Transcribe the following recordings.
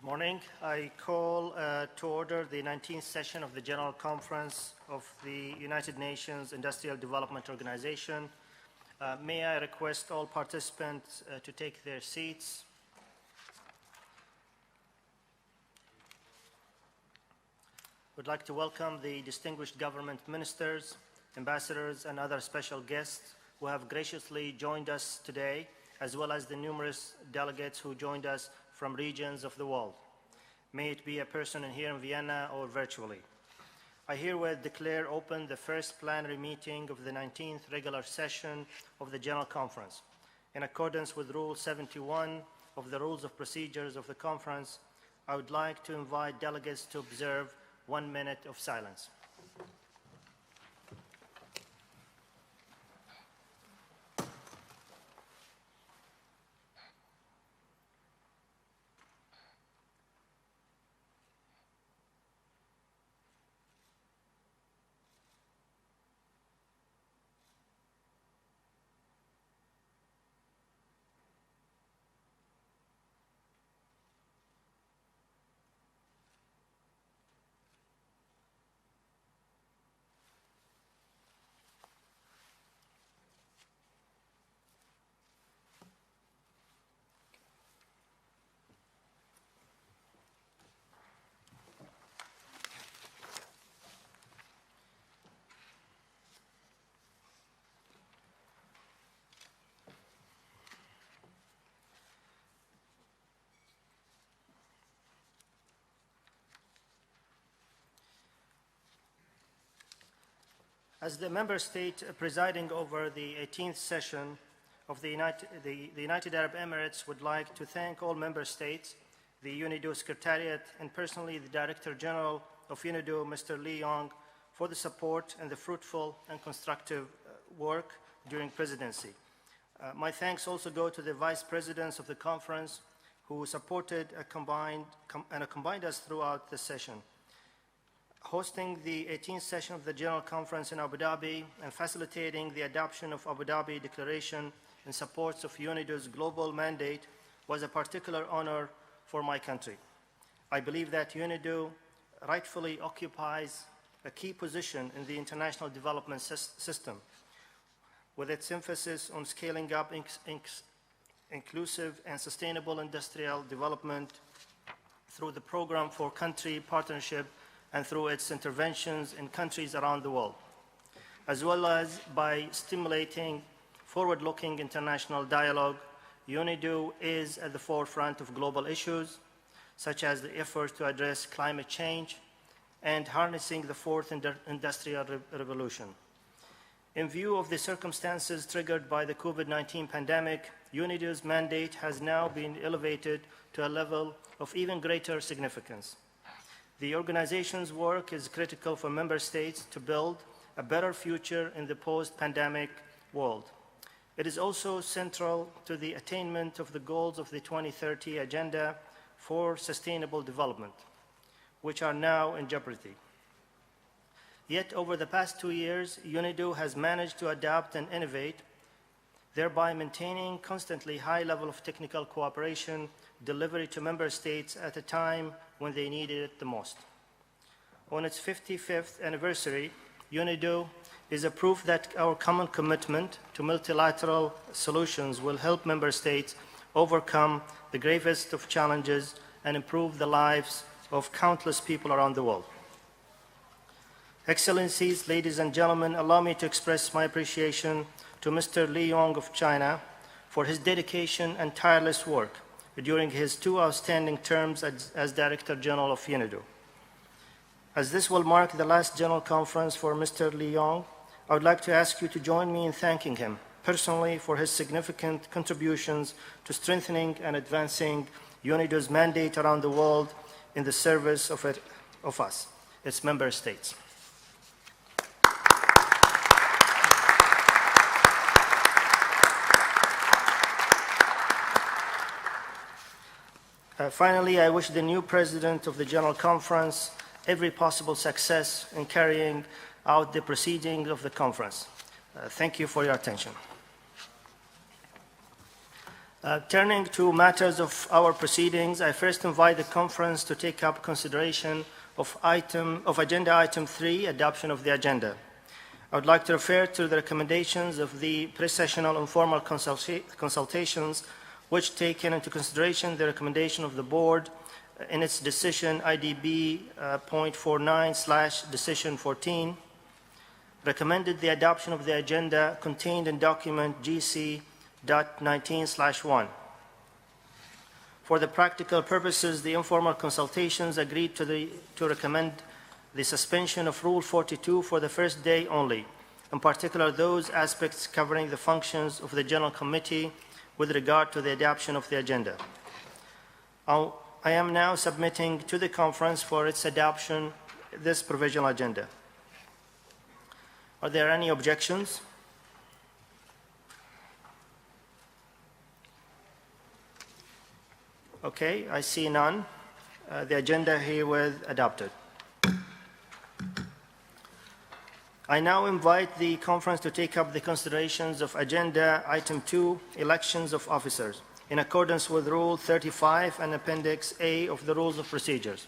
Morning. I call to order the 19th session of the General Conference of the United Nations Industrial Development Organization. May I request all participants to take their seats. Would like to welcome the distinguished government ministers, ambassadors, and other special guests who have graciously joined us today, as well as the numerous delegates who joined us from regions of the world. May it be a person here in Vienna or virtually. I herewith declare open the first plenary meeting of the 19th regular session of the General Conference. In accordance with Rule 71 of the Rules of Procedures of the Conference, I would like to invite delegates to observe 1 minute of silence. As the member state presiding over the 18th session of the United Arab Emirates would like to thank all member states, the UNIDO Secretariat, and personally the Director General of UNIDO, Mr. Lee Yong, for the support and the fruitful and constructive work during presidency. My thanks also go to the Vice Presidents of the conference who supported and combined us throughout the session. Hosting the 18th session of the General Conference in Abu Dhabi and facilitating the adoption of Abu Dhabi Declaration in support of UNIDO's global mandate was a particular honor for my country. I believe that UNIDO rightfully occupies a key position in the international development system, with its emphasis on scaling up inclusive and sustainable industrial development through the Program for Country Partnership and through its interventions in countries around the world, as well as by stimulating forward-looking international dialogue. UNIDO is at the forefront of global issues, such as the efforts to address climate change and harnessing the fourth industrial revolution. In view of the circumstances triggered by the COVID-19 pandemic, UNIDO's mandate has now been elevated to a level of even greater significance. The organization's work is critical for member states to build a better future in the post-pandemic world. It is also central to the attainment of the goals of the 2030 Agenda for Sustainable Development, which are now in jeopardy. Yet over the past 2 years, UNIDO has managed to adapt and innovate, thereby maintaining constantly high level of technical cooperation delivery to member states at a time when they needed it the most. On its 55th anniversary, UNIDO is a proof that our common commitment to multilateral solutions will help member states overcome the gravest of challenges and improve the lives of countless people around the world. Excellencies, ladies and gentlemen, allow me to express my appreciation to Mr. Lee Yong of China for his dedication and tireless work during his 2 outstanding terms as Director General of UNIDO. As this will mark the last General Conference for Mr. Lee Yong, I would like to ask you to join me in thanking him personally for his significant contributions to strengthening and advancing UNIDO's mandate around the world in the service of us, its member states. Finally, I wish the new President of the General Conference every possible success in carrying out the proceedings of the conference. Thank you for your attention. Turning to matters of our proceedings, I first invite the conference to take up consideration of agenda item 3, adoption of the agenda. I would like to refer to the recommendations of the pre-sessional informal consultations, which taken into consideration the recommendation of the board in its decision IDB .49/decision 14, recommended the adoption of the agenda contained in document GC.19/1. For the practical purposes, the informal consultations agreed to recommend the suspension of Rule 42 for the first day only, in particular those aspects covering the functions of the General Committee with regard to the adoption of the agenda. I am now submitting to the conference for its adoption this provisional agenda. Are there any objections? Okay, I see none. The agenda herewith adopted. I now invite the conference to take up the considerations of agenda item 2, elections of officers, in accordance with Rule 35 and Appendix A of the Rules of Procedures.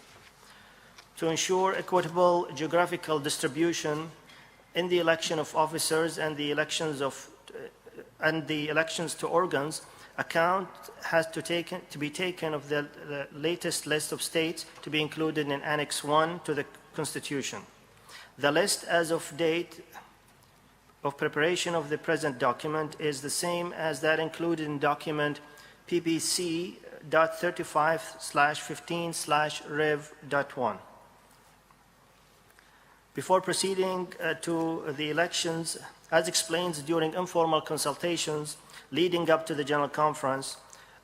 To ensure equitable geographical distribution in the election of officers and the elections to organs, account has to be taken of the latest list of states to be included in Annex 1 to the Constitution. The list as of date of preparation of the present document is the same as that included in document PBC.35/15/Rev.1. Before proceeding to the elections, as explained during informal consultations leading up to the General Conference,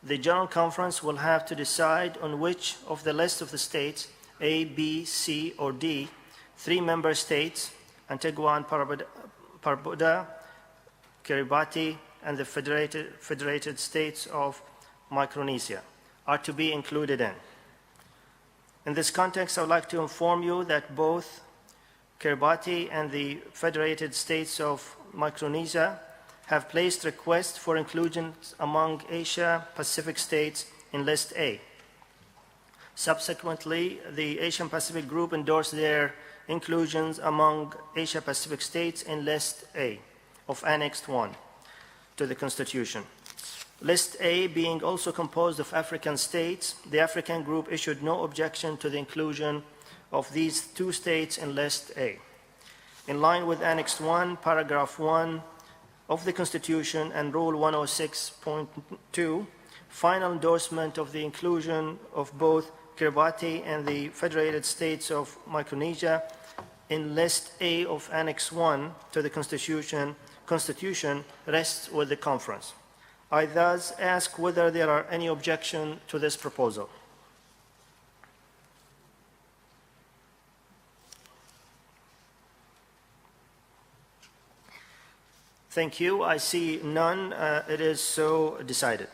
the General Conference will have to decide on which of the list of the states, A, B, C, or D, 3 member states, Antigua and Barbuda, Kiribati, and the Federated States of Micronesia, are to be included in. In this context, I would like to inform you that both Kiribati and the Federated States of Micronesia have placed requests for inclusion among Asia-Pacific states in List A. Subsequently, the Asian Pacific Group endorsed their inclusions among Asia-Pacific states in List A of Annex 1 to the Constitution. List A being also composed of African states, the African Group issued no objection to the inclusion of these 2 states in List A. In line with Annex 1, Paragraph 1 of the Constitution and Rule 106.2, final endorsement of the inclusion of both Kiribati and the Federated States of Micronesia in List A of Annex 1 to the Constitution rests with the conference. I thus ask whether there are any objections to this proposal. Thank you. I see none. It is so decided.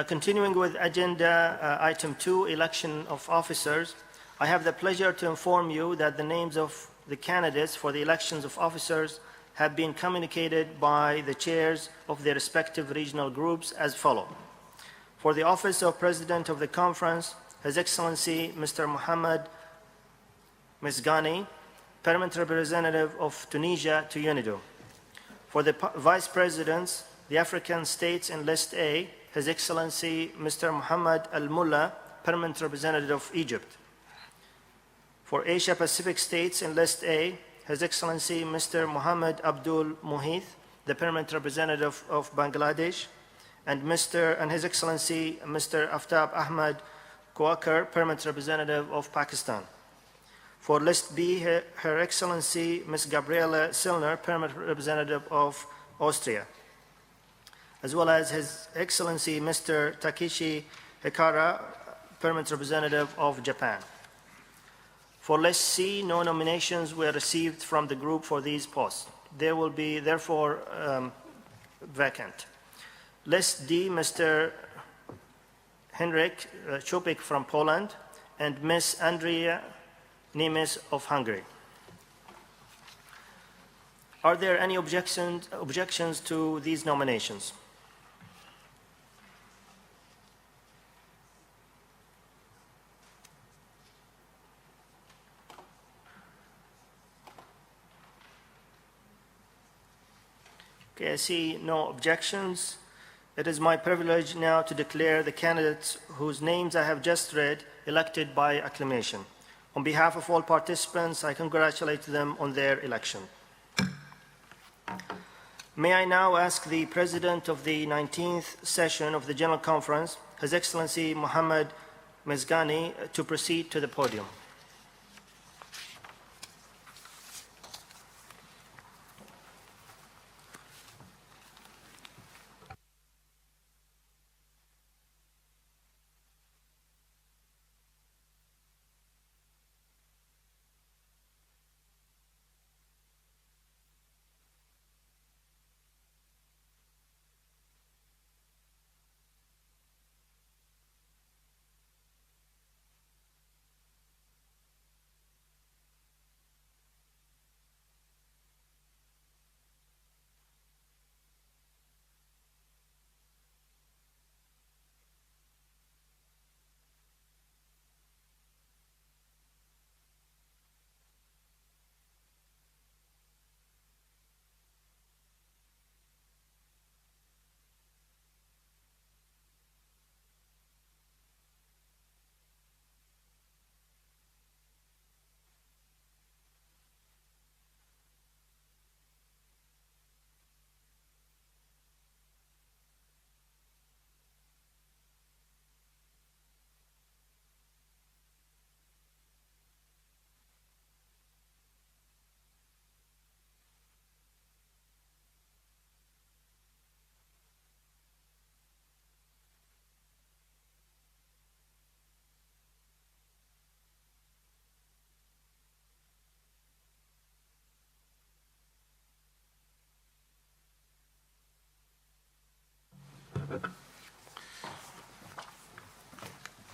Continuing with agenda item 2, election of officers, I have the pleasure to inform you that the names of the candidates for the elections of officers have been communicated by the chairs of their respective regional groups as follows. For the office of President of the Conference, His Excellency Mr. Mohammed Mizgani, Permanent Representative of Tunisia to UNIDO. For the Vice Presidents, the African states in List A, His Excellency Mr. Mohammed Al-Mullah, Permanent Representative of Egypt. For Asia Pacific states in List A, His Excellency Mr. Mohammed Abdul Muhith, the Permanent Representative of Bangladesh, and His Excellency Mr. Aftab Ahmad Quaker, Permanent Representative of Pakistan. For List B, Her Excellency Ms. Gabriela Silner, Permanent Representative of Austria, as well as His Excellency Mr. Takeshi Hikara, Permanent Representative of Japan. For List C, no nominations were received from the group for these posts. They will be therefore vacant. List D, Mr. Henryk Chopik from Poland, and Ms. Andrea Nemes of Hungary. Are there any objections to these nominations? Okay, I see no objections. It is my privilege now to declare the candidates whose names I have just read elected by acclamation. On behalf of all participants, I congratulate them on their election. May I now ask the President of the 19th session of the General Conference, His Excellency Mohammed Mezgani, to proceed to the podium.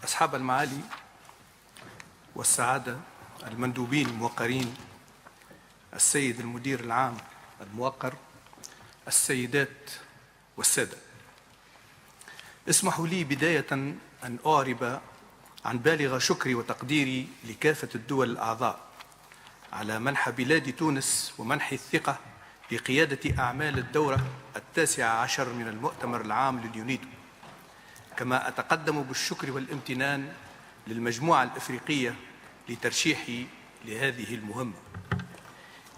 أصحاب المعالي والسعادة المندوبين الموقرين، السيد المدير العام الموقر، السيدات والسادة، اسمحوا لي بداية أن أعرب عن بالغ شكري وتقديري لكافة الدول الأعضاء على منح بلاد تونس ومنح الثقة بقيادة أعمال الدورة 19 من المؤتمر العام لليونيدو. كما أتقدم بالشكر والامتنان للمجموعة الإفريقية لترشيحي لهذه المهمة.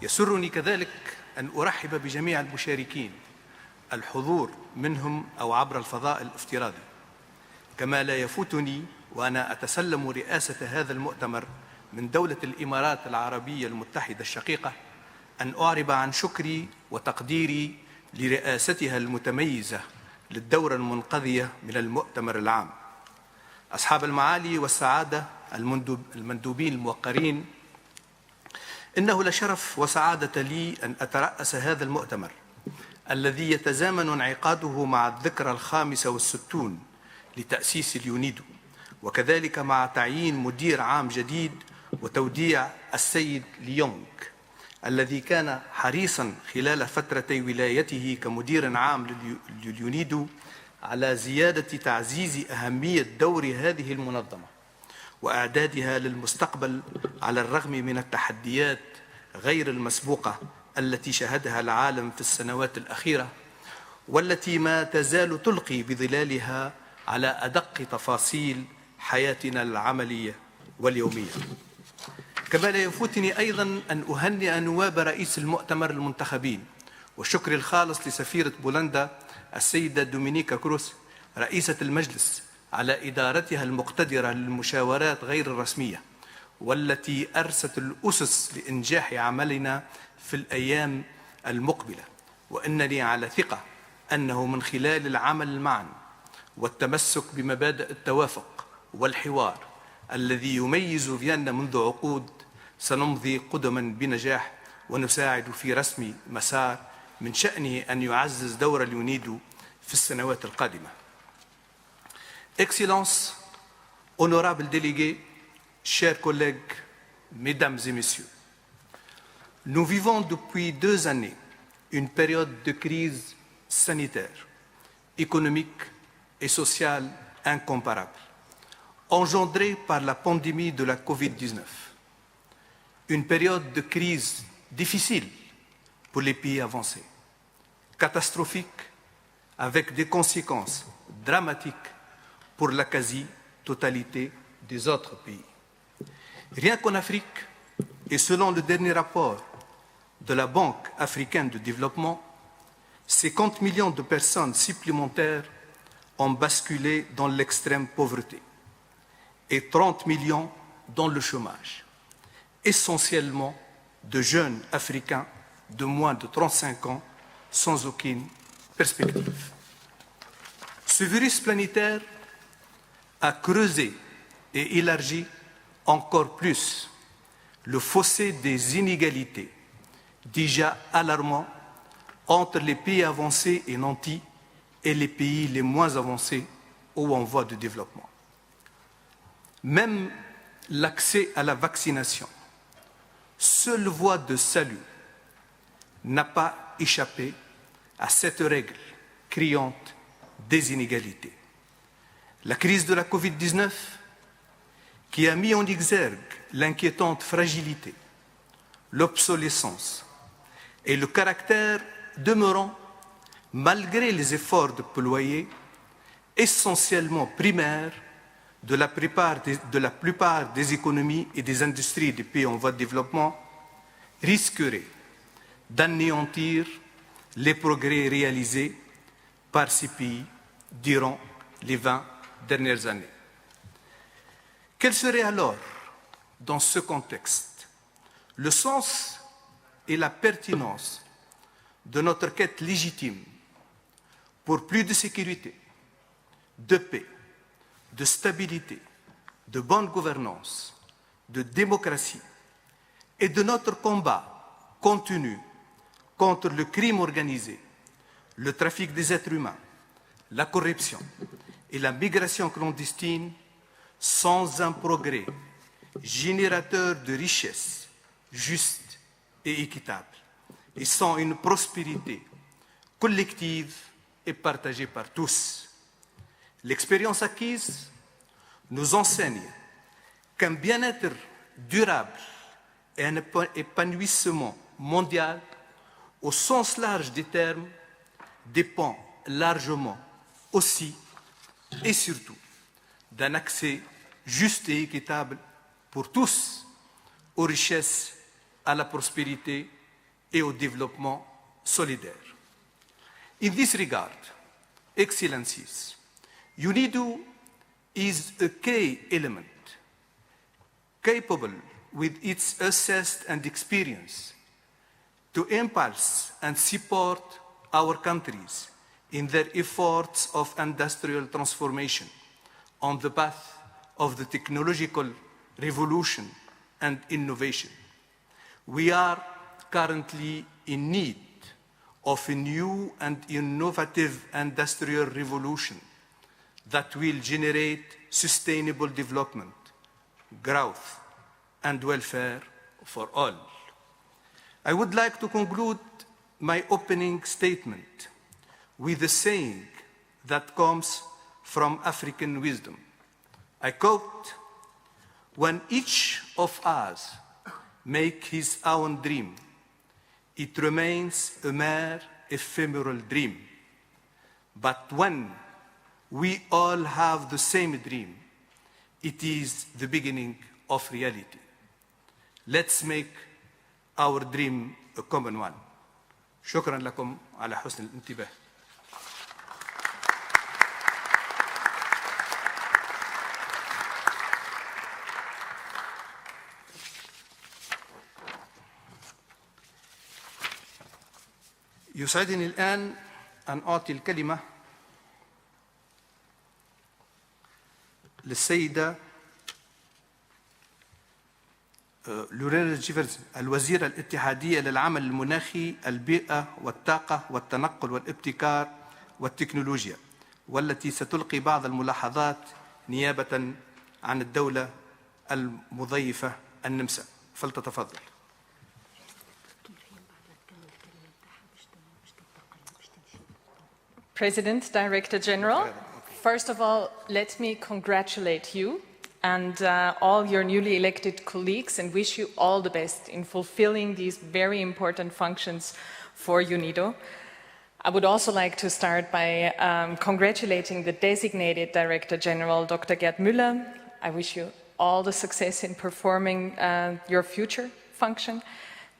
يسرني كذلك أن أرحب بجميع المشاركين الحضور منهم أو عبر الفضاء الافتراضي. كما لا يفوتني وأنا أتسلم رئاسة هذا المؤتمر من دولة الإمارات العربية المتحدة الشقيقة أن أعرب عن شكري وتقديري لرئاستها المتميزة للدورة المنقضية من المؤتمر العام. أصحاب المعالي والسعادة المندوبين الموقرين، إنه لشرف وسعادة لي أن أترأس هذا المؤتمر الذي يتزامن انعقاده مع الذكرى 65 لتأسيس اليونيدو، وكذلك مع تعيين مدير عام جديد وتوديع السيد ليونغ الذي كان حريصاً خلال فترتي ولايته كمدير عام لليونيدو على زيادة تعزيز أهمية دور هذه المنظمة وإعدادها للمستقبل على الرغم من التحديات غير المسبوقة التي شهدها العالم في السنوات الأخيرة، والتي ما تزال تلقي بظلالها على أدق تفاصيل حياتنا العملية واليومية. كما لا يفوتني أيضاً أن أهنئ نواب رئيس المؤتمر المنتخبين، والشكر الخالص لسفيرة بولندا السيدة دومينيكا كروس رئيسة المجلس على إدارتها المقتدرة للمشاورات غير الرسمية، والتي أرست الأسس لإنجاح عملنا في الأيام المقبلة. وإنني على ثقة أنه من خلال العمل معاً والتمسك بمبادئ التوافق والحوار الذي يميز فيينا منذ عقود سنمضي قدماً بنجاح ونساعد في رسم مسار من شأنه أن يعزز دور اليونيدو في السنوات القادمة. Excellences, honorables délégués, chers collègues, mesdames et messieurs, nous vivons depuis 2 années une période de crise sanitaire, économique et sociale incomparable, engendrée par la pandémie de la Covid-19. Une période de crise difficile pour les pays avancés, catastrophique, avec des conséquences dramatiques pour la quasi-totalité des autres pays. Rien qu'en Afrique, et selon le dernier rapport de la Banque africaine de développement, 50 millions de personnes supplémentaires ont basculé dans l'extrême pauvreté et 30 millions dans le chômage, essentiellement de jeunes Africains de moins de 35 ans sans aucune perspective. Ce virus planétaire a creusé et élargi encore plus le fossé des inégalités déjà alarmant entre les pays avancés et nantis et les pays les moins avancés ou en voie de développement. Même l'accès à la vaccination, seule voie de salut, n'a pas échappé à cette règle criante des inégalités. La crise de la Covid-19, qui a mis en exergue l'inquiétante fragilité, l'obsolescence et le caractère demeurant, malgré les efforts déployés, essentiellement primaires de la plupart des économies et des industries des pays en voie de développement, risquerait d'anéantir les progrès réalisés par ces pays durant les 20 dernières années. Quel serait alors, dans ce contexte, le sens et la pertinence de notre quête légitime pour plus de sécurité, de paix, de stabilité, de bonne gouvernance, de démocratie et de notre combat continu contre le crime organisé, le trafic des êtres humains, la corruption et la migration clandestine, sans un progrès générateur de richesses juste et équitable, et sans une prospérité collective et partagée par tous. L'expérience acquise nous enseigne qu'un bien-être durable et un épanouissement mondial, au sens large des termes, dépend largement aussi et surtout d'un accès juste et équitable pour tous aux richesses, à la prospérité et au développement solidaire. In this regard, Excellencies, UNIDO is a key element capable, with its assessed and experience, to impulse and support our countries in their efforts of industrial transformation on the path of the technological revolution and innovation. We are currently in need of a new and innovative industrial revolution that will generate sustainable development, growth, and welfare for all. I would like to conclude my opening statement with a saying that comes from African wisdom. I quote, "When each of us makes his own dream, it remains a mere ephemeral dream. But when we all have the same dream, it is the beginning of reality. Let's make our dream a common one." شكرا لكم على حسن الانتباه. يسعدني الآن أن أعطي الكلمة للسيدة لوريل جيفرز، الوزيرة الاتحادية للعمل المناخي، البيئة والطاقة والتنقل والابتكار والتكنولوجيا، والتي ستلقي بعض الملاحظات نيابة عن الدولة المضيفة النمسا. فلتتفضل. President, Director General, first of all, let me congratulate you and all your newly elected colleagues and wish you all the best in fulfilling these very important functions for UNIDO. I would also like to start by congratulating the designated Director General, Dr. Gerd Müller. I wish you all the success in performing your future function.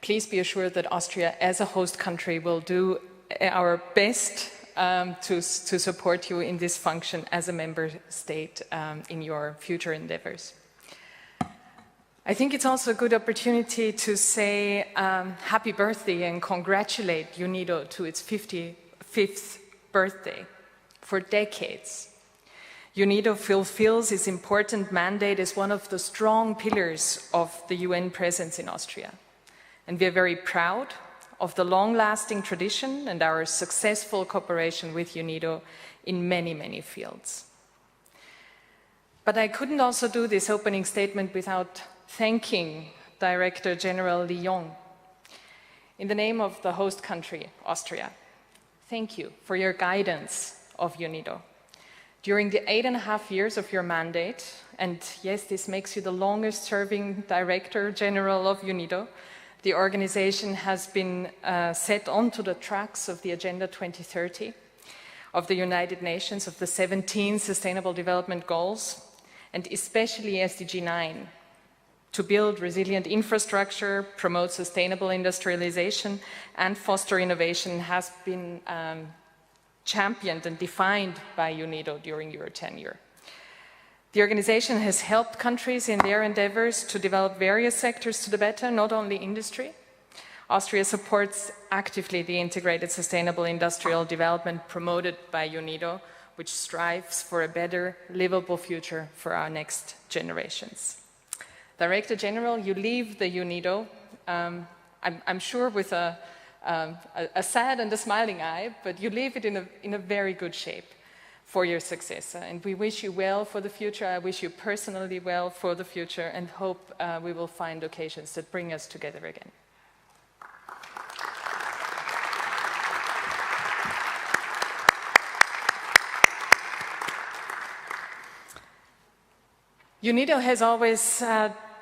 Please be assured that Austria, as a host country, will do our best to support you in this function as a member state in your future endeavors. I think it's also a good opportunity to say happy birthday and congratulate UNIDO to its 55th birthday. For decades, UNIDO fulfills its important mandate as one of the strong pillars of the UN presence in Austria. And we are very proud of the long-lasting tradition and our successful cooperation with UNIDO in many, many fields. But I couldn't also do this opening statement without thanking Director General Lyon. In the name of the host country, Austria, thank you for your guidance of UNIDO. During the 8.5 years of your mandate, and yes, this makes you the longest serving Director General of UNIDO, the organization has been set onto the tracks of the Agenda 2030 of the United Nations, of the 17 Sustainable Development Goals, and especially SDG 9, to build resilient infrastructure, promote sustainable industrialization, and foster innovation has been championed and defined by UNIDO during your tenure. The organization has helped countries in their endeavors to develop various sectors to the better, not only industry. Austria supports actively the integrated sustainable industrial development promoted by UNIDO, which strives for a better, livable future for our next generations. Director General, you leave the UNIDO, I'm sure with a sad and a smiling eye, but you leave it in a very good shape for your successor. And we wish you well for the future. I wish you personally well for the future and hope we will find occasions that bring us together again. UNIDO has always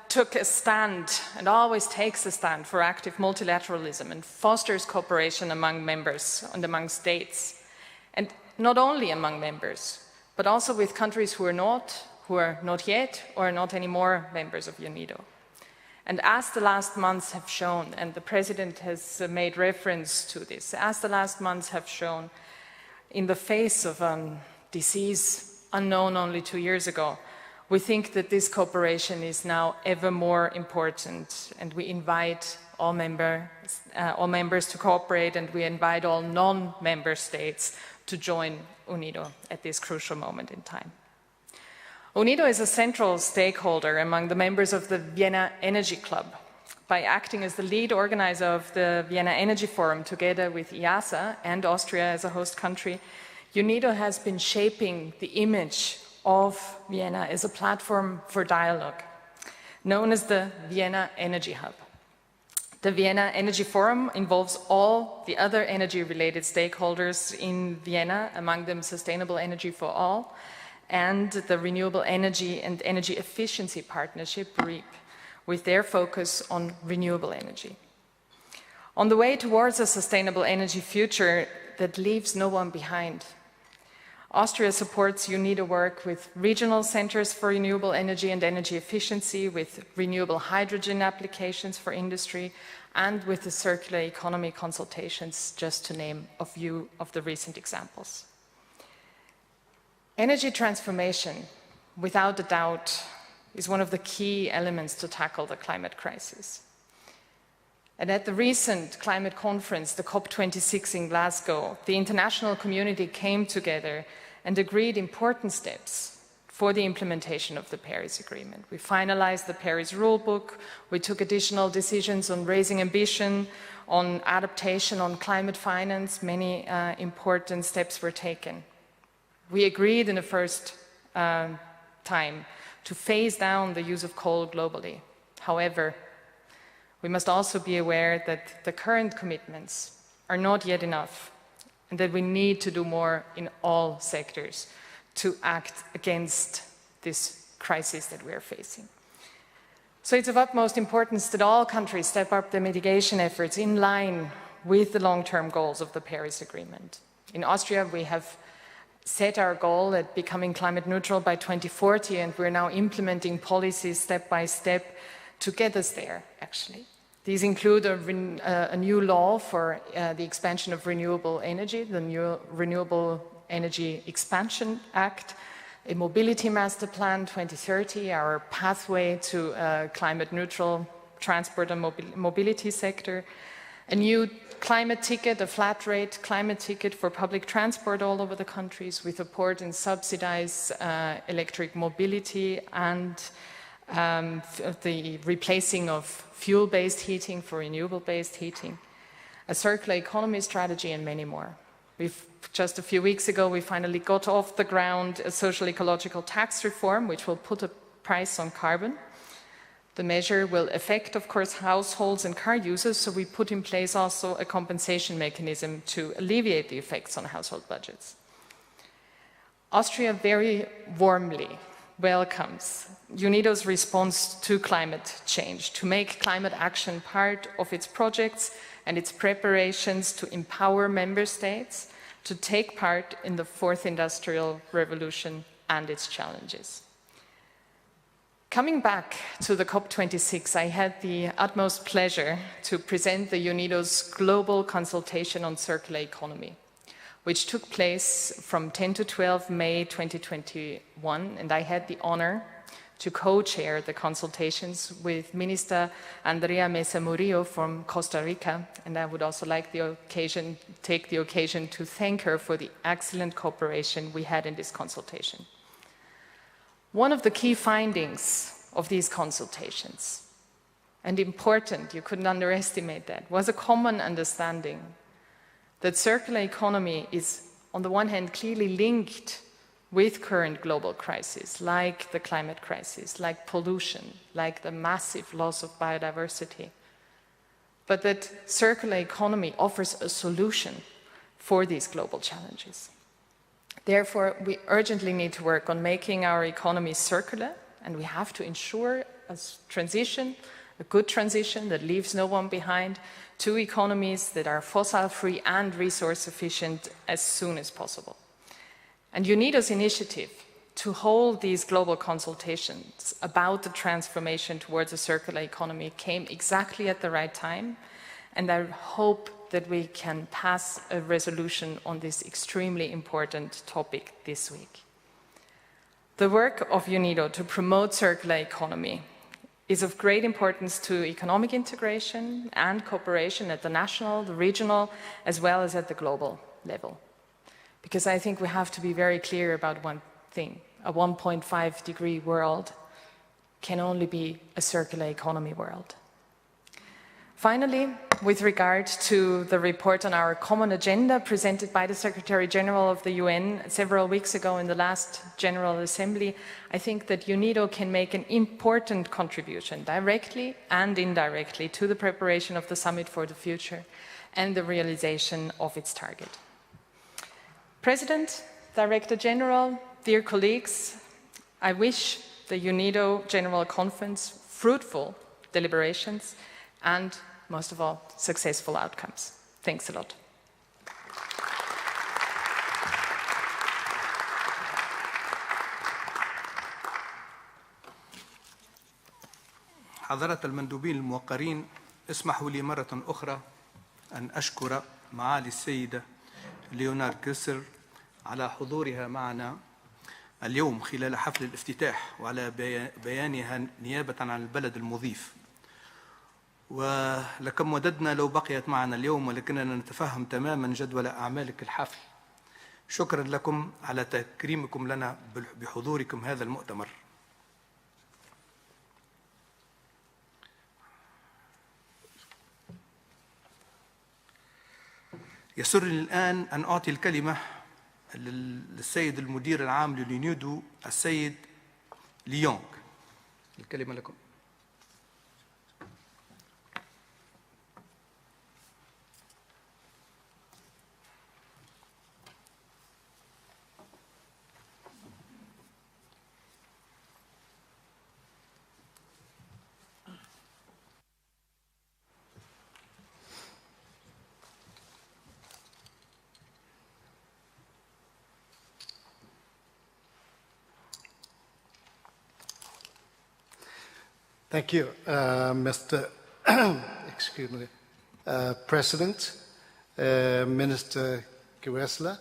took a stand and always takes a stand for active multilateralism and fosters cooperation among members and among states. And not only among members, but also with countries who are not yet or are not anymore members of UNIDO. And as the last months have shown, and the President has made reference to this, as the last months have shown, in the face of a disease unknown only 2 years ago, we think that this cooperation is now ever more important, and we invite all members to cooperate, and we invite all non-member states to join UNIDO at this crucial moment in time. UNIDO is a central stakeholder among the members of the Vienna Energy Club. By acting as the lead organizer of the Vienna Energy Forum together with IASA and Austria as a host country, UNIDO has been shaping the image of Vienna as a platform for dialogue, known as the Vienna Energy Hub. The Vienna Energy Forum involves all the other energy-related stakeholders in Vienna, among them Sustainable Energy for All, and the Renewable Energy and Energy Efficiency Partnership, REAP, with their focus on renewable energy. On the way towards a sustainable energy future that leaves no one behind, Austria supports UNIDO work with regional centers for renewable energy and energy efficiency, with renewable hydrogen applications for industry, and with the circular economy consultations, just to name a few of the recent examples. Energy transformation, without a doubt, is one of the key elements to tackle the climate crisis. And at the recent climate conference, the COP26 in Glasgow, the international community came together and agreed important steps for the implementation of the Paris Agreement. We finalized the Paris Rulebook, we took additional decisions on raising ambition, on adaptation, on climate finance. Many important steps were taken. We agreed in the first time to phase down the use of coal globally. However, we must also be aware that the current commitments are not yet enough, and that we need to do more in all sectors to act against this crisis that we are facing. So it's of utmost importance that all countries step up their mitigation efforts in line with the long-term goals of the Paris Agreement. In Austria, we have set our goal at becoming climate neutral by 2040, and we're now implementing policies step by step to get us there, actually. These include a new law for the expansion of renewable energy, the new Renewable Energy Expansion Act, a Mobility Master Plan 2030, our pathway to climate neutral transport and mobility sector, a new climate ticket, a flat rate climate ticket for public transport all over the countries. We support and subsidize electric mobility and the replacing of fuel-based heating for renewable-based heating, a circular economy strategy, and many more. Just a few weeks ago, we finally got off the ground a social ecological tax reform, which will put a price on carbon. The measure will affect, of course, households and car users, so we put in place also a compensation mechanism to alleviate the effects on household budgets. Austria very warmly welcomes UNIDO's response to climate change, to make climate action part of its projects and its preparations to empower member states to take part in the fourth industrial revolution and its challenges. Coming back to the COP26, I had the utmost pleasure to present the UNIDO's global consultation on circular economy, which took place from 10 to 12 May 2021, and I had the honor to co-chair the consultations with Minister Andrea Mesa Murillo from Costa Rica, and I would also like take the occasion to thank her for the excellent cooperation we had in this consultation. One of the key findings of these consultations, and important, you couldn't underestimate that, was a common understanding that circular economy is, on the one hand, clearly linked with current global crises, like the climate crisis, like pollution, like the massive loss of biodiversity, but that circular economy offers a solution for these global challenges. Therefore, we urgently need to work on making our economy circular, and we have to ensure a transition, a good transition that leaves no one behind, to economies that are fossil-free and resource-efficient as soon as possible. And UNIDO's initiative to hold these global consultations about the transformation towards a circular economy came exactly at the right time, and I hope that we can pass a resolution on this extremely important topic this week. The work of UNIDO to promote circular economy is of great importance to economic integration and cooperation at the national, the regional, as well as at the global level. Because I think we have to be very clear about one thing. A 1.5-degree world can only be a circular economy world. Finally, with regard to the report on our common agenda presented by the Secretary General of the UN several weeks ago in the last General Assembly, I think that UNIDO can make an important contribution, directly and indirectly, to the preparation of the Summit for the Future and the realization of its target. President, Director General, dear colleagues, I wish the UNIDO General Conference fruitful deliberations and, most of all, successful outcomes. Thanks a lot. حضرات المندوبين الموقرين، اسمحوا لي مرة أخرى أن أشكر معالي السيدة ليونار كسر على حضورها معنا اليوم خلال حفل الافتتاح وعلى بيانها نيابة عن البلد المضيف. ولكم وددنا لو بقيت معنا اليوم، ولكننا نتفهم تماما جدول أعمالك الحفل. شكرا لكم على تكريمكم لنا بحضوركم هذا المؤتمر. يسرني الآن أن أعطي الكلمة للسيد المدير العام لليونيدو السيد ليونغ. الكلمة لكم. Thank you, Mr. excuse me, President, Minister Gewessler,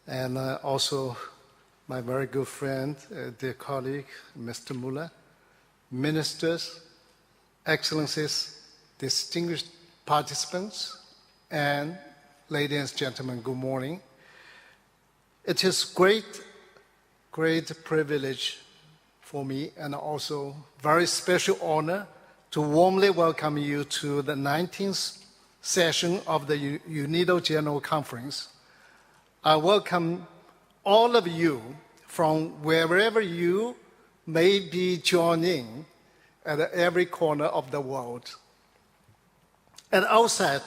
and also my very good friend, dear colleague, Mr. Muller, ministers, excellencies, distinguished participants, and ladies and gentlemen, good morning. It is great privilege for me, and also very special honor to warmly welcome you to the 19th session of the UNIDO General Conference. I welcome all of you from wherever you may be joining at every corner of the world. At the outset,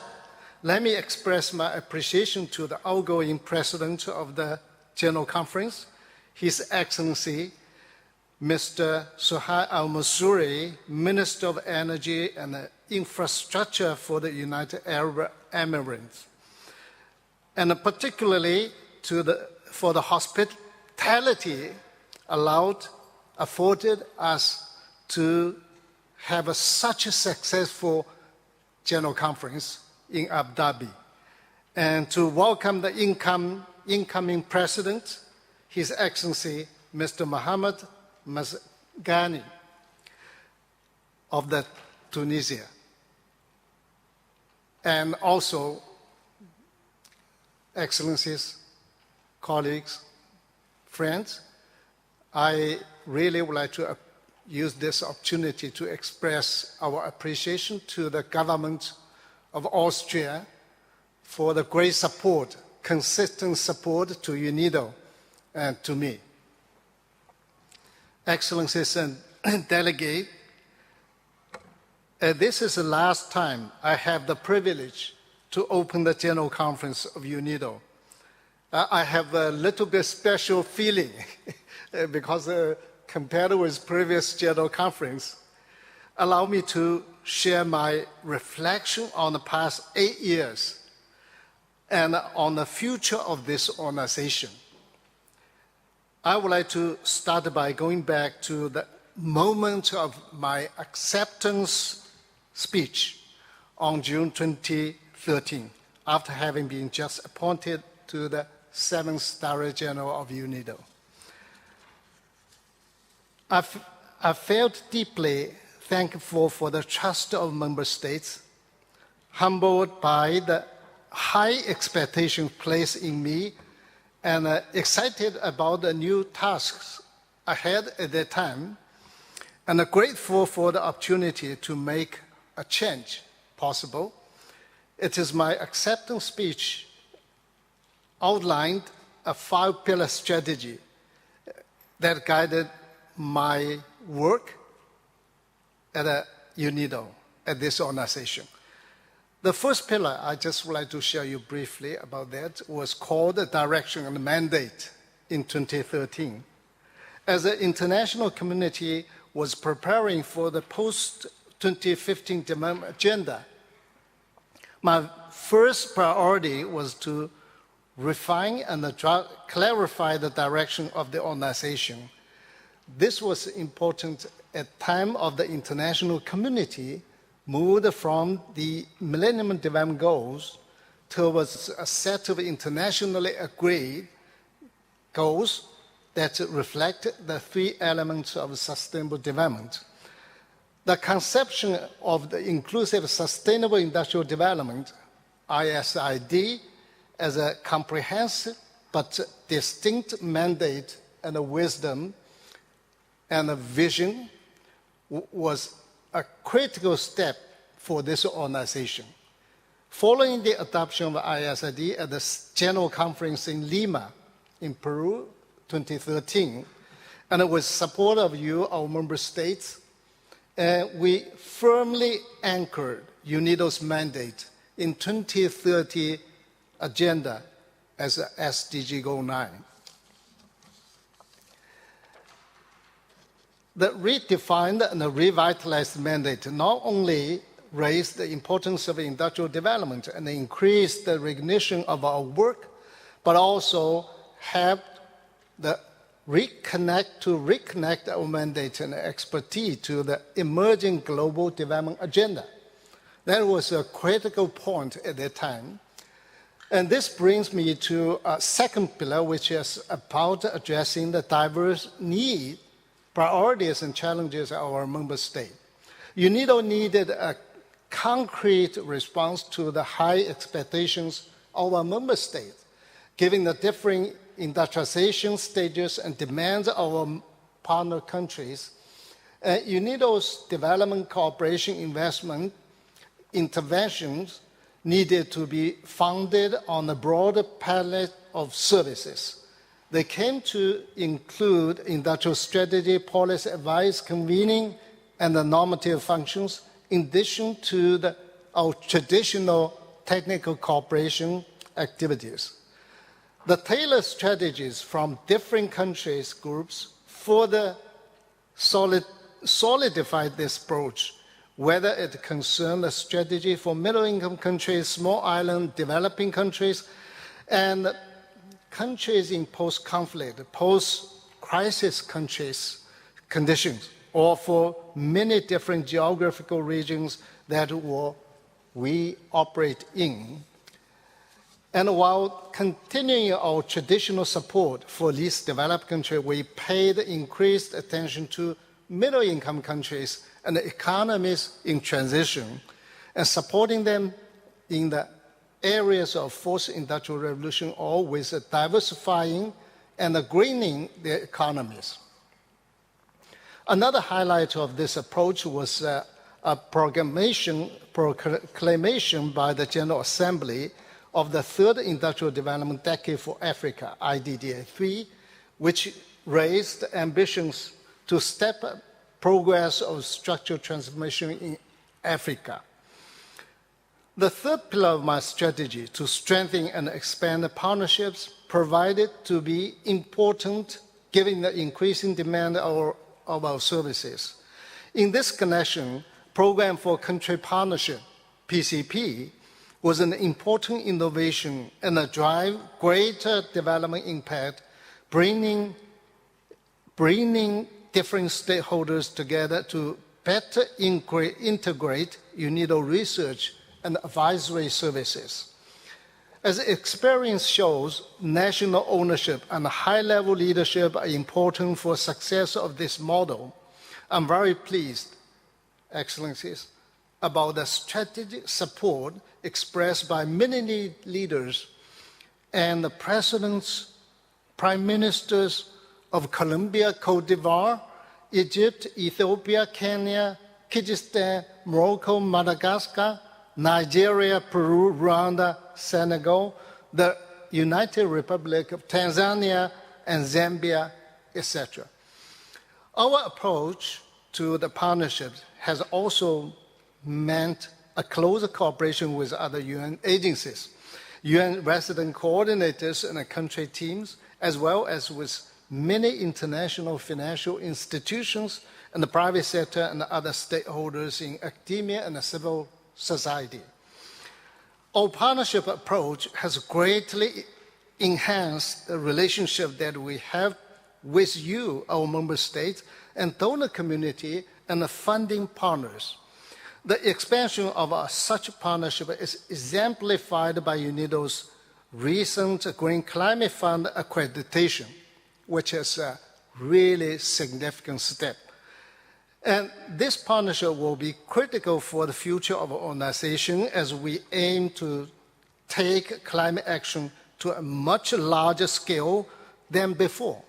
let me express my appreciation to the outgoing President of the General Conference, His Excellency, Mr. Suhail Al-Mansouri, Minister of Energy and Infrastructure for the United Arab Emirates, and particularly for the hospitality afforded us to have such a successful General Conference in Abu Dhabi, and to welcome the incoming President, His Excellency, Mr. Mohammed Mazgani of Tunisia, and also excellencies, colleagues, friends. I really would like to use this opportunity to express our appreciation to the government of Austria for the great support, consistent support to UNIDO and to me. Excellencies and delegates, this is the last time I have the privilege to open the General Conference of UNIDO. I have a little bit special feeling because compared with previous General Conference, allow me to share my reflection on the past 8 years and on the future of this organization. I would like to start by going back to the moment of my acceptance speech on June 2013, after having been just appointed to the 7th Director General of UNIDO. I felt deeply thankful for the trust of member states, humbled by the high expectations placed in me, and excited about the new tasks ahead at that time, and grateful for the opportunity to make a change possible. It is my acceptance speech outlined a 5-pillar strategy that guided my work at UNIDO, at this organization. The first pillar, I just would like to share you briefly about that, was called the Direction and Mandate in 2013. As the international community was preparing for the post-2015 development agenda, my first priority was to refine and clarify the direction of the organization. This was important at the time of the international community moved from the Millennium Development Goals towards a set of internationally agreed goals that reflect the 3 elements of sustainable development. The conception of the Inclusive Sustainable Industrial Development, ISID, as a comprehensive but distinct mandate and a wisdom and a vision was a critical step for this organization. Following the adoption of ISID at the General Conference in Lima, in Peru, 2013, And with support of you, our member states, we firmly anchored UNIDO's mandate in 2030 agenda as a SDG Goal 9. The redefined and revitalized mandate not only raised the importance of industrial development and increased the recognition of our work, but also helped to reconnect our mandate and expertise to the emerging global development agenda. That was a critical point at that time. And this brings me to a second pillar, which is about addressing the diverse needs, priorities, and challenges of our member state. UNIDO needed a concrete response to the high expectations of our member states, given the differing industrialization stages and demands of our partner countries. UNIDO's development cooperation investment interventions needed to be founded on a broader palette of services. They came to include industrial strategy, policy advice, convening, and the normative functions, in addition to our traditional technical cooperation activities. The tailored strategies from different countries' groups further solidified this approach, whether it concerned a strategy for middle-income countries, small island developing countries, and countries in post-conflict, post-crisis conditions, or for many different geographical regions that we operate in. And while continuing our traditional support for least developed countries, we paid increased attention to middle-income countries and economies in transition, and supporting them in the areas of fourth industrial revolution, all with diversifying and greening their economies. Another highlight of this approach was a proclamation by the General Assembly of the Third Industrial Development Decade for Africa, IDDA3, which raised ambitions to step up progress of structural transformation in Africa. The third pillar of my strategy, to strengthen and expand the partnerships, provided to be important given the increasing demand of our services. In this connection, Program for Country Partnership, PCP, was an important innovation and a drive greater development impact, bringing different stakeholders together to better integrate UNIDO research and advisory services. As experience shows, national ownership and high-level leadership are important for success of this model. I'm very pleased, Excellencies, about the strategic support expressed by many leaders and the presidents, prime ministers of Colombia, Cote d'Ivoire, Egypt, Ethiopia, Kenya, Kyrgyzstan, Morocco, Madagascar, Nigeria, Peru, Rwanda, Senegal, the United Republic of Tanzania, and Zambia, etc. Our approach to the partnerships has also meant a closer cooperation with other UN agencies, UN resident coordinators and country teams, as well as with many international financial institutions and the private sector and other stakeholders in academia and civil society. Our partnership approach has greatly enhanced the relationship that we have with you, our member states, and donor community and the funding partners. The expansion of such partnership is exemplified by UNIDO's recent Green Climate Fund accreditation, which is a really significant step. And this partnership will be critical for the future of our organization as we aim to take climate action to a much larger scale than before.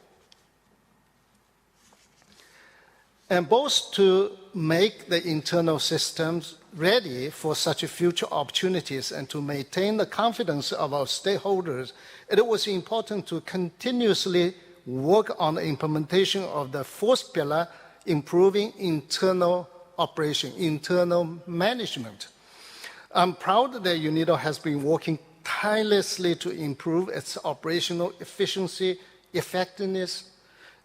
And both to make the internal systems ready for such future opportunities and to maintain the confidence of our stakeholders, it was important to continuously work on the implementation of the fourth pillar, improving internal operation, internal management. I'm proud that UNIDO has been working tirelessly to improve its operational efficiency, effectiveness,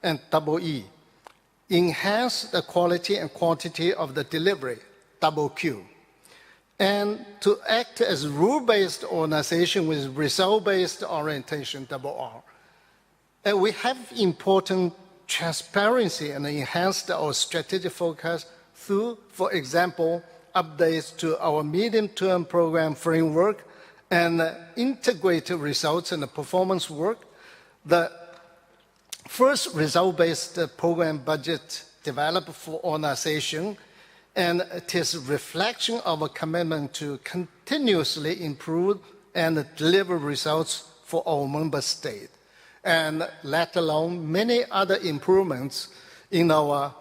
and EE. Enhance the quality and quantity of the delivery, Q. And to act as rule-based organization with result-based orientation, R. And we have important transparency and enhanced our strategic focus through, for example, updates to our medium-term program framework and integrated results and the performance work. The first result-based program budget developed for organization, and it is a reflection of a commitment to continuously improve and deliver results for our member state, and let alone many other improvements in our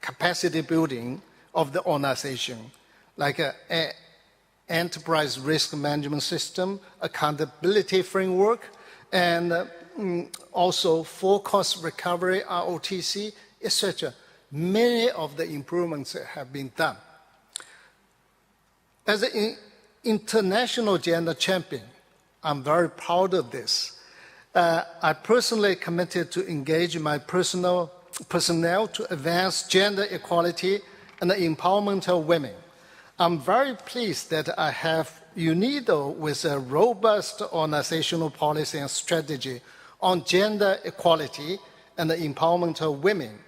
capacity building of the organization, like an enterprise risk management system, accountability framework, and also forecast recovery, ROTC, etc. Many of the improvements have been done. As an international gender champion, I'm very proud of this. I personally committed to engage my personnel to advance gender equality and the empowerment of women. I'm very pleased that I have UNIDO with a robust organizational policy and strategy on gender equality and the empowerment of women.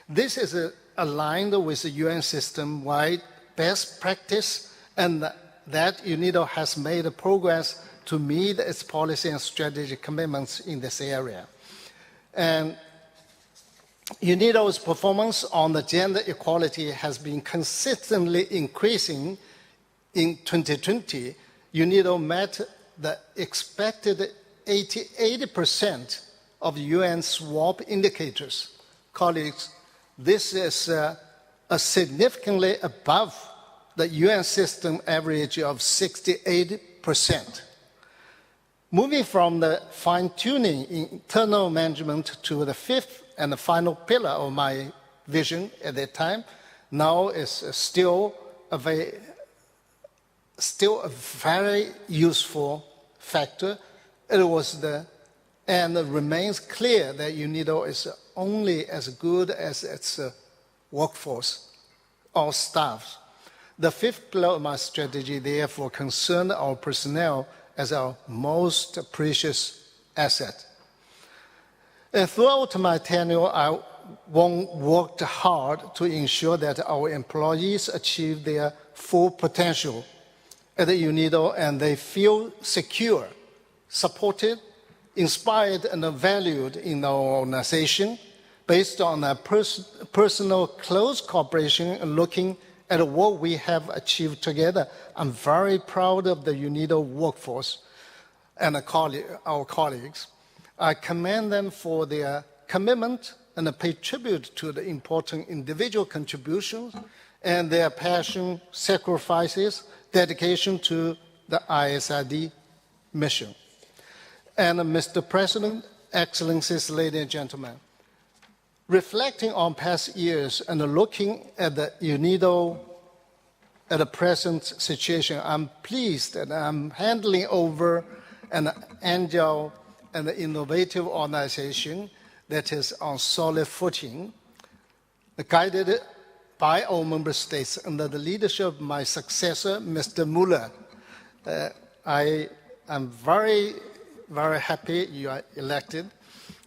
This is aligned with the UN system-wide best practice, and that UNIDO has made progress to meet its policy and strategic commitments in this area. And UNIDO's performance on the gender equality has been consistently increasing. In 2020, UNIDO met the expected 80% of UN SWOP indicators. Colleagues, this is significantly above the UN system average of 68%. Moving from the fine-tuning internal management to the fifth and the final pillar of my vision at that time, now is still a very useful factor. It was and it remains clear that UNIDO is only as good as its workforce or staff. The fifth pillar of my strategy, therefore, concerns our personnel as our most precious asset. And throughout my tenure, I worked hard to ensure that our employees achieve their full potential at the UNIDO, and they feel secure, supported, inspired, and valued in our organization based on a personal close cooperation and looking at what we have achieved together. I'm very proud of the UNIDO workforce and our colleagues. I commend them for their commitment and pay tribute to the important individual contributions and their passion, sacrifices, dedication to the ISID mission. And Mr. President, Excellencies, ladies and gentlemen, reflecting on past years and looking at the UNIDO at the present situation, I'm pleased that I'm handling over an agile and innovative organization that is on solid footing, guided by our member states under the leadership of my successor, Mr. Muller. I am very, very happy you are elected,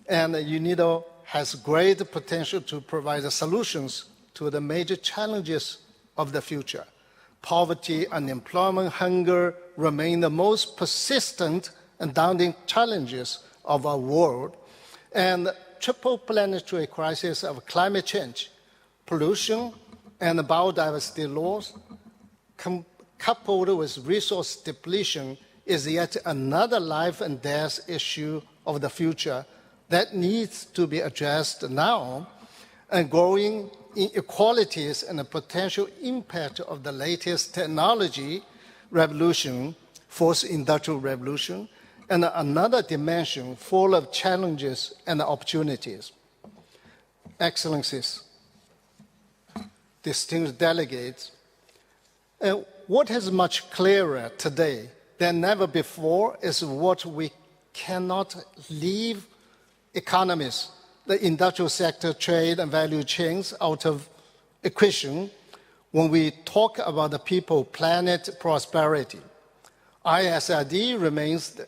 and UNIDO has great potential to provide solutions to the major challenges of the future. Poverty, unemployment, hunger remain the most persistent and daunting challenges of our world, and the triple planetary crisis of climate change, pollution, and biodiversity loss, coupled with resource depletion, is yet another life and death issue of the future that needs to be addressed now. And growing inequalities and the potential impact of the latest technology revolution, fourth industrial revolution, and another dimension full of challenges and opportunities. Excellencies, distinguished delegates, what is much clearer today than never before is what we cannot leave economies, the industrial sector, trade, and value chains out of equation when we talk about the people, planet, prosperity. ISRD remains the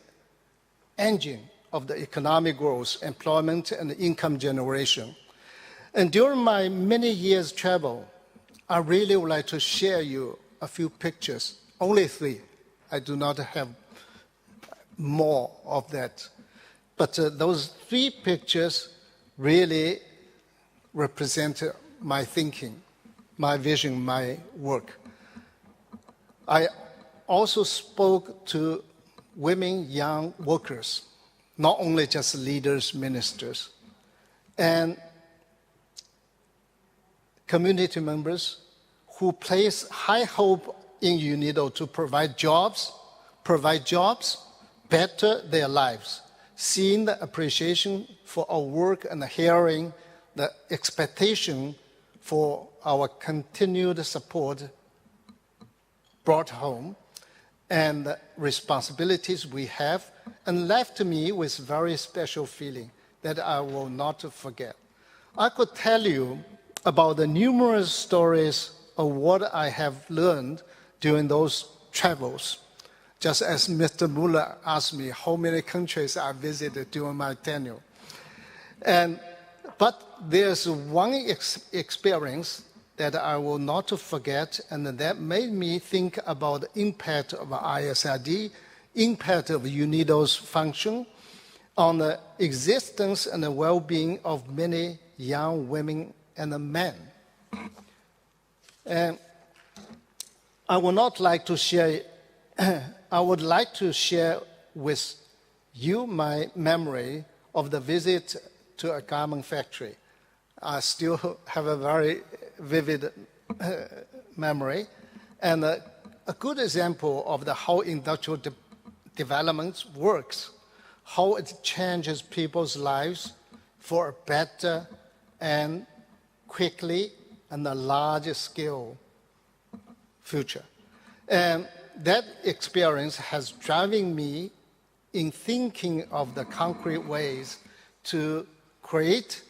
engine of the economic growth, employment, and income generation. And during my many years travel, I really would like to share you a few pictures, only 3. I do not have more of that. But those 3 pictures really represent my thinking, my vision, my work. I also spoke to women, young workers, not only just leaders, ministers, and community members who place high hope in UNIDO to provide jobs, better their lives, seeing the appreciation for our work and hearing the expectation for our continued support brought home and the responsibilities we have, and left me with very special feeling that I will not forget. I could tell you about the numerous stories of what I have learned during those travels, just as Mr. Muller asked me how many countries I visited during my tenure. But there's one experience that I will not forget, and that made me think about the impact of ISRD, impact of UNIDO's function on the existence and the well-being of many young women and men. And I would like to share with you my memory of the visit to a garment factory. I still have a very vivid memory, and a good example of how industrial development works, how it changes people's lives for a better and quickly and a larger scale future. And that experience has driven me in thinking of the concrete ways to create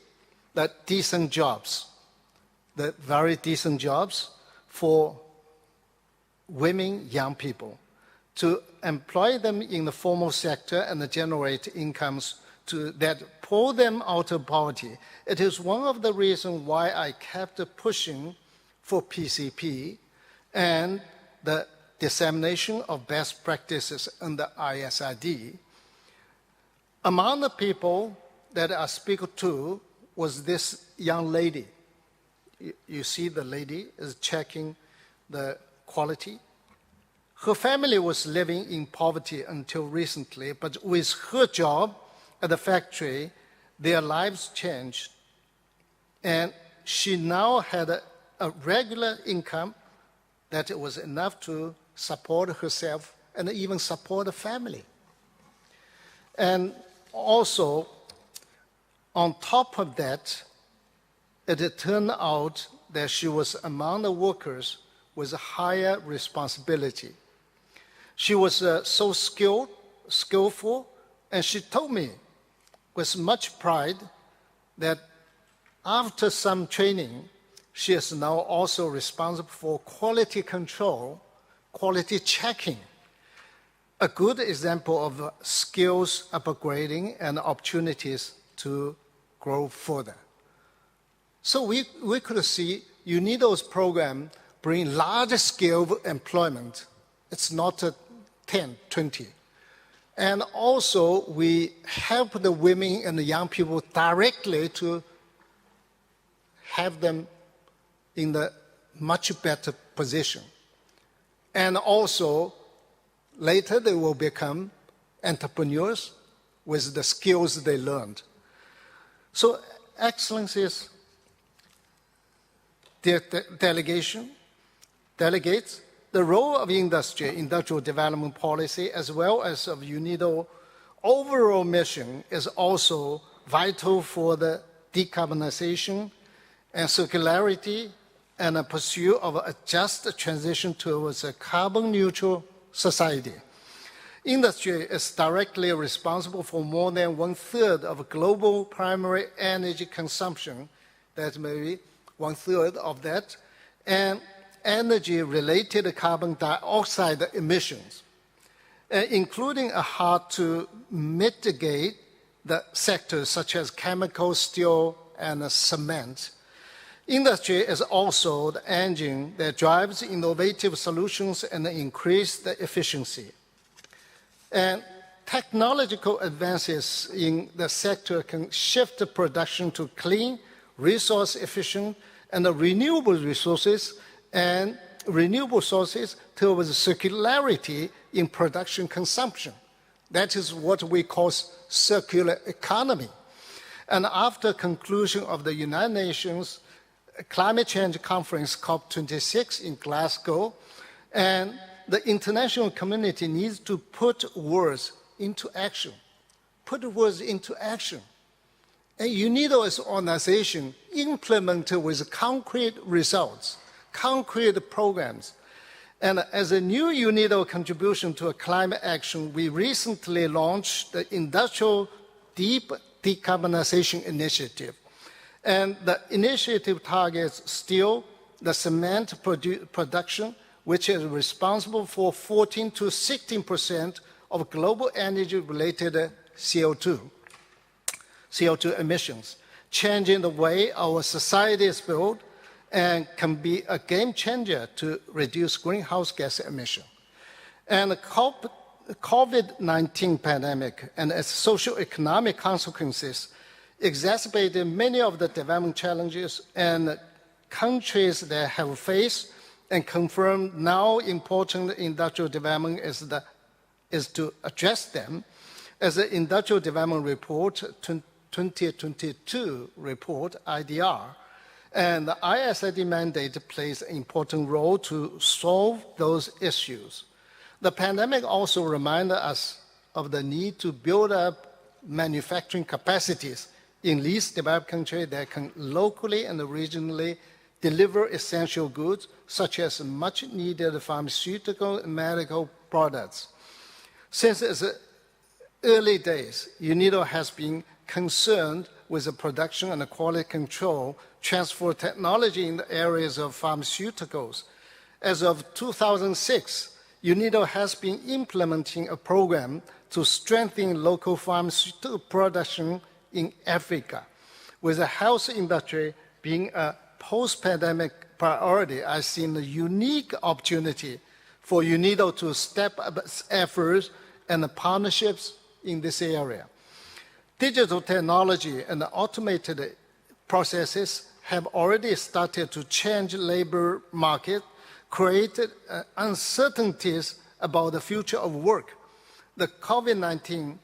the decent jobs, the very decent jobs for women, young people, to employ them in the formal sector and generate incomes that pull them out of poverty. It is one of the reasons why I kept pushing for PCP and the dissemination of best practices under ISRD. Among the people that I speak to was this young lady. You see the lady is checking the quality. Her family was living in poverty until recently, but with her job at the factory, their lives changed. And she now had a regular income that was enough to support herself and even support the family. And also, on top of that, it turned out that she was among the workers with a higher responsibility. She was so skillful, and she told me with much pride that after some training, she is now also responsible for quality control, quality checking, a good example of skills upgrading and opportunities to grow further. So we could see UNIDO's program bring large-scale employment. It's not 10, 20. And also, we help the women and the young people directly to have them in a much better position. And also, later they will become entrepreneurs with the skills they learned. So, Excellencies, dear delegates, the role of industry, industrial development policy, as well as of UNIDO overall mission is also vital for the decarbonization and circularity and a pursuit of a just transition towards a carbon-neutral society. Industry is directly responsible for more than 1/3 of global primary energy consumption, that may be 1/3 of that, and energy-related carbon dioxide emissions, including a hard to mitigate the sectors such as chemical, steel, and cement. Industry is also the engine that drives innovative solutions and increases the efficiency. And technological advances in the sector can shift the production to clean, resource-efficient, and renewable resources and renewable sources towards circularity in production consumption. That is what we call circular economy. And after conclusion of the United Nations Climate Change Conference, COP26 in Glasgow, and the international community needs to put words into action. Put words into action. And UNIDO is an organization implemented with concrete results, concrete programs. And as a new UNIDO contribution to a climate action, we recently launched the Industrial Deep Decarbonization Initiative. And the initiative targets steel, the cement production, which is responsible for 14 to 16% of global energy-related CO2 emissions, changing the way our society is built and can be a game changer to reduce greenhouse gas emission. And the COVID-19 pandemic and its socio-economic consequences exacerbated many of the development challenges, and countries that have faced and confirmed now important industrial development is to address them. As the Industrial Development Report 2022 report, IDR, and the ISID mandate plays an important role to solve those issues. The pandemic also reminded us of the need to build up manufacturing capacities in least developed countries that can locally and regionally deliver essential goods, such as much needed pharmaceutical and medical products. Since its early days, UNIDO has been concerned with the production and the quality control, transfer technology in the areas of pharmaceuticals. As of 2006, UNIDO has been implementing a program to strengthen local pharmaceutical production in Africa. With the health industry being a post-pandemic priority, I see a unique opportunity for UNIDO to step up its efforts and partnerships in this area. Digital technology and automated processes have already started to change the labor market, created uncertainties about the future of work. The COVID-19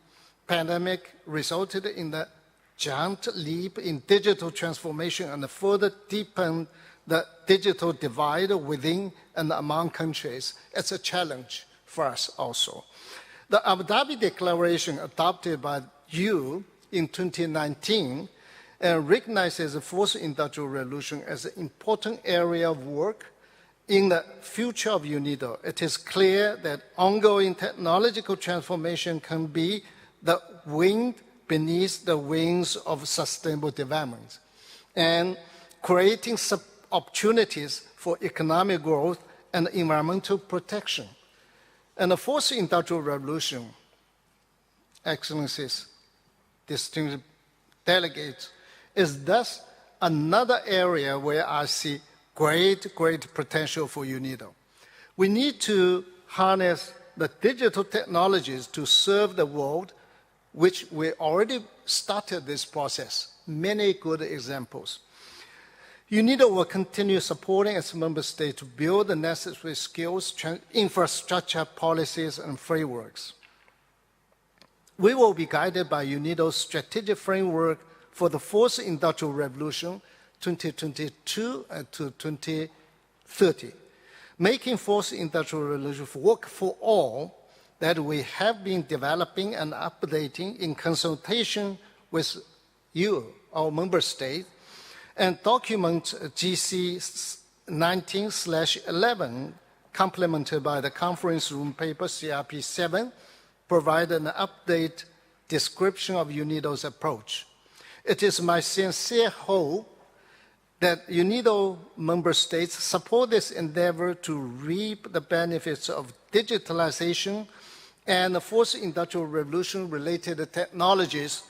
pandemic resulted in the giant leap in digital transformation and further deepened the digital divide within and among countries. It's a challenge for us also. The Abu Dhabi Declaration adopted by you in 2019 recognizes the fourth industrial revolution as an important area of work in the future of UNIDO. It is clear that ongoing technological transformation can be the wind beneath the wings of sustainable development and creating opportunities for economic growth and environmental protection. And the fourth industrial revolution, Excellencies, distinguished delegates, is thus another area where I see great potential for UNIDO. We need to harness the digital technologies to serve the world, which we already started this process. Many good examples. UNIDO will continue supporting its member states to build the necessary skills, infrastructure, policies, and frameworks. We will be guided by UNIDO's strategic framework for the fourth industrial revolution, 2022 to 2030, making fourth industrial revolution work for all that we have been developing and updating in consultation with you, our member state, and document GC 19/11, complemented by the conference room paper CRP 7, provide an update description of UNIDO's approach. It is my sincere hope that UNIDO member states support this endeavor to reap the benefits of digitalization and the fourth industrial revolution-related technologies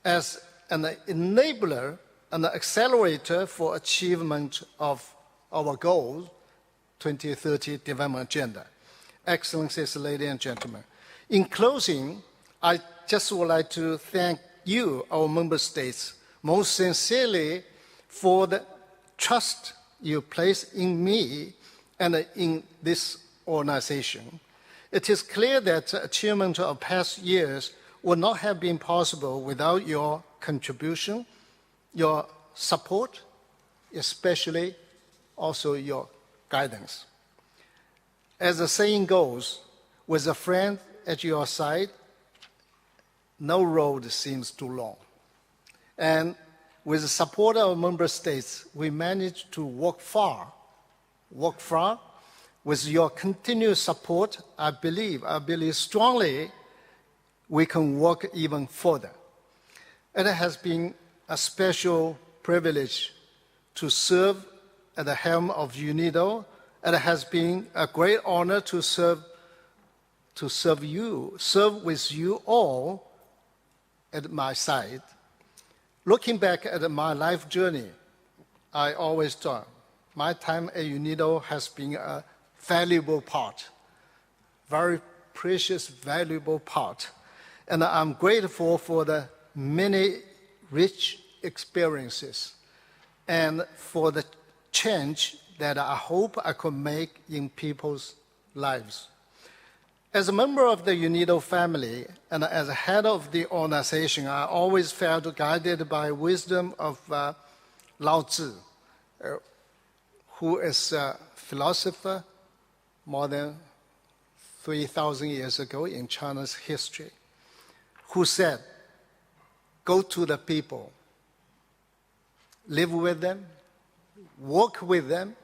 as an enabler and an accelerator for achievement of our goal, 2030 Development Agenda. Excellencies, ladies and gentlemen. In closing, I just would like to thank you, our member states, most sincerely for the trust you place in me and in this organization. It is clear that the achievement of past years would not have been possible without your contribution, your support, especially also your guidance. As the saying goes, with a friend at your side, no road seems too long. And with the support of member states, we managed to walk far. With your continued support, I believe strongly we can walk even further. And it has been a special privilege to serve at the helm of UNIDO, and it has been a great honor to serve with you all at my side. Looking back at my life journey, I always thought my time at UNIDO has been a valuable part, very precious, valuable part. And I'm grateful for the many rich experiences and for the change that I hope I could make in people's lives. As a member of the UNIDO family and as a head of the organization, I always felt guided by wisdom of Lao Tzu, who is a philosopher more than 3,000 years ago in China's history, who said, "Go to the people, live with them, work with them,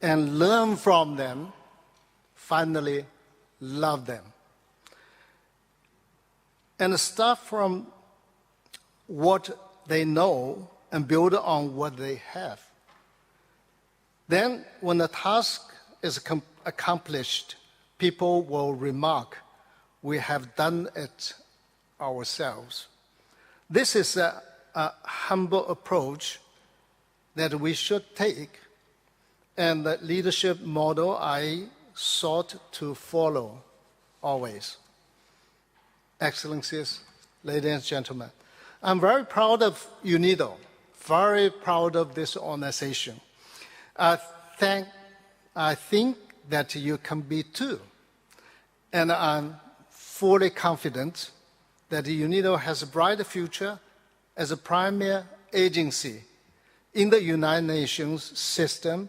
and learn from them, finally love them." And start from what they know and build on what they have. Then, when the task is accomplished, people will remark, "We have done it ourselves." This is a humble approach that we should take, and the leadership model I sought to follow always. Excellencies, ladies and gentlemen, I'm very proud of UNIDO, very proud of this organization. I think that you can be too, and I'm fully confident that UNIDO has a bright future as a premier agency in the United Nations system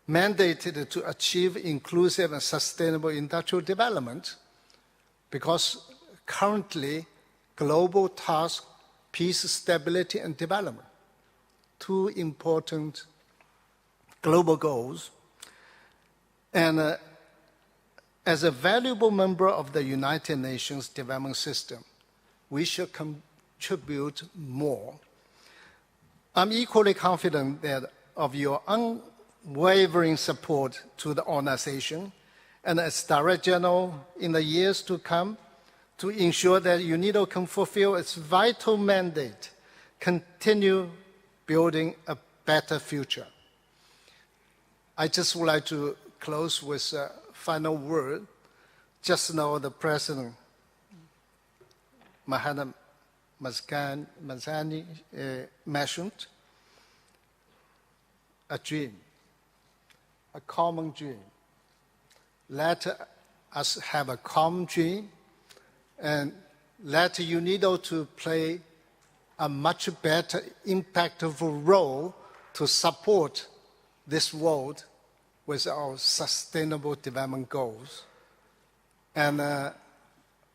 mandated to achieve inclusive and sustainable industrial development, because currently global task, peace, stability, and development, two important global goals. And as a valuable member of the United Nations development system, we should contribute more. I'm equally confident that of your unwavering support to the organization and as Director General in the years to come to ensure that UNIDO can fulfill its vital mandate, continue building a better future. I just would like to close with a final word. Just now, the President, Mahatma Gandhi, mentioned a dream, a common dream. Let us have a common dream, and let UNIDO to play a much better, impactful role to support this world with our sustainable development goals. And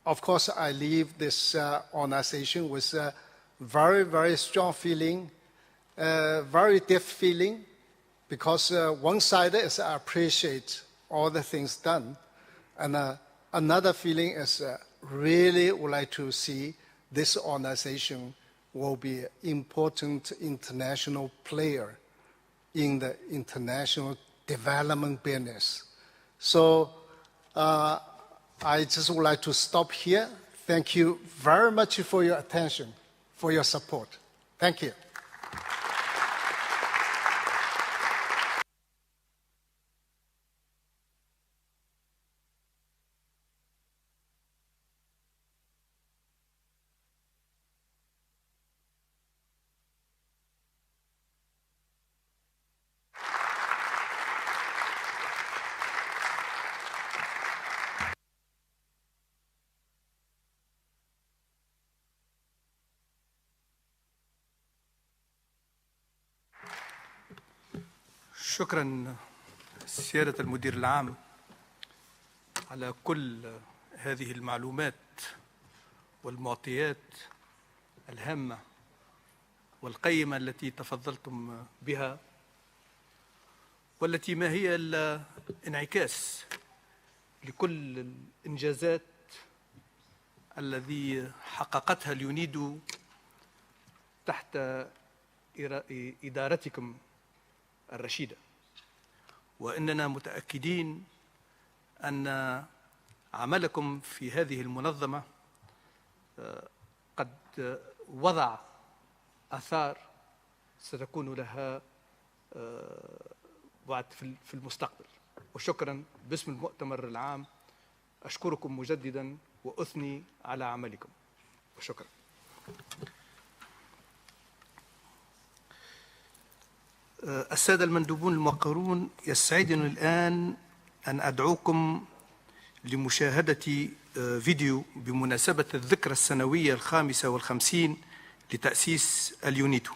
of course, I leave this organization with a very, very strong feeling, very deep feeling, because one side is I appreciate all the things done, and another feeling is really would like to see this organization will be an important international player in the international development business. So I just would like to stop here. Thank you very much for your attention, for your support. Thank you. شكرا سيادة المدير العام على كل هذه المعلومات والمعطيات الهامة والقيمة التي تفضلتم بها، والتي ما هي إلا انعكاس لكل الإنجازات الذي حققتها اليونيدو تحت إدارتكم الرشيدة. وإننا متأكدين أن عملكم في هذه المنظمة قد وضع آثار ستكون لها بعد في المستقبل. وشكرا باسم المؤتمر العام، أشكركم مجددا وأثني على عملكم، وشكرا. السادة المندوبون الموقرون، يسعدني الآن أن أدعوكم لمشاهدة فيديو بمناسبة الذكرى السنوية 55 لتأسيس اليونيدو.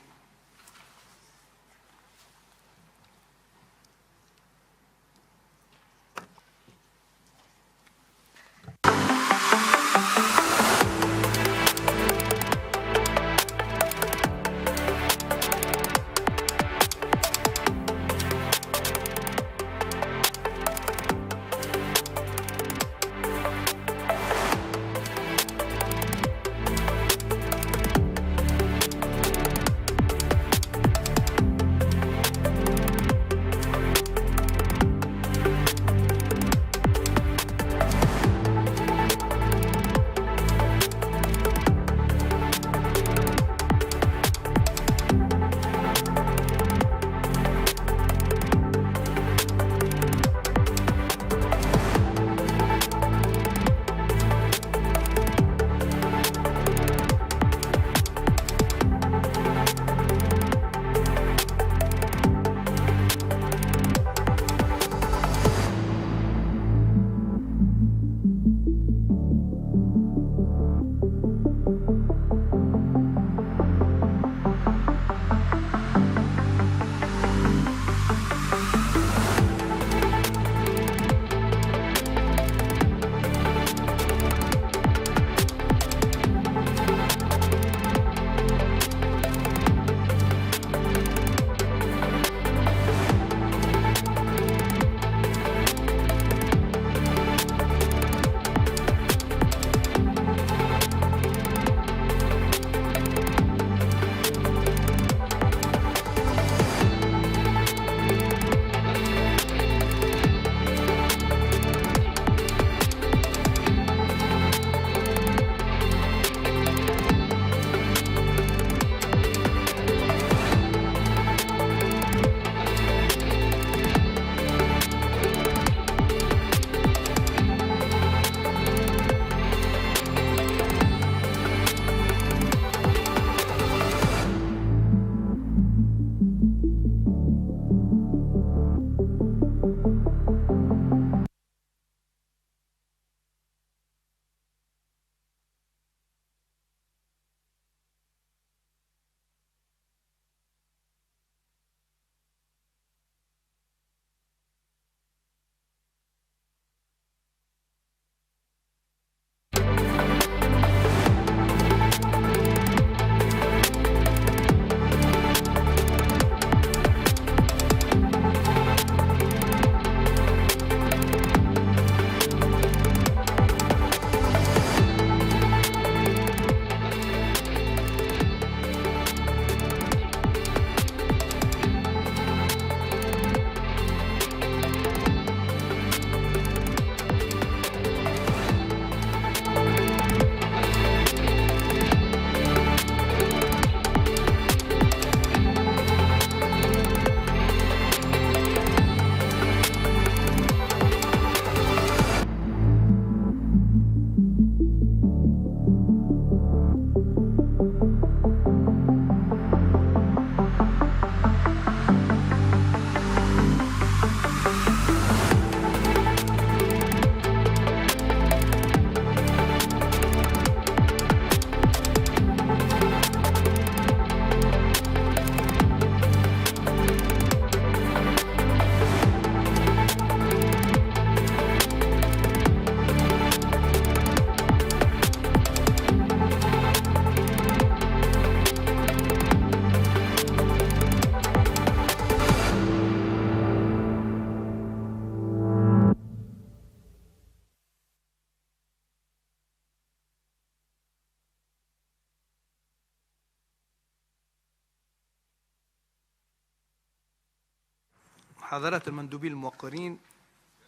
حضرات المندوبين الموقرين،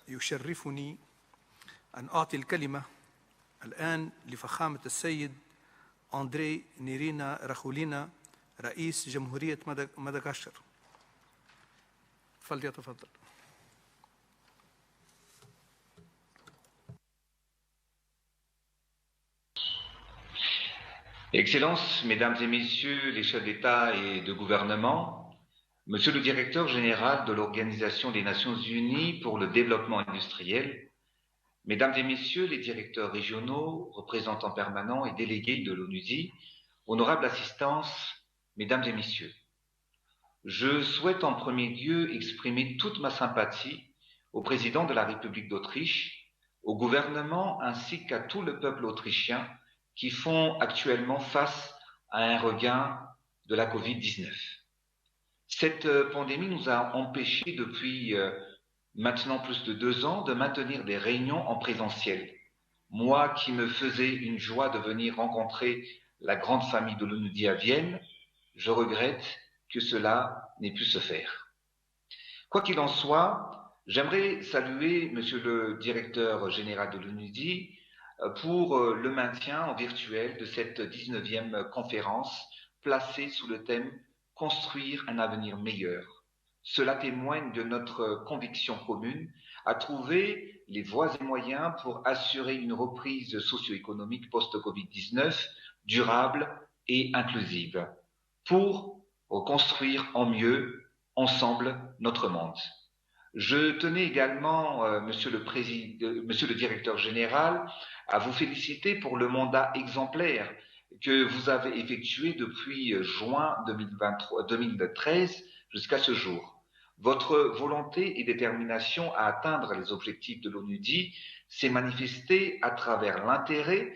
يشرفني أن أعطي الكلمة الآن لفخامة السيد أندري نيرينا راخولينا رئيس جمهورية مدغشقر. فليتفضل. Excellences, Mesdames et Messieurs les chefs d'État et de gouvernement, Monsieur le Directeur général de l'Organisation des Nations Unies pour le développement industriel, Mesdames et Messieurs les directeurs régionaux, représentants permanents et délégués de l'ONUDI, honorable assistance, Mesdames et Messieurs, je souhaite en premier lieu exprimer toute ma sympathie au président de la République d'Autriche, au gouvernement ainsi qu'à tout le peuple autrichien qui font actuellement face à un regain de la Covid-19. Cette pandémie nous a empêchés depuis maintenant plus de 2 ans de maintenir des réunions en présentiel. Moi qui me faisais une joie de venir rencontrer la grande famille de l'ONUDI à Vienne, je regrette que cela n'ait pu se faire. Quoi qu'il en soit, j'aimerais saluer Monsieur le Directeur général de l'ONUDI pour le maintien en virtuel de cette 19e conférence placée sous le thème « Construire un avenir meilleur ». Cela témoigne de notre conviction commune à trouver les voies et moyens pour assurer une reprise socio-économique post-Covid-19 durable et inclusive, pour reconstruire en mieux, ensemble, notre monde. Je tenais également, Monsieur le Directeur général, à vous féliciter pour le mandat exemplaire que vous avez effectué depuis juin 2013 jusqu'à ce jour. Votre volonté et détermination à atteindre les objectifs de l'ONUDI s'est manifestée à travers l'intérêt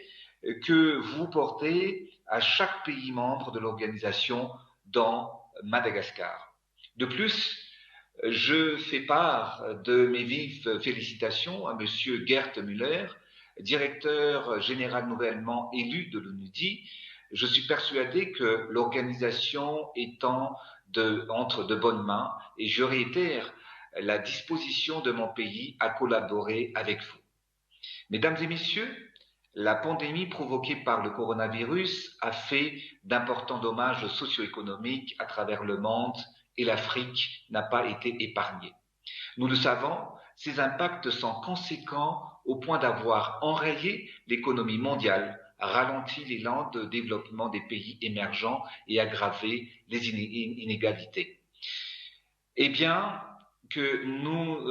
que vous portez à chaque pays membre de l'organisation dans Madagascar. De plus, je fais part de mes vives félicitations à Monsieur Gert Müller, directeur général nouvellement élu de l'ONUDI. Je suis persuadé que l'organisation étant entre de bonnes mains et je réitère la disposition de mon pays à collaborer avec vous. Mesdames et messieurs, la pandémie provoquée par le coronavirus a fait d'importants dommages socio-économiques à travers le monde et l'Afrique n'a pas été épargnée. Nous le savons, ces impacts sont conséquents au point d'avoir enrayé l'économie mondiale, ralenti l'élan de développement des pays émergents et aggravé les inégalités. Eh bien, que nous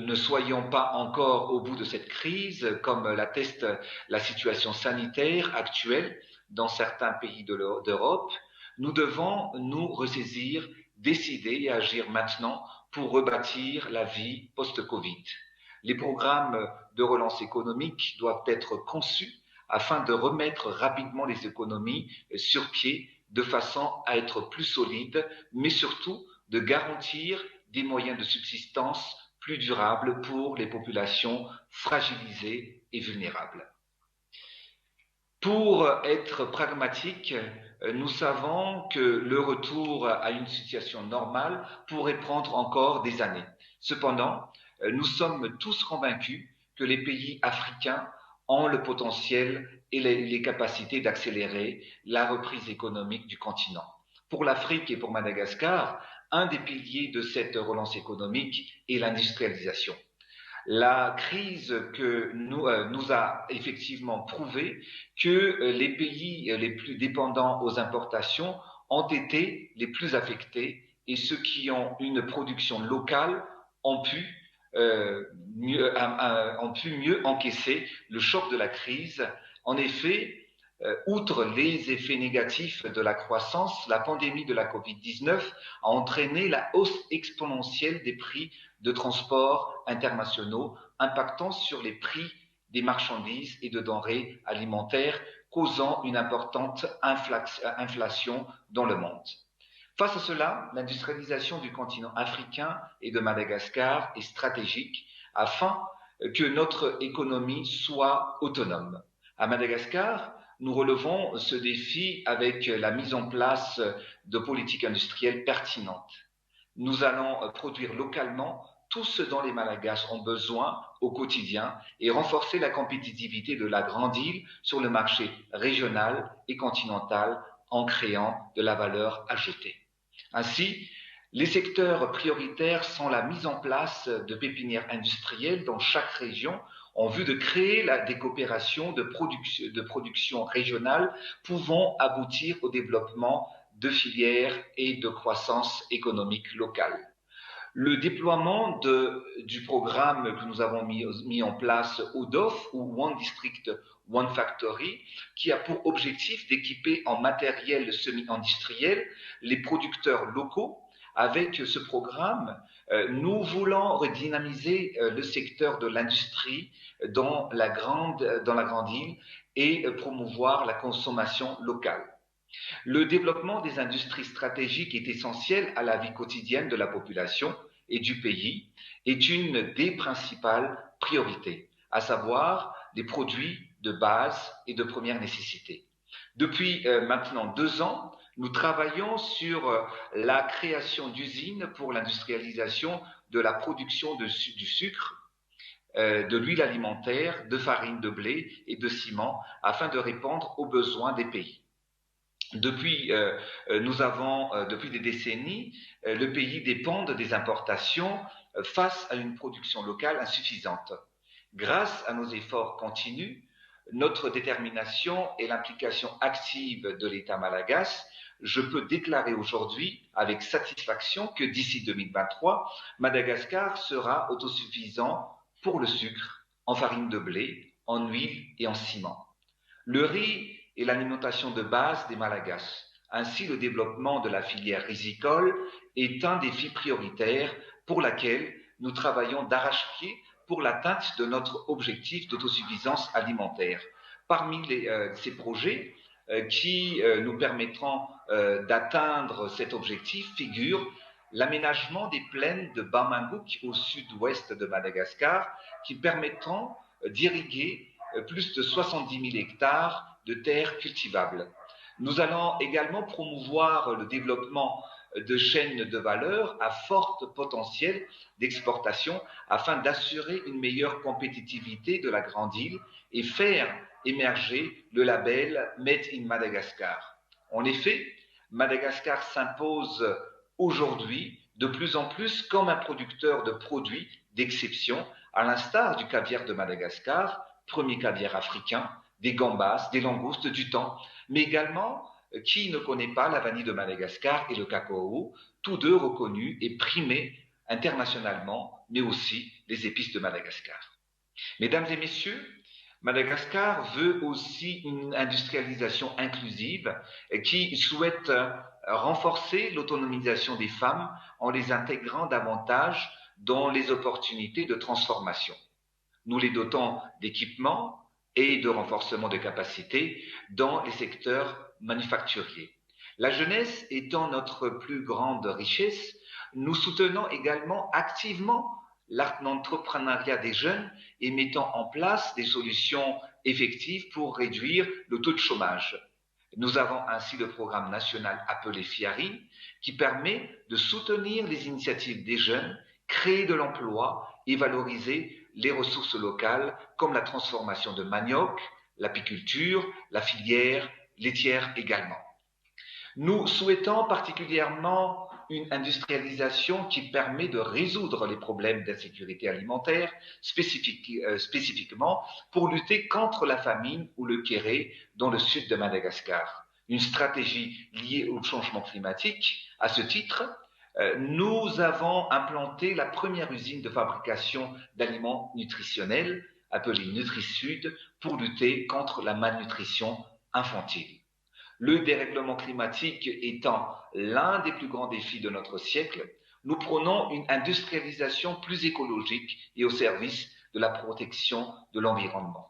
ne soyons pas encore au bout de cette crise, comme l'atteste la situation sanitaire actuelle dans certains pays d'Europe, nous devons nous ressaisir, décider et agir maintenant pour rebâtir la vie post-Covid. Les programmes de relance économique doivent être conçus afin de remettre rapidement les économies sur pied de façon à être plus solides, mais surtout de garantir des moyens de subsistance plus durables pour les populations fragilisées et vulnérables. Pour être pragmatique, nous savons que le retour à une situation normale pourrait prendre encore des années. Cependant, nous sommes tous convaincus que les pays africains ont le potentiel et les capacités d'accélérer la reprise économique du continent. Pour l'Afrique et pour Madagascar, un des piliers de cette relance économique est l'industrialisation. La crise nous a effectivement prouvé que les pays les plus dépendants aux importations ont été les plus affectés et ceux qui ont une production locale ont pu mieux encaisser le choc de la crise. En effet, outre les effets négatifs de la croissance, la pandémie de la Covid-19 a entraîné la hausse exponentielle des prix de transport internationaux, impactant sur les prix des marchandises et de denrées alimentaires, causant une importante inflation dans le monde. Face à cela, l'industrialisation du continent africain et de Madagascar est stratégique afin que notre économie soit autonome. À Madagascar, nous relevons ce défi avec la mise en place de politiques industrielles pertinentes. Nous allons produire localement tout ce dont les Malagasy ont besoin au quotidien et renforcer la compétitivité de la grande île sur le marché régional et continental en créant de la valeur ajoutée. Ainsi, les secteurs prioritaires sont la mise en place de pépinières industrielles dans chaque région en vue de créer des coopérations de production régionale pouvant aboutir au développement de filières et de croissance économique locale. Le déploiement du programme que nous avons mis en place ODOF, ou One District, One Factory, qui a pour objectif d'équiper en matériel semi-industriel les producteurs locaux. Avec ce programme, nous voulons redynamiser le secteur de l'industrie dans la grande île et promouvoir la consommation locale. Le développement des industries stratégiques est essentiel à la vie quotidienne de la population et du pays, est une des principales priorités, à savoir les produits de base et de première nécessité. Depuis maintenant 2 ans, nous travaillons sur la création d'usines pour l'industrialisation de la production du sucre, de l'huile alimentaire, de farine de blé et de ciment, afin de répondre aux besoins des pays. Depuis des décennies, le pays dépend des importations face à une production locale insuffisante. Grâce à nos efforts continus, notre détermination et l'implication active de l'État malagasy, je peux déclarer aujourd'hui avec satisfaction que d'ici 2023, Madagascar sera autosuffisant pour le sucre, en farine de blé, en huile et en ciment. Le riz est l'alimentation de base des Malagasy. Ainsi, le développement de la filière risicole est un défi prioritaire pour laquelle nous travaillons d'arrache-pied pour l'atteinte de notre objectif d'autosuffisance alimentaire. Parmi ces projets qui nous permettront d'atteindre cet objectif figurent l'aménagement des plaines de Bamanguk au sud-ouest de Madagascar qui permettront d'irriguer plus de 70 000 hectares de terres cultivables. Nous allons également promouvoir le développement de chaînes de valeur à fort potentiel d'exportation afin d'assurer une meilleure compétitivité de la grande île et faire émerger le label Made in Madagascar. En effet, Madagascar s'impose aujourd'hui de plus en plus comme un producteur de produits d'exception, à l'instar du caviar de Madagascar, premier caviar africain, des gambas, des langoustes, du thon, mais également qui ne connaît pas la vanille de Madagascar et le cacao, tous deux reconnus et primés internationalement, mais aussi les épices de Madagascar. Mesdames et messieurs, Madagascar veut aussi une industrialisation inclusive qui souhaite renforcer l'autonomisation des femmes en les intégrant davantage dans les opportunités de transformation. Nous les dotons d'équipements et de renforcement de capacités dans les secteurs manufacturiers. La jeunesse étant notre plus grande richesse, nous soutenons également activement l'entrepreneuriat des jeunes et mettons en place des solutions effectives pour réduire le taux de chômage. Nous avons ainsi le programme national appelé FIARI qui permet de soutenir les initiatives des jeunes, créer de l'emploi et valoriser les ressources locales comme la transformation de manioc, l'apiculture, la filière laitière également. Nous souhaitons particulièrement une industrialisation qui permet de résoudre les problèmes d'insécurité alimentaire, spécifiquement pour lutter contre la famine ou le kéré dans le sud de Madagascar. Une stratégie liée au changement climatique. À ce titre, nous avons implanté la première usine de fabrication d'aliments nutritionnels, appelée NutriSud, pour lutter contre la malnutrition infantile. Le dérèglement climatique étant l'un des plus grands défis de notre siècle, nous prônons une industrialisation plus écologique et au service de la protection de l'environnement.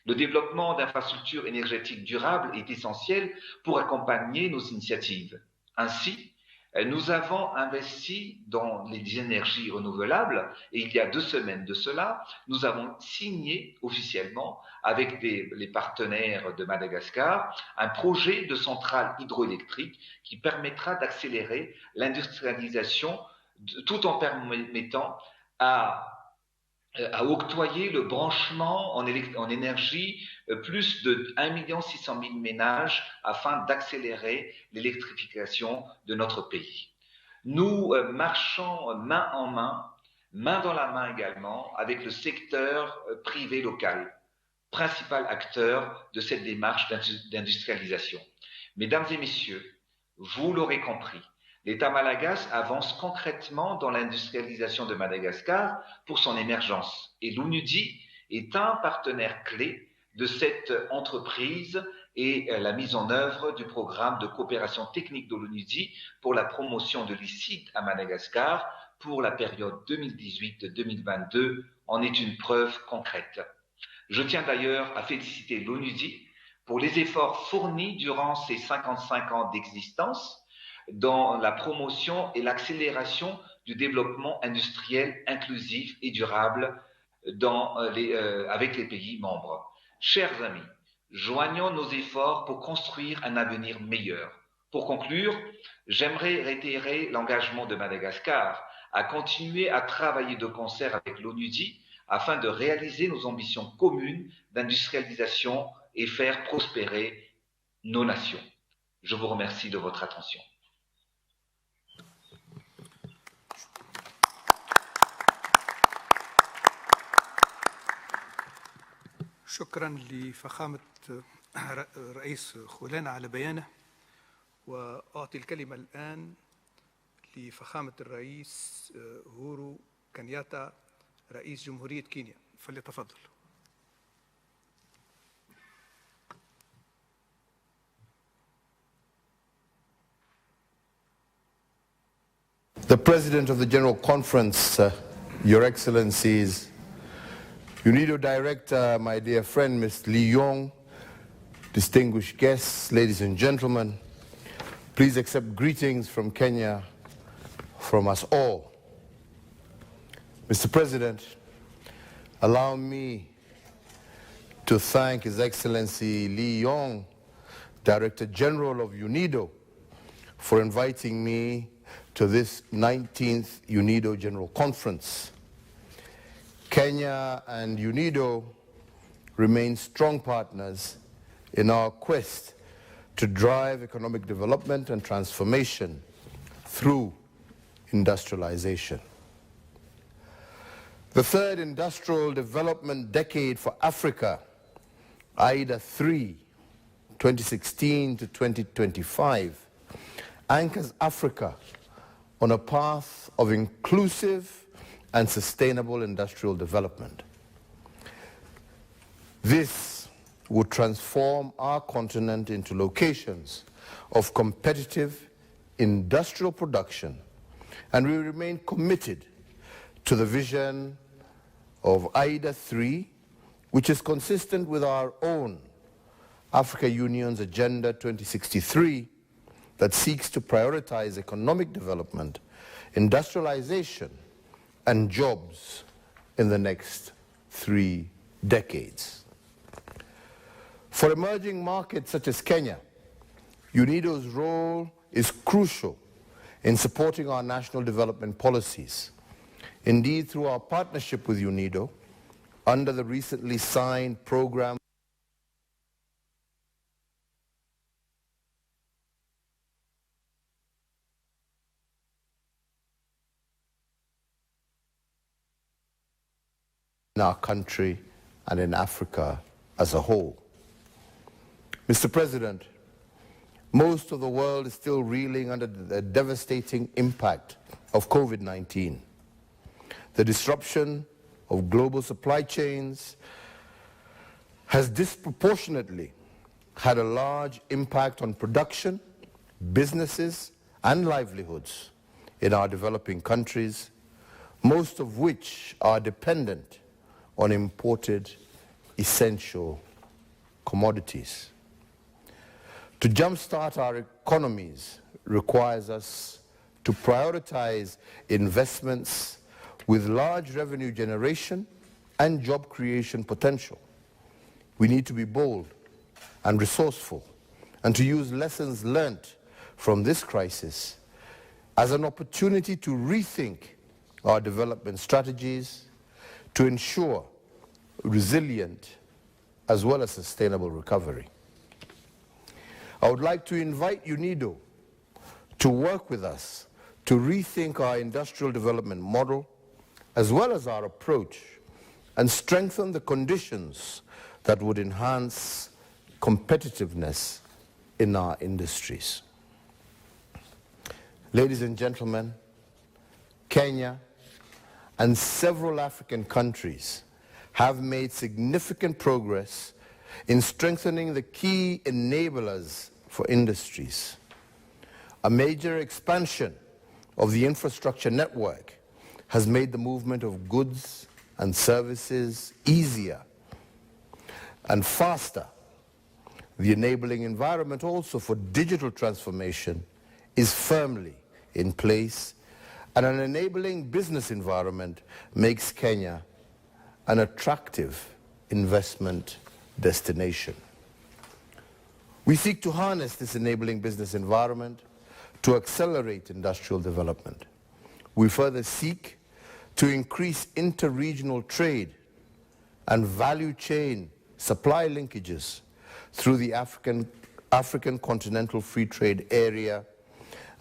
Le développement d'infrastructures énergétiques durables est essentiel pour accompagner nos initiatives. Ainsi, nous avons investi dans les énergies renouvelables et il y a 2 semaines de cela, nous avons signé officiellement avec les partenaires de Madagascar un projet de centrale hydroélectrique qui permettra d'accélérer l'industrialisation tout en permettant à octroyer le branchement en énergie plus de 1 600 000 ménages afin d'accélérer l'électrification de notre pays. Nous marchons main en main dans la main également avec le secteur privé local, principal acteur de cette démarche d'industrialisation. Mesdames et messieurs, vous l'aurez compris, l'État malagasy avance concrètement dans l'industrialisation de Madagascar pour son émergence. Et l'UNIDO est un partenaire clé de cette entreprise et la mise en œuvre du programme de coopération technique de l'UNIDO pour la promotion de l'ICID à Madagascar pour la période 2018-2022 en est une preuve concrète. Je tiens d'ailleurs à féliciter l'UNIDO pour les efforts fournis durant ces 55 ans d'existence dans la promotion et l'accélération du développement industriel inclusif et durable avec les pays membres. Chers amis, joignons nos efforts pour construire un avenir meilleur. Pour conclure, j'aimerais réitérer l'engagement de Madagascar à continuer à travailler de concert avec l'UNIDO afin de réaliser nos ambitions communes d'industrialisation et faire prospérer nos nations. Je vous remercie de votre attention. شكرا لفخامة رئيس خولانا على بيانه، وأعطي الكلمة الآن لفخامة الرئيس هورو كنياتا رئيس جمهورية كينيا، فليتفضل. The President of the General Conference, Your Excellencies, UNIDO Director, my dear friend, Ms. Lee Yong, distinguished guests, ladies and gentlemen, please accept greetings from Kenya from us all. Mr. President, allow me to thank His Excellency Lee Yong, Director General of UNIDO, for inviting me to this 19th UNIDO General Conference. Kenya and UNIDO remain strong partners in our quest to drive economic development and transformation through industrialization. The third industrial development decade for Africa, AIDA 3, 2016 to 2025, anchors Africa on a path of inclusive and sustainable industrial development. This would transform our continent into locations of competitive industrial production, and we remain committed to the vision of AIDA 3, which is consistent with our own Africa Union's Agenda 2063 that seeks to prioritize economic development, industrialization, and jobs in the next 3 decades. For emerging markets such as Kenya, UNIDO's role is crucial in supporting our national development policies. Indeed, through our partnership with UNIDO, under the recently signed program in our country and in Africa as a whole. Mr. President, most of the world is still reeling under the devastating impact of COVID-19. The disruption of global supply chains has disproportionately had a large impact on production, businesses, and livelihoods in our developing countries, most of which are dependent on imported essential commodities. To jumpstart our economies requires us to prioritize investments with large revenue generation and job creation potential. We need to be bold and resourceful and to use lessons learnt from this crisis as an opportunity to rethink our development strategies to ensure resilient as well as sustainable recovery. I would like to invite UNIDO to work with us to rethink our industrial development model as well as our approach and strengthen the conditions that would enhance competitiveness in our industries. Ladies and gentlemen, Kenya and several African countries have made significant progress in strengthening the key enablers for industries. A major expansion of the infrastructure network has made the movement of goods and services easier and faster. The enabling environment also for digital transformation is firmly in place, and an enabling business environment makes Kenya an attractive investment destination. We seek to harness this enabling business environment to accelerate industrial development. We further seek to increase inter-regional trade and value chain supply linkages through the African Continental Free Trade Area.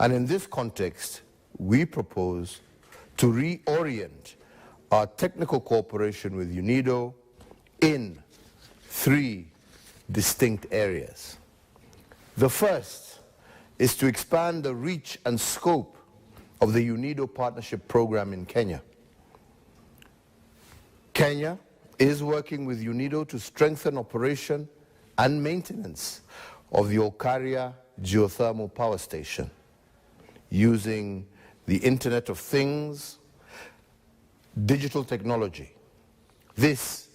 And in this context, we propose to reorient our technical cooperation with UNIDO in 3 distinct areas. The first is to expand the reach and scope of the UNIDO Partnership Program in Kenya. Kenya is working with UNIDO to strengthen operation and maintenance of the Olkaria geothermal power station using the Internet of Things, digital technology. This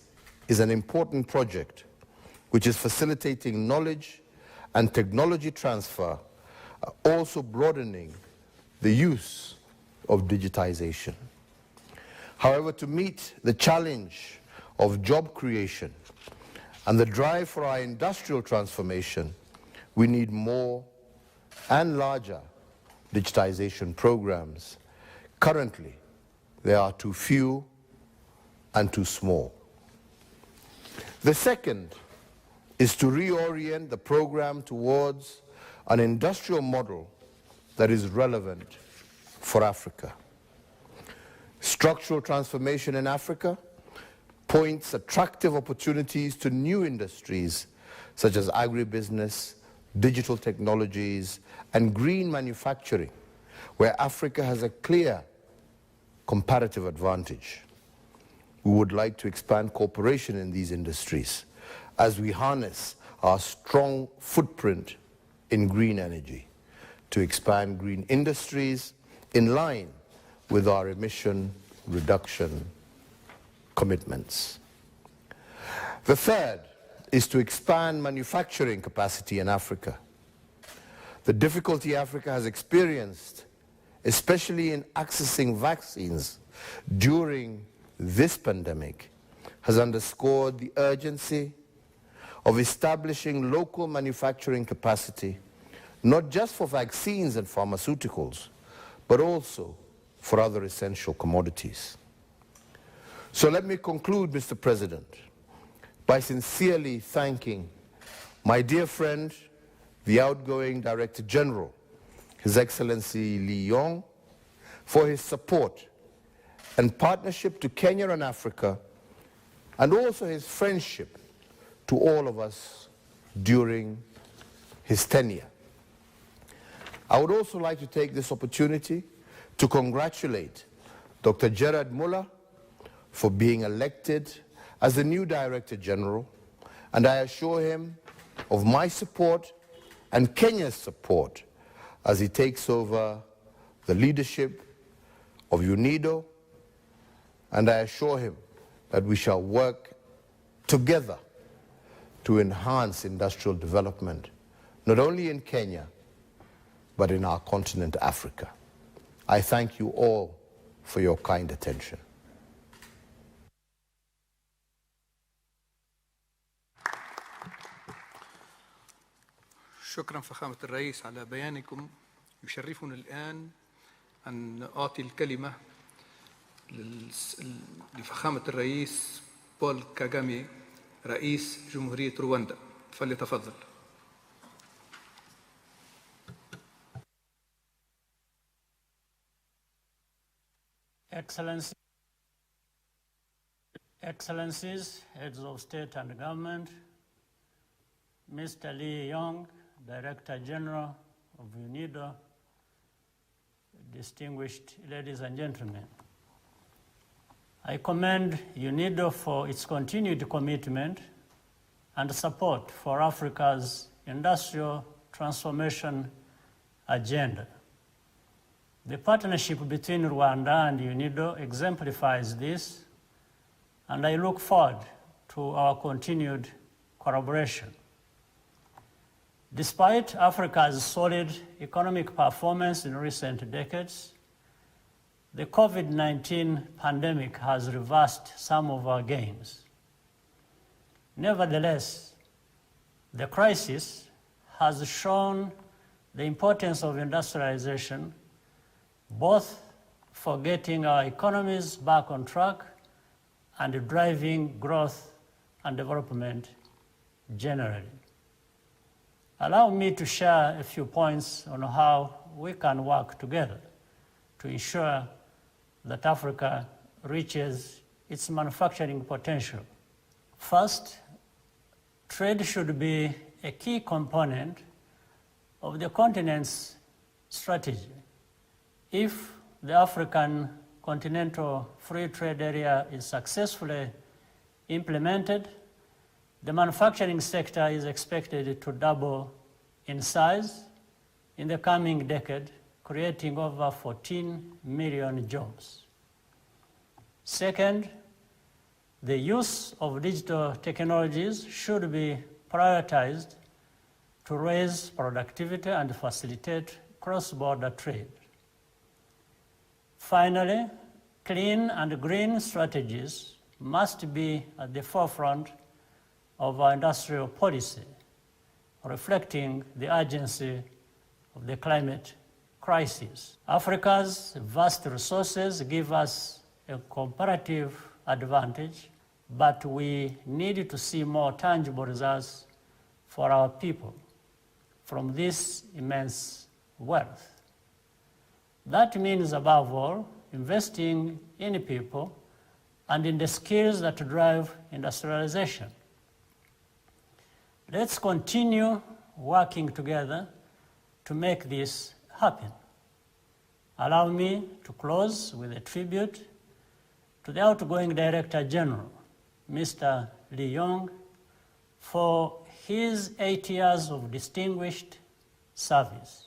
is an important project which is facilitating knowledge and technology transfer, also broadening the use of digitization. However, to meet the challenge of job creation and the drive for our industrial transformation, we need more and larger digitization programs. Currently, there are too few and too small. The second is to reorient the program towards an industrial model that is relevant for Africa. Structural transformation in Africa points attractive opportunities to new industries such as agribusiness, digital technologies, and green manufacturing, where Africa has a clear comparative advantage. We would like to expand cooperation in these industries as we harness our strong footprint in green energy to expand green industries in line with our emission reduction commitments. The third is to expand manufacturing capacity in Africa. The difficulty Africa has experienced, especially in accessing vaccines during this pandemic, has underscored the urgency of establishing local manufacturing capacity, not just for vaccines and pharmaceuticals, but also for other essential commodities. So let me conclude, Mr. President, by sincerely thanking my dear friend, the outgoing Director General, His Excellency Lee Yong, for his support and partnership to Kenya and Africa, and also his friendship to all of us during his tenure. I would also like to take this opportunity to congratulate Dr. Gerard Muller for being elected as the new Director General, and I assure him of my support and Kenya's support as he takes over the leadership of UNIDO, and I assure him that we shall work together to enhance industrial development, not only in Kenya, but in our continent, Africa. I thank you all for your kind attention. شكرا فخامة الرئيس على بيانكم. يشرفنا الآن أن أعطي الكلمة لفخامة الرئيس بول كاغامي رئيس جمهورية رواندا. فليتفضل. Excellencies, heads of state and government, Mr. Lee Young, Director General of UNIDO, distinguished ladies and gentlemen. I commend UNIDO for its continued commitment and support for Africa's industrial transformation agenda. The partnership between Rwanda and UNIDO exemplifies this, and I look forward to our continued collaboration. Despite Africa's solid economic performance in recent decades, the COVID-19 pandemic has reversed some of our gains. Nevertheless, the crisis has shown the importance of industrialization, both for getting our economies back on track and driving growth and development generally. Allow me to share a few points on how we can work together to ensure that Africa reaches its manufacturing potential. First, trade should be a key component of the continent's strategy. If the African Continental Free Trade Area is successfully implemented, the manufacturing sector is expected to double in size in the coming decade, creating over 14 million jobs. Second, the use of digital technologies should be prioritized to raise productivity and facilitate cross-border trade. Finally, clean and green strategies must be at the forefront of our industrial policy, reflecting the urgency of the climate crisis. Africa's vast resources give us a comparative advantage, but we need to see more tangible results for our people from this immense wealth. That means, above all, investing in people and in the skills that drive industrialization. Let's continue working together to make this happen. Allow me to close with a tribute to the outgoing Director General, Mr. Lee Young, for his 8 years of distinguished service.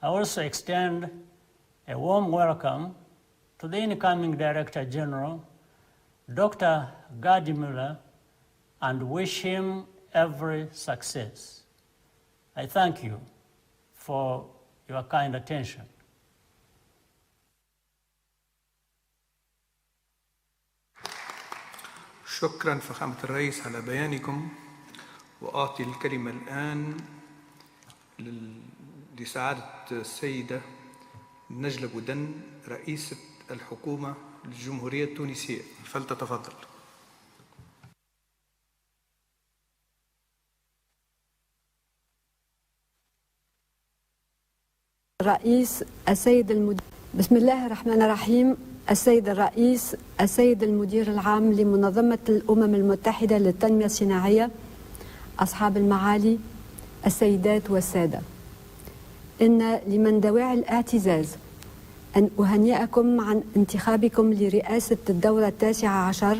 I also extend a warm welcome to the incoming Director General, Dr. Gadi Muller, and wish him every success. I thank you for your kind attention. شكرا فخامة الرئيس على بيانكم. وأعطي الكلمة الآن لسعادة السيدة نجلة بودن رئيسة الحكومة الجمهورية التونسية. فلتتفضل. الرئيس السيد بسم الله الرحمن الرحيم. السيد الرئيس، السيد المدير العام لمنظمة الأمم المتحدة للتنمية الصناعية، أصحاب المعالي، السيدات والسادة، إن لمن دواعي الاعتزاز أن أهنئكم عن انتخابكم لرئاسة الدورة 19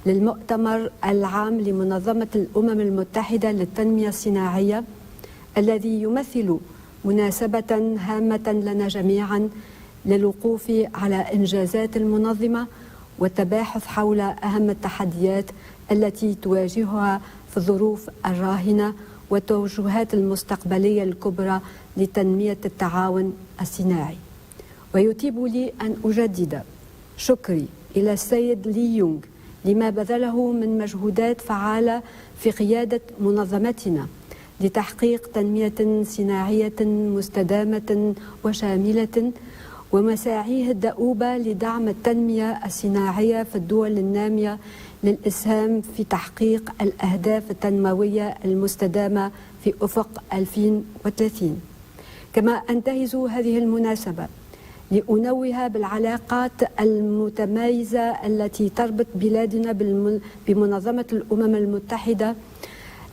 للمؤتمر العام لمنظمة الأمم المتحدة للتنمية الصناعية، الذي يمثل مناسبة هامة لنا جميعا للوقوف على إنجازات المنظمة والتباحث حول أهم التحديات التي تواجهها في الظروف الراهنة والتوجهات المستقبلية الكبرى لتنمية التعاون الصناعي. ويطيب لي أن أجدد شكري إلى السيد لي يونغ لما بذله من مجهودات فعالة في قيادة منظمتنا لتحقيق تنمية صناعية مستدامة وشاملة، ومساعيه الدؤوبة لدعم التنمية الصناعية في الدول النامية للإسهام في تحقيق الأهداف التنموية المستدامة في أفق 2030. كما أنتهز هذه المناسبة لأنوه بالعلاقات المتميزة التي تربط بلادنا بمنظمة الأمم المتحدة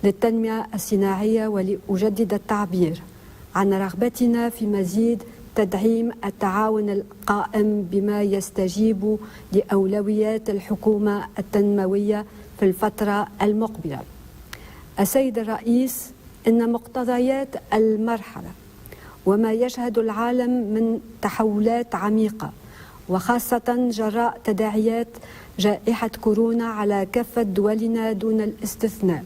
للتنمية الصناعية، ولأجدد التعبير عن رغبتنا في مزيد تدعيم التعاون القائم بما يستجيب لأولويات الحكومة التنموية في الفترة المقبلة. السيد الرئيس، إن مقتضيات المرحلة وما يشهد العالم من تحولات عميقة، وخاصة جراء تداعيات جائحة كورونا على كافة دولنا دون الاستثناء،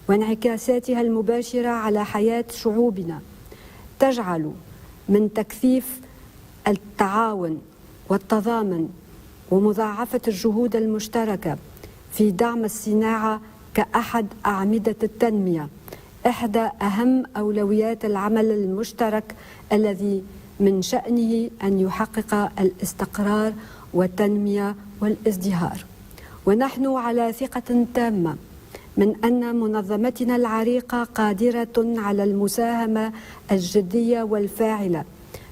وانعكاساتها المباشرة على حياة شعوبنا، تجعل من تكثيف التعاون والتضامن ومضاعفة الجهود المشتركة في دعم الصناعة كأحد أعمدة التنمية إحدى أهم أولويات العمل المشترك الذي من شأنه أن يحقق الاستقرار والتنمية والازدهار. ونحن على ثقة تامة من أن منظمتنا العريقة قادرة على المساهمة الجدية والفاعلة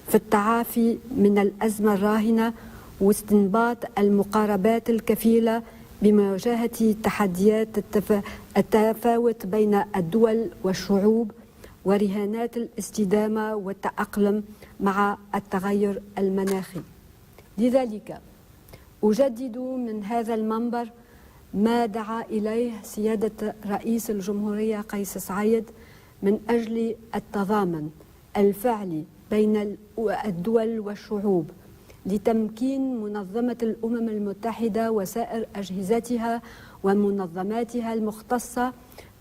في التعافي من الأزمة الراهنة واستنباط المقاربات الكفيلة بمواجهة تحديات التفاوت بين الدول والشعوب ورهانات الاستدامة والتأقلم مع التغير المناخي. لذلك أجدد من هذا المنبر ما دعا إليه سيادة رئيس الجمهورية قيس سعيد من أجل التضامن الفعلي بين الدول والشعوب لتمكين منظمة الأمم المتحدة وسائر أجهزتها ومنظماتها المختصة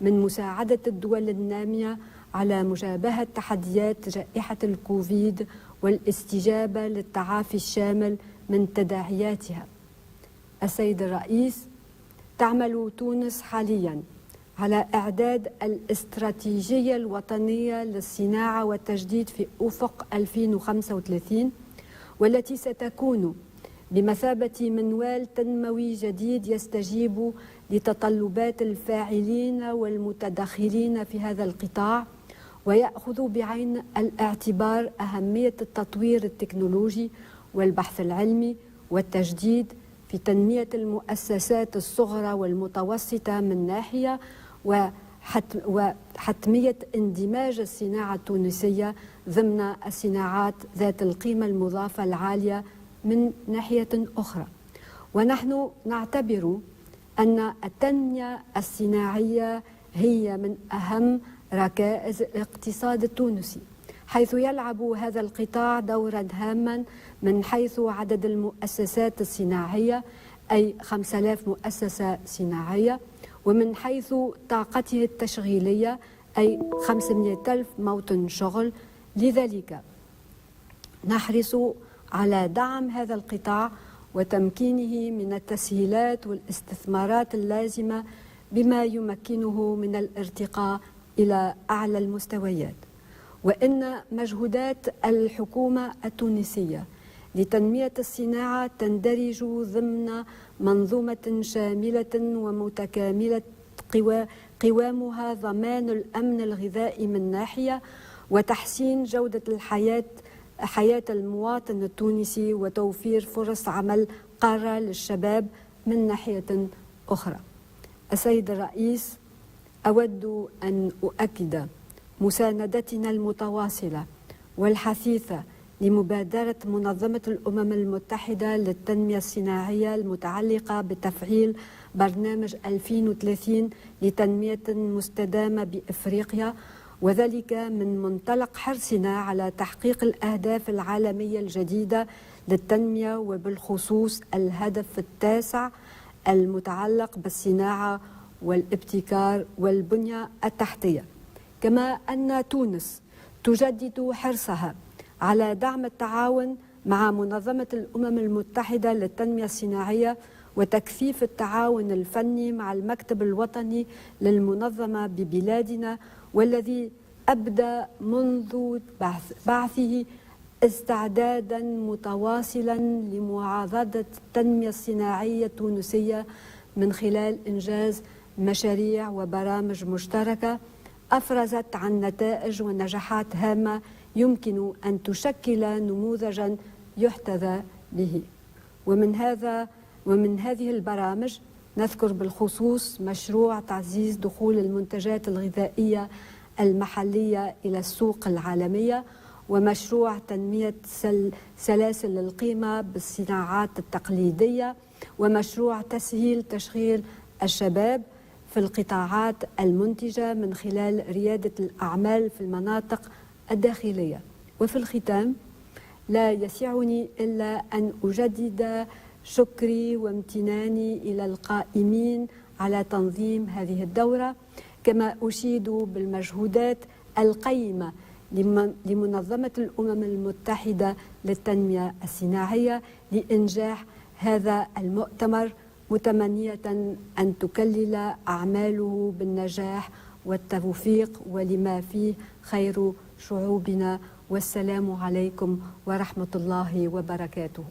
من مساعدة الدول النامية على مجابهة تحديات جائحة الكوفيد والاستجابة للتعافي الشامل من تداعياتها. السيد الرئيس، تعمل تونس حالياً على إعداد الاستراتيجية الوطنية للصناعة والتجديد في أفق 2035، والتي ستكون بمثابة منوال تنموي جديد يستجيب لتطلبات الفاعلين والمتدخلين في هذا القطاع، ويأخذ بعين الاعتبار أهمية التطوير التكنولوجي والبحث العلمي والتجديد في تنمية المؤسسات الصغرى والمتوسطة من ناحية، وحتمية اندماج الصناعة التونسية ضمن الصناعات ذات القيمة المضافة العالية من ناحية أخرى. ونحن نعتبر أن التنمية الصناعية هي من أهم ركائز الاقتصاد التونسي، حيث يلعب هذا القطاع دورا هاما من حيث عدد المؤسسات الصناعية، أي 5000 مؤسسة صناعية، ومن حيث طاقته التشغيلية، أي 500,000 موطن شغل. لذلك نحرص على دعم هذا القطاع وتمكينه من التسهيلات والاستثمارات اللازمة بما يمكنه من الارتقاء إلى أعلى المستويات. وإن مجهودات الحكومة التونسية لتنمية الصناعة تندرج ضمن منظومة شاملة ومتكاملة قوامها ضمان الأمن الغذائي من ناحية، وتحسين جودة حياة المواطن التونسي، وتوفير فرص عمل قارة للشباب من ناحية أخرى. السيد الرئيس، أود أن أؤكد مساندتنا المتواصلة والحثيثة لمبادرة منظمة الأمم المتحدة للتنمية الصناعية المتعلقة بتفعيل برنامج 2030 لتنمية مستدامة بإفريقيا، وذلك من منطلق حرصنا على تحقيق الأهداف العالمية الجديدة للتنمية، وبالخصوص الهدف التاسع المتعلق بالصناعة والابتكار والبنية التحتية. كما أن تونس تجدد حرصها على دعم التعاون مع منظمة الأمم المتحدة للتنمية الصناعية وتكثيف التعاون الفني مع المكتب الوطني للمنظمة ببلادنا، والذي أبدى منذ بعثه استعدادا متواصلا لمعاضدة التنمية الصناعية التونسية من خلال إنجاز مشاريع وبرامج مشتركة أفرزت عن نتائج ونجاحات هامة يمكن أن تشكل نموذجا يحتذى به. ومن هذه البرامج نذكر بالخصوص مشروع تعزيز دخول المنتجات الغذائية المحلية إلى السوق العالمية، ومشروع تنمية سلاسل القيمة بالصناعات التقليدية، ومشروع تسهيل تشغيل الشباب في القطاعات المنتجة من خلال ريادة الأعمال في المناطق الداخلية. وفي الختام لا يسعني إلا أن أجدد شكري وامتناني إلى القائمين على تنظيم هذه الدورة، كما أشيد بالمجهودات القيمة لمنظمة الأمم المتحدة للتنمية الصناعية لإنجاح هذا المؤتمر، متمنية أن تكلل أعماله بالنجاح والتوفيق ولما فيه خير شعوبنا. والسلام عليكم ورحمة الله وبركاته.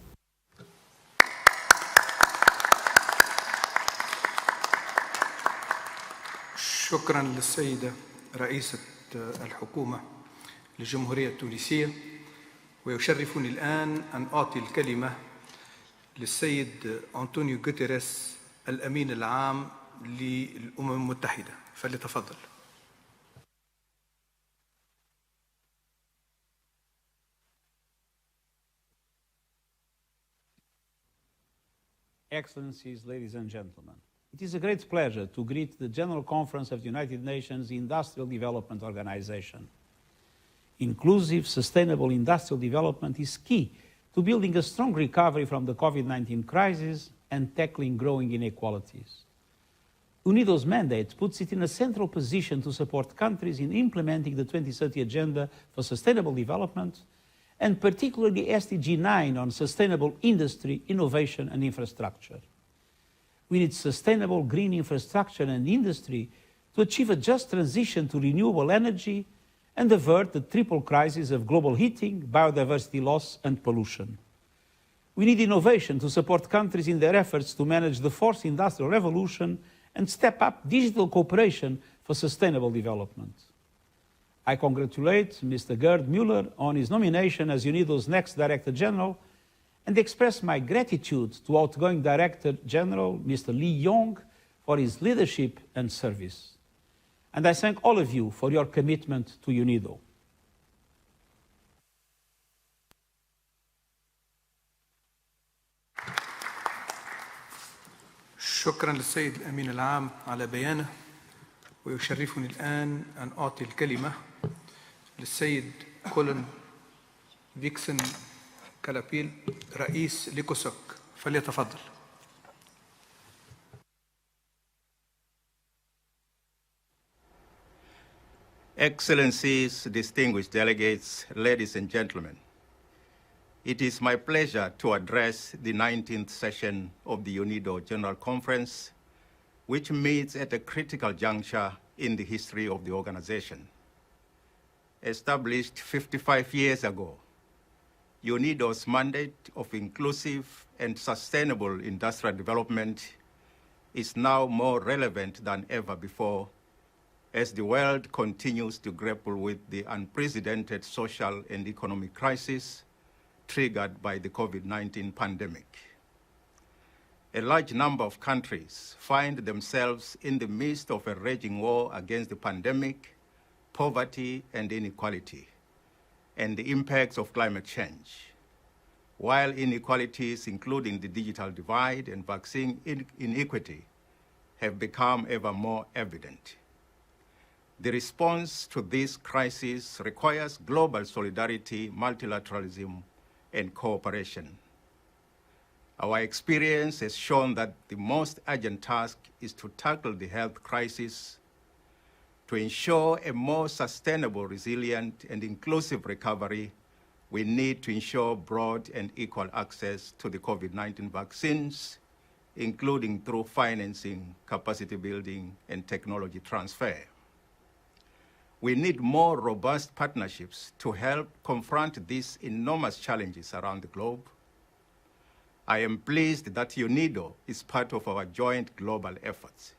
شكرا للسيدة رئيسة الحكومة للجمهورية التونسية. ويشرفني الآن أن أعطي الكلمة للسيد أنطونيو غوتيريس الأمين العام للأمم المتحدة، فليتفضل. Excellencies, ladies and gentlemen, it is a great pleasure to greet the General Conference of the United Nations Industrial Development Organization. Inclusive, sustainable industrial development is key to building a strong recovery from the COVID-19 crisis and tackling growing inequalities. UNIDO's mandate puts it in a central position to support countries in implementing the 2030 Agenda for Sustainable Development, and particularly SDG 9 on sustainable industry, innovation and infrastructure. We need sustainable green infrastructure and industry to achieve a just transition to renewable energy and avert the triple crisis of global heating, biodiversity loss and pollution. We need innovation to support countries in their efforts to manage the fourth industrial revolution and step up digital cooperation for sustainable development. I congratulate Mr. Gerd Müller on his nomination as UNIDO's next Director General and express my gratitude to outgoing Director General, Mr. Lee Yong, for his leadership and service. And I thank all of you for your commitment to UNIDO. شكرا للسيد الأمين العام على بيانه. ويشرفني الآن أن أعطي الكلمة للسيد كولن فيكسن كالابيل رئيس ليكوسوك، فليتفضل. Excellencies, distinguished delegates, ladies and gentlemen, it is my pleasure to address the 19th session of the UNIDO General Conference, which meets at a critical juncture in the history of the organization. Established 55 years ago, UNIDO's mandate of inclusive and sustainable industrial development is now more relevant than ever before as the world continues to grapple with the unprecedented social and economic crisis triggered by the COVID-19 pandemic. A large number of countries find themselves in the midst of a raging war against the pandemic, poverty and inequality, and the impacts of climate change. While inequalities, including the digital divide and vaccine inequity, have become ever more evident. The response to this crisis requires global solidarity, multilateralism, and cooperation. Our experience has shown that the most urgent task is to tackle the health crisis, to ensure a more sustainable, resilient, and inclusive recovery. We need to ensure broad and equal access to the COVID-19 vaccines including through financing, capacity building, and technology transfer. We need more robust partnerships to help confront these enormous challenges around the globe. I am pleased that UNIDO is part of our joint global efforts.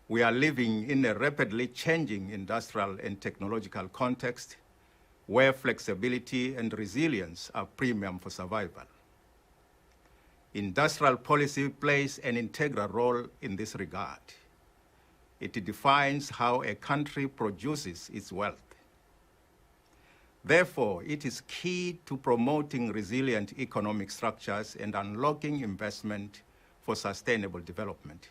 We are living in a rapidly changing industrial and technological context where flexibility and resilience are premium for survival. Industrial policy plays an integral role in this regard. It defines how a country produces its wealth. Therefore, it is key to promoting resilient economic structures and unlocking investment for sustainable development.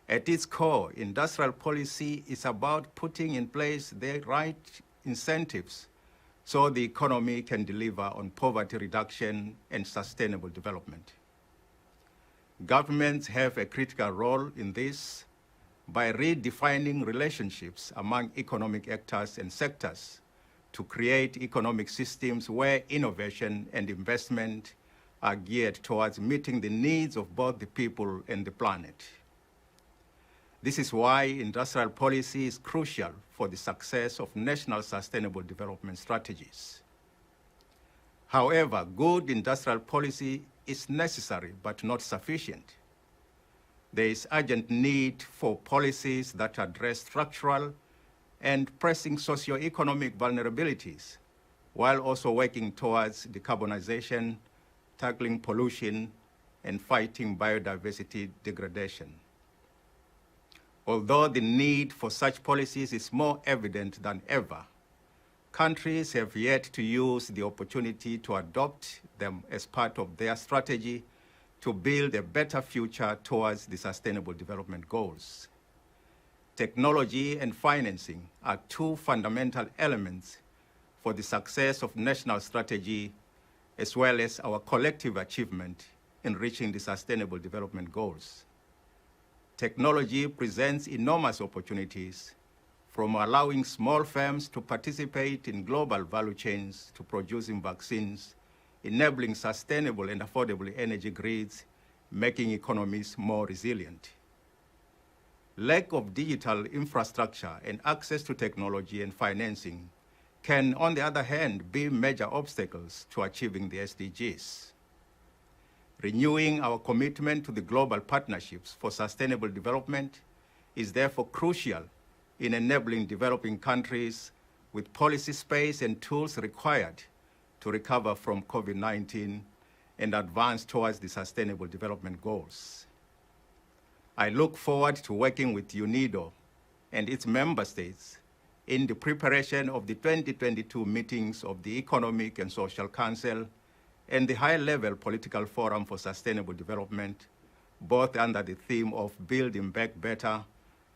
At its core, industrial policy is about putting in place the right incentives so the economy can deliver on poverty reduction and sustainable development. Governments have a critical role in this by redefining relationships among economic actors and sectors to create economic systems where innovation and investment are geared towards meeting the needs of both the people and the planet. This is why industrial policy is crucial for the success of national sustainable development strategies. However, good industrial policy is necessary but not sufficient. There is urgent need for policies that address structural and pressing socio-economic vulnerabilities, while also working towards decarbonization, tackling pollution, and fighting biodiversity degradation. Although the need for such policies is more evident than ever, countries have yet to use the opportunity to adopt them as part of their strategy to build a better future towards the Sustainable Development Goals. Technology and financing are two fundamental elements for the success of national strategy, as well as our collective achievement in reaching the Sustainable Development Goals. Technology presents enormous opportunities, from allowing small firms to participate in global value chains to producing vaccines, enabling sustainable and affordable energy grids, making economies more resilient. Lack of digital infrastructure and access to technology and financing can, on the other hand, be major obstacles to achieving the SDGs. Renewing our commitment to the global partnerships for sustainable development is therefore crucial in enabling developing countries with policy space and tools required to recover from COVID-19 and advance towards the Sustainable Development Goals. I look forward to working with UNIDO and its member states in the preparation of the 2022 meetings of the Economic and Social Council and the high-level political forum for sustainable development, both under the theme of Building Back Better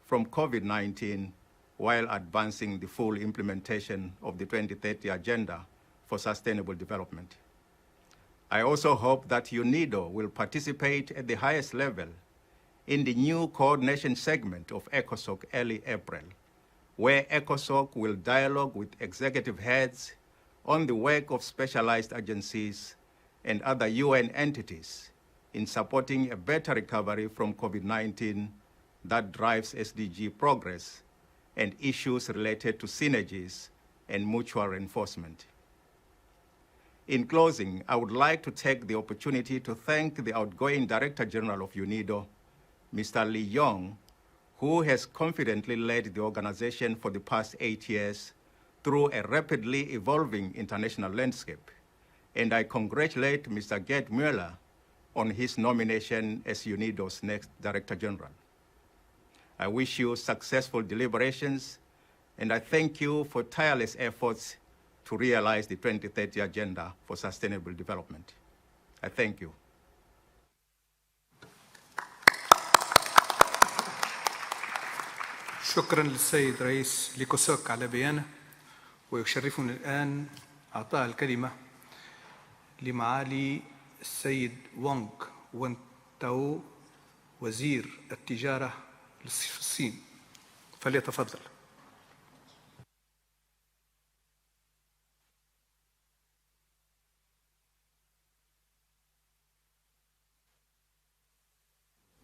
from COVID-19 while advancing the full implementation of the 2030 Agenda for Sustainable Development. I also hope that UNIDO will participate at the highest level in the new coordination segment of ECOSOC early April, where ECOSOC will dialogue with executive heads on the work of specialized agencies and other UN entities in supporting a better recovery from COVID-19 that drives SDG progress and issues related to synergies and mutual reinforcement. In closing, I would like to take the opportunity to thank the outgoing Director General of UNIDO, Mr. Lee Yong, who has confidently led the organization for the past 8 years through a rapidly evolving international landscape. And I congratulate Mr. Gerd Mueller on his nomination as UNIDO's next Director General. I wish you successful deliberations, and I thank you for tireless efforts to realize the 2030 Agenda for Sustainable Development. I thank you. شكرا للسيد رئيس ليكوسوك على بيانه، ويشرفني الآن أعطاء الكلمة لمعالي السيد وونغ وانتاو وزير التجارة للصين، فليتفضل.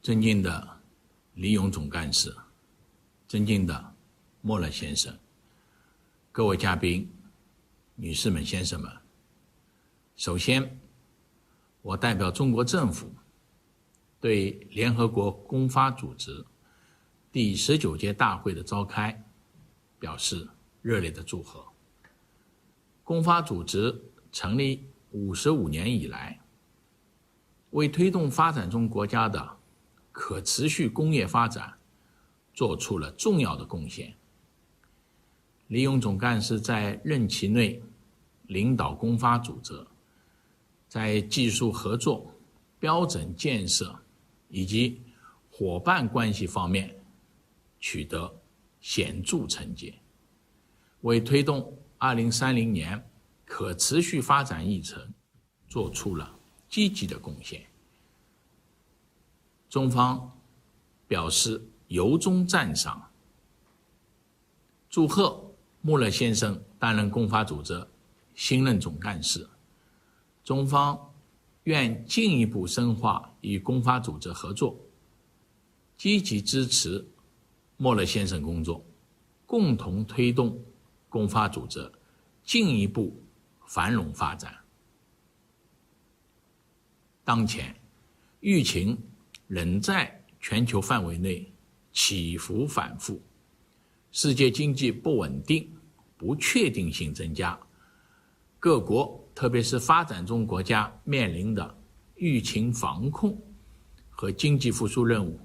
尊敬的李勇总干事，尊敬的莫勒先生，各位嘉宾，女士们、先生们，首先，我代表中国政府对联合国公发组织第19届大会的召开表示热烈的祝贺。公发组织成立55年以来，为推动发展中国家的可持续工业发展做出了重要的贡献。李勇总干事在任期内领导公发组织，在技术合作、标准建设以及伙伴关系方面取得显著成绩，为推动2030年可持续发展议程做出了积极的贡献。中方表示由衷赞赏，祝贺穆勒先生担任公发组织新任总干事。中方愿进一步深化与公发组织合作，积极支持莫勒先生工作，共同推动公发组织进一步繁荣发展。当前，疫情仍在全球范围内起伏反复，世界经济不稳定，不确定性增加，各国特别是发展中国家面临的疫情防控和经济复苏任务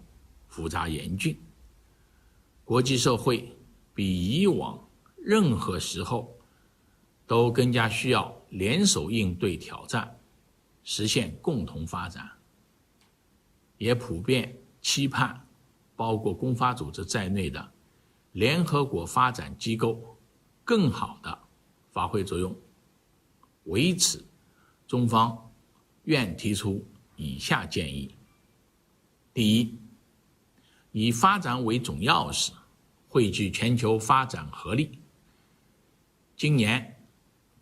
复杂严峻，国际社会比以往任何时候都更加需要联手应对挑战，实现共同发展，也普遍期盼包括公发组织在内的联合国发展机构更好地发挥作用。为此，中方愿提出以下建议：第一，以发展为总钥匙，汇聚全球发展合力。今年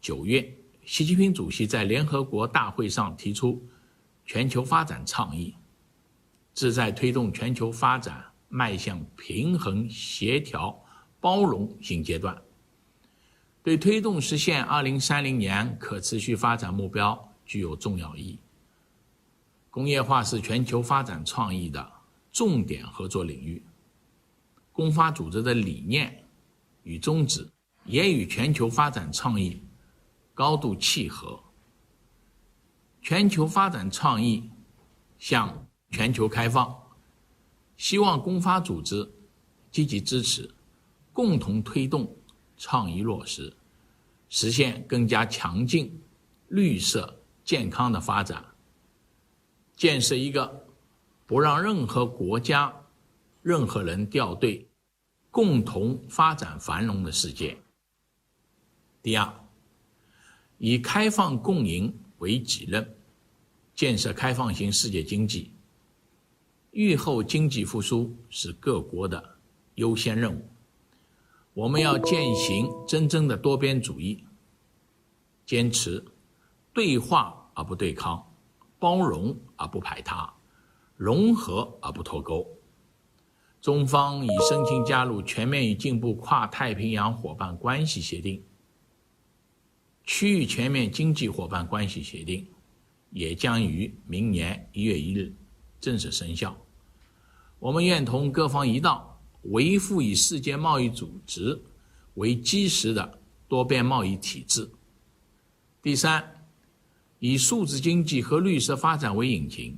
9月，习近平主席在联合国大会上提出全球发展倡议，旨在推动全球发展迈向平衡、协调、包容新阶段，对推动实现2030年可持续发展目标具有重要意义。工业化是全球发展创意的重点合作领域，公发组织的理念与宗旨也与全球发展倡议高度契合。全球发展倡议向全球开放，希望公发组织积极支持，共同推动倡议落实，实现更加强劲、绿色、健康的发展，建设一个不让任何国家、任何人掉队、共同发展繁荣的世界。第二，以开放共赢为己任，建设开放型世界经济。疫后经济复苏是各国的优先任务，我们要践行真正的多边主义，坚持对话而不对抗，包容而不排他，融合而不脱钩。中方已申请加入全面与进步跨太平洋伙伴关系协定、区域全面经济伙伴关系协定，也将于明年1月1日正式生效。我们愿同各方一道，维护以世界贸易组织为基石的多边贸易体制。第三，以数字经济和绿色发展为引擎，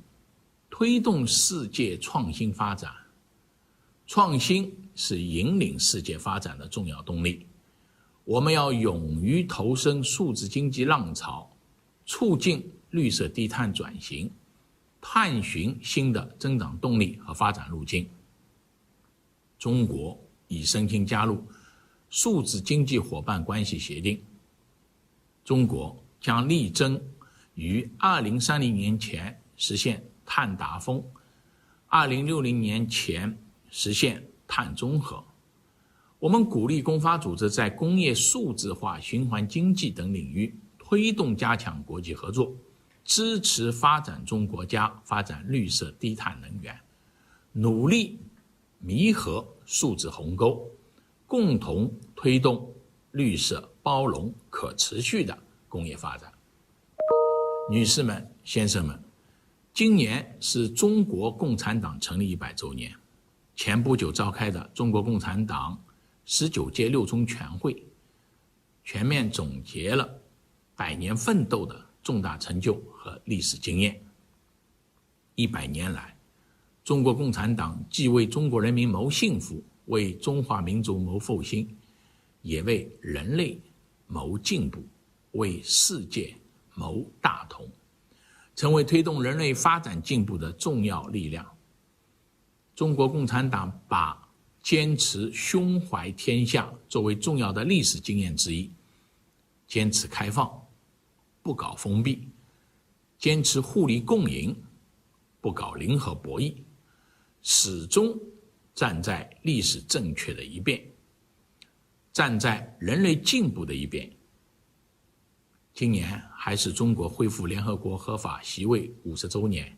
推动世界创新发展。创新是引领世界发展的重要动力，我们要勇于投身数字经济浪潮，促进绿色低碳转型，探寻新的增长动力和发展路径。中国已申请加入数字经济伙伴关系协定，中国将力争于2030年前实现碳达峰，2060年前实现碳中和。我们鼓励公发组织在工业数字化、循环经济等领域推动加强国际合作，支持发展中国家发展绿色低碳能源，努力弥合数字鸿沟，共同推动绿色、包容、可持续的工业发展。女士们、先生们，今年是中国共产党成立100周年，前不久召开的中国共产党19届六中全会，全面总结了100年奋斗的重大成就和历史经验。100年来，中国共产党既为中国人民谋幸福，为中华民族谋复兴，也为人类谋进步，为世界谋大同，成为推动人类发展进步的重要力量。中国共产党把坚持胸怀天下作为重要的历史经验之一，坚持开放，不搞封闭，坚持互利共赢，不搞零和博弈，始终站在历史正确的一边，站在人类进步的一边。今年还是中国恢复联合国合法席位50周年，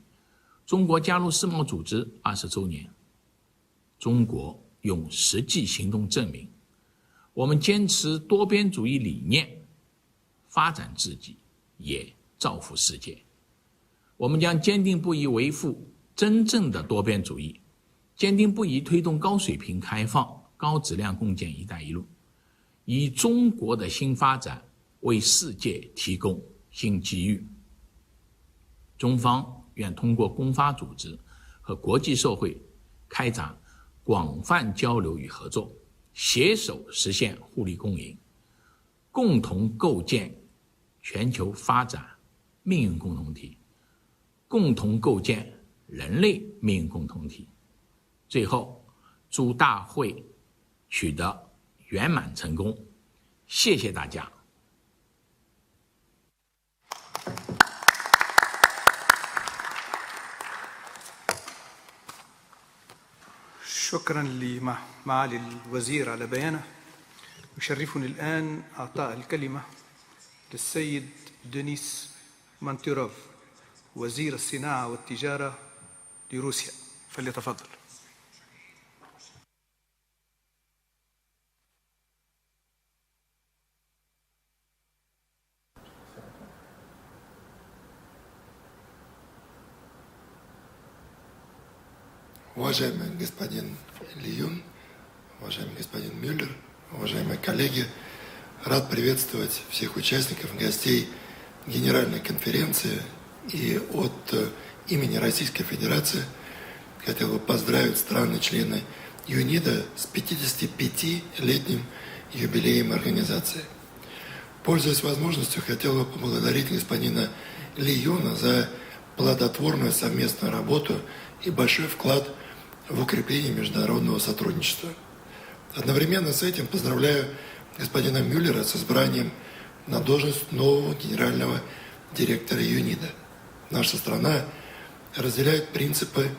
中国加入世贸组织20周年。中国用实际行动证明，我们坚持多边主义理念，发展自己，也造福世界。我们将坚定不移维护真正的多边主义，坚定不移推动高水平开放、高质量共建“一带一路”，以中国的新发展为世界提供新机遇。中方愿通过公发组织和国际社会开展广泛交流与合作，携手实现互利共赢，共同构建全球发展命运共同体，共同构建人类命运共同体。最后，祝大会取得圆满成功，谢谢大家。شكرا لمعالي الوزير على بيانه. يشرفني الآن أعطاء الكلمة للسيد دينيس مانتيروف وزير الصناعة والتجارة لروسيا، فليتفضل. Уважаемый господин Ли Юн, уважаемый господин Мюллер, уважаемые коллеги, рад приветствовать всех участников, гостей Генеральной конференции. И от имени Российской Федерации хотел бы поздравить страны-члены ЮНИДО с 55-летним юбилеем организации. Пользуясь возможностью, хотел бы поблагодарить господина Ли Юна за плодотворную совместную работу и большой вклад в укрепление международного сотрудничества. Одновременно с этим поздравляю господина Мюллера с избранием на должность нового генерального директора ЮНИДО. Наша страна разделяет принципы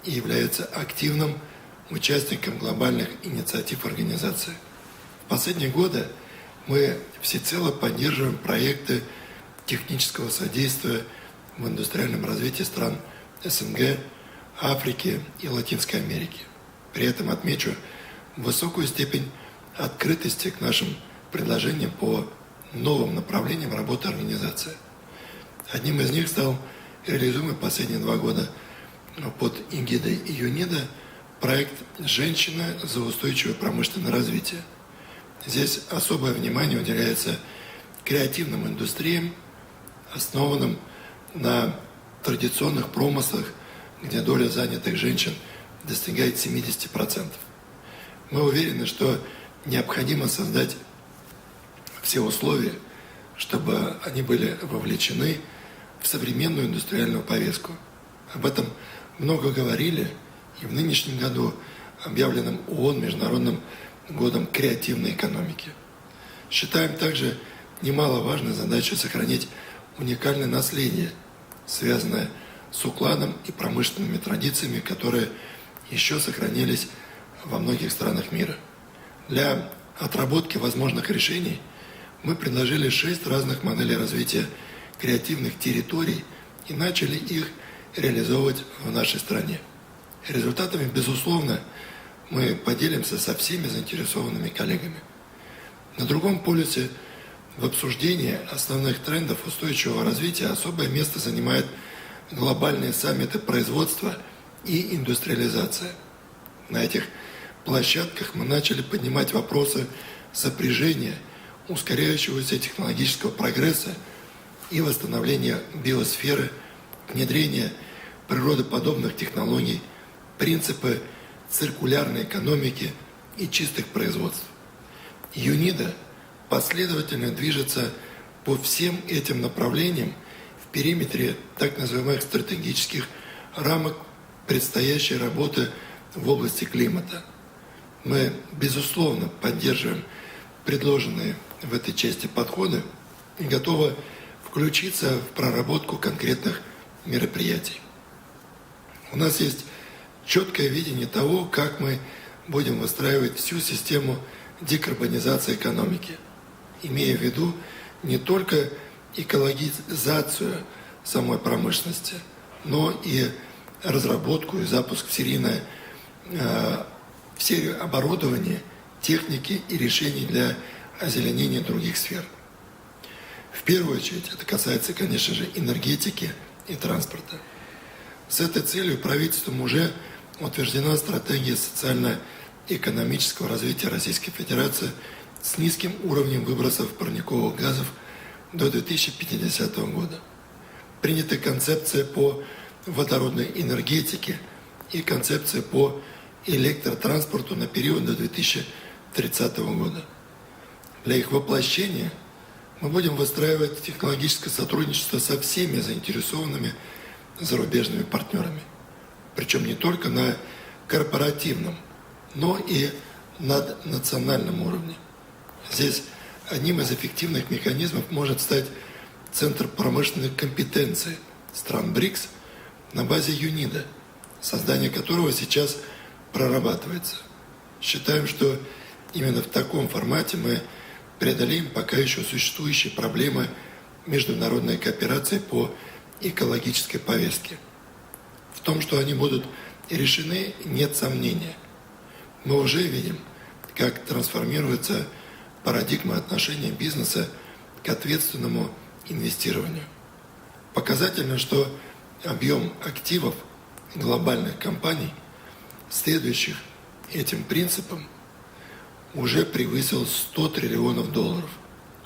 и является активным участником глобальных инициатив организации. В последние годы мы всецело поддерживаем проекты технического содействия в индустриальном развитии стран СНГ, Африки и Латинской Америки. При этом отмечу высокую степень открытости к нашим предложениям по новым направлениям работы организации. Одним из них стал реализуемый последние 2 года под эгидой ЮНИДО проект «Женщина за устойчивое промышленное развитие». Здесь особое внимание уделяется креативным индустриям, основанным на традиционных промыслах, где доля занятых женщин достигает 70%. Мы уверены, что необходимо создать все условия, чтобы они были вовлечены в современную индустриальную повестку. Об этом много говорили и в нынешнем году, объявленном ООН Международным годом креативной экономики. Считаем также немаловажной задачей сохранить уникальное наследие, связанное с укладом и промышленными традициями, которые еще сохранились во многих странах мира. Для отработки возможных решений мы предложили 6 разных моделей развития креативных территорий и начали их реализовывать в нашей стране. Результатами, безусловно, мы поделимся со всеми заинтересованными коллегами. На другом полюсе в обсуждении основных трендов устойчивого развития особое место занимает глобальные саммиты производства и индустриализация. На этих площадках мы начали поднимать вопросы сопряжения ускоряющегося технологического прогресса и восстановления биосферы, внедрения природоподобных технологий, принципы циркулярной экономики и чистых производств. ЮНИДО последовательно движется по всем этим направлениям в периметре так называемых стратегических рамок предстоящей работы в области климата. Мы, безусловно, поддерживаем предложенные в этой части подходы и готовы включиться в проработку конкретных мероприятий. У нас есть четкое видение того, как мы будем выстраивать всю систему декарбонизации экономики, имея в виду не только экологизацию самой промышленности, но и разработку и запуск в серию оборудования, техники и решений для озеленения других сфер. В первую очередь это касается, конечно же, энергетики и транспорта. С этой целью правительством уже утверждена стратегия социально-экономического развития Российской Федерации с низким уровнем выбросов парниковых газов до 2050 года. Принята концепция по водородной энергетике и концепция по электротранспорту на период до 2030 года. Для их воплощения мы будем выстраивать технологическое сотрудничество со всеми заинтересованными зарубежными партнерами. Причем не только на корпоративном, но и наднациональном уровне. Здесь одним из эффективных механизмов может стать Центр промышленных компетенций стран БРИКС на базе ЮНИДО, создание которого сейчас прорабатывается. Считаем, что именно в таком формате мы преодолеем пока еще существующие проблемы международной кооперации по экологической повестке. В том, что они будут решены, нет сомнения. Мы уже видим, как трансформируется парадигма отношения бизнеса к ответственному инвестированию. Показательно, что объем активов глобальных компаний, следующих этим принципам, уже превысил $100 триллионов,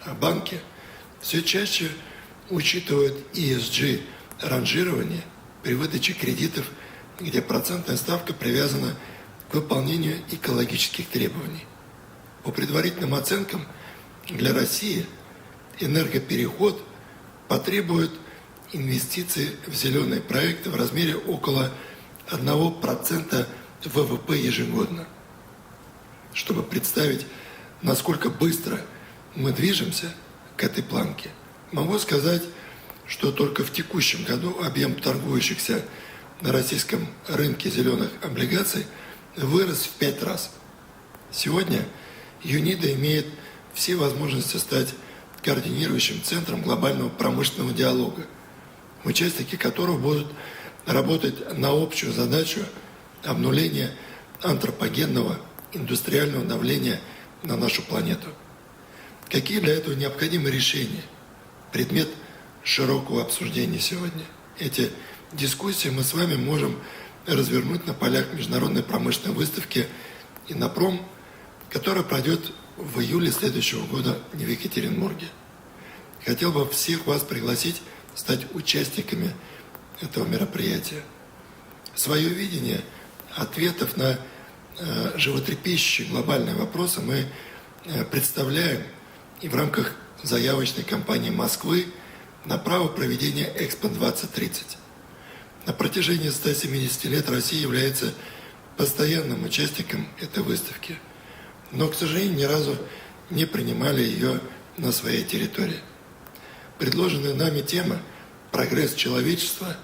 а банки все чаще учитывают ESG-ранжирование при выдаче кредитов, где процентная ставка привязана к выполнению экологических требований. По предварительным оценкам, для России энергопереход потребует инвестиций в зеленые проекты в размере около 1% ВВП ежегодно. Чтобы представить, насколько быстро мы движемся к этой планке, могу сказать, что только в текущем году объем торгующихся на российском рынке зеленых облигаций вырос в 5 раз. Сегодня ЮНИДО имеет все возможности стать координирующим центром глобального промышленного диалога, участники которого будут работать на общую задачу обнуления антропогенного индустриального давления на нашу планету. Какие для этого необходимы решения? Предмет широкого обсуждения сегодня. Эти дискуссии мы с вами можем развернуть на полях Международной промышленной выставки «Иннопром», которая пройдет в июле следующего года в Екатеринбурге. Хотел бы всех вас пригласить стать участниками этого мероприятия. Свое видение ответов на животрепещущие глобальные вопросы мы представляем и в рамках заявочной кампании Москвы на право проведения Экспо-2030. На протяжении 170 лет Россия является постоянным участником этой выставки, но, к сожалению, ни разу не принимали ее на своей территории. Предложенная нами тема «Прогресс человечества.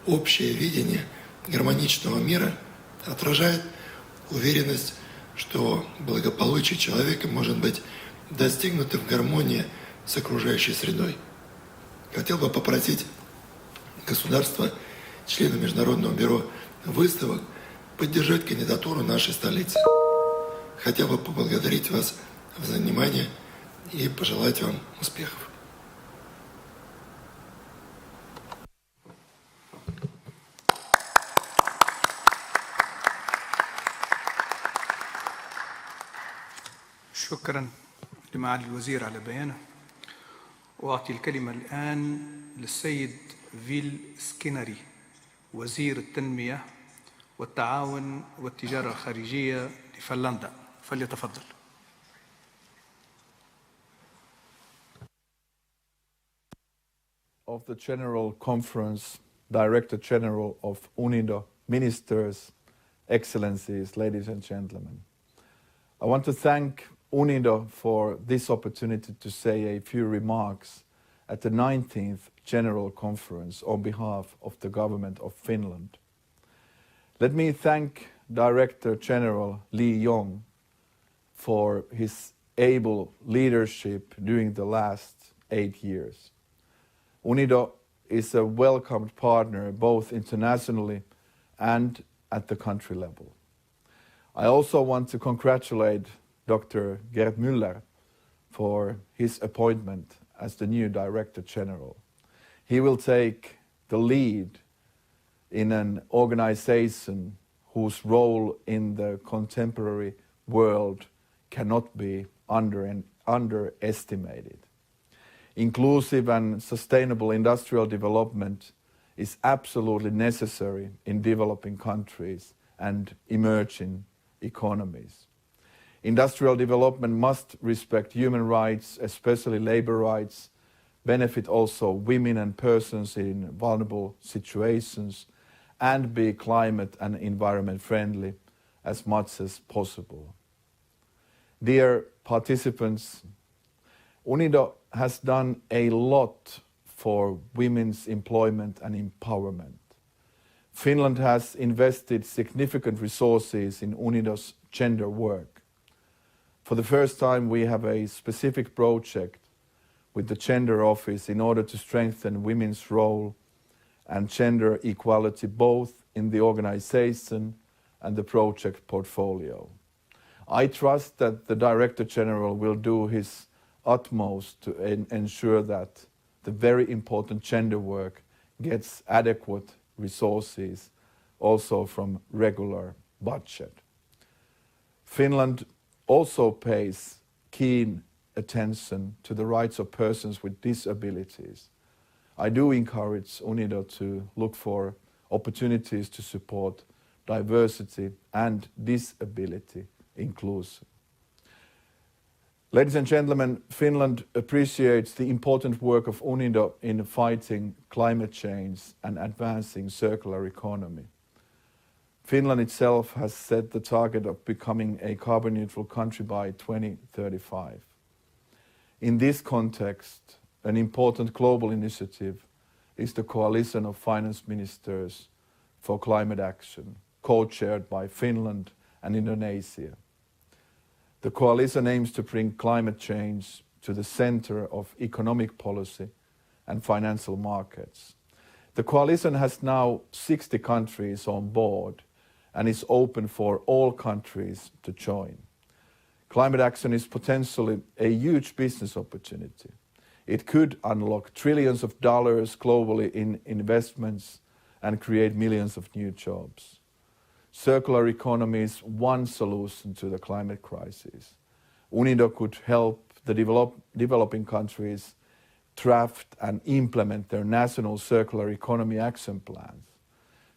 Общее видение гармоничного мира» отражает уверенность, что благополучие человека может быть достигнуто в гармонии с окружающей средой. Хотел бы попросить государства, члены Международного бюро выставок, поддержать кандидатуру нашей столицы. Хотел бы поблагодарить вас за внимание и пожелать вам успехов. شكرا لمعالي الوزير على بيانه. وأعطي الكلمة الآن للسيد فيل سكينري وزير التنمية والتعاون والتجارة الخارجية لفنلندا، فليتفضل. Of the General Conference, Director General of UNIDO, Ministers, Excellencies, ladies and gentlemen. I want to thank UNIDO for this opportunity to say a few remarks at the 19th General Conference on behalf of the Government of Finland. Let me thank Director General Lee Yong for his able leadership during the last 8 years. UNIDO is a welcomed partner both internationally and at the country level. I also want to congratulate Dr. Gerd Müller for his appointment as the new Director General. He will take the lead in an organization whose role in the contemporary world cannot be underestimated. Inclusive and sustainable industrial development is absolutely necessary in developing countries and emerging economies. Industrial development must respect human rights, especially labor rights, benefit also women and persons in vulnerable situations, and be climate and environment friendly as much as possible. Dear participants, UNIDO has done a lot for women's employment and empowerment. Finland has invested significant resources in UNIDO's gender work. For the first time, we have a specific project with the Gender Office in order to strengthen women's role and gender equality both in the organization and the project portfolio. I trust that the Director General will do his utmost to ensure that the very important gender work gets adequate resources also from regular budget. Finland also pays keen attention to the rights of persons with disabilities. I do encourage UNIDO to look for opportunities to support diversity and disability inclusion. Ladies and gentlemen, Finland appreciates the important work of UNIDO in fighting climate change and advancing circular economy. Finland itself has set the target of becoming a carbon neutral country by 2035. In this context, an important global initiative is the Coalition of Finance Ministers for Climate Action, co-chaired by Finland and Indonesia. The coalition aims to bring climate change to the center of economic policy and financial markets. The coalition has now 60 countries on board and is open for all countries to join. Climate action is potentially a huge business opportunity. It could unlock trillions of dollars globally in investments and create millions of new jobs. Circular economy is one solution to the climate crisis. UNIDO could help the developing countries draft and implement their national circular economy action plans.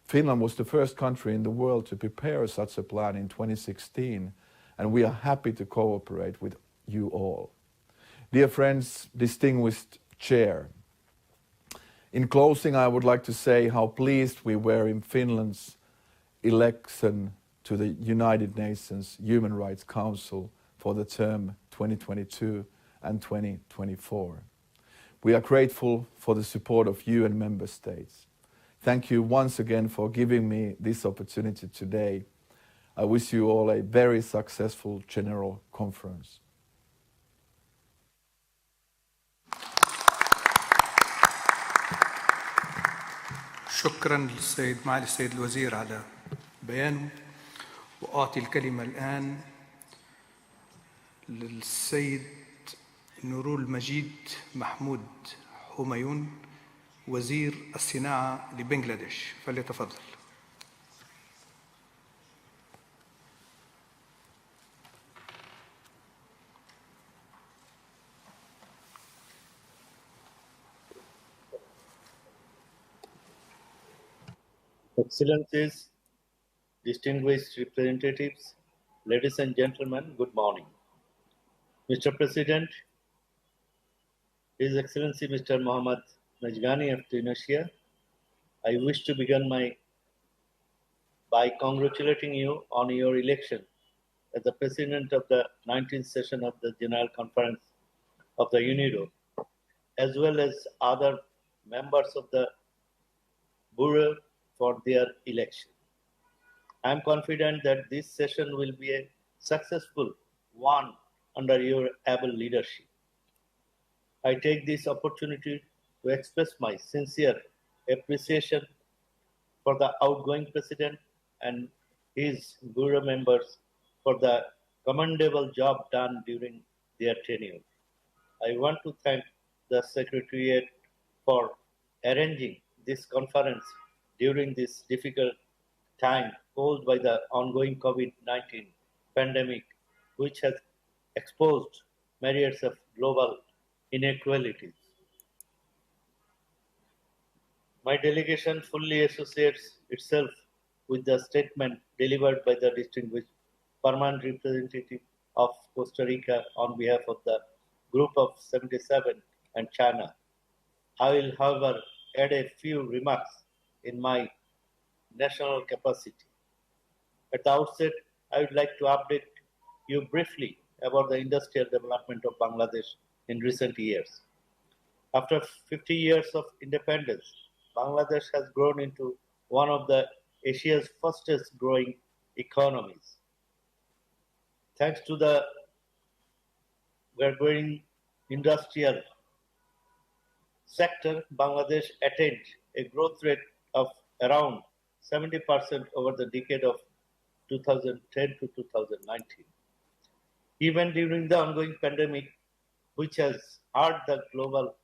Finland was the first country in the world to prepare such a plan in 2016, and we are happy to cooperate with you all. Dear friends, distinguished chair, in closing I would like to say how pleased we were in Finland's election to the United Nations Human Rights Council for the term 2022 and 2024. We are grateful for the support of you and member states. Thank you once again for giving me this opportunity today. I wish you all a very successful General Conference. شكرا للسيد معالي السيد الوزير على بيانه. وأعطي الكلمة الآن للسيد نورول مجيد محمود هميون وزير الصناعة لبنغلاديش، فليتفضل. Excellencies, distinguished representatives, ladies and gentlemen, good morning. Mr. President, His Excellency Mr. Mohammad Najgani of Tunisia, I wish to begin by congratulating you on your election as the President of the 19th session of the General Conference of the UNIDO, as well as other members of the Bureau for their election. I am confident that this session will be a successful one under your able leadership. I take this opportunity to express my sincere appreciation for the outgoing President and his Bureau members for the commendable job done during their tenure. I want to thank the Secretariat for arranging this conference during this difficult time posed by the ongoing COVID-19 pandemic, which has exposed myriads of global inequalities. My delegation fully associates itself with the statement delivered by the distinguished permanent representative of Costa Rica on behalf of the Group of 77 and China. I will, however, add a few remarks in my national capacity. At the outset, I would like to update you briefly about the industrial development of Bangladesh in recent years. After 50 years of independence, Bangladesh has grown into one of Asia's fastest growing economies. Thanks to the growing industrial sector, Bangladesh attained a growth rate of around 70% over the decade of 2010 to 2019. Even during the ongoing pandemic, which has hurt the global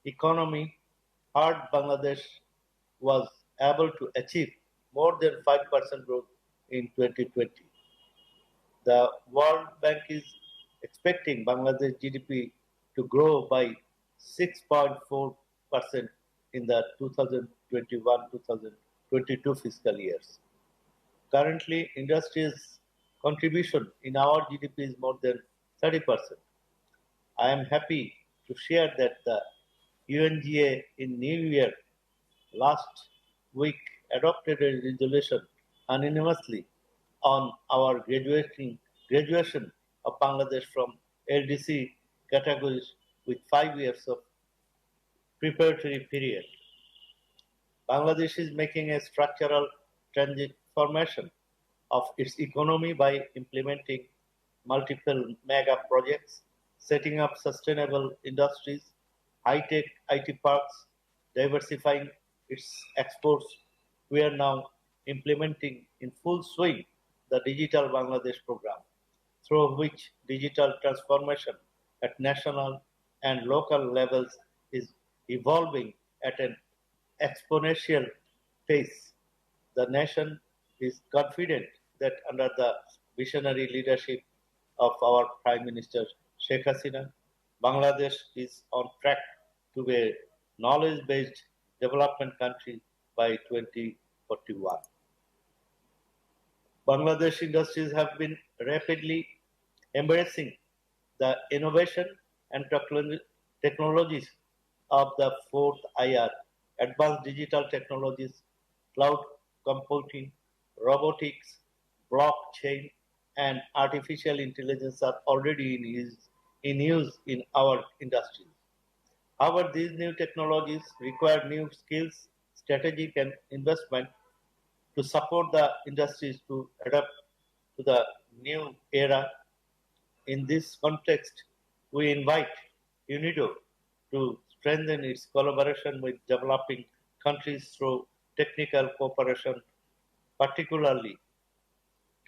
economy, Bangladesh was able to achieve more than 5% growth in 2020. The World Bank is expecting Bangladesh GDP to grow by 6.4% in the 2021-2022 fiscal years. Currently, industry's contribution in our GDP is more than 30%. I am happy to share that the UNGA in New York last week adopted a resolution unanimously on our graduation of Bangladesh from LDC categories with 5 years of preparatory period. Bangladesh is making a structural transformation of its economy by implementing multiple mega projects, setting up sustainable industries, high-tech IT parks, diversifying its exports. We are now implementing in full swing the Digital Bangladesh program, through which digital transformation at national and local levels is evolving at an exponential pace. The nation is confident that under the visionary leadership of our Prime Minister Sheikh Hasina, Bangladesh is on track to be a knowledge-based development country by 2041. Bangladesh industries have been rapidly embracing the innovation and technologies of the fourth IR, advanced digital technologies, cloud computing, robotics, blockchain, and artificial intelligence are already in use in our industries. However, these new technologies require new skills, strategic and investment to support the industries to adapt to the new era. In this context, we invite UNIDO to strengthen its collaboration with developing countries through technical cooperation, particularly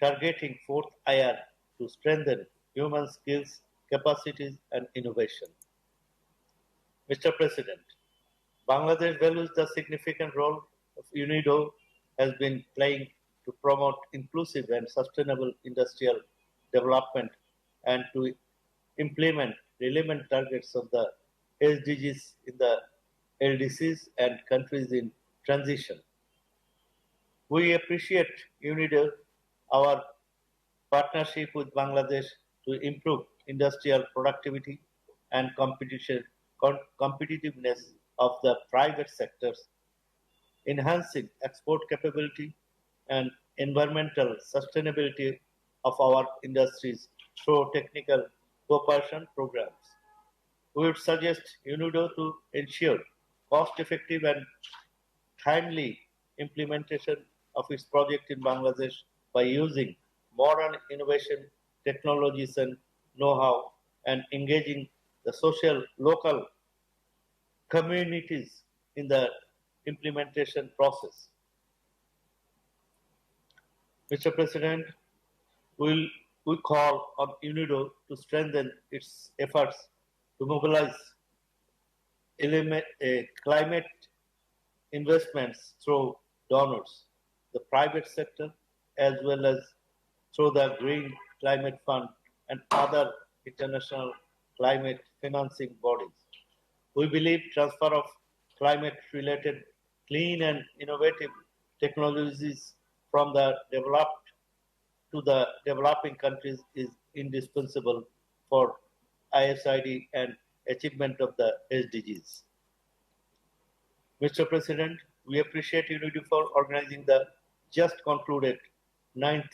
targeting fourth IR to strengthen human skills, capacities, and innovation. Mr. President, Bangladesh values the significant role of UNIDO has been playing to promote inclusive and sustainable industrial development and to implement relevant targets of the SDGs in the LDCs and countries in transition. We appreciate UNIDO, our partnership with Bangladesh to improve industrial productivity and competitiveness of the private sectors, enhancing export capability and environmental sustainability of our industries through technical cooperation programs. We would suggest UNIDO to ensure cost-effective and timely implementation of its project in Bangladesh by using modern innovation, technologies and know-how and engaging the social local communities in the implementation process. Mr. President, we call on UNIDO to strengthen its efforts to mobilize climate investments through donors, the private sector, as well as through the Green Climate Fund and other international climate financing bodies. We believe transfer of climate-related clean and innovative technologies from the developed to the developing countries is indispensable for ISID and achievement of the SDGs. Mr. President, we appreciate UNIDO for organizing the just concluded 9th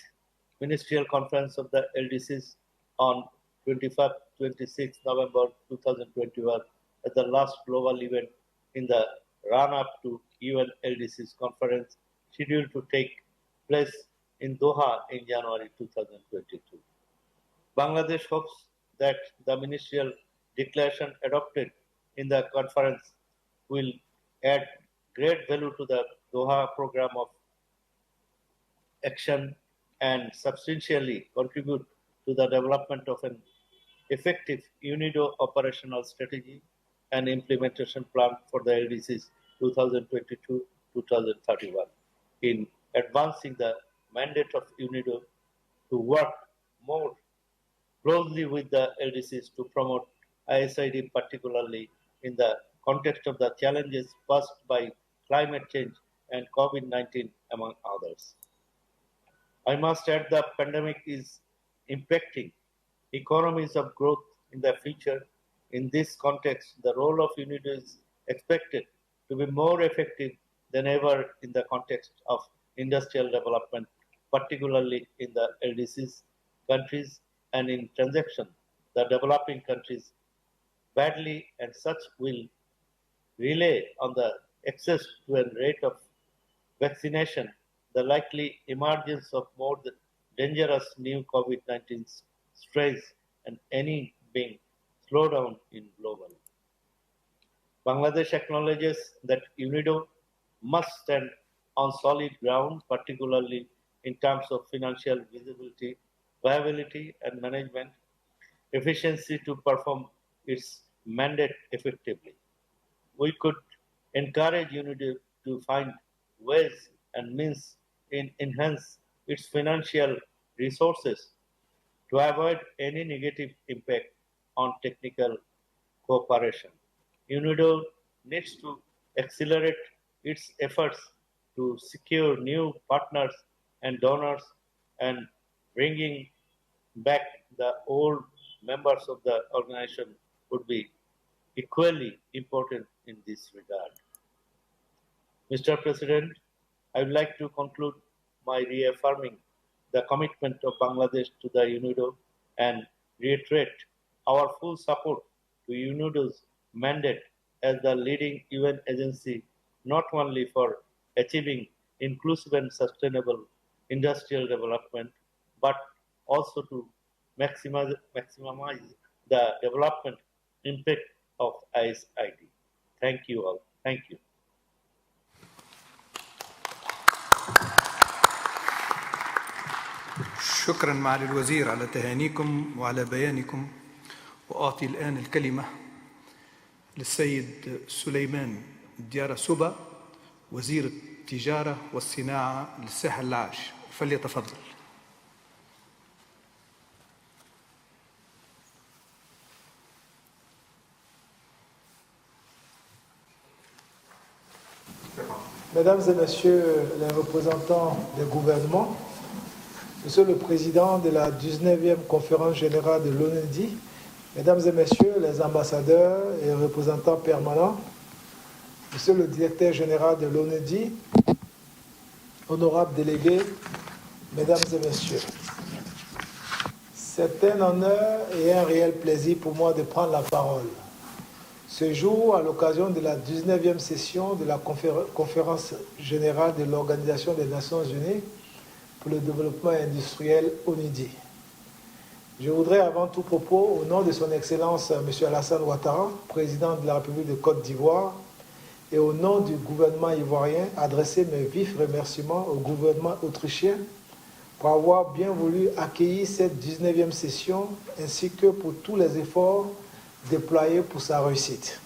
Ministerial Conference of the LDCs on 25-26 November 2021 as the last global event in the run-up to UN LDCs conference scheduled to take place in Doha in January 2022. Bangladesh hopes that the ministerial declaration adopted in the conference will add great value to the Doha program of action and substantially contribute to the development of an effective UNIDO operational strategy and implementation plan for the LDCs 2022-2031 in advancing the mandate of UNIDO to work more closely with the LDCs to promote ISID, particularly in the context of the challenges posed by climate change and COVID-19, among others. I must add the pandemic is impacting economies of growth in the future. In this context, the role of UNIDO is expected to be more effective than ever in the context of industrial development, particularly in the LDCs countries and in transaction, the developing countries badly, and such will rely on the access to a rate of vaccination, the likely emergence of more dangerous new COVID-19 strains, and any being slowdown in global. Bangladesh acknowledges that UNIDO must stand on solid ground, particularly in terms of financial visibility, viability, and management efficiency to perform its mandate effectively. We could encourage UNIDO to find ways and means in enhance its financial resources to avoid any negative impact on technical cooperation. UNIDO needs to accelerate its efforts to secure new partners and donors, and bringing back the old members of the organization would be equally important in this regard. Mr. President, I would like to conclude by reaffirming the commitment of Bangladesh to the UNIDO and reiterate our full support to UNIDO's mandate as the leading UN agency, not only for achieving inclusive and sustainable industrial development, but also to maximize the development impact of ISID. Thank you all. Thank you. شكرا معالي الوزير على تهانيكم وعلى بيانكم. وأعطي الآن الكلمة للسيد سليمان ديارة سوبا وزير التجارة والصناعة للساحل العاج، فليتفضل. Mesdames et Messieurs les représentants des gouvernements, Monsieur le Président de la 19e conférence générale de l'UNIDO, Mesdames et Messieurs les ambassadeurs et représentants permanents, Monsieur le Directeur général de l'UNIDO, honorables délégués, Mesdames et Messieurs, c'est un honneur et un réel plaisir pour moi de prendre la parole ce jour, à l'occasion de la 19e session de la conférence générale de l'Organisation des Nations Unies pour le développement industriel UNIDO. Je voudrais avant tout propos, au nom de son Excellence M. Alassane Ouattara, président de la République de Côte d'Ivoire, et au nom du gouvernement ivoirien, adresser mes vifs remerciements au gouvernement autrichien pour avoir bien voulu accueillir cette 19e session, ainsi que pour tous les efforts déployés pour sa réussite.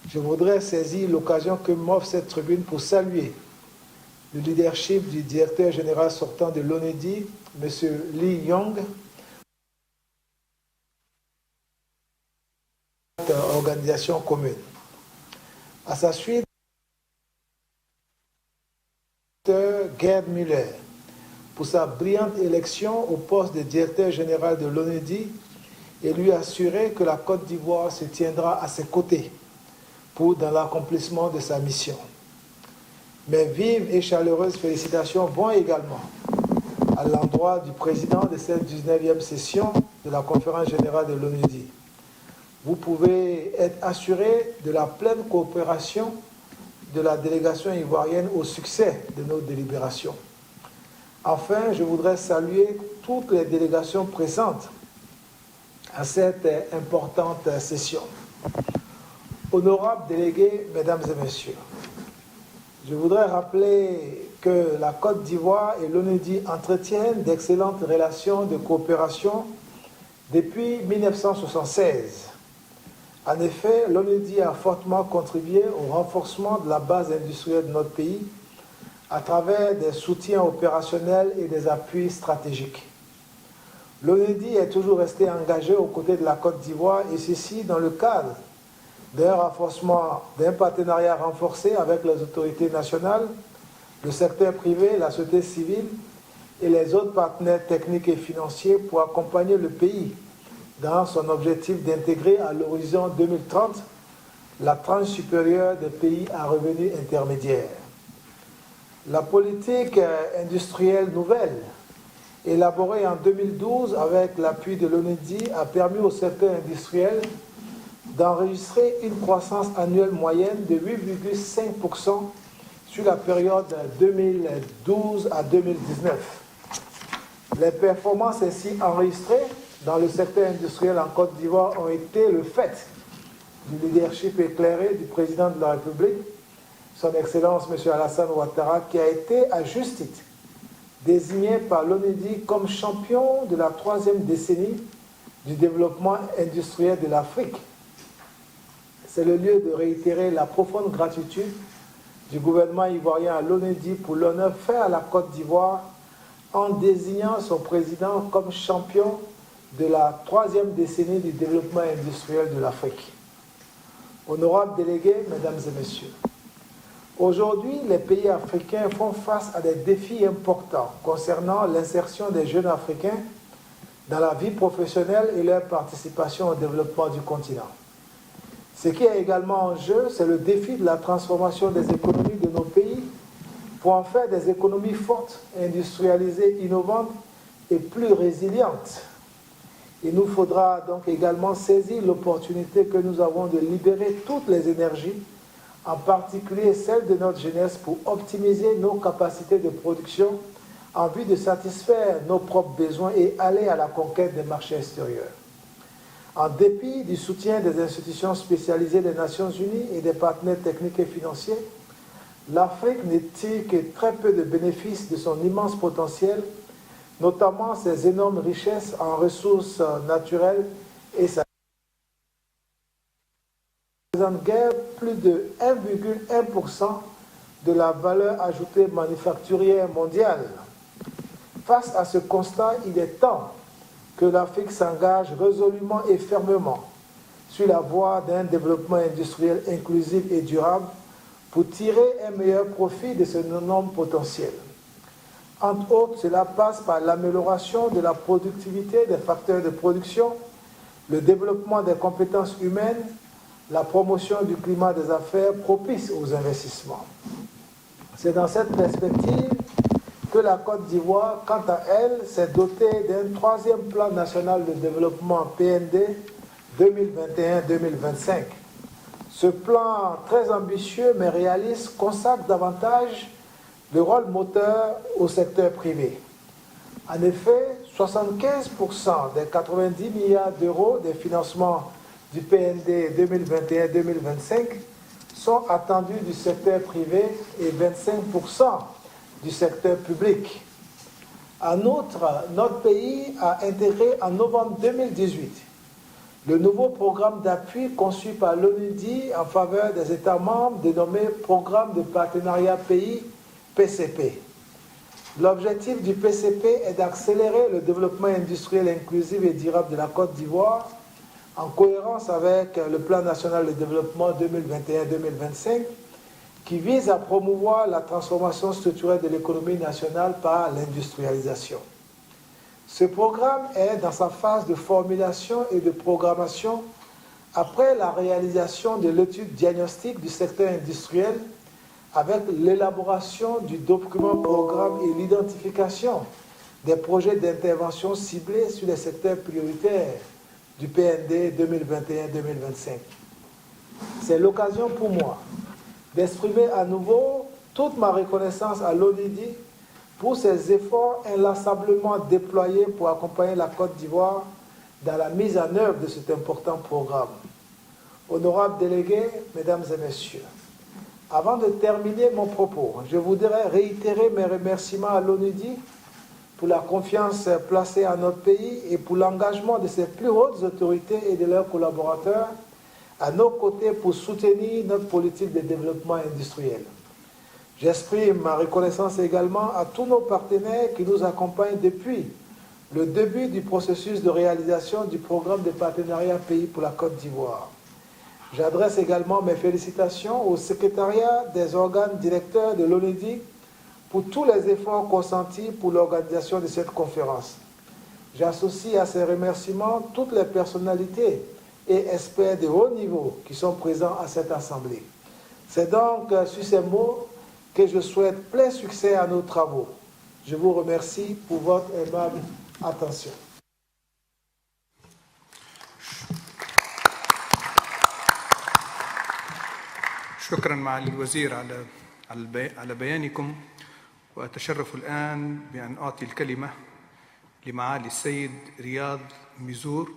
Je voudrais saisir l'occasion que m'offre cette tribune pour saluer le leadership du directeur général sortant de l'UNIDO, M. Lee Young, organisation commune. À sa suite, Gerd Müller, pour sa brillante élection au poste de directeur général de l'UNIDO et lui assurer que la Côte d'Ivoire se tiendra à ses côtés dans l'accomplissement de sa mission. Mes vives et chaleureuses félicitations vont également à l'endroit du président de cette 19e session de la conférence générale de l'UNIDO. Vous pouvez être assuré de la pleine coopération de la délégation ivoirienne au succès de nos délibérations. Enfin, je voudrais saluer toutes les délégations présentes à cette importante session. Honorables délégués, Mesdames et Messieurs, je voudrais rappeler que la Côte d'Ivoire et l'UNIDO entretiennent d'excellentes relations de coopération depuis 1976. En effet, l'UNIDO a fortement contribué au renforcement de la base industrielle de notre pays à travers des soutiens opérationnels et des appuis stratégiques. L'UNIDO est toujours resté engagé aux côtés de la Côte d'Ivoire et ceci dans le cadre d'un partenariat renforcé avec les autorités nationales, le secteur privé, la société civile et les autres partenaires techniques et financiers pour accompagner le pays dans son objectif d'intégrer à l'horizon 2030 la tranche supérieure des pays à revenus intermédiaires. La politique industrielle nouvelle, élaborée en 2012 avec l'appui de l'UNIDO, a permis au secteur industriel d'enregistrer une croissance annuelle moyenne de 8,5% sur la période 2012 à 2019. Les performances ainsi enregistrées dans le secteur industriel en Côte d'Ivoire ont été le fait du leadership éclairé du président de la République, son Excellence M. Alassane Ouattara, qui a été à juste titre désigné par l'UNIDO comme champion de la 3e décennie du développement industriel de l'Afrique. C'est le lieu de réitérer la profonde gratitude du gouvernement ivoirien à l'UNIDO pour l'honneur fait à la Côte d'Ivoire en désignant son président comme champion de la 3e décennie du développement industriel de l'Afrique. Honorables délégués, Mesdames et Messieurs, aujourd'hui, les pays africains font face à des défis importants concernant l'insertion des jeunes Africains dans la vie professionnelle et leur participation au développement du continent. Ce qui est également en jeu, c'est le défi de la transformation des économies de nos pays pour en faire des économies fortes, industrialisées, innovantes et plus résilientes. Il nous faudra donc également saisir l'opportunité que nous avons de libérer toutes les énergies, en particulier celles de notre jeunesse, pour optimiser nos capacités de production en vue de satisfaire nos propres besoins et aller à la conquête des marchés extérieurs. En dépit du soutien des institutions spécialisées des Nations Unies et des partenaires techniques et financiers, l'Afrique ne tire que très peu de bénéfices de son immense potentiel, notamment ses énormes richesses en ressources naturelles et sa représente guère plus de 1,1% de la valeur ajoutée manufacturière mondiale. Face à ce constat, il est temps que l'Afrique s'engage résolument et fermement sur la voie d'un développement industriel inclusif et durable pour tirer un meilleur profit de ce énorme potentiel. Entre autres, cela passe par l'amélioration de la productivité des facteurs de production, le développement des compétences humaines, la promotion du climat des affaires propice aux investissements. C'est dans cette perspective que la Côte d'Ivoire, quant à elle, s'est dotée d'un troisième plan national de développement PND 2021-2025. Ce plan très ambitieux mais réaliste consacre davantage le rôle moteur au secteur privé. En effet, 75% des 90 milliards d'euros des financements du PND 2021-2025 sont attendus du secteur privé et 25% du secteur public. En outre, notre pays a intégré en novembre 2018 le nouveau programme d'appui conçu par l'UNIDO en faveur des États membres dénommé Programme de partenariat pays PCP. L'objectif du PCP est d'accélérer le développement industriel inclusif et durable de la Côte d'Ivoire en cohérence avec le Plan national de développement 2021-2025 qui vise à promouvoir la transformation structurelle de l'économie nationale par l'industrialisation. Ce programme est dans sa phase de formulation et de programmation après la réalisation de l'étude diagnostique du secteur industriel avec l'élaboration du document programme et l'identification des projets d'intervention ciblés sur les secteurs prioritaires du PND 2021-2025. C'est l'occasion pour moi d'exprimer à nouveau toute ma reconnaissance à l'ONIDO pour ses efforts inlassablement déployés pour accompagner la Côte d'Ivoire dans la mise en œuvre de cet important programme. Honorables délégués, mesdames et messieurs, avant de terminer mon propos, je voudrais réitérer mes remerciements à l'ONIDO pour la confiance placée en notre pays et pour l'engagement de ses plus hautes autorités et de leurs collaborateurs à nos côtés pour soutenir notre politique de développement industriel. J'exprime ma reconnaissance également à tous nos partenaires qui nous accompagnent depuis le début du processus de réalisation du programme de partenariat pays pour la Côte d'Ivoire. J'adresse également mes félicitations au secrétariat des organes directeurs de l'ONIDO pour tous les efforts consentis pour l'organisation de cette conférence. J'associe à ces remerciements toutes les personnalités et experts de haut niveau qui sont présents à cette assemblée. C'est donc sur ces mots que je souhaite plein succès à nos travaux. Je vous remercie pour votre aimable attention. شكرا معالي الوزير على بيانكم، وأتشرف الآن بأن أعطي الكلمة لمعالي السيد رياض ميزور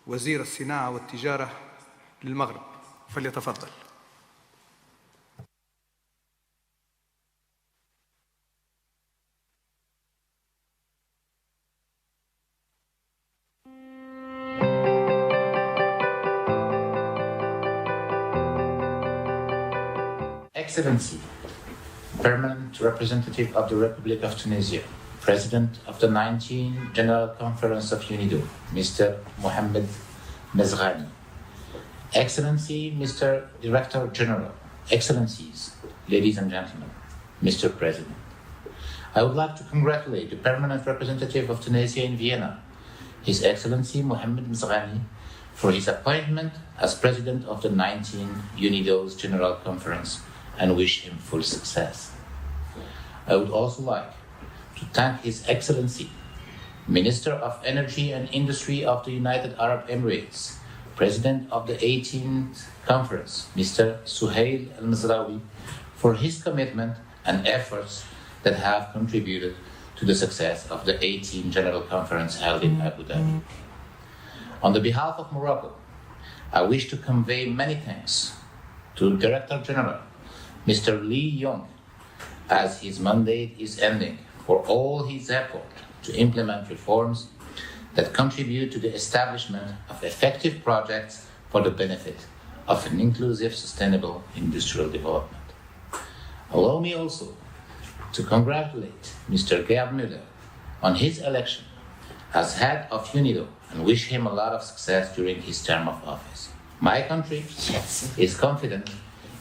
وزير الصناعة والتجارة للمغرب، فليتفضل. Excellency, Permanent Representative of the Republic of Tunisia, President of the 19th General Conference of UNIDO, Mr. Mohamed Mezghani, Excellency, Mr. Director General, Excellencies, ladies and gentlemen, Mr. President, I would like to congratulate the Permanent Representative of Tunisia in Vienna, His Excellency Mohamed Mezghani, for his appointment as President of the 19th UNIDO's General Conference and wish him full success. I would also like to thank His Excellency, Minister of Energy and Industry of the United Arab Emirates, President of the 18th Conference, Mr. Suhail Al-Mazraoui, for his commitment and efforts that have contributed to the success of the 18th General Conference held in Abu Dhabi. On the behalf of Morocco, I wish to convey many thanks to Director General Mr. Lee Young, as his mandate is ending, for all his effort to implement reforms that contribute to the establishment of effective projects for the benefit of an inclusive, sustainable industrial development. Allow me also to congratulate Mr. Gerd Müller on his election as head of UNIDO and wish him a lot of success during his term of office. My country is confident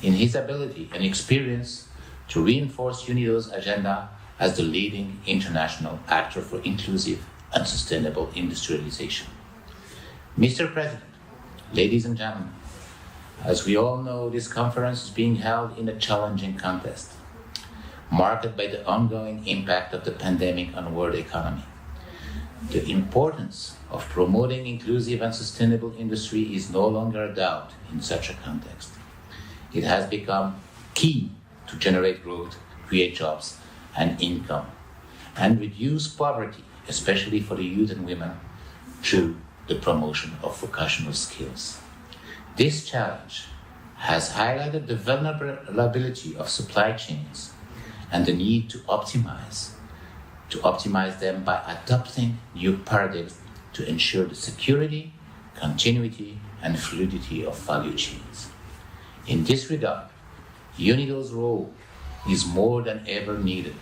in his ability and experience to reinforce UNIDO's agenda as the leading international actor for inclusive and sustainable industrialization. Mr. President, ladies and gentlemen, as we all know, this conference is being held in a challenging context, marked by the ongoing impact of the pandemic on the world economy. The importance of promoting inclusive and sustainable industry is no longer a doubt in such a context. It has become key to generate growth, create jobs and income, and reduce poverty, especially for the youth and women, through the promotion of vocational skills. This challenge has highlighted the vulnerability of supply chains and the need to optimize them by adopting new paradigms to ensure the security, continuity, and fluidity of value chains. In this regard, UNIDO's role is more than ever needed,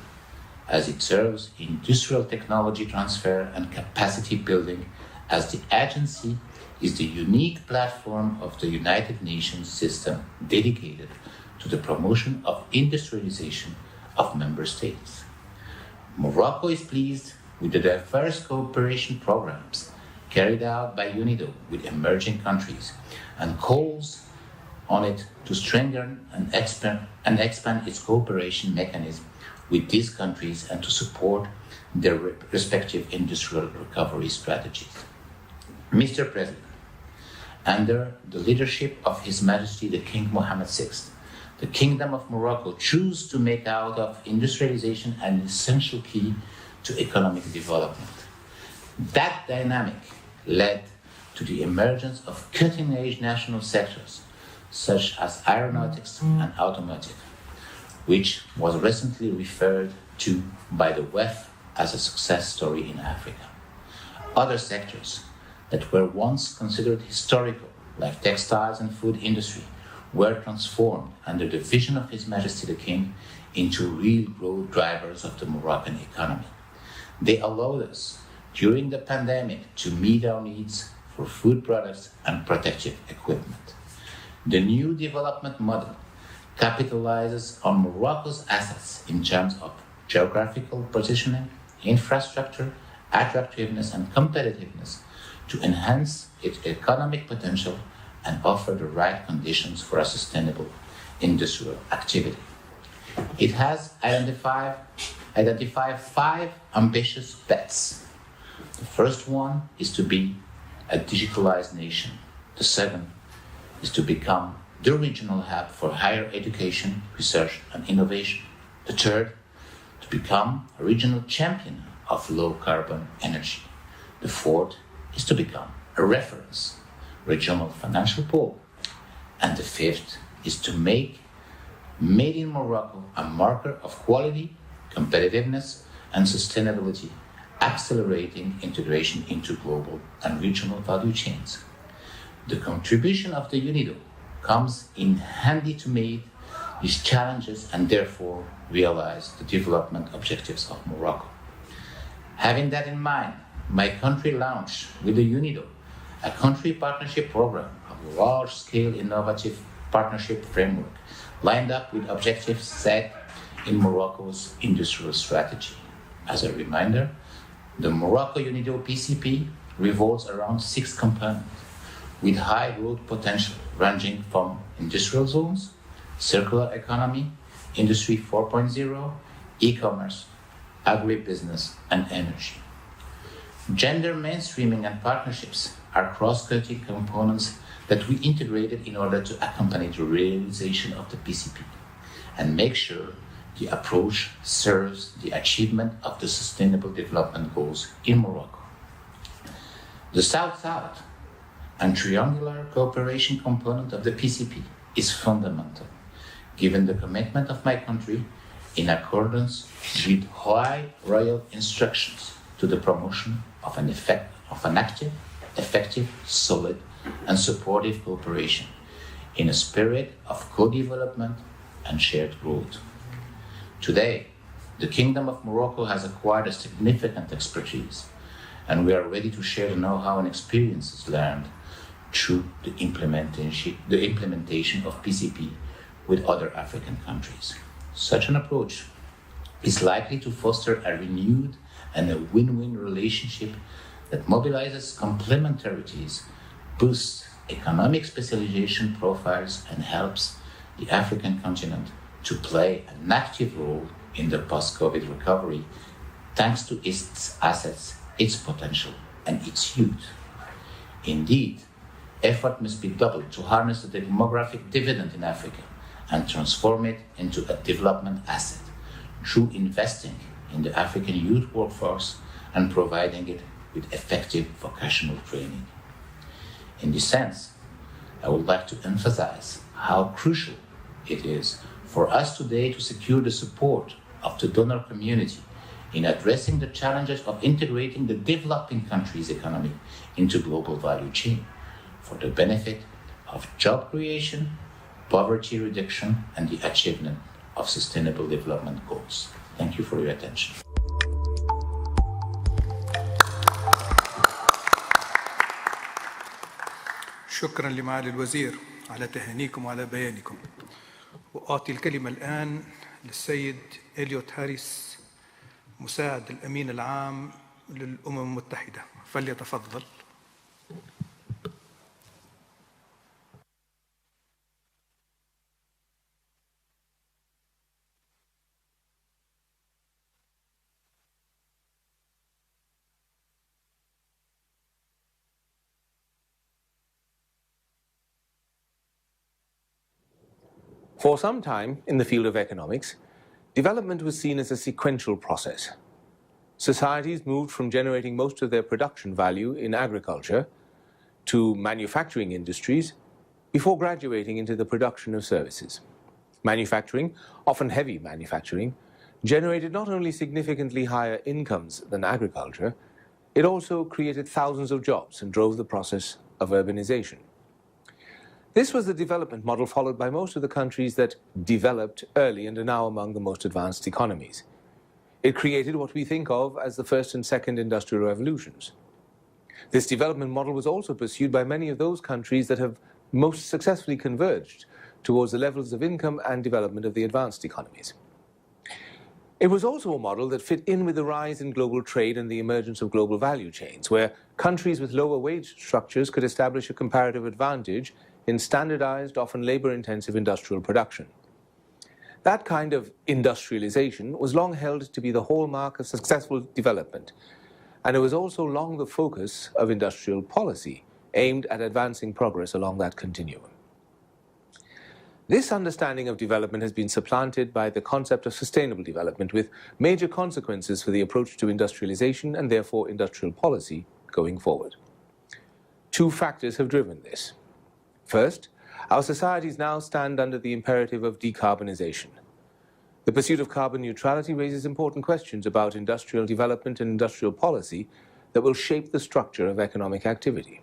as it serves industrial technology transfer and capacity building, as the agency is the unique platform of the United Nations system dedicated to the promotion of industrialization of member states. Morocco is pleased with the diverse cooperation programs carried out by UNIDO with emerging countries and calls on it to strengthen and expand its cooperation mechanism with these countries and to support their respective industrial recovery strategies. Mr. President, under the leadership of His Majesty the King Mohammed VI, the Kingdom of Morocco chose to make out of industrialization an essential key to economic development. That dynamic led to the emergence of cutting-edge national sectors, such as aeronautics and automotive, which was recently referred to by the WEF as a success story in Africa. Other sectors that were once considered historical, like textiles and food industry, were transformed under the vision of His Majesty the King into real growth drivers of the Moroccan economy. They allowed us, during the pandemic, to meet our needs for food products and protective equipment. The new development model capitalizes on Morocco's assets in terms of geographical positioning, infrastructure, attractiveness, and competitiveness to enhance its economic potential and offer the right conditions for a sustainable industrial activity. It has identified 5 ambitious bets. The first one is to be a digitalized nation. The second is to become the regional hub for higher education, research, and innovation. The third, to become a regional champion of low-carbon energy. The fourth is to become a reference regional financial pole. And the fifth is to make Made in Morocco a marker of quality, competitiveness, and sustainability, accelerating integration into global and regional value chains. The contribution of the UNIDO comes in handy to meet these challenges and therefore realize the development objectives of Morocco. Having that in mind, my country launched with the UNIDO a country partnership program, a large-scale innovative partnership framework lined up with objectives set in Morocco's industrial strategy. As a reminder, the Morocco UNIDO PCP revolves around 6 components with high growth potential ranging from industrial zones, circular economy, Industry 4.0, e-commerce, agribusiness, and energy. Gender mainstreaming and partnerships are cross-cutting components that we integrated in order to accompany the realization of the PCP and make sure the approach serves the achievement of the Sustainable Development Goals in Morocco. The South-South and triangular cooperation component of the PCP is fundamental, given the commitment of my country in accordance with High Royal instructions to the promotion of an active, effective, solid, and supportive cooperation in a spirit of co-development and shared growth. Today, the Kingdom of Morocco has acquired a significant expertise, and we are ready to share the know-how and experiences learned through the implementation of PCP with other African countries. Such an approach is likely to foster a renewed and a win-win relationship that mobilizes complementarities, boosts economic specialization profiles, and helps the African continent to play an active role in the post-COVID recovery thanks to its assets, its potential, and its youth. Indeed, effort must be doubled to harness the demographic dividend in Africa and transform it into a development asset through investing in the African youth workforce and providing it with effective vocational training. In this sense, I would like to emphasize how crucial it is for us today to secure the support of the donor community in addressing the challenges of integrating the developing countries' economy into global value chain for the benefit of job creation, poverty reduction, and the achievement of sustainable development goals. Thank you for your attention. شكرا لمعالي الوزير على تهانيكم وعلى بيانكم. وأعطي الكلمة الآن للسيد إليوت هاريس مساعد الأمين العام للأمم المتحدة، فليتفضل. For some time in the field of economics, development was seen as a sequential process. Societies moved from generating most of their production value in agriculture to manufacturing industries before graduating into the production of services. Manufacturing, often heavy manufacturing, generated not only significantly higher incomes than agriculture, it also created thousands of jobs and drove the process of urbanization. This was the development model followed by most of the countries that developed early and are now among the most advanced economies. It created what we think of as the first and second industrial revolutions. This development model was also pursued by many of those countries that have most successfully converged towards the levels of income and development of the advanced economies. It was also a model that fit in with the rise in global trade and the emergence of global value chains, where countries with lower wage structures could establish a comparative advantage in standardized, often labor-intensive industrial production. That kind of industrialization was long held to be the hallmark of successful development, and it was also long the focus of industrial policy aimed at advancing progress along that continuum. This understanding of development has been supplanted by the concept of sustainable development, with major consequences for the approach to industrialization and therefore industrial policy going forward. Two factors have driven this. First, our societies now stand under the imperative of decarbonization. The pursuit of carbon neutrality raises important questions about industrial development and industrial policy that will shape the structure of economic activity.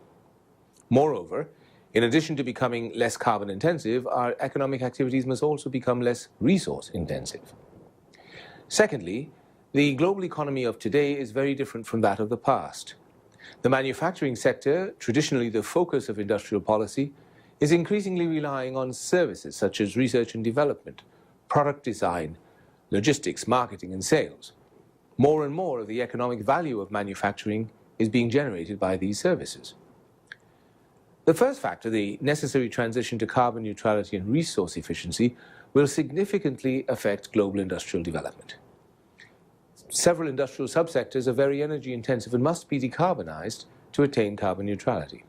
Moreover, in addition to becoming less carbon intensive, our economic activities must also become less resource intensive. Secondly, the global economy of today is very different from that of the past. The manufacturing sector, traditionally the focus of industrial policy, is increasingly relying on services such as research and development, product design, logistics, marketing, and sales. More and more of the economic value of manufacturing is being generated by these services. The first factor, the necessary transition to carbon neutrality and resource efficiency, will significantly affect global industrial development. Several industrial subsectors are very energy intensive and must be decarbonized to attain carbon neutrality.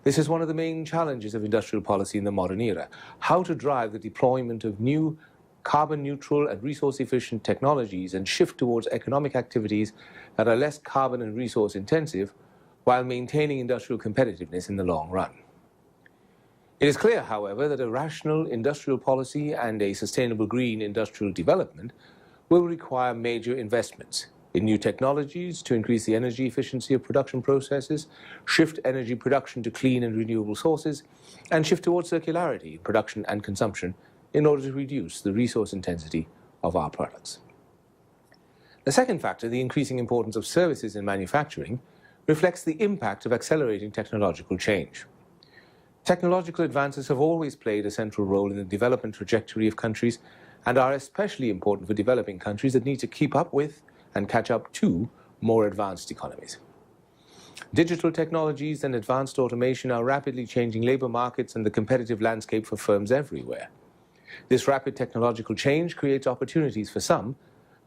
This is one of the main challenges of industrial policy in the modern era: how to drive the deployment of new carbon-neutral and resource-efficient technologies and shift towards economic activities that are less carbon and resource-intensive while maintaining industrial competitiveness in the long run. It is clear, however, that a rational industrial policy and a sustainable green industrial development will require major investments in new technologies to increase the energy efficiency of production processes, shift energy production to clean and renewable sources, and shift towards circularity in production and consumption in order to reduce the resource intensity of our products. The second factor, the increasing importance of services in manufacturing, reflects the impact of accelerating technological change. Technological advances have always played a central role in the development trajectory of countries and are especially important for developing countries that need to keep up with and catch up to more advanced economies. Digital technologies and advanced automation are rapidly changing labor markets and the competitive landscape for firms everywhere. This rapid technological change creates opportunities for some,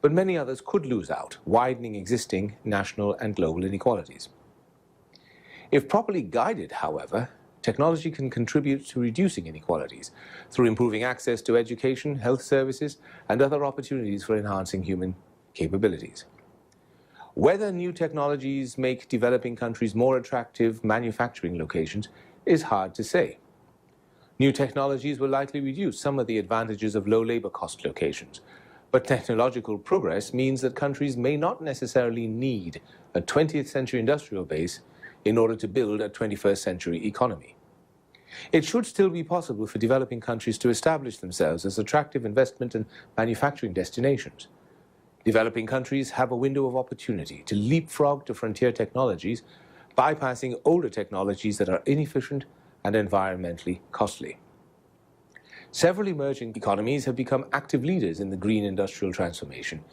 but many others could lose out, widening existing national and global inequalities. If properly guided, however, technology can contribute to reducing inequalities through improving access to education, health services, and other opportunities for enhancing human capabilities. Whether new technologies make developing countries more attractive manufacturing locations is hard to say. New technologies will likely reduce some of the advantages of low labor cost locations, but technological progress means that countries may not necessarily need a 20th century industrial base in order to build a 21st century economy. It should still be possible for developing countries to establish themselves as attractive investment and manufacturing destinations. Developing countries have a window of opportunity to leapfrog to frontier technologies, bypassing older technologies that are inefficient and environmentally costly. Several emerging economies have become active leaders in the green industrial transformation,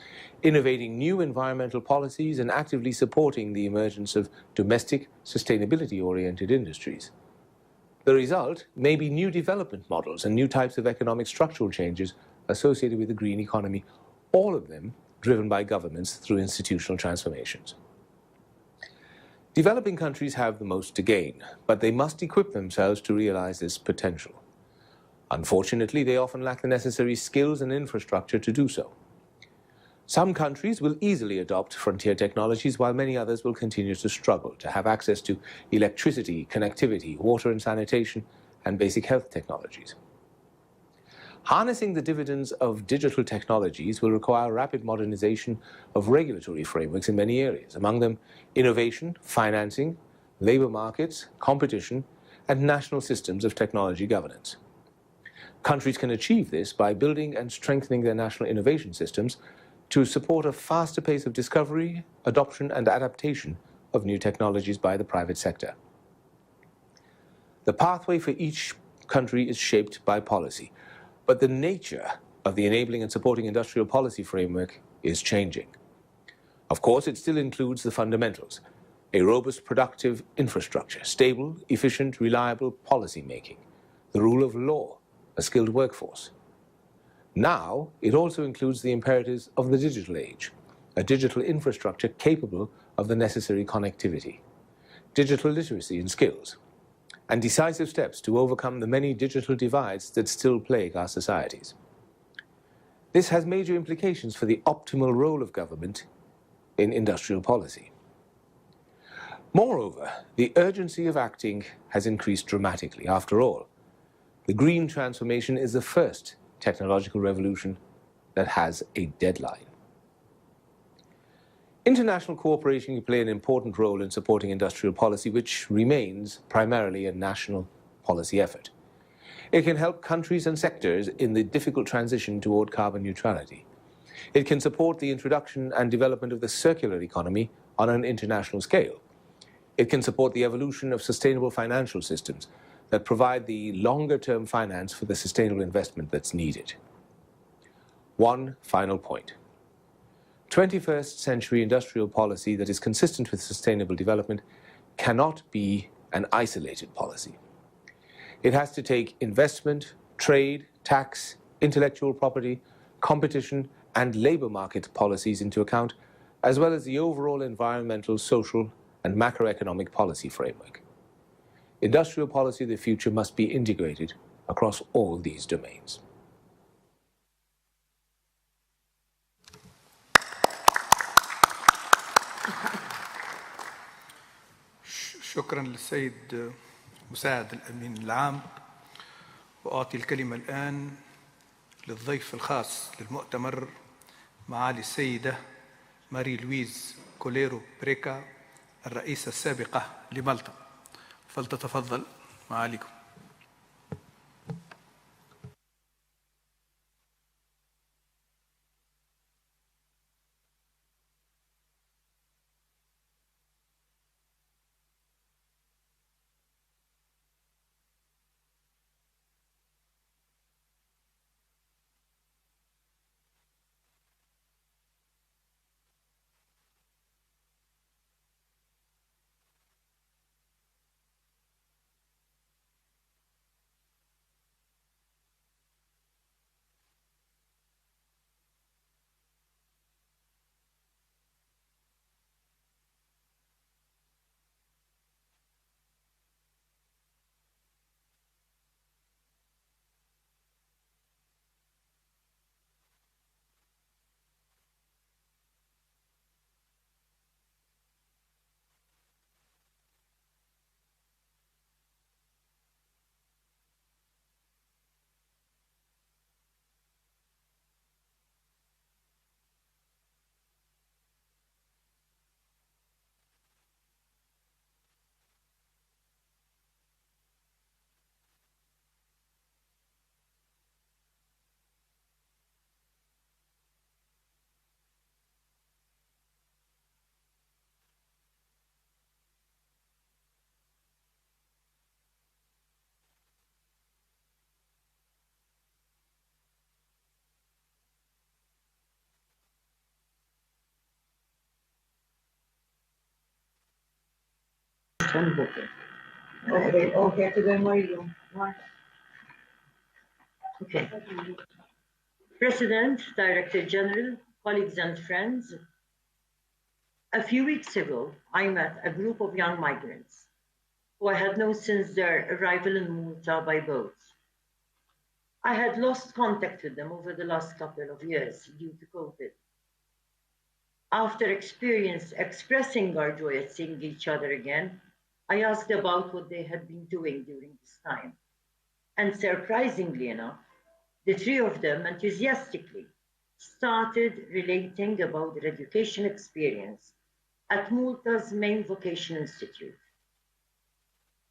innovating new environmental policies and actively supporting the emergence of domestic, sustainability-oriented industries. The result may be new development models and new types of economic structural changes associated with the green economy, all of them driven by governments through institutional transformations. Developing countries have the most to gain, but they must equip themselves to realize this potential. Unfortunately, they often lack the necessary skills and infrastructure to do so. Some countries will easily adopt frontier technologies, while many others will continue to struggle to have access to electricity, connectivity, water and sanitation, and basic health technologies. Harnessing the dividends of digital technologies will require rapid modernization of regulatory frameworks in many areas, among them innovation, financing, labor markets, competition, and national systems of technology governance. Countries can achieve this by building and strengthening their national innovation systems to support a faster pace of discovery, adoption, and adaptation of new technologies by the private sector. The pathway for each country is shaped by policy, but the nature of the enabling and supporting industrial policy framework is changing. Of course, it still includes the fundamentals: a robust, productive infrastructure, stable, efficient, reliable policy making, the rule of law, a skilled workforce. Now, it also includes the imperatives of the digital age, a digital infrastructure capable of the necessary connectivity, digital literacy and skills, and decisive steps to overcome the many digital divides that still plague our societies. This has major implications for the optimal role of government in industrial policy. Moreover, the urgency of acting has increased dramatically. After all, the green transformation is the first technological revolution that has a deadline. International cooperation can play an important role in supporting industrial policy, which remains primarily a national policy effort. It can help countries and sectors in the difficult transition toward carbon neutrality. It can support the introduction and development of the circular economy on an international scale. It can support the evolution of sustainable financial systems that provide the longer-term finance for the sustainable investment that's needed. One final point. 21st century industrial policy that is consistent with sustainable development cannot be an isolated policy. It has to take investment, trade, tax, intellectual property, competition, and labor market policies into account, as well as the overall environmental, social, and macroeconomic policy framework. Industrial policy of the future must be integrated across all these domains. شكرا للسيد مساعد الأمين العام، وأعطي الكلمة الآن للضيف الخاص للمؤتمر معالي السيدة ماري لويز كوليرو بريكا الرئيسة السابقة لمالطا. فلتتفضل معاليكم. Okay, to the Mario. Okay. President, Director General, colleagues and friends, a few weeks ago, I met a group of young migrants who I had known since their arrival in Malta by boat. I had lost contact with them over the last couple of years due to COVID. After expressing our joy at seeing each other again, I asked about what they had been doing during this time. And surprisingly enough, the three of them enthusiastically started relating about their education experience at Malta's main vocational institute.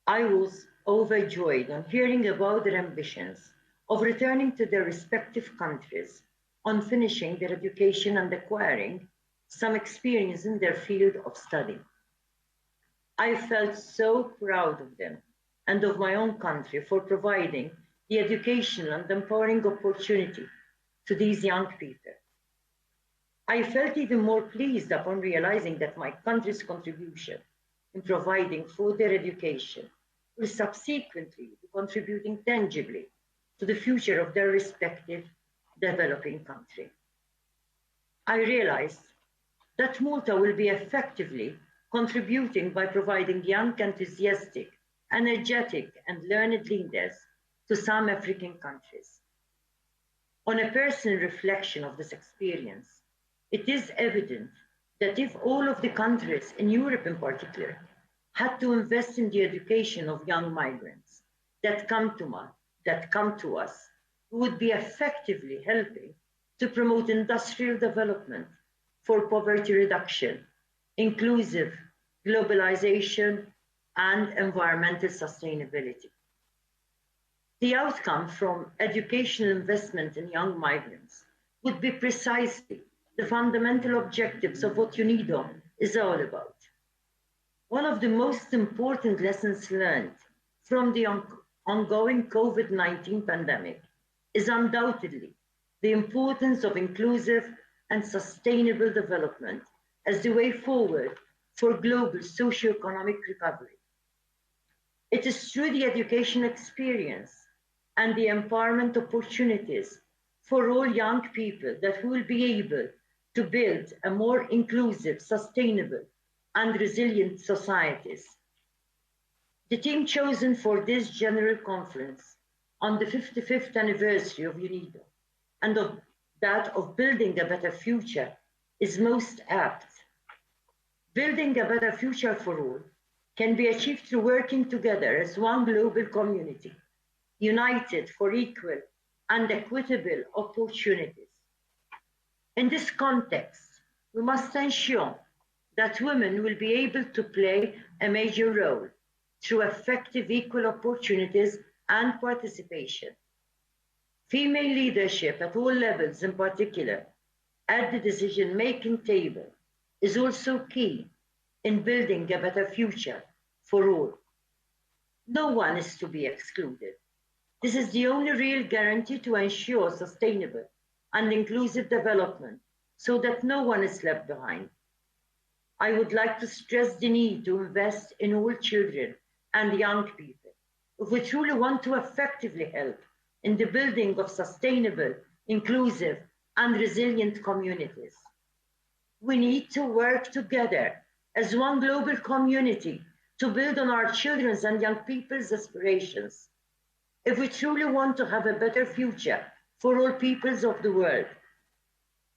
I was overjoyed on hearing about their ambitions of returning to their respective countries on finishing their education and acquiring some experience in their field of study. I felt so proud of them and of my own country for providing the educational and empowering opportunity to these young people. I felt even more pleased upon realizing that my country's contribution in providing for their education will subsequently be contributing tangibly to the future of their respective developing country. I realized that Malta will be effectively contributing by providing young, enthusiastic, energetic, and learned leaders to some African countries. On a personal reflection of this experience, it is evident that if all of the countries, in Europe in particular, had to invest in the education of young migrants that come to us, we would be effectively helping to promote industrial development for poverty reduction, inclusive globalization, and environmental sustainability. The outcome from educational investment in young migrants would be precisely the fundamental objectives of what UNIDO is all about. One of the most important lessons learned from the ongoing COVID-19 pandemic is undoubtedly the importance of inclusive and sustainable development as the way forward for global socioeconomic recovery. It is through the education experience and the empowerment opportunities for all young people that we will be able to build a more inclusive, sustainable, and resilient societies. The team chosen for this General Conference on the 55th anniversary of UNIDO and of that of building a better future is most apt. Building a better future for all can be achieved through working together as one global community, united for equal and equitable opportunities. In this context, We must ensure that women will be able to play a major role through effective equal opportunities and participation. Female leadership at all levels, in particular at the decision-making table, is also key in building a better future for all. No one is to be excluded. This is the only real guarantee to ensure sustainable and inclusive development so that no one is left behind. I would like to stress the need to invest in all children and young people if we truly want to effectively help in the building of sustainable, inclusive, and resilient communities. We need to work together as one global community to build on our children's and young people's aspirations. If we truly want to have a better future for all peoples of the world,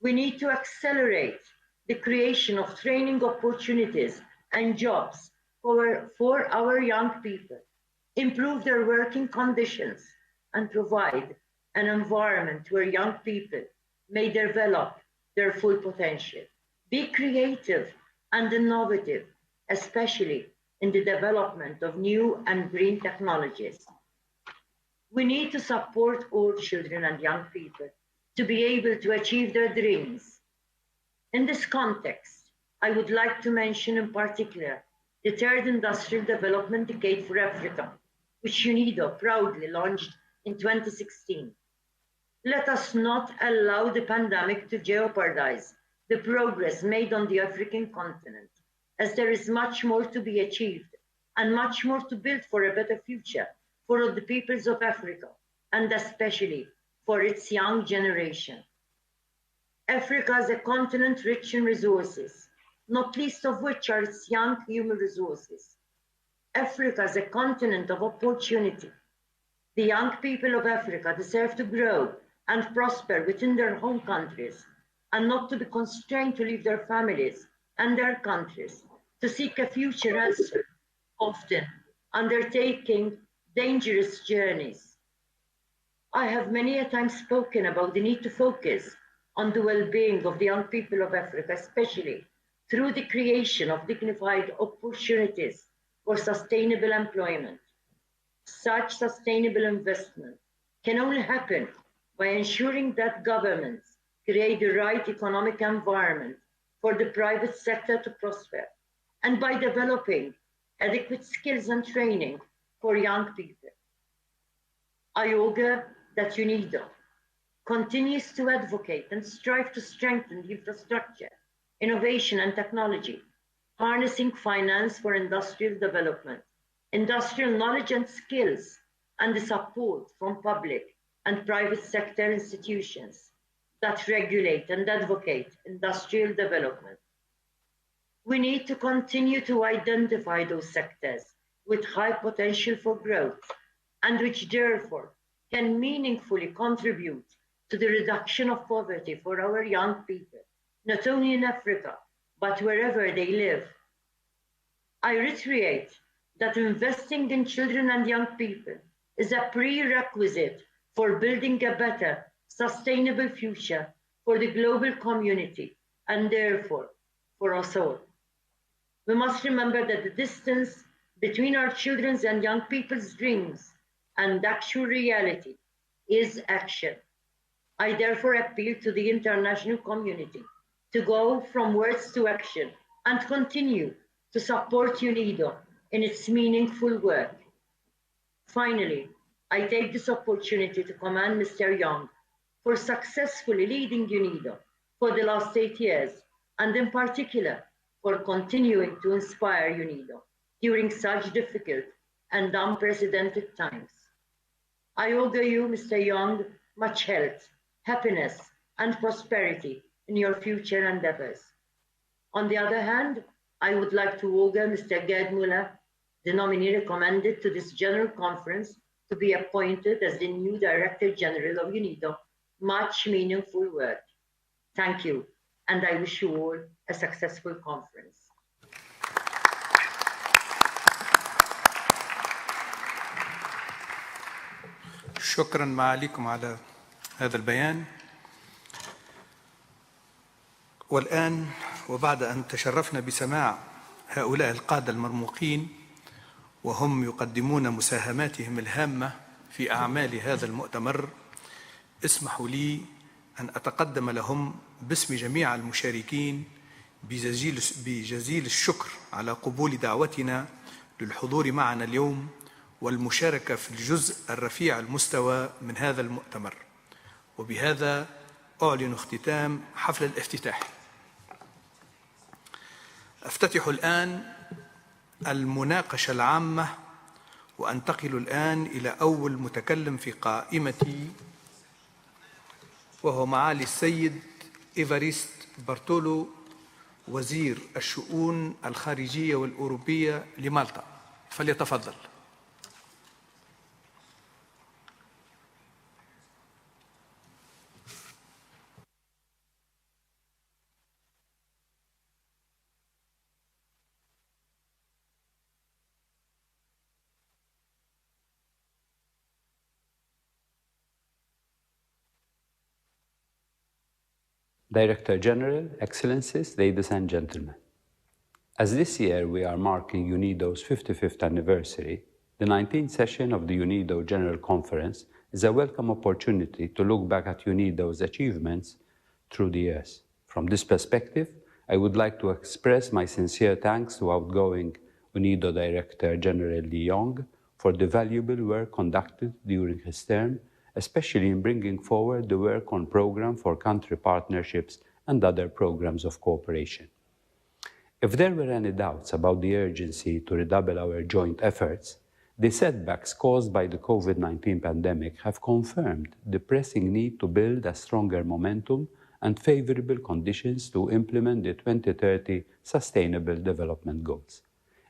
we need to accelerate the creation of training opportunities and jobs for our young people, improve their working conditions, and provide an environment where young people may develop their full potential. Be creative and innovative, especially in the development of new and green technologies. We need to support all children and young people to be able to achieve their dreams. In this context, I would like to mention in particular the Third Industrial Development Decade for Africa, which UNIDO proudly launched in 2016. Let us not allow the pandemic to jeopardize the progress made on the African continent, as there is much more to be achieved and much more to build for a better future for all the peoples of Africa, and especially for its young generation. Africa is a continent rich in resources, not least of which are its young human resources. Africa is a continent of opportunity. The young people of Africa deserve to grow and prosper within their home countries and not to be constrained to leave their families and their countries to seek a future elsewhere, often undertaking dangerous journeys. I have many a time spoken about the need to focus on the well-being of the young people of Africa, especially through the creation of dignified opportunities for sustainable employment. Such sustainable investment can only happen by ensuring that governments create the right economic environment for the private sector to prosper, and by developing adequate skills and training for young people. I augur that UNIDO continues to advocate and strive to strengthen the infrastructure, innovation and technology, harnessing finance for industrial development, industrial knowledge and skills, and the support from public and private sector institutions that regulate and advocate industrial development. We need to continue to identify those sectors with high potential for growth and which therefore can meaningfully contribute to the reduction of poverty for our young people, not only in Africa, but wherever they live. I reiterate that investing in children and young people is a prerequisite for building a better, sustainable future for the global community and therefore for us all. We must remember that the distance between our children's and young people's dreams and actual reality is action. I therefore appeal to the international community to go from words to action and continue to support UNIDO in its meaningful work. Finally, I take this opportunity to commend Mr. Young for successfully leading UNIDO for the last 8 years, and in particular for continuing to inspire UNIDO during such difficult and unprecedented times. I augur you, Mr. Young, much health, happiness, and prosperity in your future endeavors. On the other hand, I would like to augur Mr. Gerd Muller, the nominee recommended to this General Conference, to be appointed as the new Director General of UNIDO, much meaningful work. Thank you, and I wish you all a successful conference. شكرا معاليكم على هذا البيان. والآن وبعد أن تشرفنا بسماع هؤلاء القادة المرموقين وهم يقدمون مساهماتهم الهامة في أعمال هذا المؤتمر، اسمحوا لي أن أتقدم لهم باسم جميع المشاركين بجزيل الشكر على قبول دعوتنا للحضور معنا اليوم والمشاركة في الجزء الرفيع المستوى من هذا المؤتمر. وبهذا أعلن اختتام حفل الافتتاح. أفتتح الآن المناقشة العامة وأنتقل الآن إلى أول متكلم في قائمتي، وهو معالي السيد إيفاريست بارتولو، وزير الشؤون الخارجية والأوروبية لمالطا. فليتفضل. Director General, Excellencies, ladies and gentlemen. As this year we are marking UNIDO's 55th anniversary, the 19th session of the UNIDO General Conference is a welcome opportunity to look back at UNIDO's achievements through the years. From this perspective, I would like to express my sincere thanks to outgoing UNIDO Director General Lee Yong for the valuable work conducted during his term, especially in bringing forward the work on Programme for Country Partnerships and other programs of cooperation. If there were any doubts about the urgency to redouble our joint efforts, the setbacks caused by the COVID-19 pandemic have confirmed the pressing need to build a stronger momentum and favorable conditions to implement the 2030 Sustainable Development Goals.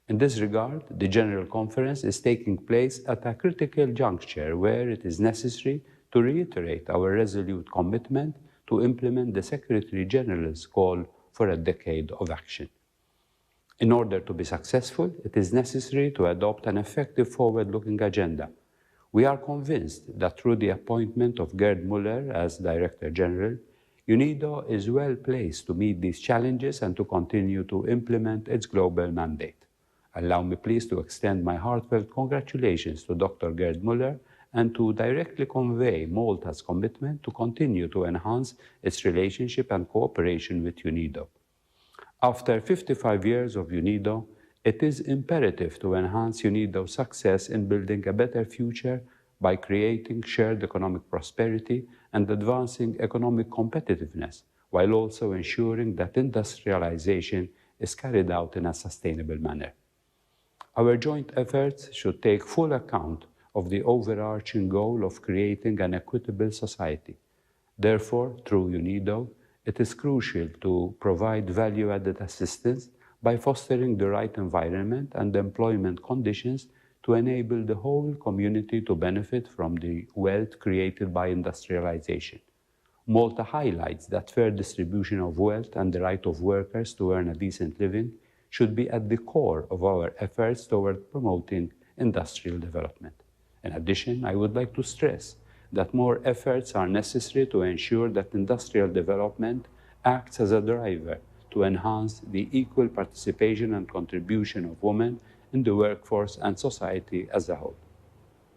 In this regard, the General Conference is taking place at a critical juncture where it is necessary to reiterate our resolute commitment to implement the Secretary General's call for a decade of action. In order to be successful, it is necessary to adopt an effective forward-looking agenda. We are convinced that through the appointment of Gerd Müller as Director General, UNIDO is well placed to meet these challenges and to continue to implement its global mandate. Allow me please to extend my heartfelt congratulations to Dr. Gerd Müller and to directly convey Malta's commitment to continue to enhance its relationship and cooperation with UNIDO. After 55 years of UNIDO, it is imperative to enhance UNIDO's success in building a better future by creating shared economic prosperity and advancing economic competitiveness, while also ensuring that industrialization is carried out in a sustainable manner. Our joint efforts should take full account of the overarching goal of creating an equitable society. Therefore, through UNIDO, it is crucial to provide value-added assistance by fostering the right environment and employment conditions to enable the whole community to benefit from the wealth created by industrialization. Malta highlights that fair distribution of wealth and the right of workers to earn a decent living should be at the core of our efforts toward promoting industrial development. In addition, I would like to stress that more efforts are necessary to ensure that industrial development acts as a driver to enhance the equal participation and contribution of women in the workforce and society as a whole.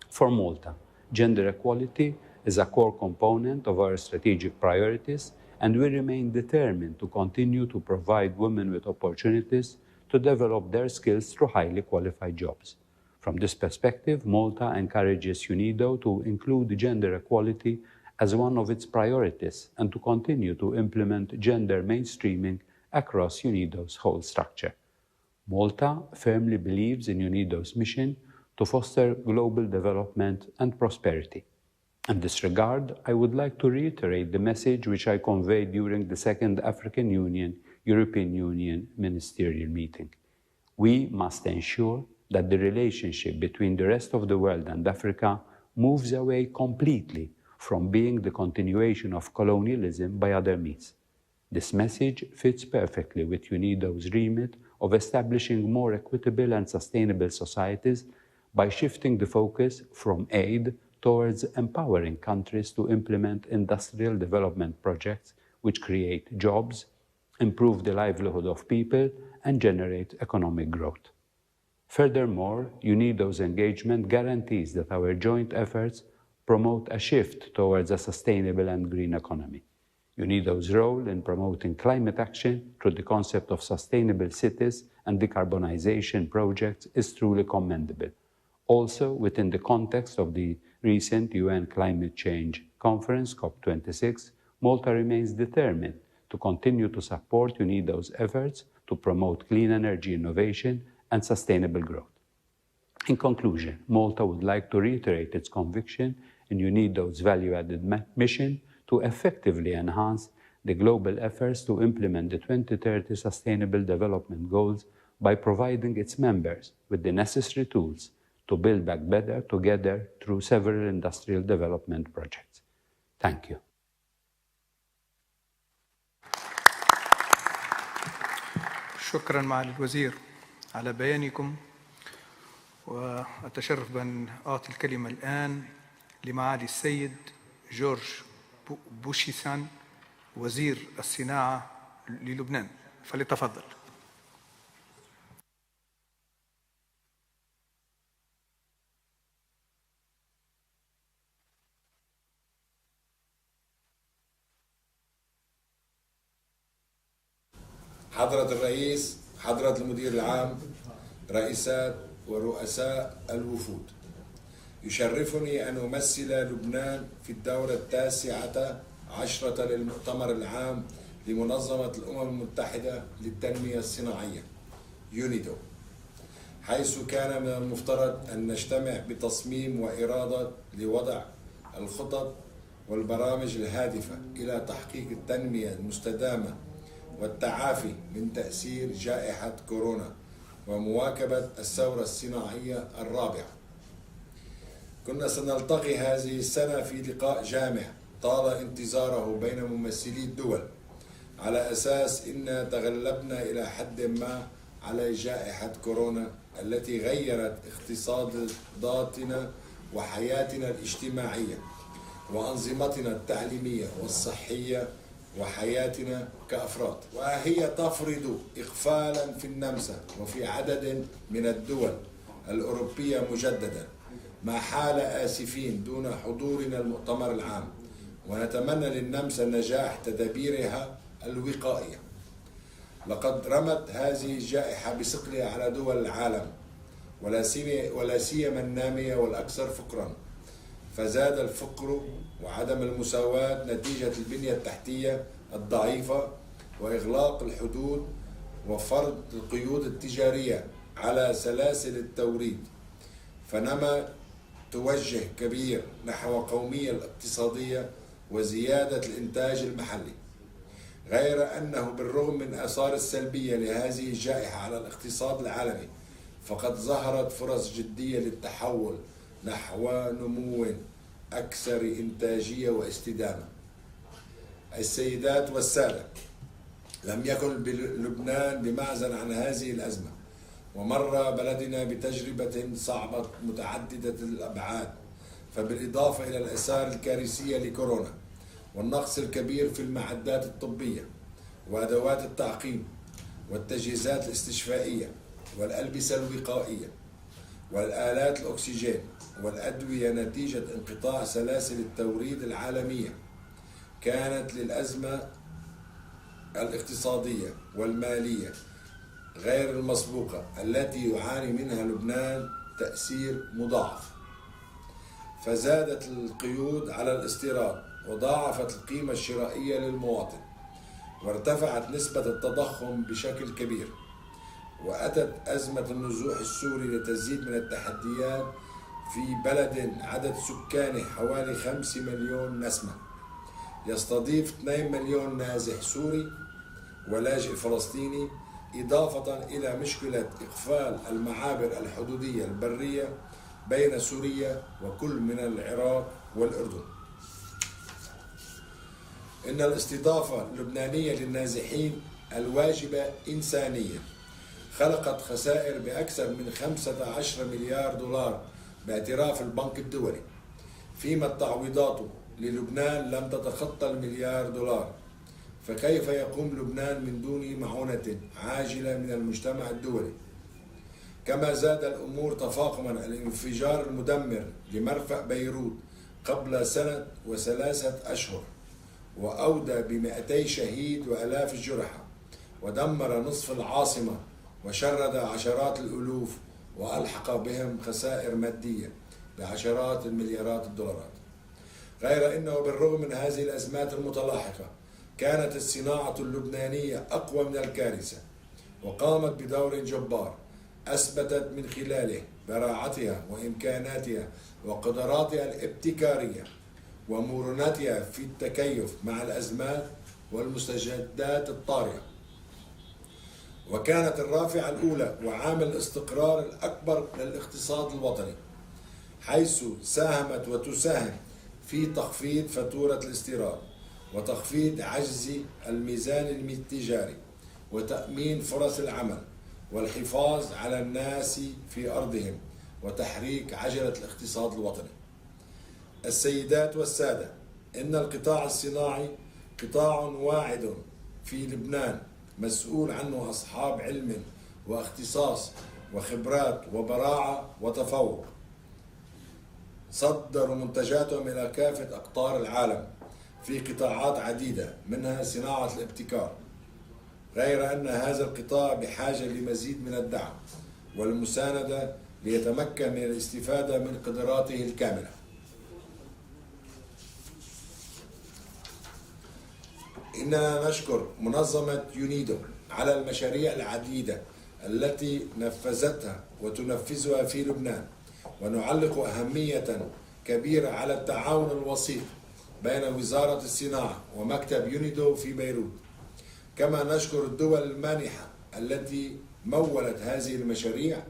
For Malta, gender equality is a core component of our strategic priorities, and we remain determined to continue to provide women with opportunities to develop their skills through highly qualified jobs. From this perspective, Malta encourages UNIDO to include gender equality as one of its priorities and to continue to implement gender mainstreaming across UNIDO's whole structure. Malta firmly believes in UNIDO's mission to foster global development and prosperity. In this regard, I would like to reiterate the message which I conveyed during the second African Union-European Union ministerial meeting. We must ensure that the relationship between the rest of the world and Africa moves away completely from being the continuation of colonialism by other means. This message fits perfectly with UNIDO's remit of establishing more equitable and sustainable societies by shifting the focus from aid towards empowering countries to implement industrial development projects which create jobs, improve the livelihood of people, and generate economic growth. Furthermore, UNIDO's engagement guarantees that our joint efforts promote a shift towards a sustainable and green economy. UNIDO's role in promoting climate action through the concept of sustainable cities and decarbonization projects is truly commendable. Also, within the context of the recent UN Climate Change Conference, COP26, Malta remains determined to continue to support UNIDO's efforts to promote clean energy innovation and sustainable growth. In conclusion, Malta would like to reiterate its conviction in UNIDO's value-added mission to effectively enhance the global efforts to implement the 2030 Sustainable Development Goals by providing its members with the necessary tools to build back better together through several industrial development projects. Thank you. شكرا معالي الوزير على بيانكم، وأتشرف بأن أعطي الكلمة الآن لمعالي السيد جورج بوشيسان وزير الصناعة للبنان، فليتفضل. حضرة الرئيس، حضرة المدير العام، رئيسات ورؤساء الوفود، يشرفني أن أمثل لبنان في الدورة 19 للمؤتمر العام لمنظمة الأمم المتحدة للتنمية الصناعية يونيدو، حيث كان من المفترض أن نجتمع بتصميم وإرادة لوضع الخطط والبرامج الهادفة إلى تحقيق التنمية المستدامة والتعافي من تأثير جائحة كورونا ومواكبة الثورة الصناعية الرابعة. كنا سنلتقي هذه السنة في لقاء جامع طال انتظاره بين ممثلي الدول، على أساس إن تغلبنا إلى حد ما على جائحة كورونا التي غيرت اقتصاداتنا وحياتنا الاجتماعية وأنظمتنا التعليمية والصحية وحياتنا كأفراد، وهي تفرض إقفالا في النمسا وفي عدد من الدول الأوروبية مجددا، ما حال آسفين دون حضورنا المؤتمر العام، ونتمنى للنمسا نجاح تدابيرها الوقائية. لقد رمت هذه الجائحة بثقلها على دول العالم ولا سيما النامية والأكثر فقرا، فزاد الفقر وعدم المساواة نتيجة البنية التحتية الضعيفة وإغلاق الحدود وفرض القيود التجارية على سلاسل التوريد، فنما توجه كبير نحو قومية الاقتصادية وزيادة الإنتاج المحلي. غير أنه بالرغم من آثار السلبية لهذه الجائحة على الاقتصاد العالمي، فقد ظهرت فرص جدية للتحول نحو نمو أكثر إنتاجية واستدامة. السيدات والسادة، لم يكن لبنان بمعزل عن هذه الأزمة، ومر بلدنا بتجربة صعبة متعددة الأبعاد، فبالإضافة إلى الآثار الكارثية لكورونا والنقص الكبير في المعدات الطبية وأدوات التعقيم والتجهيزات الاستشفائية والألبسة الوقائية والآلات الأكسجين والأدوية نتيجة انقطاع سلاسل التوريد العالمية، كانت للأزمة الاقتصادية والمالية غير المسبوقة التي يعاني منها لبنان تأثير مضاعف. فزادت القيود على الاستيراد وضاعفت القيمة الشرائية للمواطن، وارتفعت نسبة التضخم بشكل كبير، وأتت أزمة النزوح السوري لتزيد من التحديات في بلد عدد سكانه حوالي 5 مليون نسمة، يستضيف 2 مليون نازح سوري ولاجئ فلسطيني، إضافة إلى مشكلة إقفال المعابر الحدودية البرية بين سوريا وكل من العراق والأردن. إن الاستضافة اللبنانية للنازحين الواجبة إنسانية خلقت خسائر بأكثر من 15 مليار دولار باعتراف البنك الدولي، فيما التعويضات للبنان لم تتخطى $1 مليار، فكيف يقوم لبنان من دون معونة عاجلة من المجتمع الدولي؟ كما زاد الأمور تفاقما الانفجار المدمر لمرفأ بيروت قبل سنة و3 أشهر، وأودى ب200 شهيد وآلاف الجرحى، ودمر نصف العاصمة وشرد عشرات الألوف، وألحق بهم خسائر مادية بعشرات المليارات الدولارات. غير أنه بالرغم من هذه الأزمات المتلاحقة كانت الصناعة اللبنانية أقوى من الكارثة، وقامت بدور جبار أثبتت من خلاله براعتها وإمكاناتها وقدراتها الابتكارية ومرونتها في التكيف مع الأزمات والمستجدات الطارئة، وكانت الرافعة الأولى وعامل الاستقرار الأكبر للاقتصاد الوطني، حيث ساهمت وتساهم في تخفيض فاتورة الاستيراد وتخفيض عجز الميزان التجاري وتأمين فرص العمل والحفاظ على الناس في أرضهم وتحريك عجلة الاقتصاد الوطني. السيدات والسادة، إن القطاع الصناعي قطاع واعد في لبنان مسؤول عنه أصحاب علم واختصاص وخبرات وبراعة وتفوق، صدروا منتجاتهم إلى كافة أقطار العالم في قطاعات عديدة منها صناعة الابتكار. غير أن هذا القطاع بحاجة لمزيد من الدعم والمساندة ليتمكن من الاستفادة من قدراته الكاملة. إننا نشكر منظمة يونيدو على المشاريع العديدة التي نفذتها وتنفذها في لبنان، ونعلق أهمية كبيرة على التعاون الوثيق بين وزارة الصناعة ومكتب يونيدو في بيروت. كما نشكر الدول المانحة التي مولت هذه المشاريع،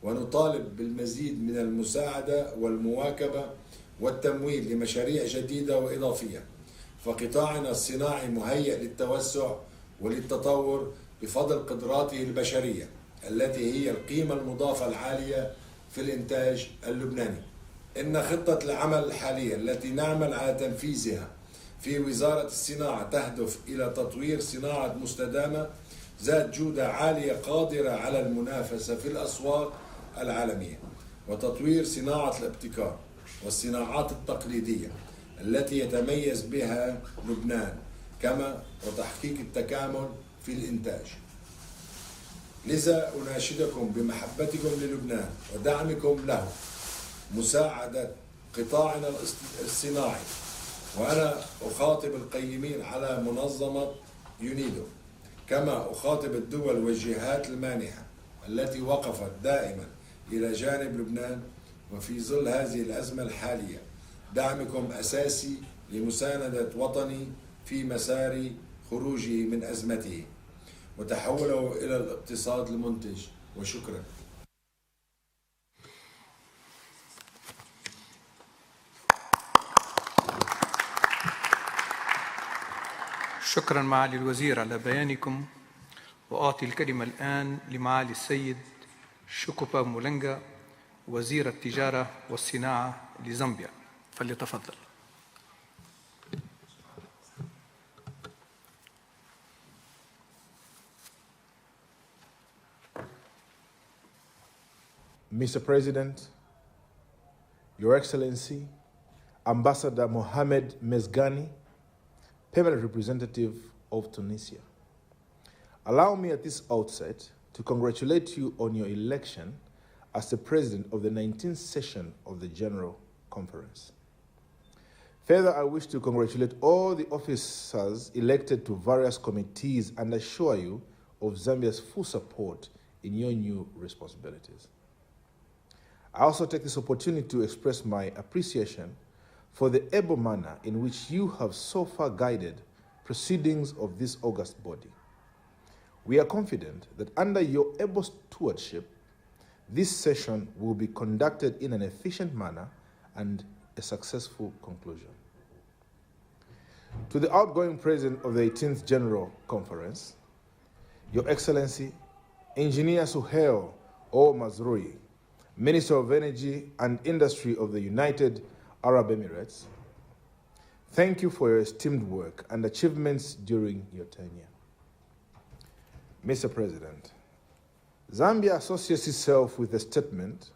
ونطالب بالمزيد من المساعدة والمواكبة والتمويل لمشاريع جديدة وإضافية، فقطاعنا الصناعي مهيئ للتوسع وللتطور بفضل قدراته البشرية التي هي القيمة المضافة العالية في الإنتاج اللبناني. إن خطة العمل الحالية التي نعمل على تنفيذها في وزارة الصناعة تهدف إلى تطوير صناعة مستدامة ذات جودة عالية قادرة على المنافسة في الأسواق العالمية، وتطوير صناعة الابتكار والصناعات التقليدية التي يتميز بها لبنان، كما وتحقيق التكامل في الإنتاج. لذا أناشدكم بمحبتكم للبنان ودعمكم له مساعدة قطاعنا الصناعي، وأنا أخاطب القيمين على منظمة يونيدو، كما أخاطب الدول والجهات المانحة التي وقفت دائما إلى جانب لبنان، وفي ظل هذه الأزمة الحالية دعمكم أساسي لمساندة وطني في مسار خروجه من أزمته وتحوله إلى الاقتصاد المنتج. وشكرا. شكرا معالي الوزير على بيانكم. وأعطي الكلمة الآن لمعالي السيد شكوبا مولنجا وزير التجارة والصناعة لزامبيا، فليتفضل. Mr. President, Your Excellency, Ambassador Mohamed Mezgani, Permanent Representative of Tunisia. Allow me at this outset to congratulate you on your election as the President of the 19th session of the General Conference. Further, I wish to congratulate all the officers elected to various committees and assure you of Zambia's full support in your new responsibilities. I also take this opportunity to express my appreciation for the able manner in which you have so far guided proceedings of this august body. We are confident that under your able stewardship, this session will be conducted in an efficient manner and a successful conclusion. To the outgoing President of the 18th General Conference, Your Excellency, Engineer Suhail O. Mazrui, Minister of Energy and Industry of the United Arab Emirates, Thank you for your esteemed work and achievements during your tenure. Mr. President, Zambia associates itself with a statement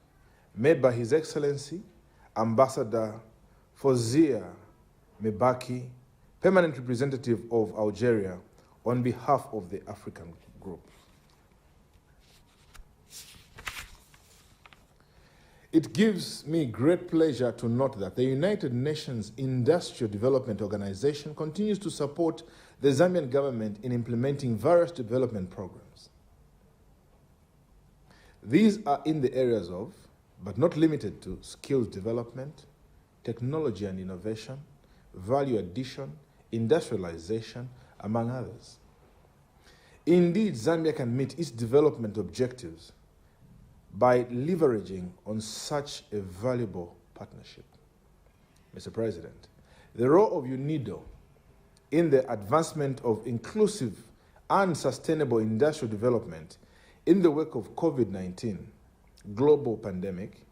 made by His Excellency Ambassador Fozia Mebaki, Permanent Representative of Algeria, on behalf of the African Group. It gives me great pleasure to note that the United Nations Industrial Development Organization continues to support the Zambian government in implementing various development programs. These are in the areas of, but not limited to, skills development, technology and innovation, value addition, industrialization, among others. Indeed, Zambia can meet its development objectives by leveraging on such a valuable partnership. Mr. President, the role of UNIDO in the advancement of inclusive and sustainable industrial development in the wake of COVID-19 global pandemic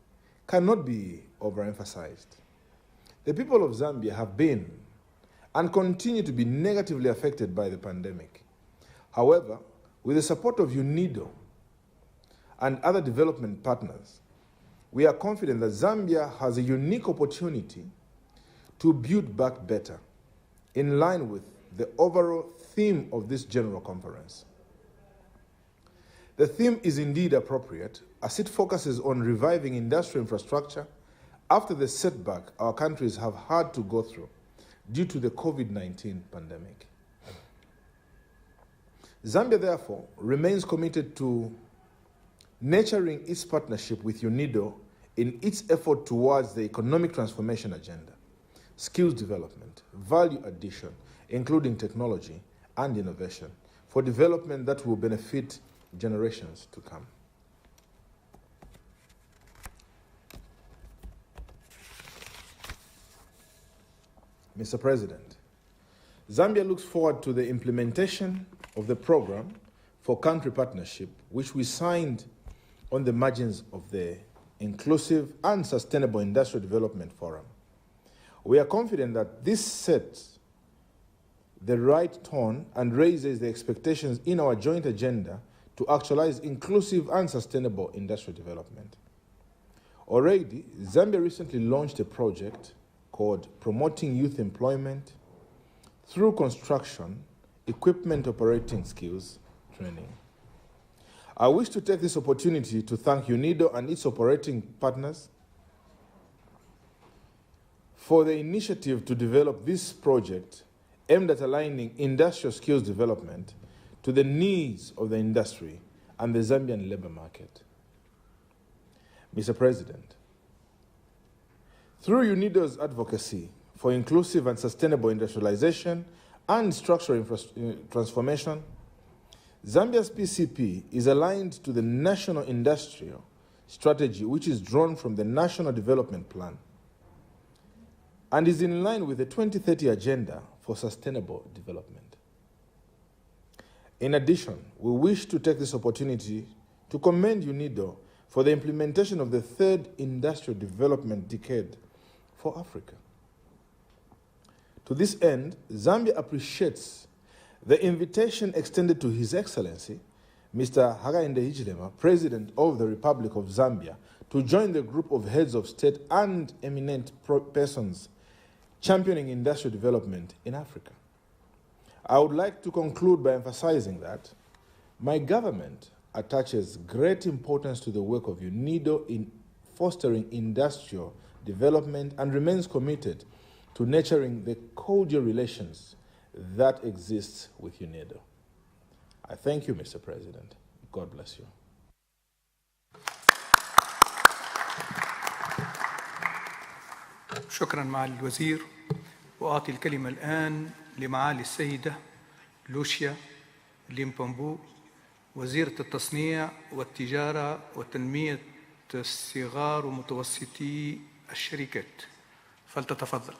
cannot be overemphasized. The people of Zambia have been and continue to be negatively affected by the pandemic. However, with the support of UNIDO and other development partners, we are confident that Zambia has a unique opportunity to build back better, in line with the overall theme of this General Conference. The theme is indeed appropriate, as it focuses on reviving industrial infrastructure after the setback our countries have had to go through due to the COVID-19 pandemic. Zambia, therefore, remains committed to nurturing its partnership with UNIDO in its effort towards the economic transformation agenda, skills development, value addition, including technology and innovation, for development that will benefit generations to come. Mr. President, Zambia looks forward to the implementation of the program for country partnership, which we signed on the margins of the Inclusive and Sustainable Industrial Development Forum. We are confident that this sets the right tone and raises the expectations in our joint agenda to actualize inclusive and sustainable industrial development. Already, Zambia recently launched a project called Promoting Youth Employment through Construction, Equipment Operating Skills Training. I wish to take this opportunity to thank UNIDO and its operating partners for the initiative to develop this project aimed at aligning industrial skills development to the needs of the industry and the Zambian labor market. Mr. President, through UNIDO's advocacy for inclusive and sustainable industrialization and structural transformation, Zambia's PCP is aligned to the National Industrial Strategy, which is drawn from the National Development Plan, and is in line with the 2030 Agenda for Sustainable Development. In addition, we wish to take this opportunity to commend UNIDO for the implementation of the third Industrial Development Decade for Africa. To this end, Zambia appreciates the invitation extended to His Excellency, Mr. Hakainde Hichilema, President of the Republic of Zambia, to join the group of heads of state and eminent persons championing industrial development in Africa. I would like to conclude by emphasizing that my government attaches great importance to the work of UNIDO in fostering industrial development and remains committed to nurturing the cordial relations that exists with UNIDO. I thank you, Mr. President. God bless you. شكرا معالي الوزير. وأعطي الكلمة الآن لمعالي السيدة لوشيا ليمبومبو، وزيرة التصنيع والتجارة وتنمية الصغار ومتوسطي الشركات. فلتتفضل.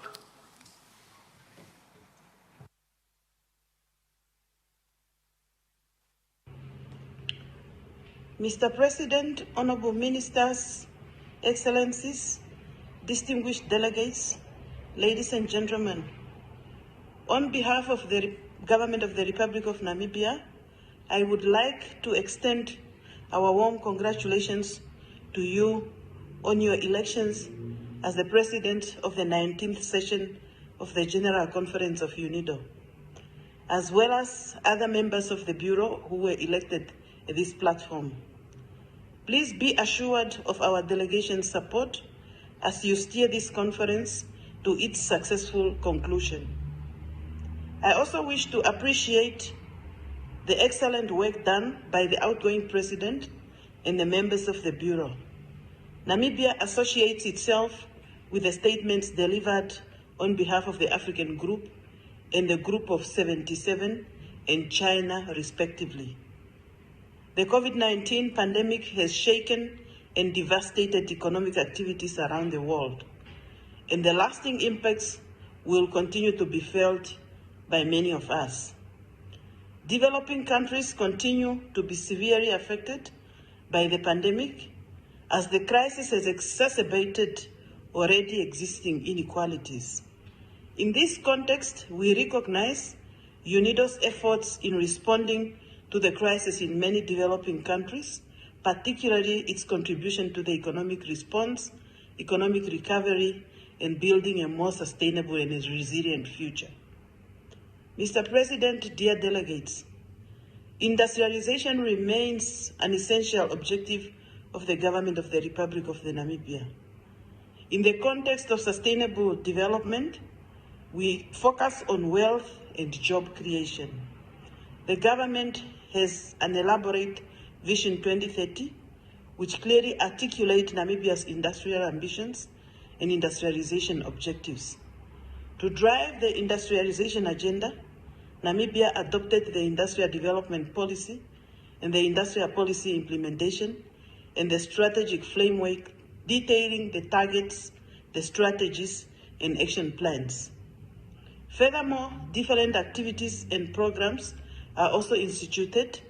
Mr. President, honorable ministers, excellencies, distinguished delegates, ladies and gentlemen, On behalf of the Government of the Republic of Namibia, I would like to extend our warm congratulations to you on your elections as the President of the 19th session of the General Conference of UNIDO, as well as other members of the Bureau who were elected at this platform. Please be assured of our delegation's support as you steer this conference to its successful conclusion. I also wish to appreciate the excellent work done by the outgoing President and the members of the Bureau. Namibia associates itself with the statements delivered on behalf of the African Group and the Group of 77 and China, respectively. The COVID-19 pandemic has shaken and devastated economic activities around the world, and the lasting impacts will continue to be felt by many of us. Developing countries continue to be severely affected by the pandemic, as the crisis has exacerbated already existing inequalities. In this context, we recognize UNIDO's efforts in responding to the crisis in many developing countries, particularly its contribution to the economic response, economic recovery, and building a more sustainable and resilient future. Mr. President, dear delegates, industrialization remains an essential objective of the Government of the Republic of Namibia. In the context of sustainable development, we focus on wealth and job creation. The government has an elaborate Vision 2030, which clearly articulates Namibia's industrial ambitions and industrialization objectives. To drive the industrialization agenda, Namibia adopted the Industrial Development Policy and the Industrial Policy Implementation and the strategic framework detailing the targets, the strategies, and action plans. Furthermore, different activities and programs are also instituted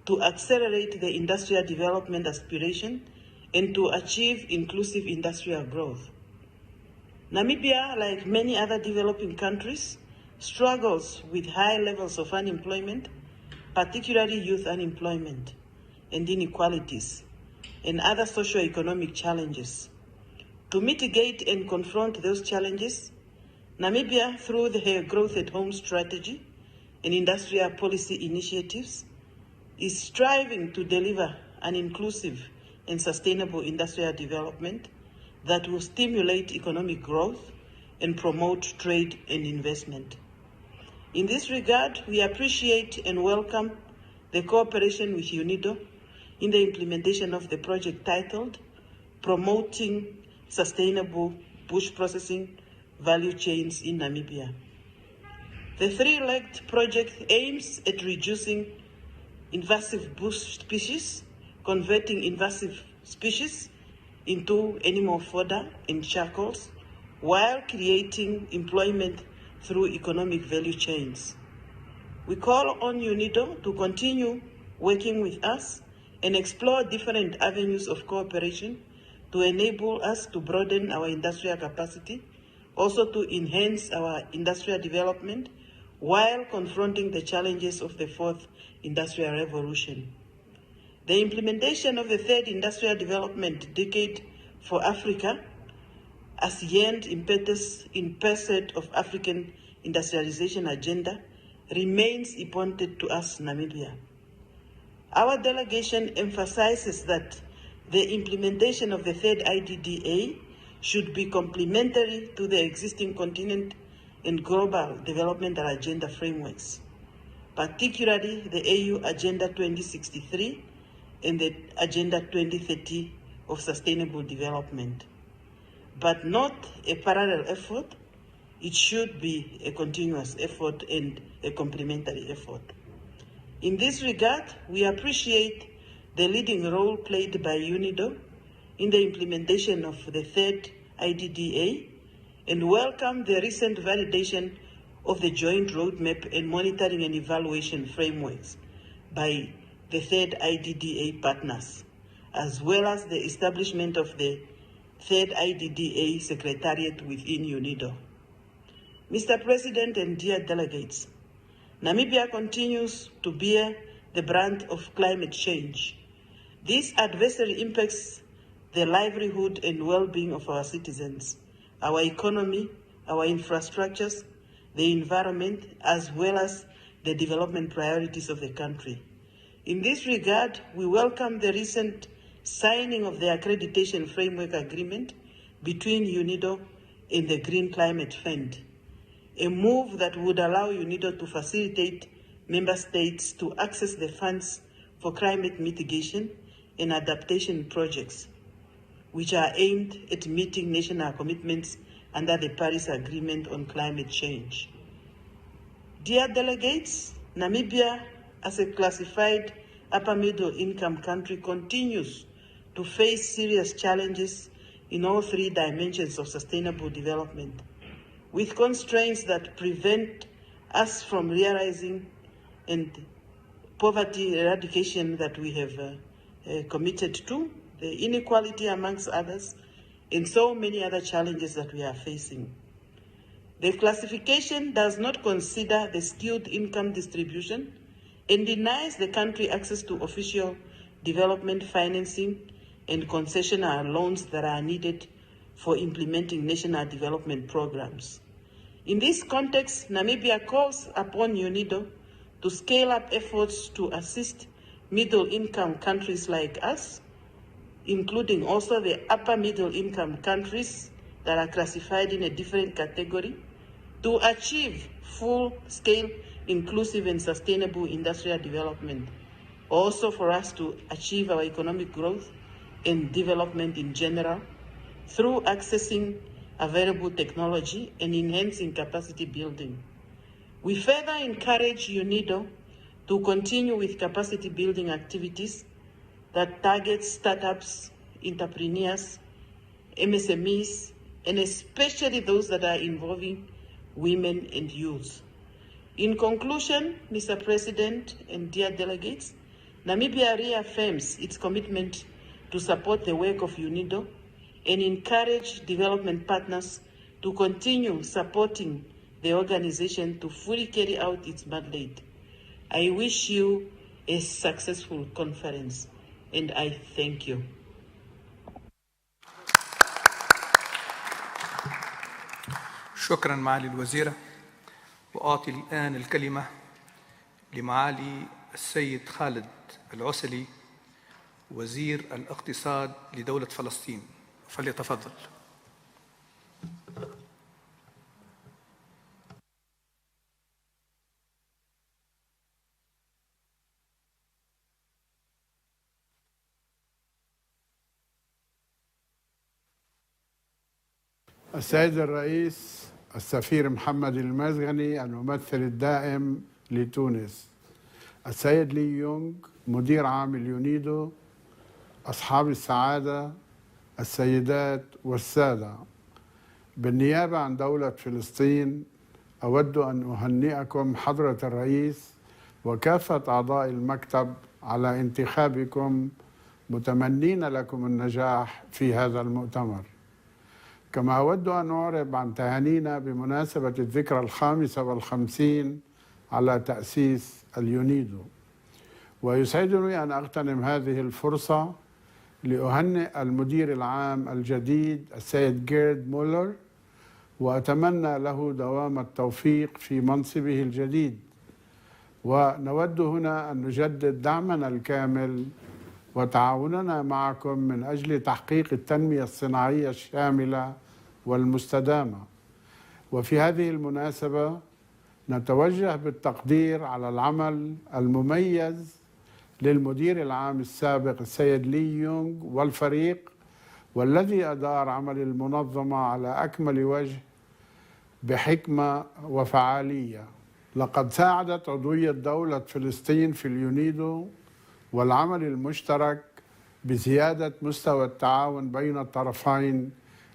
to accelerate the industrial development aspiration and to achieve inclusive industrial growth. Namibia, like many other developing countries, struggles with high levels of unemployment, particularly youth unemployment, and inequalities, and other socio-economic challenges. To mitigate and confront those challenges, Namibia, through her Growth at Home strategy and industrial policy initiatives, is striving to deliver an inclusive and sustainable industrial development that will stimulate economic growth and promote trade and investment. In this regard, we appreciate and welcome the cooperation with UNIDO in the implementation of the project titled Promoting Sustainable Bush Processing Value Chains in Namibia. The three-legged project aims at reducing invasive bush species, converting invasive species into animal fodder and charcoals, while creating employment through economic value chains. We call on UNIDO to continue working with us and explore different avenues of cooperation to enable us to broaden our industrial capacity, also to enhance our industrial development while confronting the challenges of the fourth industrial revolution. The implementation of the third industrial development decade for Africa, as yearned impetus in pursuit of African industrialization agenda, remains important to us, Namibia. Our delegation emphasizes that the implementation of the third IDDA should be complementary to the existing continent and global developmental agenda frameworks, particularly the AU Agenda 2063 and the Agenda 2030 of Sustainable Development. But not a parallel effort. It should be a continuous effort and a complementary effort. In this regard, we appreciate the leading role played by UNIDO in the implementation of the third IDDA and welcome the recent validation of the joint roadmap and monitoring and evaluation frameworks by the third IDDA partners, as well as the establishment of the third IDDA Secretariat within UNIDO. Mr. President and dear delegates, Namibia continues to bear the brunt of climate change. This adversely impacts the livelihood and well-being of our citizens, our economy, our infrastructures, the environment, as well as the development priorities of the country. In this regard, we welcome the recent signing of the Accreditation Framework Agreement between UNIDO and the Green Climate Fund, a move that would allow UNIDO to facilitate member states to access the funds for climate mitigation and adaptation projects, which are aimed at meeting national commitments under the Paris Agreement on climate change. Dear delegates, Namibia, as a classified upper middle income country, continues to face serious challenges in all three dimensions of sustainable development, with constraints that prevent us from realizing and poverty eradication that we have committed to, the inequality amongst others, and so many other challenges that we are facing. The classification does not consider the skewed income distribution and denies the country access to official development financing and concessional loans that are needed for implementing national development programs. In this context, Namibia calls upon UNIDO to scale up efforts to assist middle-income countries like us, including also the upper middle-income countries that are classified in a different category, to achieve full-scale, inclusive and sustainable industrial development. Also for us to achieve our economic growth and development in general through accessing available technology and enhancing capacity building. We further encourage UNIDO to continue with capacity building activities that target startups, entrepreneurs, MSMEs, and especially those that are involving women and youth. In conclusion, Mr. President and dear delegates, Namibia reaffirms its commitment to support the work of UNIDO and encourage development partners to continue supporting the organization to fully carry out its mandate. I wish you a successful conference, and I thank you. شكرا معالي الوزيرة. وأعطي الآن الكلمة لمعالي السيد خالد العسلي وزير الاقتصاد لدولة فلسطين، فليتفضل. السيد الرئيس السفير محمد المزغني الممثل الدائم لتونس، السيد لي يونغ مدير عام اليونيدو، أصحاب السعادة، السيدات والسادة، بالنيابة عن دولة فلسطين أود أن أهنئكم حضرة الرئيس وكافة أعضاء المكتب على انتخابكم، متمنين لكم النجاح في هذا المؤتمر. كما أود أن أعرب عن تهانينا بمناسبة الذكرى 55 على تأسيس اليونيدو، ويسعدني أن أغتنم هذه الفرصة لأهنئ المدير العام الجديد السيد جيرد مولر، وأتمنى له دوام التوفيق في منصبه الجديد. ونود هنا أن نجدد دعمنا الكامل وتعاوننا معكم من أجل تحقيق التنمية الصناعية الشاملة والمستدامة. وفي هذه المناسبة نتوجه بالتقدير على العمل المميز للمدير العام السابق السيد لي يونغ والفريق، والذي أدار عمل المنظمة على أكمل وجه بحكمة وفعالية. لقد ساعدت عضوية دولة فلسطين في اليونيدو والعمل المشترك بزيادة مستوى التعاون بين الطرفين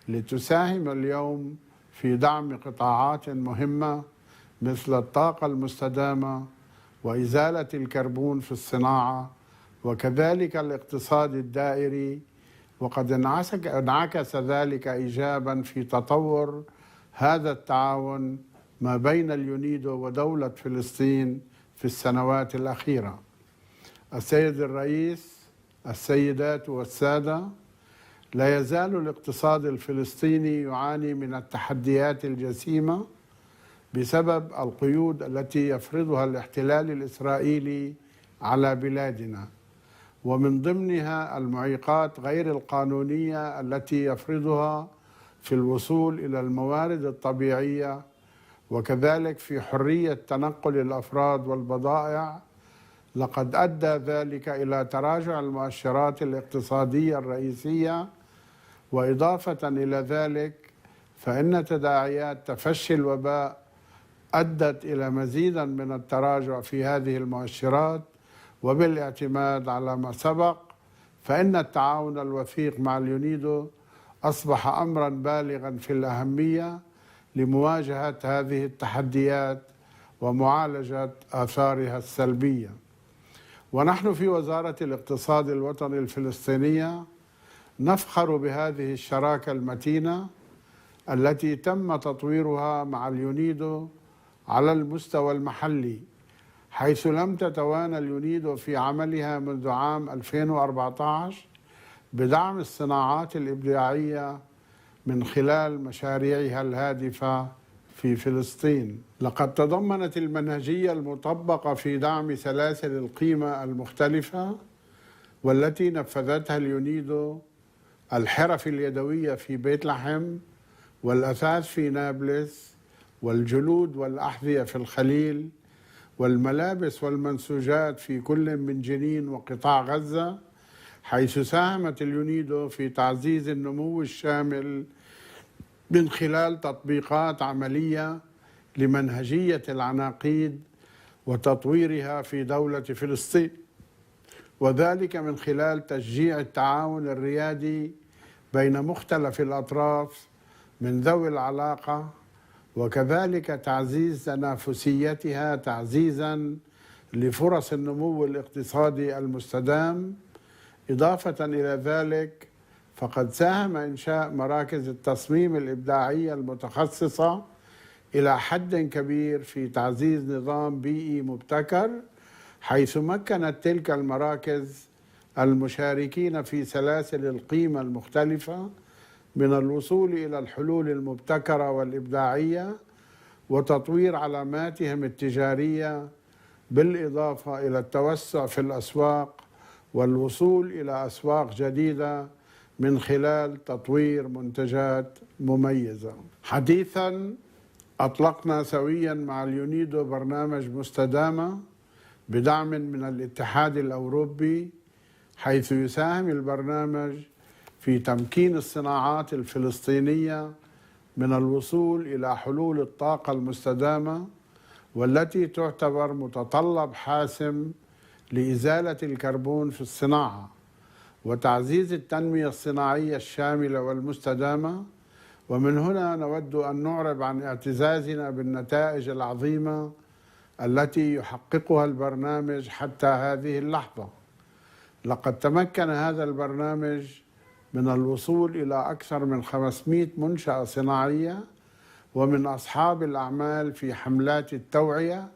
لتساهم اليوم في دعم قطاعات مهمة مثل الطاقة المستدامة وإزالة الكربون في الصناعة، وكذلك الاقتصاد الدائري، وقد انعكس ذلك إيجابا في تطور هذا التعاون ما بين اليونيدو ودولة فلسطين في السنوات الأخيرة. السيد الرئيس، السيدات والسادة، لا يزال الاقتصاد الفلسطيني يعاني من التحديات الجسيمة بسبب القيود التي يفرضها الاحتلال الإسرائيلي على بلادنا، ومن ضمنها المعيقات غير القانونية التي يفرضها في الوصول إلى الموارد الطبيعية، وكذلك في حرية تنقل الأفراد والبضائع. لقد أدى ذلك إلى تراجع المؤشرات الاقتصادية الرئيسية، وإضافة إلى ذلك فإن تداعيات تفشي الوباء أدت إلى مزيدا من التراجع في هذه المؤشرات. وبالاعتماد على ما سبق فإن التعاون الوثيق مع اليونيدو أصبح أمرا بالغا في الأهمية لمواجهة هذه التحديات ومعالجة آثارها السلبية. ونحن في وزارة الاقتصاد الوطني الفلسطينية نفخر بهذه الشراكة المتينة التي تم تطويرها مع اليونيدو على المستوى المحلي، حيث لم تتوانى اليونيدو في عملها منذ عام 2014 بدعم الصناعات الإبداعية من خلال مشاريعها الهادفة في فلسطين. لقد تضمنت المنهجية المطبقة في دعم سلاسل القيمة المختلفة والتي نفذتها اليونيدو الحرف اليدوية في بيت لحم، والأثاث في نابلس، والجلود والأحذية في الخليل، والملابس والمنسوجات في كل من جنين وقطاع غزة، حيث ساهمت اليونيدو في تعزيز النمو الشامل من خلال تطبيقات عملية لمنهجية العناقيد وتطويرها في دولة فلسطين، وذلك من خلال تشجيع التعاون الريادي بين مختلف الأطراف من ذوي العلاقة، وكذلك تعزيز تنافسيتها تعزيزا لفرص النمو الاقتصادي المستدام. إضافة إلى ذلك فقد ساهم إنشاء مراكز التصميم الإبداعية المتخصصة إلى حد كبير في تعزيز نظام بيئي مبتكر، حيث مكنت تلك المراكز المشاركين في سلاسل القيمة المختلفة من الوصول إلى الحلول المبتكرة والإبداعية وتطوير علاماتهم التجارية، بالإضافة إلى التوسع في الأسواق والوصول إلى أسواق جديدة من خلال تطوير منتجات مميزة. حديثاً أطلقنا سوياً مع اليونيدو برنامج مستدامة بدعم من الاتحاد الأوروبي، حيث يساهم البرنامج في تمكين الصناعات الفلسطينية من الوصول إلى حلول الطاقة المستدامة، والتي تعتبر متطلب حاسم لإزالة الكربون في الصناعة وتعزيز التنمية الصناعية الشاملة والمستدامة. ومن هنا نود أن نعرب عن اعتزازنا بالنتائج العظيمة التي يحققها البرنامج حتى هذه اللحظة. لقد تمكن هذا البرنامج من الوصول إلى أكثر من 500 منشأة صناعية ومن أصحاب الأعمال في حملات التوعية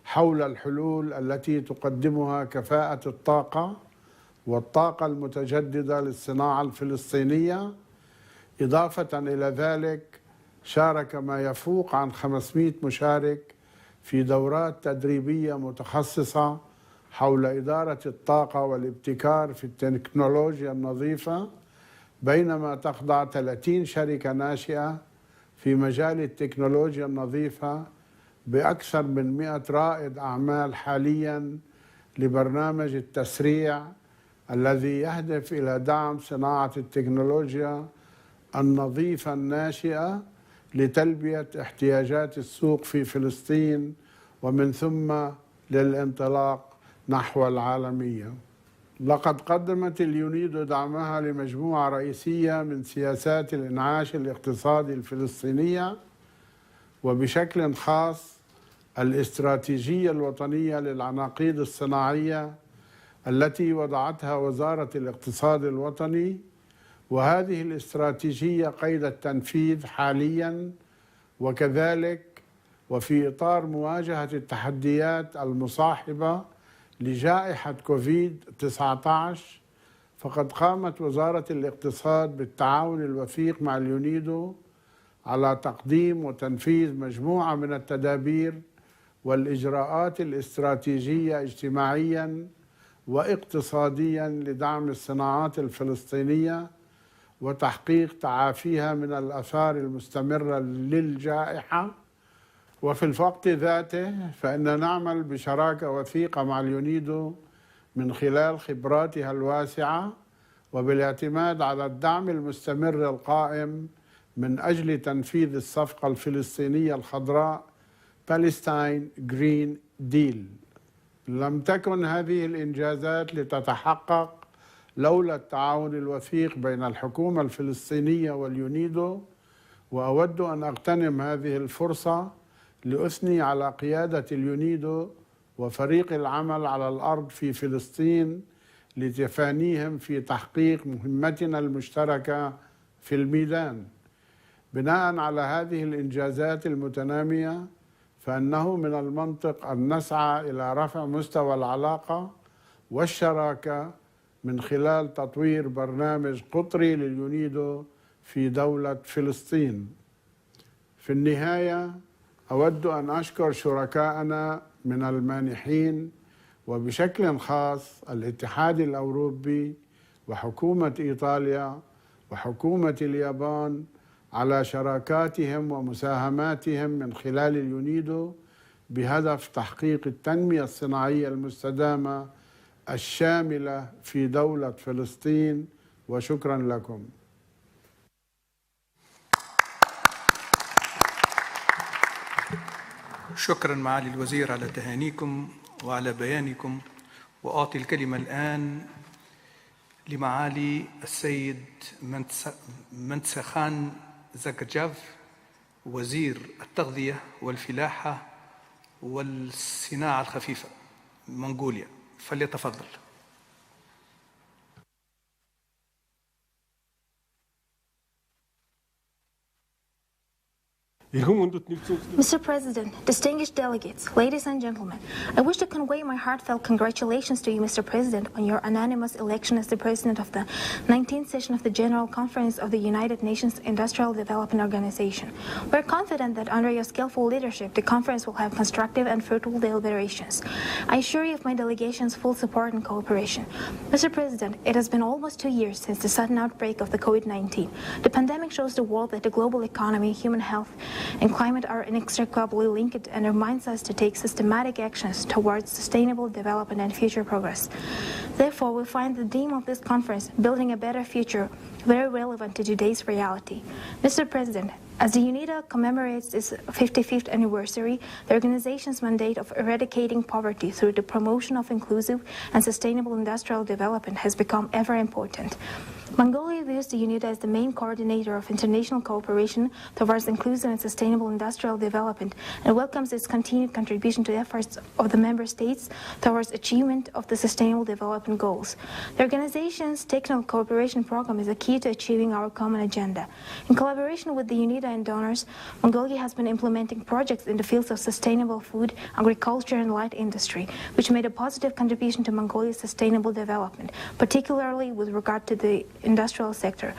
حول الحلول التي تقدمها كفاءة الطاقة والطاقة المتجددة للصناعة الفلسطينية. إضافة إلى ذلك شارك ما يفوق عن 500 مشارك في دورات تدريبية متخصصة حول إدارة الطاقة والابتكار في التكنولوجيا النظيفة، بينما تخضع 30 شركة ناشئة في مجال التكنولوجيا النظيفة بأكثر من 100 رائد أعمال حالياً لبرنامج التسريع الذي يهدف إلى دعم صناعة التكنولوجيا النظيفة الناشئة لتلبية احتياجات السوق في فلسطين ومن ثم للانطلاق نحو العالمية. لقد قدمت اليونيدو دعمها لمجموعة رئيسية من سياسات الإنعاش الاقتصادي الفلسطينية، وبشكل خاص الاستراتيجية الوطنية للعناقيد الصناعية التي وضعتها وزارة الاقتصاد الوطني، وهذه الاستراتيجية قيد التنفيذ حاليا، وكذلك وفي إطار مواجهة التحديات المصاحبة لجائحة كوفيد-19، فقد قامت وزارة الاقتصاد بالتعاون الوثيق مع اليونيدو على تقديم وتنفيذ مجموعة من التدابير والإجراءات الاستراتيجية اجتماعياً واقتصادياً لدعم الصناعات الفلسطينية وتحقيق تعافيها من الآثار المستمرة للجائحة. وفي الوقت ذاته فإن نعمل بشراكة وثيقة مع اليونيدو من خلال خبراتها الواسعة وبالاعتماد على الدعم المستمر القائم من أجل تنفيذ الصفقة الفلسطينية الخضراء Palestine Green Deal. لم تكن هذه الإنجازات لتتحقق لولا التعاون الوثيق بين الحكومة الفلسطينية واليونيدو، وأود أن أغتنم هذه الفرصة لأثني على قيادة اليونيدو وفريق العمل على الأرض في فلسطين لتفانيهم في تحقيق مهمتنا المشتركة في الميدان. بناء على هذه الإنجازات المتنامية فإنه من المنطق أن نسعى إلى رفع مستوى العلاقة والشراكة من خلال تطوير برنامج قطري لليونيدو في دولة فلسطين. في النهاية أود أن أشكر شركائنا من المانحين وبشكل خاص الاتحاد الأوروبي وحكومة إيطاليا وحكومة اليابان على شراكاتهم ومساهماتهم من خلال اليونيدو بهدف تحقيق التنمية الصناعية المستدامة الشاملة في دولة فلسطين. وشكرا لكم. شكرا معالي الوزير على تهانيكم وعلى بيانكم. وأعطي الكلمة الآن لمعالي السيد منتسخان زكجاف وزير التغذية والفلاحة والصناعة الخفيفة منغوليا، فليتفضل. Mr. President, distinguished delegates, ladies and gentlemen, I wish to convey my heartfelt congratulations to you, Mr. President, on your unanimous election as the President of the 19th session of the General Conference of the United Nations Industrial Development Organization. We are confident that under your skillful leadership, the conference will have constructive and fruitful deliberations. I assure you of my delegation's full support and cooperation. Mr. President, it has been almost 2 years since the sudden outbreak of the COVID-19. The pandemic shows the world that the global economy, human health, and climate are inextricably linked and reminds us to take systematic actions towards sustainable development and future progress. Therefore, we find the theme of this conference, Building a Better Future, very relevant to today's reality. Mr. President, as the UNIDO commemorates its 55th anniversary, the organization's mandate of eradicating poverty through the promotion of inclusive and sustainable industrial development has become ever important. Mongolia views the UNIDO as the main coordinator of international cooperation towards inclusive and sustainable industrial development and welcomes its continued contribution to efforts of the member states towards achievement of the Sustainable Development Goals. The organization's technical cooperation program is a key to achieving our common agenda. In collaboration with the UNIDO and donors, Mongolia has been implementing projects in the fields of sustainable food, agriculture, and light industry, which made a positive contribution to Mongolia's sustainable development, particularly with regard to the industrial sector.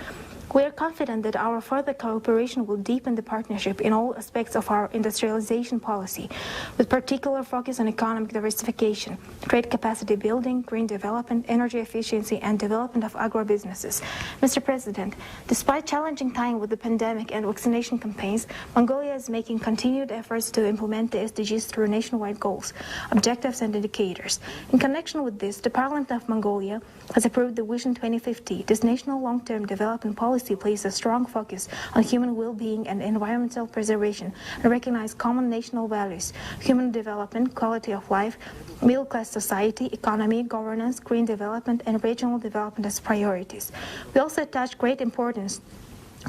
We are confident that our further cooperation will deepen the partnership in all aspects of our industrialization policy, with particular focus on economic diversification, trade capacity building, green development, energy efficiency, and development of agribusinesses. Mr. President, despite challenging time with the pandemic and vaccination campaigns, Mongolia is making continued efforts to implement the SDGs through nationwide goals, objectives, and indicators. In connection with this, the Parliament of Mongolia has approved the Vision 2050. This national long-term development policy places a strong focus on human well-being and environmental preservation and recognize common national values, human development, quality of life, middle-class society, economy, governance, green development, and regional development as priorities. We also attach great importance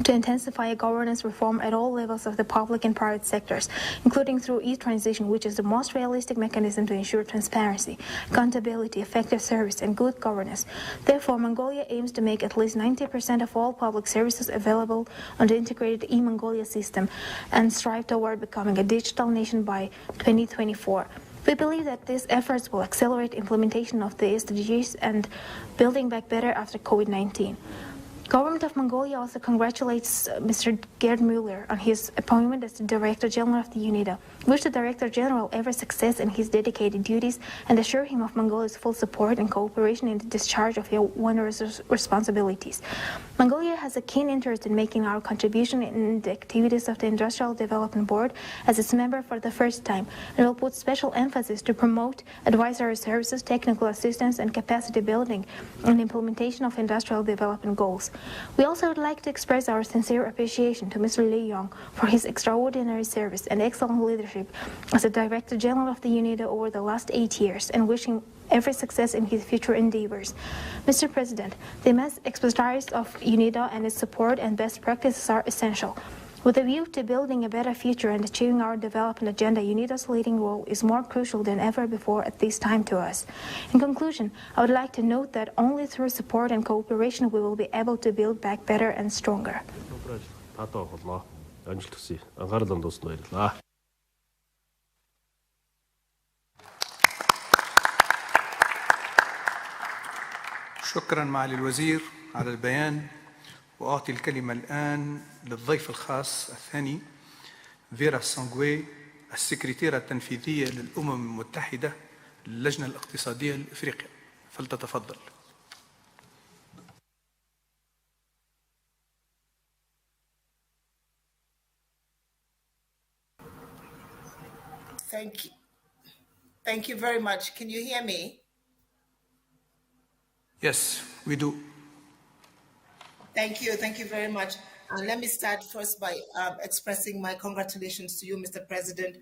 to intensify governance reform at all levels of the public and private sectors, including through e-transition, which is the most realistic mechanism to ensure transparency, accountability, effective service, and good governance. Therefore, Mongolia aims to make at least 90% of all public services available on the integrated e-Mongolia system and strive toward becoming a digital nation by 2024. We believe that these efforts will accelerate implementation of the SDGs and building back better after COVID-19. Government of Mongolia also congratulates Mr. Gerd Müller on his appointment as the Director General of the UNIDO. Wish the Director General every success in his dedicated duties and assure him of Mongolia's full support and cooperation in the discharge of your onerous responsibilities. Mongolia has a keen interest in making our contribution in the activities of the Industrial Development Board as its member for the first time, and will put special emphasis to promote advisory services, technical assistance, and capacity building and implementation of industrial development goals. We also would like to express our sincere appreciation to Mr. Li Yong for his extraordinary service and excellent leadership as the Director General of the UNIDO over the last 8 years, and wishing every success in his future endeavors. Mr. President, the immense expertise of UNIDO and its support and best practices are essential. With a view to building a better future and achieving our development agenda, UNIDO's leading role is more crucial than ever before at this time to us. In conclusion, I would like to note that only through support and cooperation we will be able to build back better and stronger. شكرا معالي الوزير على البيان. وأعطي الكلمة الآن للضيف الخاص الثاني فيرا سانغوي، السكرتيرة التنفيذية للأمم المتحدة للجنة الاقتصادية لإفريقيا، فلتتفضل. Thank you. Thank you very much. Can you hear me? Yes, we do. Thank you. Thank you very much. Let me start first by expressing my congratulations to you, Mr. President,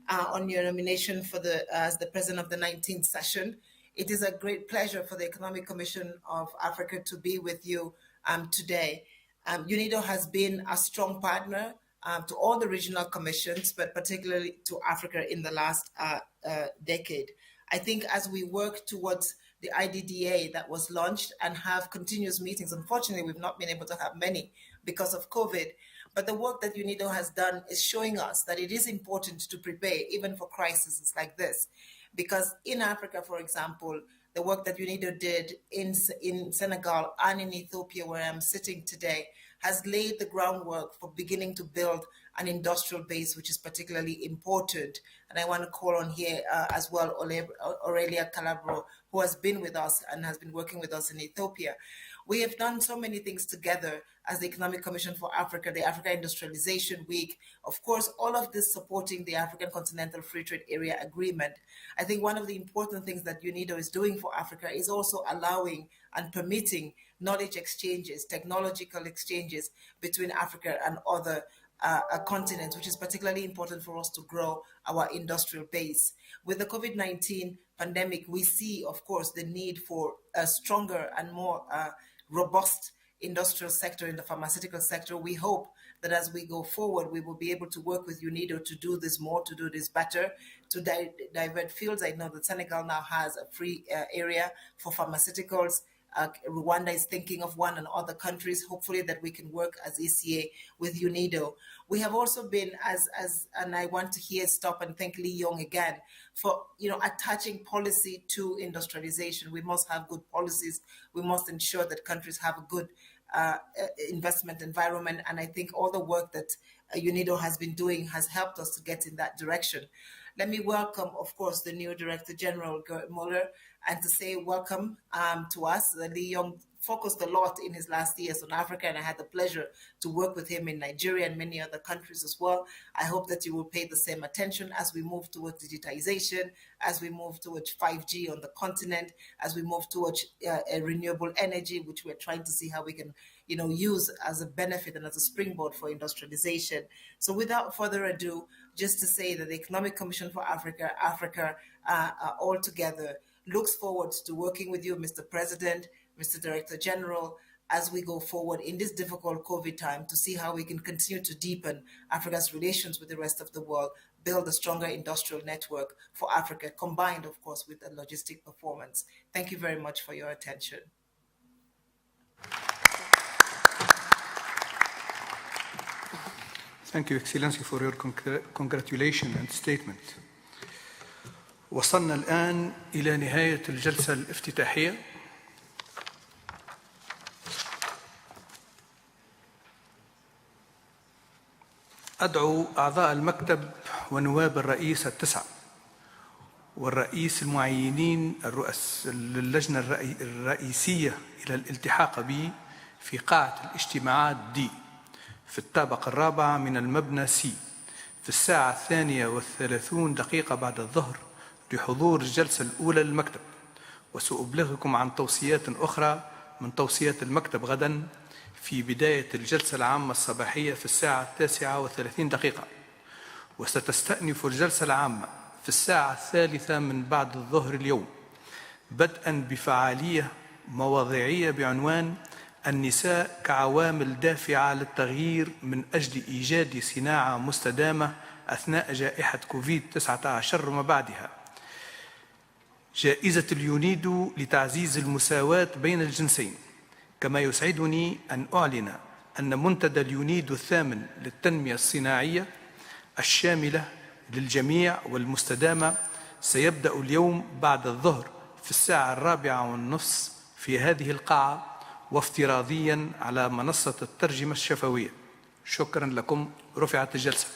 on your nomination for as the President of the 19th session. It is a great pleasure for the Economic Commission of Africa to be with you today. UNIDO has been a strong partner to all the regional commissions, but particularly to Africa in the last decade. I think as we work towards the IDDA that was launched and have continuous meetings, unfortunately, we've not been able to have many because of COVID, but the work that UNIDO has done is showing us that it is important to prepare even for crises like this. Because in Africa, for example, the work that UNIDO did in Senegal and in Ethiopia, where I'm sitting today, has laid the groundwork for beginning to build an industrial base, which is particularly important. And I want to call on here as well Aurelia Calabro, who has been with us and has been working with us in Ethiopia. We have done so many things together as the Economic Commission for Africa, the Africa Industrialization Week, of course, all of this supporting the African Continental Free Trade Area Agreement. I think one of the important things that UNIDO is doing for Africa is also allowing and permitting knowledge exchanges, technological exchanges between Africa and other continents, which is particularly important for us to grow our industrial base. With the COVID-19 pandemic, we see, of course, the need for a stronger and more robust industrial sector in the pharmaceutical sector. We hope that as we go forward, we will be able to work with UNIDO to do this more, to do this better, to divert fields. I know that Senegal now has a free area for pharmaceuticals. Rwanda is thinking of one, and other countries, hopefully that we can work as ECA with UNIDO. We have also been, and I want to here stop and thank Li Yong again for, attaching policy to industrialization. We must have good policies. We must ensure that countries have a good investment environment. And I think all the work that UNIDO has been doing has helped us to get in that direction. Let me welcome, of course, the new Director General, Gerd Müller, and to say welcome to us. Li Yong focused a lot in his last years on Africa, and I had the pleasure to work with him in Nigeria and many other countries as well. I hope that you will pay the same attention as we move towards digitization, as we move towards 5G on the continent, as we move towards renewable energy, which we're trying to see how we can use as a benefit and as a springboard for industrialization. So without further ado, just to say that the Economic Commission for Africa all together looks forward to working with you, Mr. President, Mr. Director General, as we go forward in this difficult COVID time to see how we can continue to deepen Africa's relations with the rest of the world, build a stronger industrial network for Africa, combined, of course, with a logistic performance. Thank you very much for your attention. Thank you, Excellency, for your congratulation and statement. وصلنا الآن إلى نهاية الجلسة الافتتاحية. أدعو أعضاء المكتب ونواب الرئيس التسعة والرئيس المعينين للجنة الرئيسية إلى الالتحاق بي في قاعة الاجتماعات دي في الطابق الرابع من المبنى سي في الساعة 32:30 بعد الظهر لحضور الجلسة الأولى للمكتب، وسأبلغكم عن توصيات أخرى من توصيات المكتب غدا في بداية الجلسة العامة الصباحية في الساعة 9:30، وستستأنف الجلسة العامة في الساعة 3 من بعد الظهر اليوم، بدءا بفعالية مواضيعية بعنوان النساء كعوامل دافعة للتغيير من أجل إيجاد صناعة مستدامة أثناء جائحة كوفيد-19 وما بعدها. جائزة اليونيدو لتعزيز المساواة بين الجنسين. كما يسعدني أن أعلن أن منتدى اليونيدو الثامن للتنمية الصناعية الشاملة للجميع والمستدامة سيبدأ اليوم بعد الظهر في الساعة 4:30 في هذه القاعة، وافتراضيا على منصة الترجمة الشفوية. شكرا لكم. رفعت الجلسة.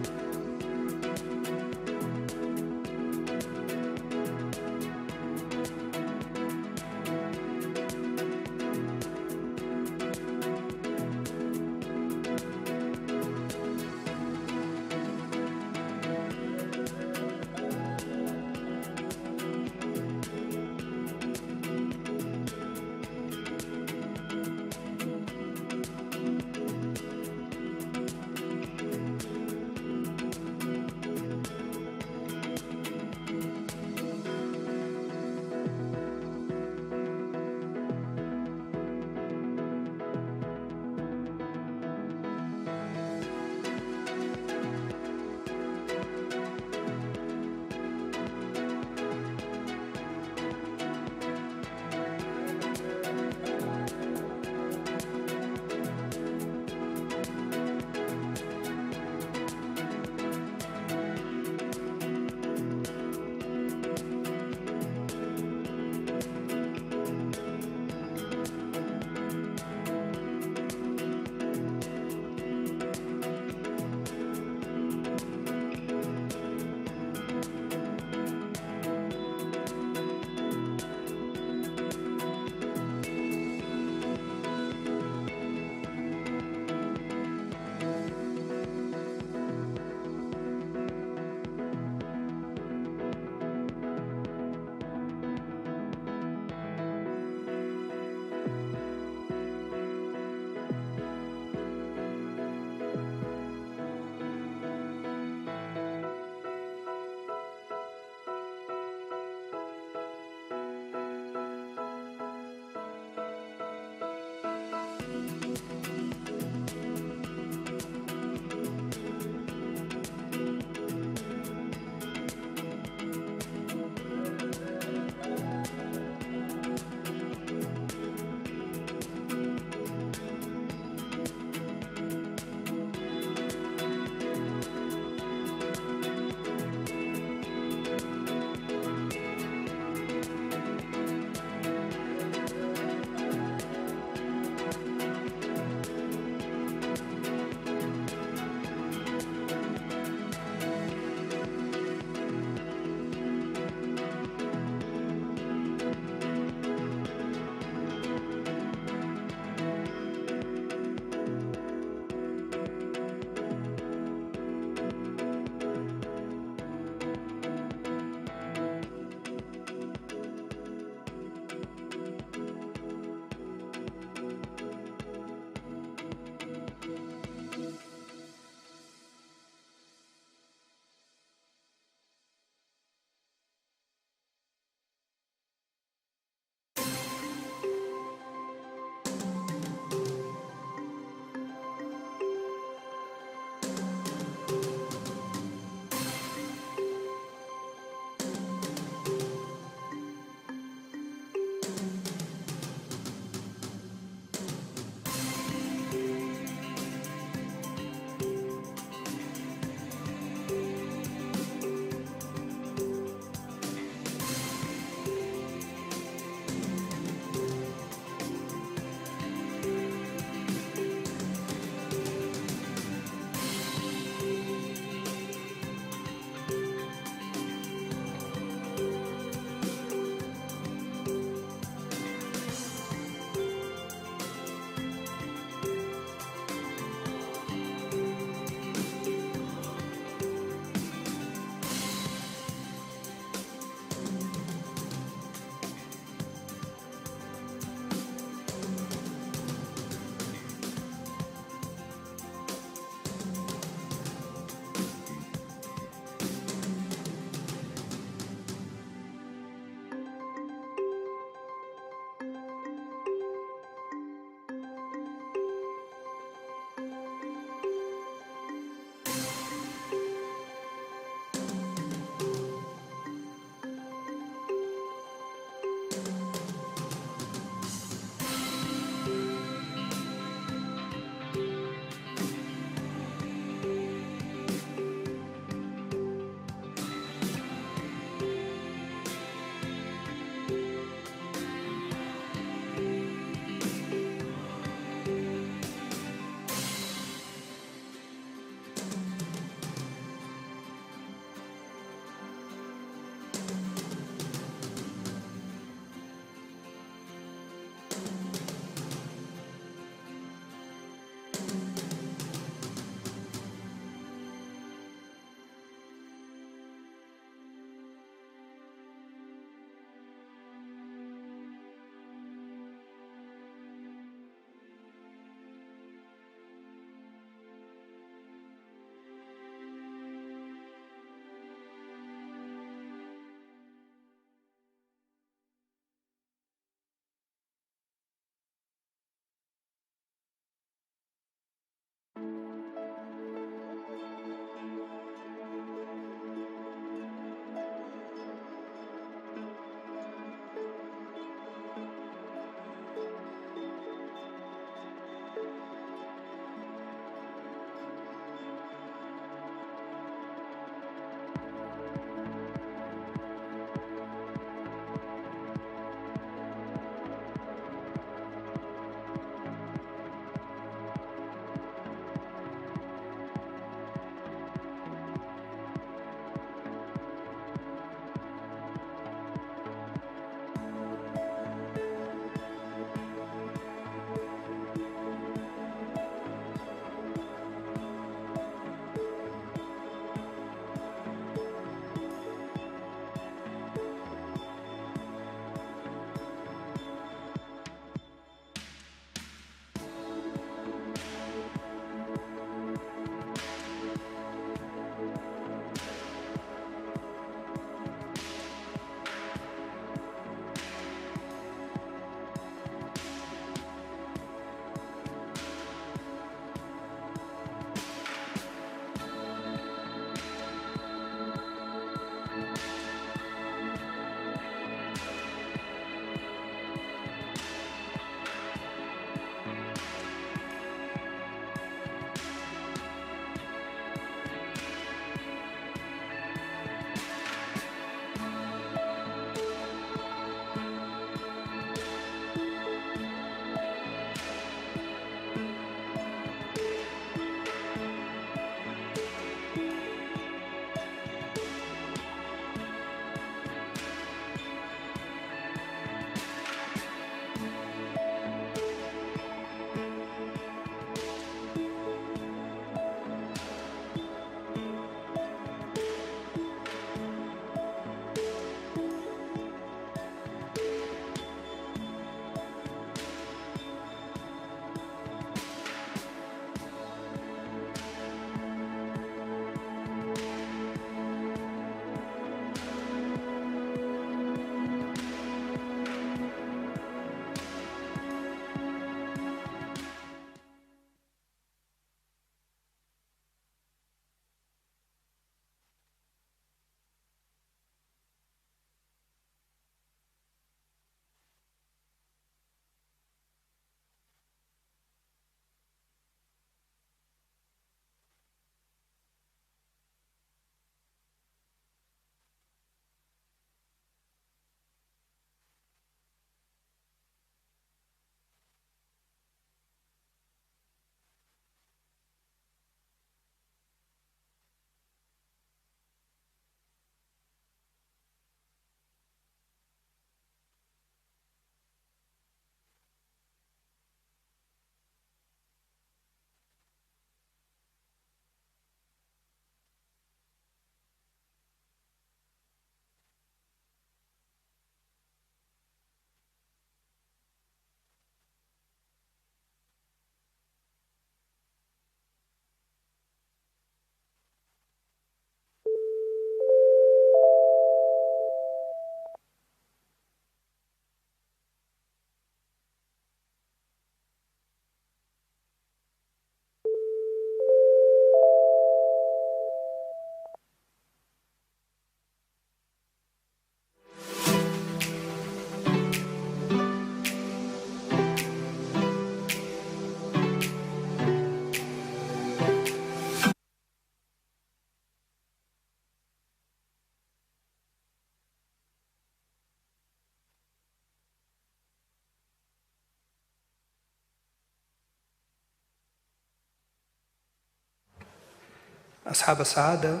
أصحاب السعادة،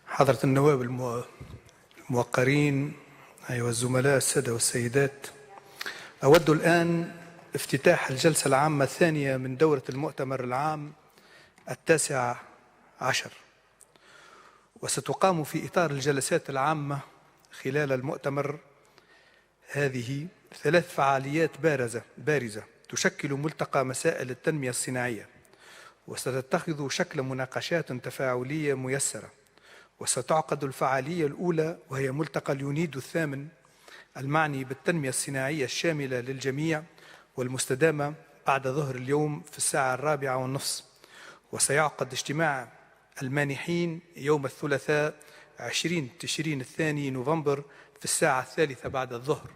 حضرة النواب الموقرين، أيها الزملاء السادة والسيدات، أود الآن افتتاح الجلسة العامة الثانية من دورة المؤتمر العام 19، وستقام في إطار الجلسات العامة خلال المؤتمر هذه 3 فعاليات بارزة تشكل ملتقى مسائل التنمية الصناعية، وستتخذ شكل مناقشات تفاعلية ميسرة. وستعقد الفعالية الأولى وهي ملتقى اليونيدو الثامن المعني بالتنمية الصناعية الشاملة للجميع والمستدامة بعد ظهر اليوم في الساعة 4:30، وسيعقد اجتماع المانحين يوم الثلاثاء 20 تشرين الثاني نوفمبر في الساعة 3 بعد الظهر.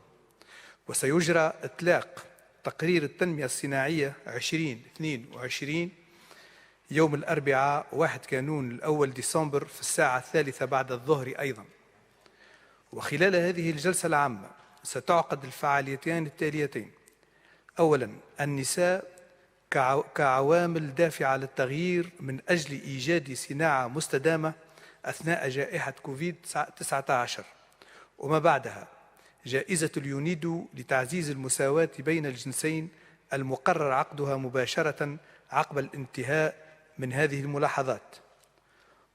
وسيجرى إطلاق تقرير التنمية الصناعية 2022 يوم الأربعاء 1 كانون الأول ديسمبر في الساعة 3 بعد الظهر أيضا. وخلال هذه الجلسة العامة ستعقد الفعاليتين التاليتين: أولا، النساء كعوامل دافعة للتغيير من أجل إيجاد صناعة مستدامة أثناء جائحة كوفيد-19، وما بعدها جائزة اليونيدو لتعزيز المساواة بين الجنسين المقرر عقدها مباشرة عقب الانتهاء من هذه الملاحظات.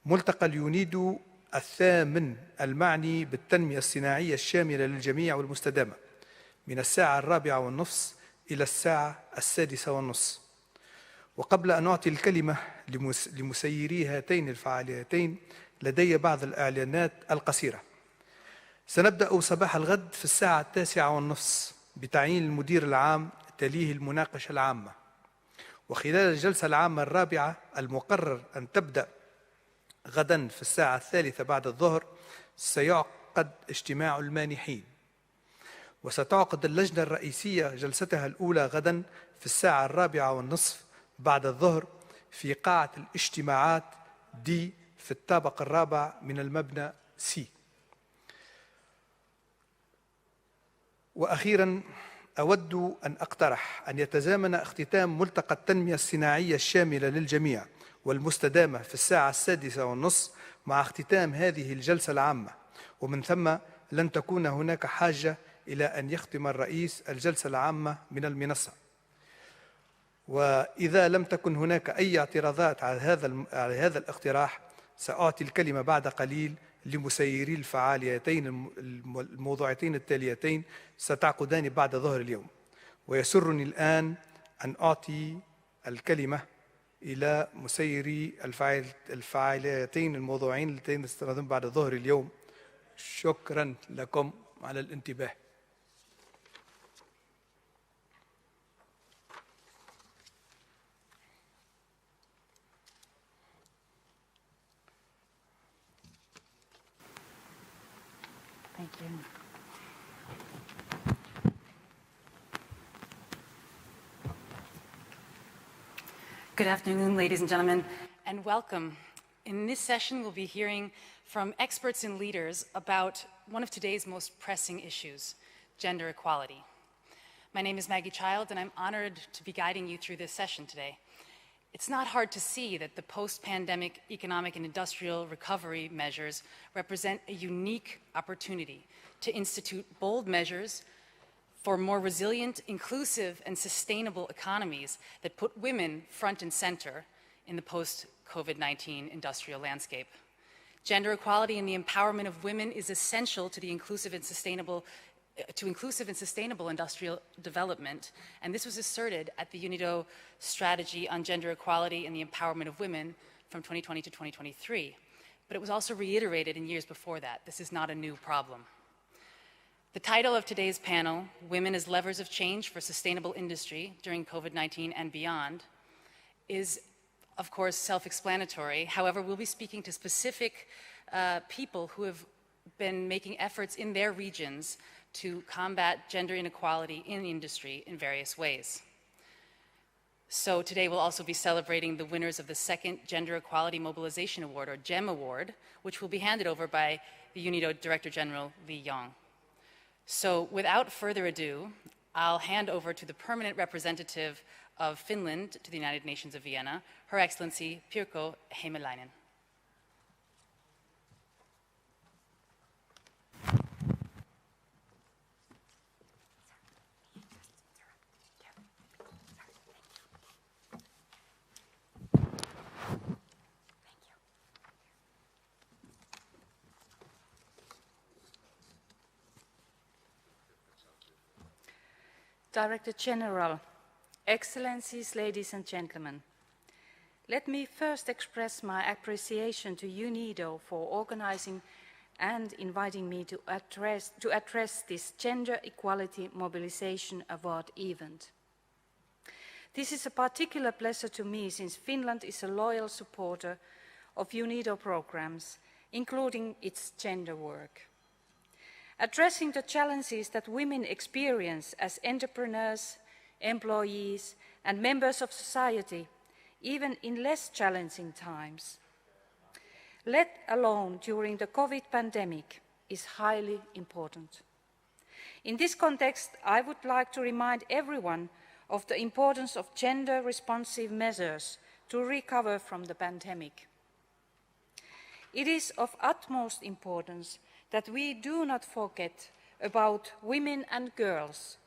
ملتقى اليونيدو الثامن المعني بالتنمية الصناعية الشاملة للجميع والمستدامة من الساعة 4:30 إلى الساعة 6:30. وقبل أن أعطي الكلمة لمسيري هاتين الفعاليتين لدي بعض الإعلانات القصيرة. سنبدأ صباح الغد في الساعة 9:30 بتعيين المدير العام، تليه المناقشة العامة. وخلال الجلسة العامة الرابعة المقرر أن تبدأ غدا في الساعة 3 بعد الظهر سيعقد اجتماع المانحين. وستعقد اللجنة الرئيسية جلستها الأولى غدا في الساعة 4:30 بعد الظهر في قاعة الاجتماعات دي في الطابق الرابع من المبنى سي. وأخيراً أود أن أقترح أن يتزامن اختتام ملتقى التنمية الصناعية الشاملة للجميع والمستدامة في الساعة 6:30 مع اختتام هذه الجلسة العامة، ومن ثم لن تكون هناك حاجة إلى أن يختم الرئيس الجلسة العامة من المنصة. وإذا لم تكن هناك أي اعتراضات على هذا الاقتراح سأعطي الكلمة بعد قليل لمسيري الفعاليتين الموضوعتين التاليتين ستعقدان بعد ظهر اليوم. ويسرني الآن أن أعطي الكلمة إلى مسيري الفعاليتين الموضوعين اللتين ستعقدان بعد ظهر اليوم. شكرا لكم على الانتباه. Thank you. Good afternoon, ladies and gentlemen, and welcome. In this session, we'll be hearing from experts and leaders about one of today's most pressing issues, gender equality. My name is Maggie Child, and I'm honored to be guiding you through this session today. It's not hard to see that the post-pandemic economic and industrial recovery measures represent a unique opportunity to institute bold measures for more resilient, inclusive, and sustainable economies that put women front and center in the post-COVID-19 industrial landscape. Gender equality and the empowerment of women is essential to the inclusive and sustainable industrial development, and this was asserted at the UNIDO Strategy on Gender Equality and the Empowerment of Women from 2020 to 2023. But it was also reiterated in years before that. This is not a new problem. The title of today's panel, Women as Levers of Change for Sustainable Industry During COVID-19 and Beyond, is, of course, self-explanatory. However, we'll be speaking to specific people who have been making efforts in their regions to combat gender inequality in industry in various ways. So today we'll also be celebrating the winners of the second Gender Equality Mobilization Award, or GEM Award, which will be handed over by the UNIDO Director General Li Yong. So without further ado, I'll hand over to the permanent representative of Finland to the United Nations of Vienna, Her Excellency Pirkko Hämäläinen. Director General, Excellencies, ladies and gentlemen, let me first express my appreciation to UNIDO for organizing and inviting me to address this Gender Equality Mobilization Award event. This is a particular pleasure to me since Finland is a loyal supporter of UNIDO programs, including its gender work. Addressing the challenges that women experience as entrepreneurs, employees, and members of society, even in less challenging times, let alone during the COVID pandemic, is highly important. In this context, I would like to remind everyone of the importance of gender-responsive measures to recover from the pandemic. It is of utmost importance that we do not forget about women and girls,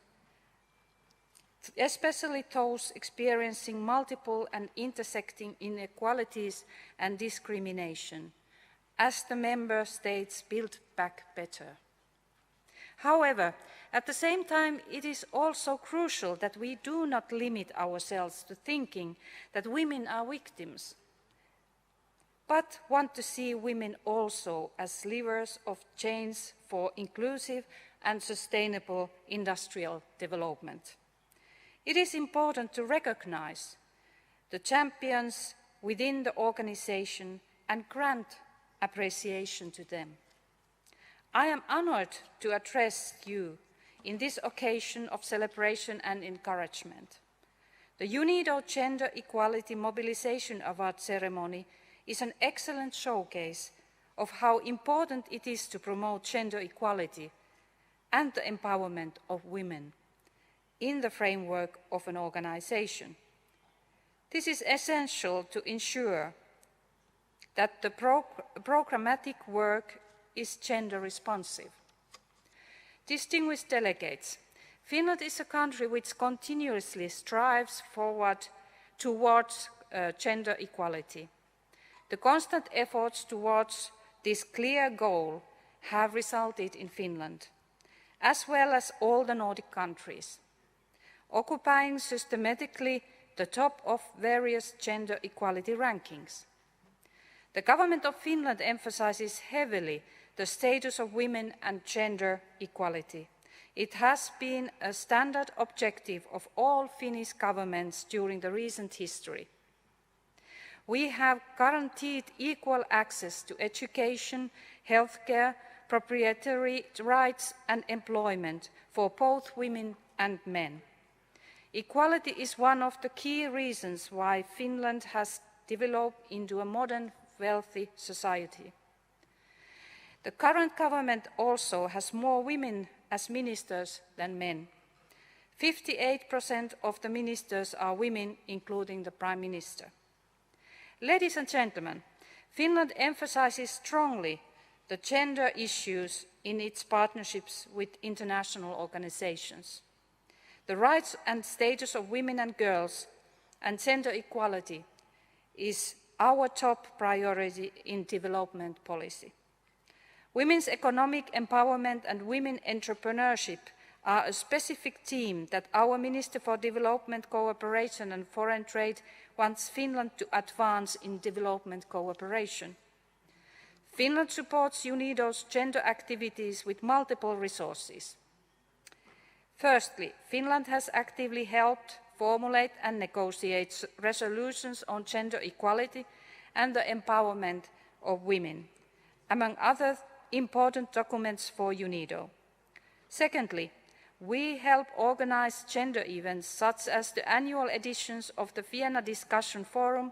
especially those experiencing multiple and intersecting inequalities and discrimination, as the member states build back better. However, at the same time, it is also crucial that we do not limit ourselves to thinking that women are victims, but want to see women also as levers of change for inclusive and sustainable industrial development. It is important to recognize the champions within the organization and grant appreciation to them. I am honored to address you in this occasion of celebration and encouragement. The UNIDO Gender Equality Mobilization Award ceremony is an excellent showcase of how important it is to promote gender equality and the empowerment of women in the framework of an organization. This is essential to ensure that the programmatic work is gender responsive. Distinguished delegates, Finland is a country which continuously strives forward towards gender equality. The constant efforts towards this clear goal have resulted in Finland, as well as all the Nordic countries, occupying systematically the top of various gender equality rankings. The government of Finland emphasizes heavily the status of women and gender equality. It has been a standard objective of all Finnish governments during the recent history. We have guaranteed equal access to education, healthcare, proprietary rights and employment for both women and men. Equality is one of the key reasons why Finland has developed into a modern, wealthy society. The current government also has more women as ministers than men. 58% of the ministers are women, including the Prime Minister. Ladies and gentlemen, Finland emphasizes strongly the gender issues in its partnerships with international organizations. The rights and status of women and girls and gender equality is our top priority in development policy. Women's economic empowerment and women entrepreneurship are a specific theme that our Minister for Development Cooperation and Foreign Trade wants Finland to advance in development cooperation. Finland supports UNIDO's gender activities with multiple resources. Firstly, Finland has actively helped formulate and negotiate resolutions on gender equality and the empowerment of women, among other important documents for UNIDO. Secondly, we help organize gender events such as the annual editions of the Vienna Discussion Forum,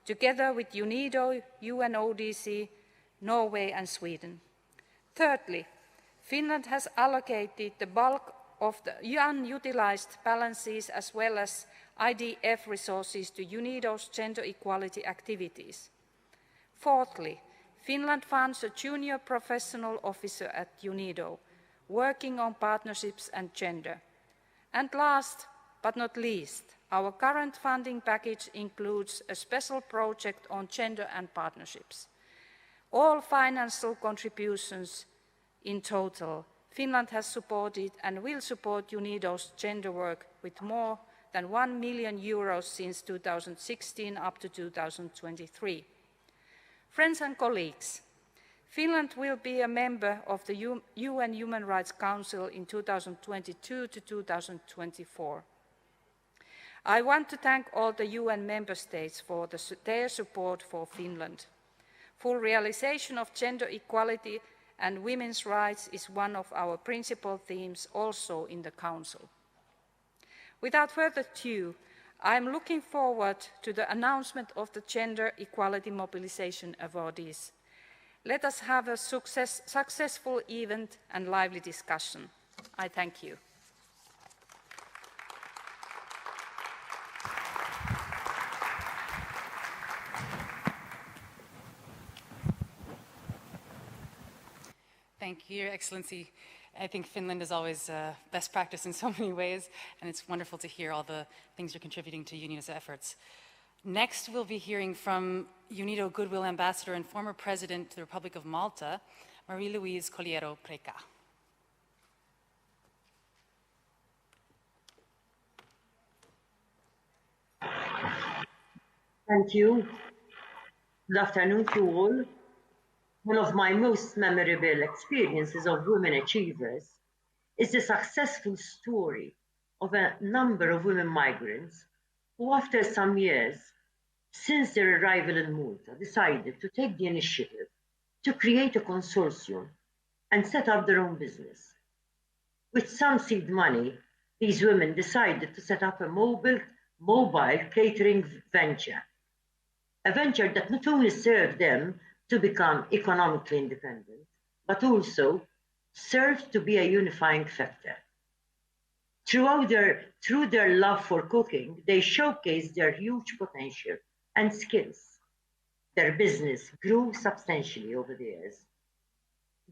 together with UNIDO, UNODC, Norway and Sweden. Thirdly, Finland has allocated the bulk of the unutilized balances as well as IDF resources to UNIDO's gender equality activities. Fourthly, Finland funds a junior professional officer at UNIDO, working on partnerships and gender. And last but not least, our current funding package includes a special project on gender and partnerships. All financial contributions in total, Finland has supported and will support UNIDO's gender work with more than €1 million since 2016 up to 2023. Friends and colleagues, Finland will be a member of the UN Human Rights Council in 2022 to 2024. I want to thank all the UN member states for their support for Finland. Full realization of gender equality and women's rights is one of our principal themes also in the Council. Without further ado, I am looking forward to the announcement of the Gender Equality Mobilization Awardees. Let us have a successful event and lively discussion. I thank you. Thank you, Your Excellency. I think Finland is always best practice in so many ways, and it's wonderful to hear all the things you're contributing to UNIDO's efforts. Next, we'll be hearing from UNIDO Goodwill Ambassador and former President to the Republic of Malta, Marie-Louise Colliero-Preca. Thank you. Good afternoon to all. One of my most memorable experiences of women achievers is the successful story of a number of women migrants who, after some years since their arrival in Malta, decided to take the initiative to create a consortium and set up their own business. With some seed money, these women decided to set up a mobile catering venture, a venture that not only served them to become economically independent, but also served to be a unifying factor. Through their love for cooking, they showcased their huge potential and skills. Their business grew substantially over the years.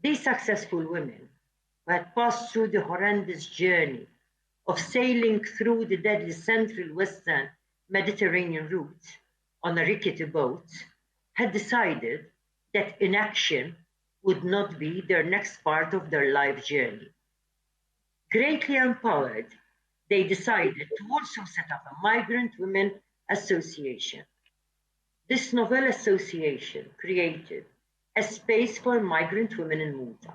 These successful women who had passed through the horrendous journey of sailing through the deadly central western Mediterranean route on a rickety boat had decided that inaction would not be their next part of their life journey. Greatly empowered, they decided to also set up a Migrant Women Association. This novel association created a space for migrant women in Malta,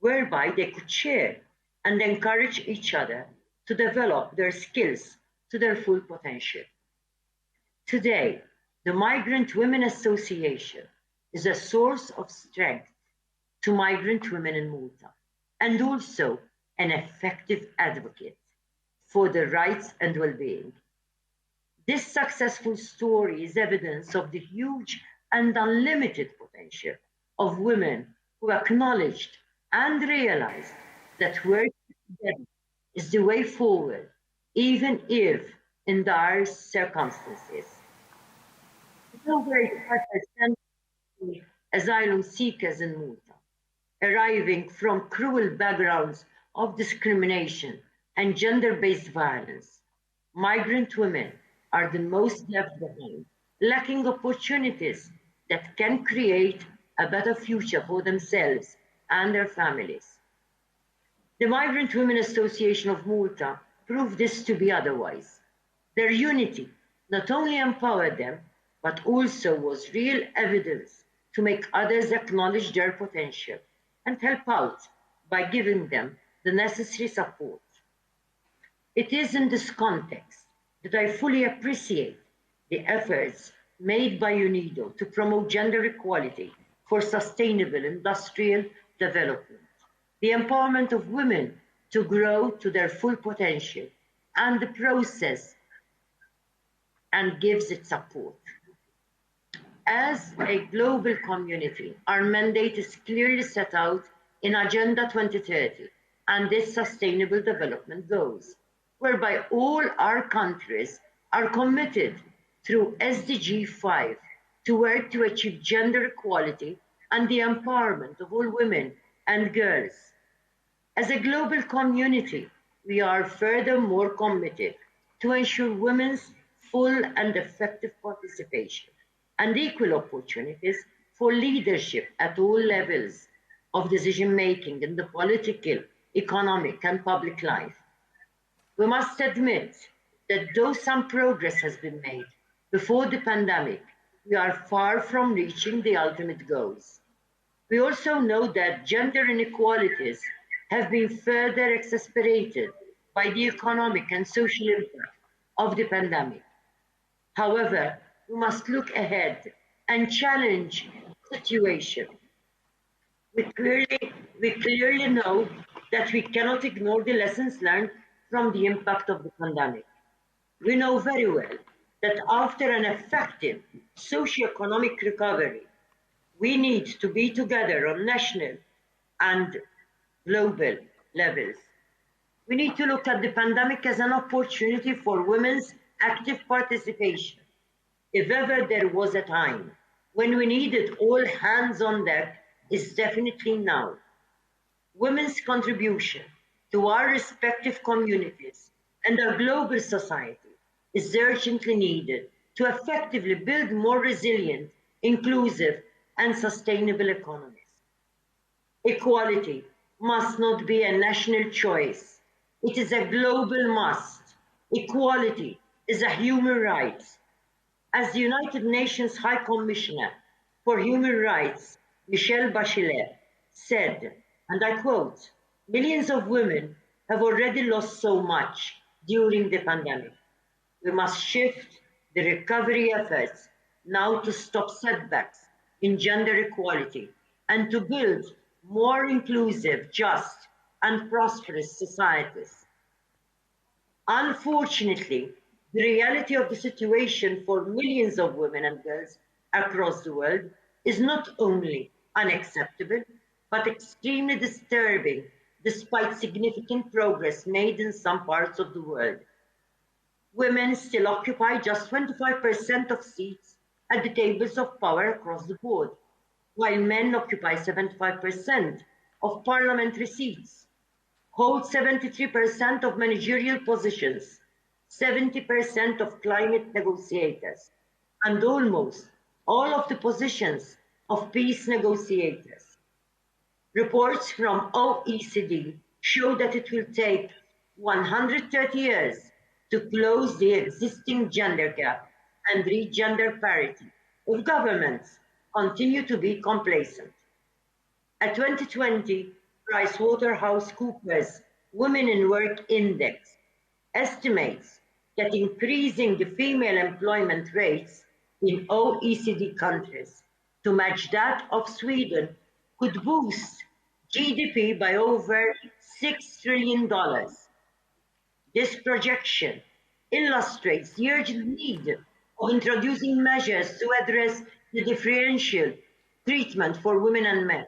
whereby they could share and encourage each other to develop their skills to their full potential. Today, the Migrant Women Association is a source of strength to migrant women in Malta and also an effective advocate for their rights and well-being. This successful story is evidence of the huge and unlimited potential of women who acknowledged and realized that working together is the way forward, even if in dire circumstances. Over 85% of asylum seekers in Malta, arriving from cruel backgrounds of discrimination and gender-based violence, migrant women are the most left behind, lacking opportunities that can create a better future for themselves and their families. The Migrant Women Association of Malta proved this to be otherwise. Their unity not only empowered them, but also was real evidence to make others acknowledge their potential and help out by giving them the necessary support. It is in this context that I fully appreciate the efforts made by UNIDO to promote gender equality for sustainable industrial development, the empowerment of women to grow to their full potential, and the process and gives it support. As a global community, our mandate is clearly set out in Agenda 2030 and its Sustainable Development Goals, whereby all our countries are committed through SDG 5 to work to achieve gender equality and the empowerment of all women and girls. As a global community, we are furthermore committed to ensure women's full and effective participation and equal opportunities for leadership at all levels of decision-making in the political, economic, and public life. We must admit that though some progress has been made before the pandemic, we are far from reaching the ultimate goals. We also know that gender inequalities have been further exacerbated by the economic and social impact of the pandemic. However, we must look ahead and challenge the situation. We clearly know that we cannot ignore the lessons learned from the impact of the pandemic. We know very well that after an effective socio-economic recovery, we need to be together on national and global levels. We need to look at the pandemic as an opportunity for women's active participation. If ever there was a time when we needed all hands on deck, it's definitely now. Women's contribution to our respective communities and our global society is urgently needed to effectively build more resilient, inclusive, and sustainable economies. Equality must not be a national choice. It is a global must. Equality is a human right. As the United Nations High Commissioner for Human Rights, Michelle Bachelet, said, and I quote, "Millions of women have already lost so much during the pandemic. We must shift the recovery efforts now to stop setbacks in gender equality and to build more inclusive, just, and prosperous societies." Unfortunately, the reality of the situation for millions of women and girls across the world is not only unacceptable, but extremely disturbing, despite significant progress made in some parts of the world. Women still occupy just 25% of seats at the tables of power across the board, while men occupy 75% of parliamentary seats, hold 73% of managerial positions, 70% of climate negotiators, and almost all of the positions of peace negotiators. Reports from OECD show that it will take 130 years to close the existing gender gap and reach gender parity if governments continue to be complacent. A 2020 PricewaterhouseCoopers Women in Work Index estimates that increasing the female employment rates in OECD countries to match that of Sweden could boost GDP by over $6 trillion. This projection illustrates the urgent need of introducing measures to address the differential treatment for women and men.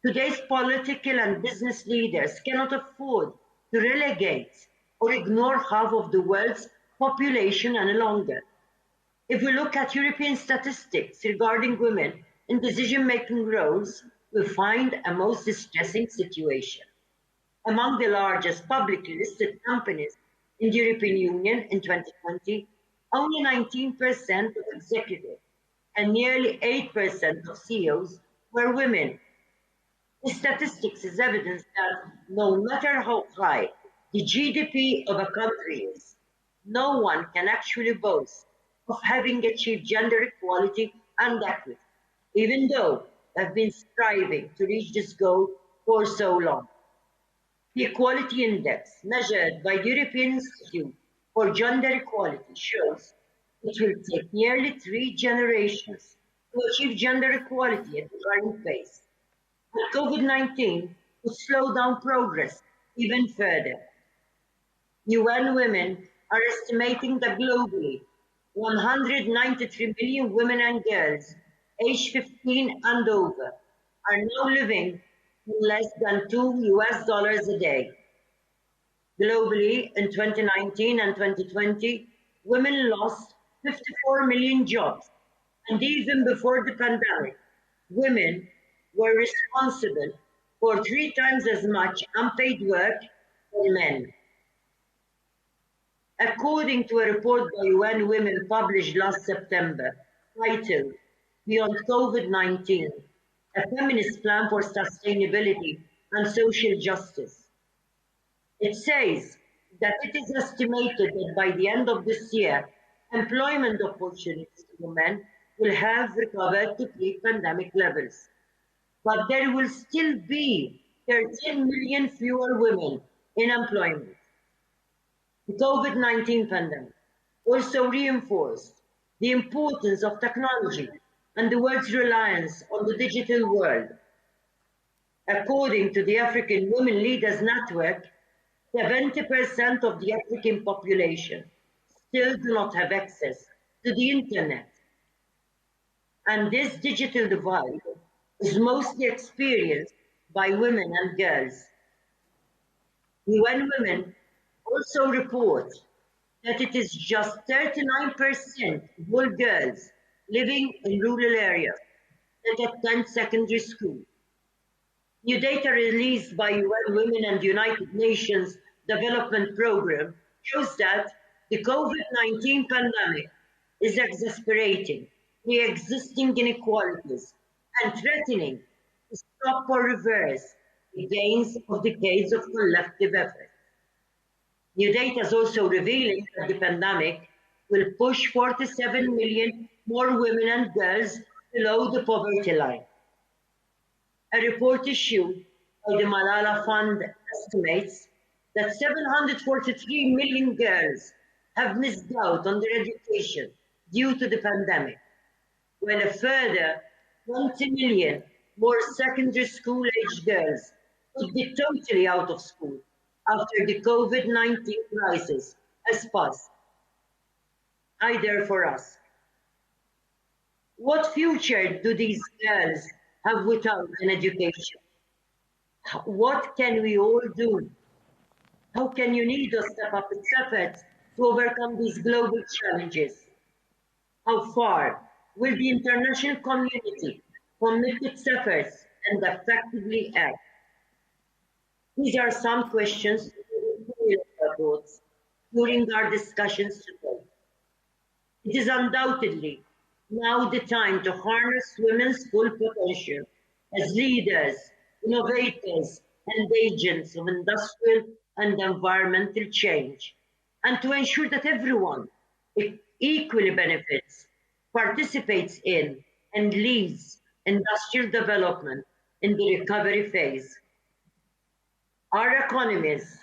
Today's political and business leaders cannot afford to relegate or ignore half of the world's population any longer. If we look at European statistics regarding women in decision-making roles, we find a most distressing situation. Among the largest publicly listed companies in the European Union in 2020, only 19% of executives and nearly 8% of CEOs were women. The statistics is evidence that no matter how high the GDP of a country is, no one can actually boast of having achieved gender equality and equity, even though they've been striving to reach this goal for so long. The Equality Index, measured by the European Institute for Gender Equality, shows it will take nearly 3 generations to achieve gender equality at the current pace. But COVID-19 would slow down progress even further. UN Women are estimating that globally, 193 million women and girls aged 15 and over are now living in less than $2 a day. Globally, in 2019 and 2020, women lost 54 million jobs. And even before the pandemic, women were responsible for 3 times as much unpaid work than men. According to a report by UN Women published last September, titled Beyond COVID-19, a feminist plan for sustainability and social justice, it says that it is estimated that by the end of this year, employment opportunities for men will have recovered to pre-pandemic levels. But there will still be 13 million fewer women in employment. The COVID-19 pandemic also reinforced the importance of technology and the world's reliance on the digital world. According to the African Women Leaders Network, 70% of the African population still do not have access to the internet. And this digital divide is mostly experienced by women and girls. UN Women also report that it is just 39% of all girls living in rural areas that attend secondary school. New data released by UN Women and the United Nations Development Programme shows that the COVID-19 pandemic is exacerbating the existing inequalities and threatening to stop or reverse the gains of decades of collective effort. New data is also revealing that the pandemic will push 47 million more women and girls below the poverty line. A report issued by the Malala Fund estimates that 743 million girls have missed out on their education due to the pandemic, while a further 20 million more secondary school-aged girls could be totally out of school after the COVID-19 crisis has passed. I therefore ask, what future do these girls have without an education? What can we all do? How can UNIDO step up its efforts to overcome these global challenges? How far will the international community commit its efforts and effectively act? These are some questions during our discussions today. It is undoubtedly now the time to harness women's full potential as leaders, innovators, and agents of industrial and environmental change, and to ensure that everyone equally benefits, participates in, and leads industrial development in the recovery phase. Our economies,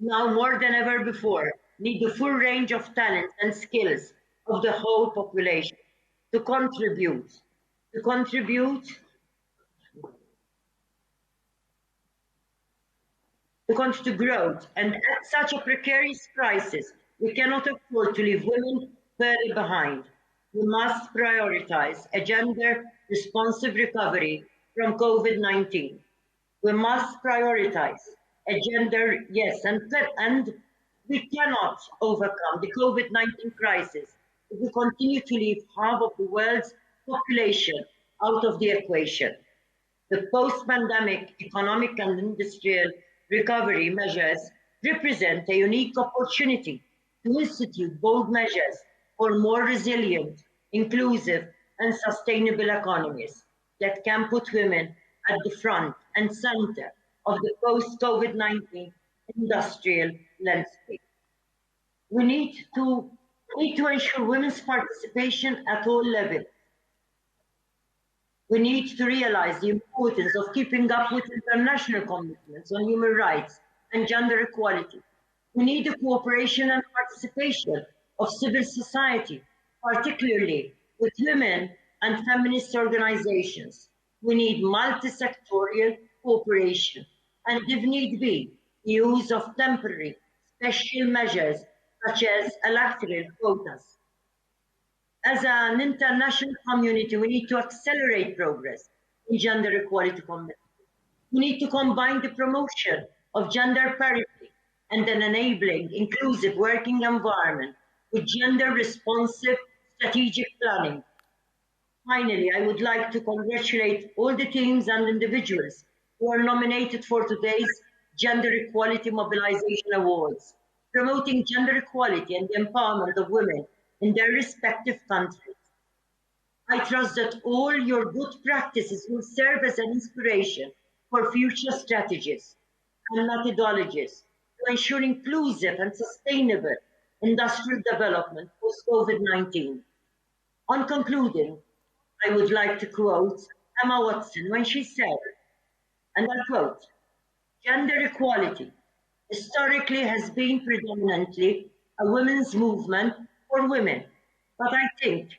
now more than ever before, need the full range of talents and skills of the whole population to contribute to growth. And at such a precarious crisis, we cannot afford to leave women further behind. We must prioritize a gender-responsive recovery from COVID-19. We must prioritize a gender, yes, and we cannot overcome the COVID-19 crisis if we continue to leave half of the world's population out of the equation. The post-pandemic economic and industrial recovery measures represent a unique opportunity to institute bold measures for more resilient, inclusive, and sustainable economies that can put women at the front and center of the post-COVID-19 industrial landscape. We need to ensure women's participation at all levels. We need to realize the importance of keeping up with international commitments on human rights and gender equality. We need the cooperation and participation of civil society, particularly with women and feminist organizations. We need multi-sectorial cooperation and, if need be, the use of temporary special measures such as electoral quotas. As an international community, we need to accelerate progress in gender equality commitment. We need to combine the promotion of gender parity and an enabling, inclusive working environment with gender-responsive strategic planning. Finally, I would like to congratulate all the teams and individuals who are nominated for today's Gender Equality Mobilization Awards, promoting gender equality and the empowerment of women in their respective countries. I trust that all your good practices will serve as an inspiration for future strategies and methodologies to ensure inclusive and sustainable industrial development post-COVID-19. On concluding, I would like to quote Emma Watson when she said, and I quote, "Gender equality historically has been predominantly a women's movement for women, but I think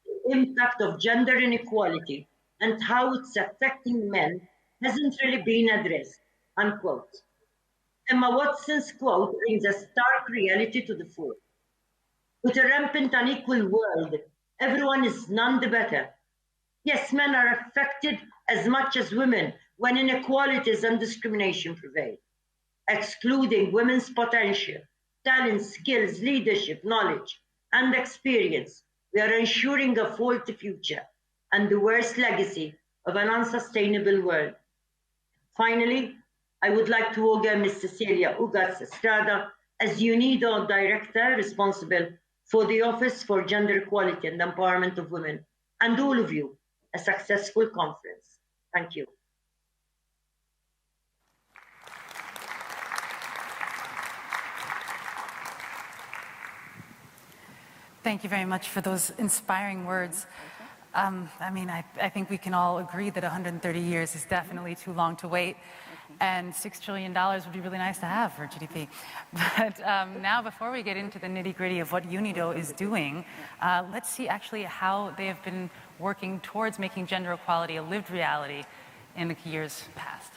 the impact of gender inequality and how it's affecting men hasn't really been addressed," unquote. Emma Watson's quote brings a stark reality to the fore. With a rampant unequal world, everyone is none the better. Yes, men are affected as much as women when inequalities and discrimination prevail, excluding women's potential, talent, skills, leadership, knowledge, and experience. We are ensuring a faulty future and the worst legacy of an unsustainable world. Finally, I would like to welcome Ms. Cecilia Ugas Estrada as UNIDO Director responsible for the Office for Gender Equality and Empowerment of Women, and all of you, a successful conference. Thank you. Thank you very much for those inspiring words. I think we can all agree that 130 years is definitely too long to wait, and $6 trillion would be really nice to have for GDP. But now, before we get into the nitty-gritty of what UNIDO is doing, let's see actually how they have been working towards making gender equality a lived reality in the years past.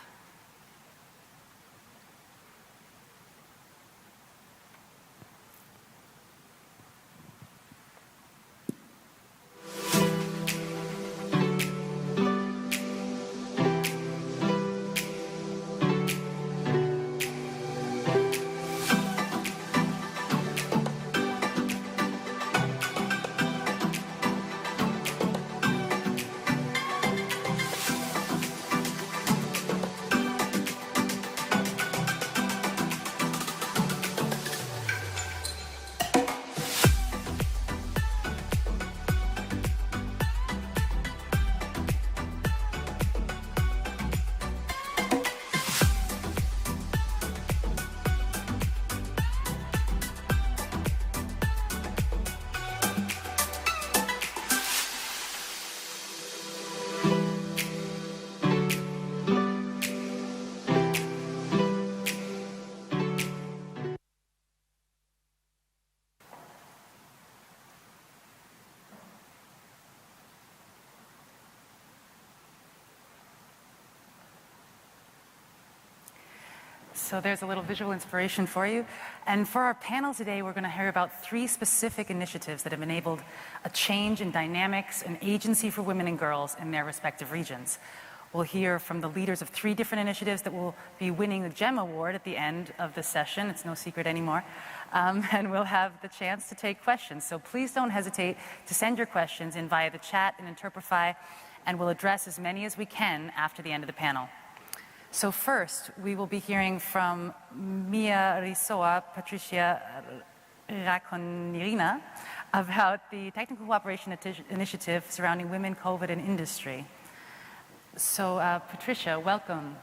So there's a little visual inspiration for you. And for our panel today, we're going to hear about 3 specific initiatives that have enabled a change in dynamics and agency for women and girls in their respective regions. We'll hear from the leaders of 3 different initiatives that will be winning the GEM Award at the end of the session. It's no secret anymore. And we'll have the chance to take questions. So please don't hesitate to send your questions in via the chat and Interprify, and we'll address as many as we can after the end of the panel. So first, we will be hearing from Mia Risoa, Patricia Raconirina about the Technical Cooperation Initiative surrounding women, COVID, and industry. So Patricia, welcome.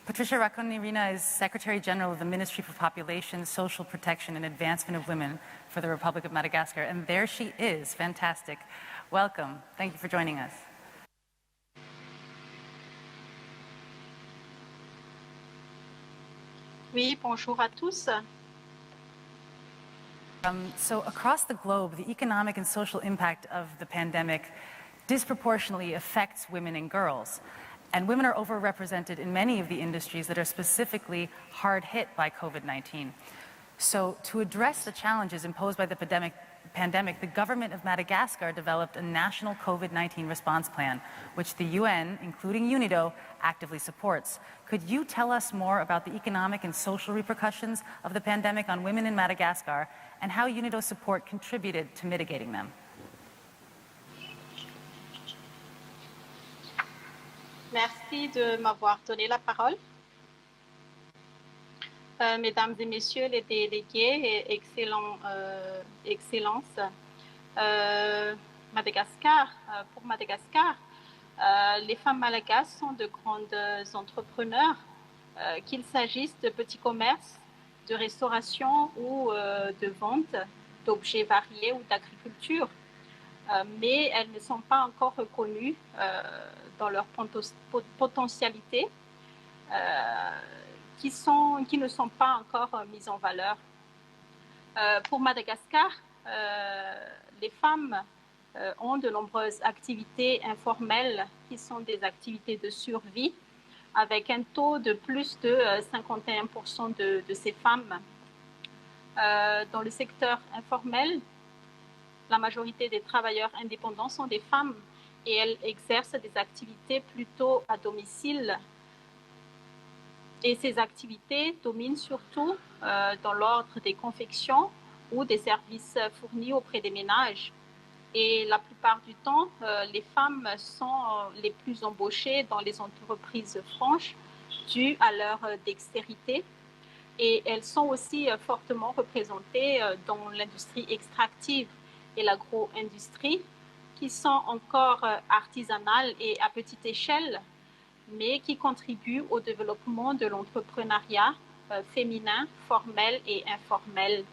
Patricia Raconirina is Secretary General of the Ministry for Population, Social Protection, and Advancement of Women for the Republic of Madagascar. And there she is. Fantastic. Welcome. Thank you for joining us. Oui, bonjour à tous. So across the globe, the economic and social impact of the pandemic disproportionately affects women and girls. And women are overrepresented in many of the industries that are specifically hard hit by COVID-19. So to address the challenges imposed by the pandemic, the government of Madagascar developed a national COVID-19 response plan, which the UN, including UNIDO, actively supports. Could you tell us more about the economic and social repercussions of the pandemic on women in Madagascar and how UNIDO support contributed to mitigating them? Merci de m'avoir donné la parole. Mesdames et messieurs les délégués et excellences, Madagascar, pour Madagascar, les femmes malagasy sont de grandes entrepreneurs, qu'il s'agisse de petits commerces, de restauration ou de vente d'objets variés ou d'agriculture. Mais elles ne sont pas encore reconnues dans leur potentialité, qui ne sont pas encore mises en valeur. Pour Madagascar, les femmes ont de nombreuses activités informelles qui sont des activités de survie, avec un taux de plus de 51% de ces femmes. Dans le secteur informel, la majorité des travailleurs indépendants sont des femmes et elles exercent des activités plutôt à domicile. Et ces activités dominent surtout dans l'ordre des confections ou des services fournis auprès des ménages. Et la plupart du temps, les femmes sont les plus embauchées dans les entreprises franches dû à leur dextérité. Et elles sont aussi fortement représentées dans l'industrie extractive et l'agro-industrie, qui sont encore artisanales et à petite échelle, mais qui contribuent au développement de l'entrepreneuriat féminin, formel et informel.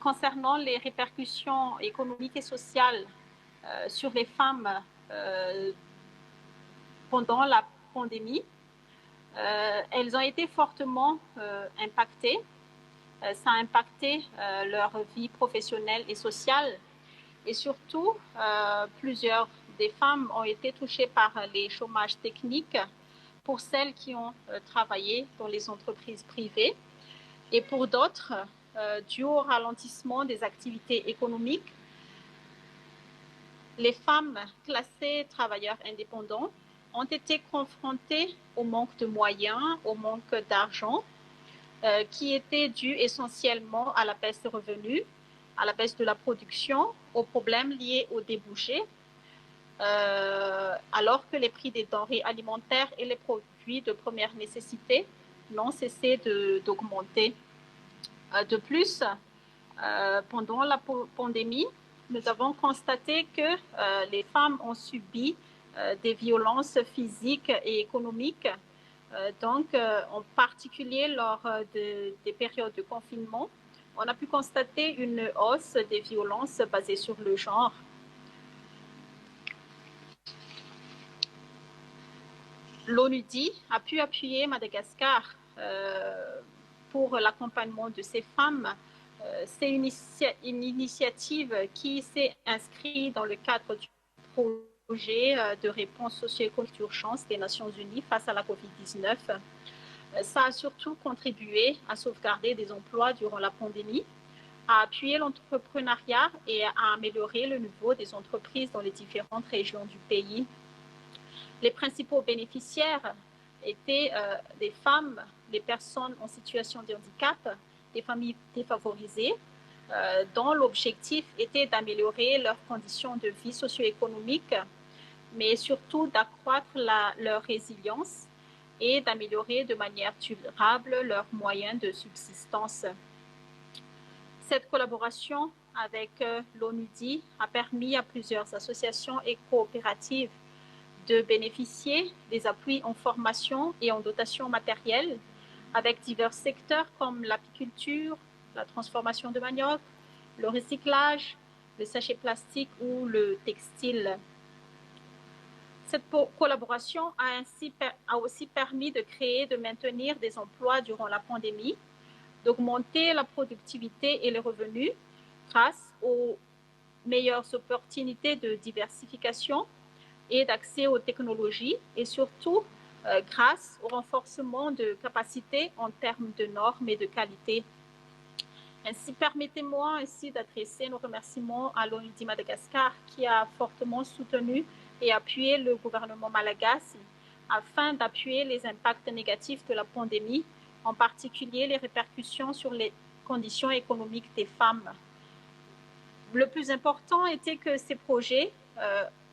Concernant les répercussions économiques et sociales sur les femmes pendant la pandémie, elles ont été fortement impactées. Ça a impacté leur vie professionnelle et sociale. Et surtout, plusieurs des femmes ont été touchées par les chômages techniques pour celles qui ont travaillé dans les entreprises privées. Et pour d'autres, dû au ralentissement des activités économiques, les femmes classées travailleurs indépendants ont été confrontées au manque de moyens, au manque d'argent, qui était dû essentiellement à la baisse de revenus, à la baisse de la production, aux problèmes liés aux débouchés, alors que les prix des denrées alimentaires et les produits de première nécessité n'ont cessé d'augmenter. De plus, pendant la pandémie, nous avons constaté que les femmes ont subi des violences physiques et économiques. Donc, en particulier lors des périodes de confinement, on a pu constater une hausse des violences basées sur le genre. L'UNIDO a pu appuyer Madagascar pour l'accompagnement de ces femmes. C'est une initiative qui s'est inscrite dans le cadre du projet de réponse socio-économique d'urgence des Nations Unies face à la COVID-19. Ça a surtout contribué à sauvegarder des emplois durant la pandémie, à appuyer l'entrepreneuriat et à améliorer le niveau des entreprises dans les différentes régions du pays. Les principaux bénéficiaires étaient des femmes, les personnes en situation de handicap, des familles défavorisées, dont l'objectif était d'améliorer leurs conditions de vie socio-économiques, mais surtout d'accroître leur résilience et d'améliorer de manière durable leurs moyens de subsistance. Cette collaboration avec l'UNIDO a permis à plusieurs associations et coopératives de bénéficier des appuis en formation et en dotation matérielle avec divers secteurs comme l'apiculture, la transformation de manioc, le recyclage, le sachet plastique ou le textile. Cette collaboration a aussi permis de créer et de maintenir des emplois durant la pandémie, d'augmenter la productivité et les revenus grâce aux meilleures opportunités de diversification, et d'accès aux technologies et surtout grâce au renforcement de capacités en termes de normes et de qualité. Ainsi, permettez-moi ainsi d'adresser nos remerciements à l'ONIDO Madagascar qui a fortement soutenu et appuyé le gouvernement malagasy afin d'appuyer les impacts négatifs de la pandémie, en particulier les répercussions sur les conditions économiques des femmes. Le plus important était que ces projets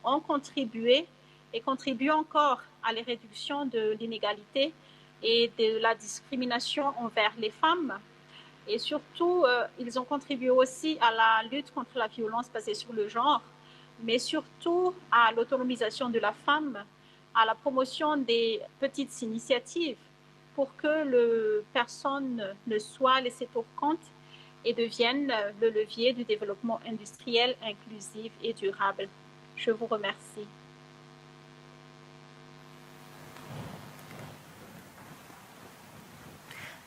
ont contribué et contribuent encore à la réduction de l'inégalité et de la discrimination envers les femmes. Et surtout, ils ont contribué aussi à la lutte contre la violence basée sur le genre, mais surtout à l'autonomisation de la femme, à la promotion des petites initiatives pour que personne ne soit laissée pour compte et deviennent le levier du développement industriel, inclusif et durable. Je vous remercie.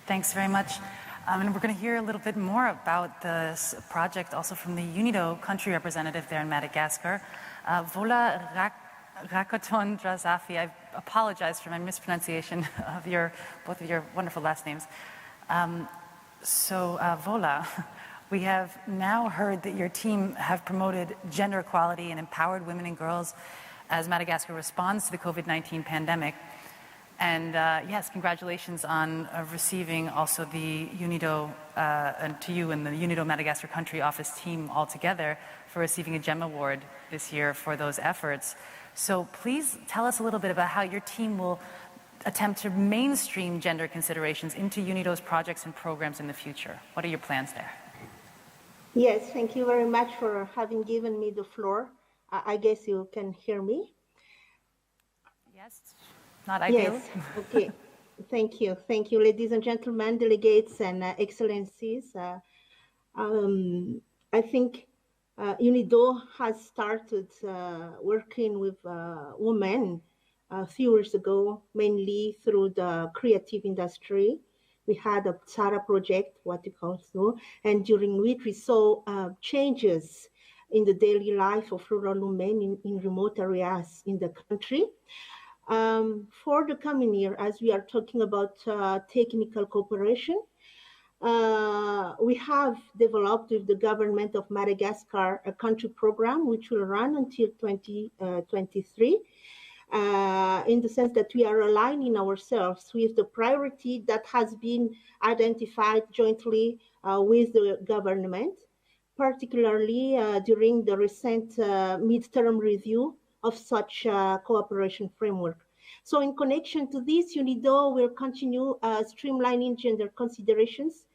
Thanks very much. And we're going to hear a little bit more about this project also from the UNIDO country representative there in Madagascar, Vola Rakoton Drazafi. I apologize for my mispronunciation of both of your wonderful last names. Vola, we have now heard that your team have promoted gender equality and empowered women and girls as Madagascar responds to the COVID-19 pandemic. And yes, congratulations on receiving also the UNIDO, and to you and the UNIDO Madagascar Country Office team altogether for receiving a GEM Award this year for those efforts. So please tell us a little bit about how your team will attempt to mainstream gender considerations into UNIDO's projects and programs in the future. What are your plans there? Yes, thank you very much for having given me the floor. I guess you can hear me. Yes. Not ideal. Yes, okay. Thank you, ladies and gentlemen, delegates and excellencies. I think UNIDO has started working with women a few years ago, mainly through the creative industry. We had a Tsara project, what you call so, and during which we saw changes in the daily life of rural women in remote areas in the country. For the coming year, as we are talking about technical cooperation, we have developed with the government of Madagascar a country program which will run until 2023, in the sense that we are aligning ourselves with the priority that has been identified jointly with the government, particularly during the recent midterm review of such cooperation framework. So in connection to this, UNIDO will continue streamlining gender considerations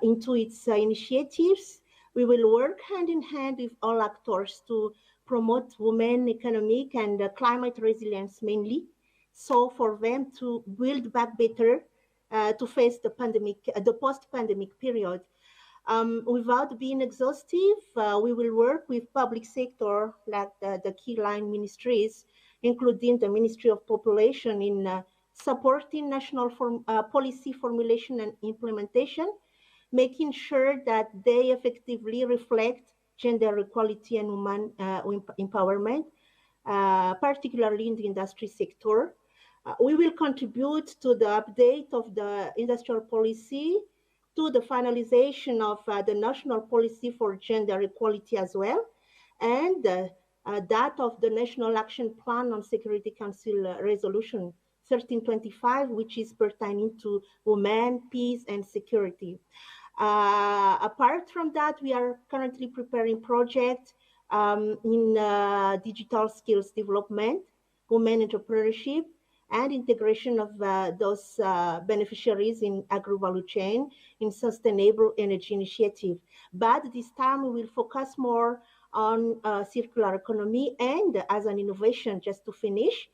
into its initiatives. We will work hand in hand with all actors to promote women economic and climate resilience mainly, so for them to build back better to face the pandemic, the post-pandemic period. Without being exhaustive, we will work with public sector like the key line ministries, including the Ministry of Population, in supporting national policy formulation and implementation, making sure that they effectively reflect gender equality and women empowerment, particularly in the industry sector. We will contribute to the update of the industrial policy, to the finalization of the national policy for gender equality as well, and that of the National Action Plan on Security Council Resolution 1325, which is pertaining to women, peace, and security. Apart from that, we are currently preparing projects in digital skills development, women entrepreneurship, and integration of those beneficiaries in agro-value chain in sustainable energy initiative. But this time we will focus more on circular economy, and as an innovation, just to finish,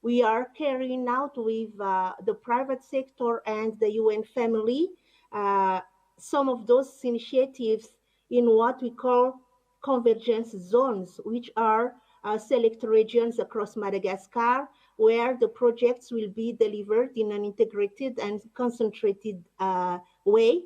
we are carrying out with the private sector and the UN family some of those initiatives in what we call convergence zones, which are select regions across Madagascar, where the projects will be delivered in an integrated and concentrated way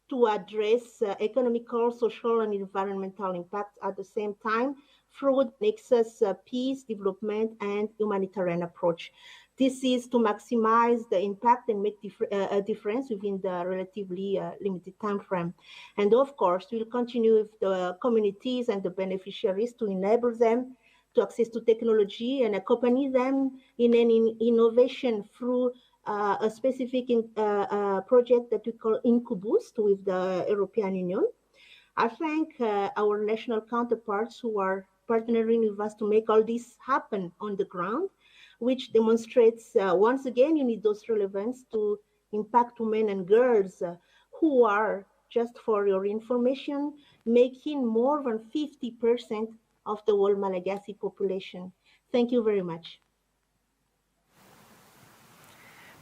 to address economical, social, and environmental impacts at the same time, through nexus peace, development, and humanitarian approach. This is to maximize the impact and make a difference within the relatively limited time frame. And of course, we'll continue with the communities and the beneficiaries to enable them to access to technology and accompany them in an innovation through a specific project that we call IncuBoost with the European Union. I thank our national counterparts who are partnering with us to make all this happen on the ground, which demonstrates once again UNIDO's relevance to impact women and girls who are, just for your information, making more than 50% of the whole Malagasy population. Thank you very much.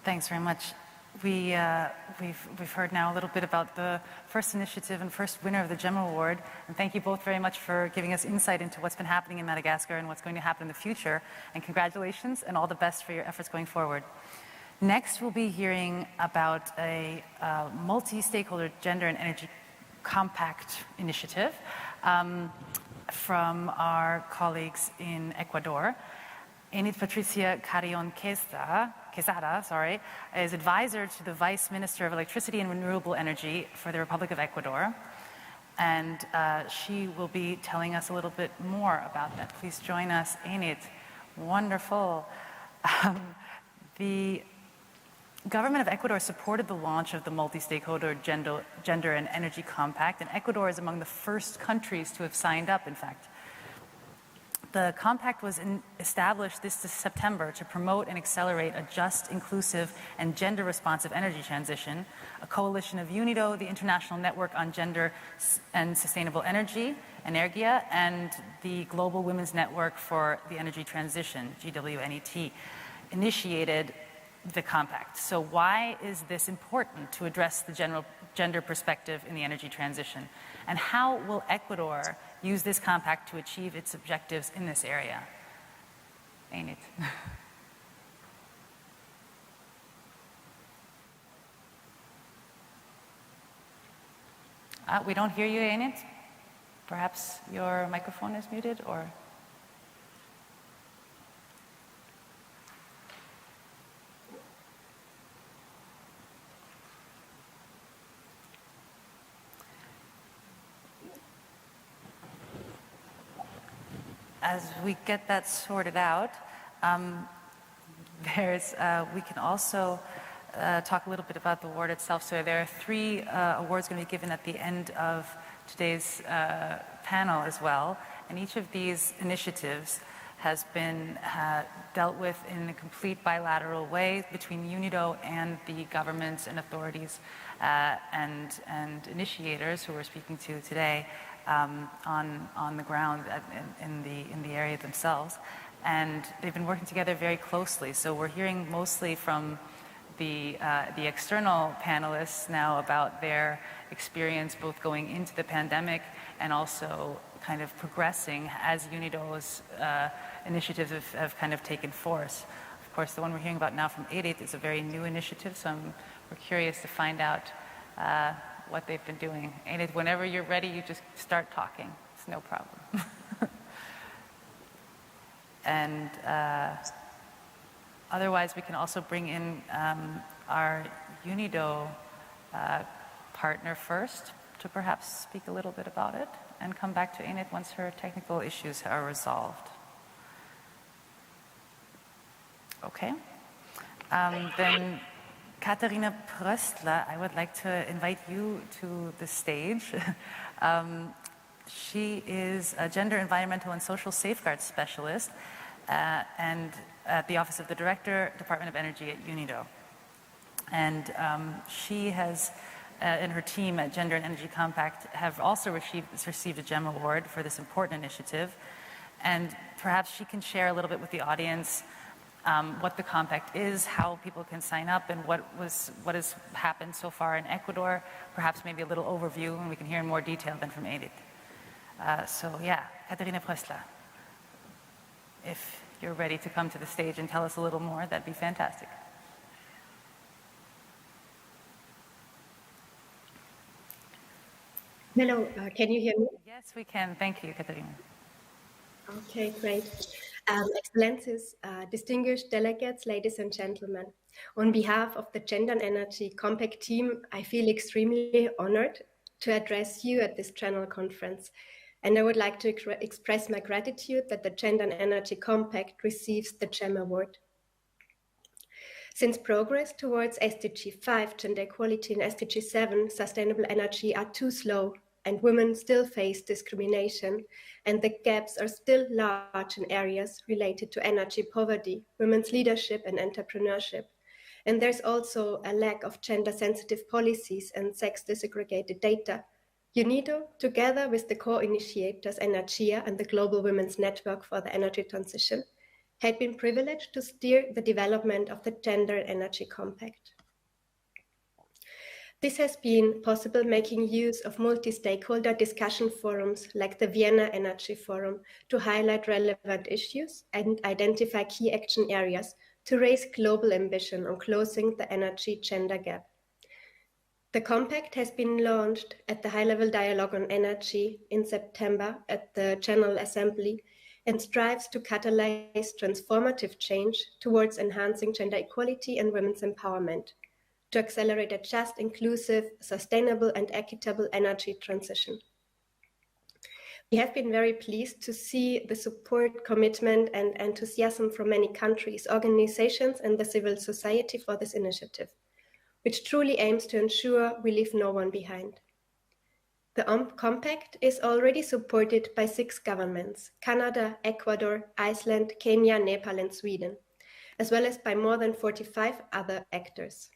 Thanks very much. We've heard now a little bit about the first initiative and first winner of the General Award, and thank you both very much for giving us insight into what's been happening in Madagascar and what's going to happen in the future, and congratulations and all the best for your efforts going forward. Next, we'll be hearing about a multi-stakeholder gender and energy compact initiative from our colleagues in Ecuador. Enid Patricia Carrion Quesada, is advisor to the Vice Minister of Electricity and Renewable Energy for the Republic of Ecuador. And she will be telling us a little bit more about that. Please join us, Enid. Wonderful. The government of Ecuador supported the launch of the multi-stakeholder gender and energy compact, and Ecuador is among the first countries to have signed up, in fact. The compact was established this September to promote and accelerate a just, inclusive, and gender-responsive energy transition, a coalition of UNIDO, the International Network on Gender and Sustainable Energy, Energia, and the Global Women's Network for the Energy Transition, GWNET, initiated the compact. So why is this important to address the general gender perspective in the energy transition? And how will Ecuador use this compact to achieve its objectives in this area? Ain't it? We don't hear you, ain't it? Perhaps your microphone is muted, or? As we get that sorted out, we can also talk a little bit about the award itself. So there are 3 awards going to be given at the end of today's panel as well. And each of these initiatives has been dealt with in a complete bilateral way between UNIDO and the governments and authorities and initiators who we're speaking to today. On the ground in the area themselves, and they've been working together very closely. So we're hearing mostly from the external panelists now about their experience both going into the pandemic and also kind of progressing as UNIDO's initiatives have kind of taken force. Of course, the one we're hearing about now from EDIT is a very new initiative, so we're curious to find out what they've been doing. And whenever you're ready, you just start talking. It's no problem. And otherwise, we can also bring in our UNIDO partner first to perhaps speak a little bit about it and come back to Enid once her technical issues are resolved. Okay. Then Katharina Pröstler, I would like to invite you to the stage. She is a gender, environmental, and social safeguards specialist and at the Office of the Director, Department of Energy at UNIDO. And she has, and her team at Gender and Energy Compact have also received a GEM award for this important initiative. And perhaps she can share a little bit with the audience what the compact is, how people can sign up, and what has happened so far in Ecuador. Perhaps maybe a little overview, and we can hear in more detail than from Edith. So yeah, Katharina Pröstler, if you're ready to come to the stage and tell us a little more, that'd be fantastic. Hello, can you hear me? Yes, we can. Thank you, Katharina. Okay, great. Excellencies, distinguished delegates, ladies and gentlemen, on behalf of the Gender and Energy Compact team, I feel extremely honored to address you at this general conference. And I would like to express my gratitude that the Gender and Energy Compact receives the GEM Award. Since progress towards SDG 5, gender equality, and SDG 7, sustainable energy, are too slow, and women still face discrimination, and the gaps are still large in areas related to energy poverty, women's leadership and entrepreneurship. And there's also a lack of gender-sensitive policies and sex-disaggregated data. UNIDO, together with the co-initiators Energia and the Global Women's Network for the Energy Transition, had been privileged to steer the development of the Gender and Energy Compact. This has been possible making use of multi-stakeholder discussion forums like the Vienna Energy Forum to highlight relevant issues and identify key action areas to raise global ambition on closing the energy gender gap. The Compact has been launched at the High-Level Dialogue on Energy in September at the General Assembly and strives to catalyze transformative change towards enhancing gender equality and women's empowerment, to accelerate a just, inclusive, sustainable and equitable energy transition. We have been very pleased to see the support, commitment and enthusiasm from many countries, organizations and the civil society for this initiative, which truly aims to ensure we leave no one behind. The Compact is already supported by 6 governments: Canada, Ecuador, Iceland, Kenya, Nepal and Sweden, as well as by more than 45 other actors.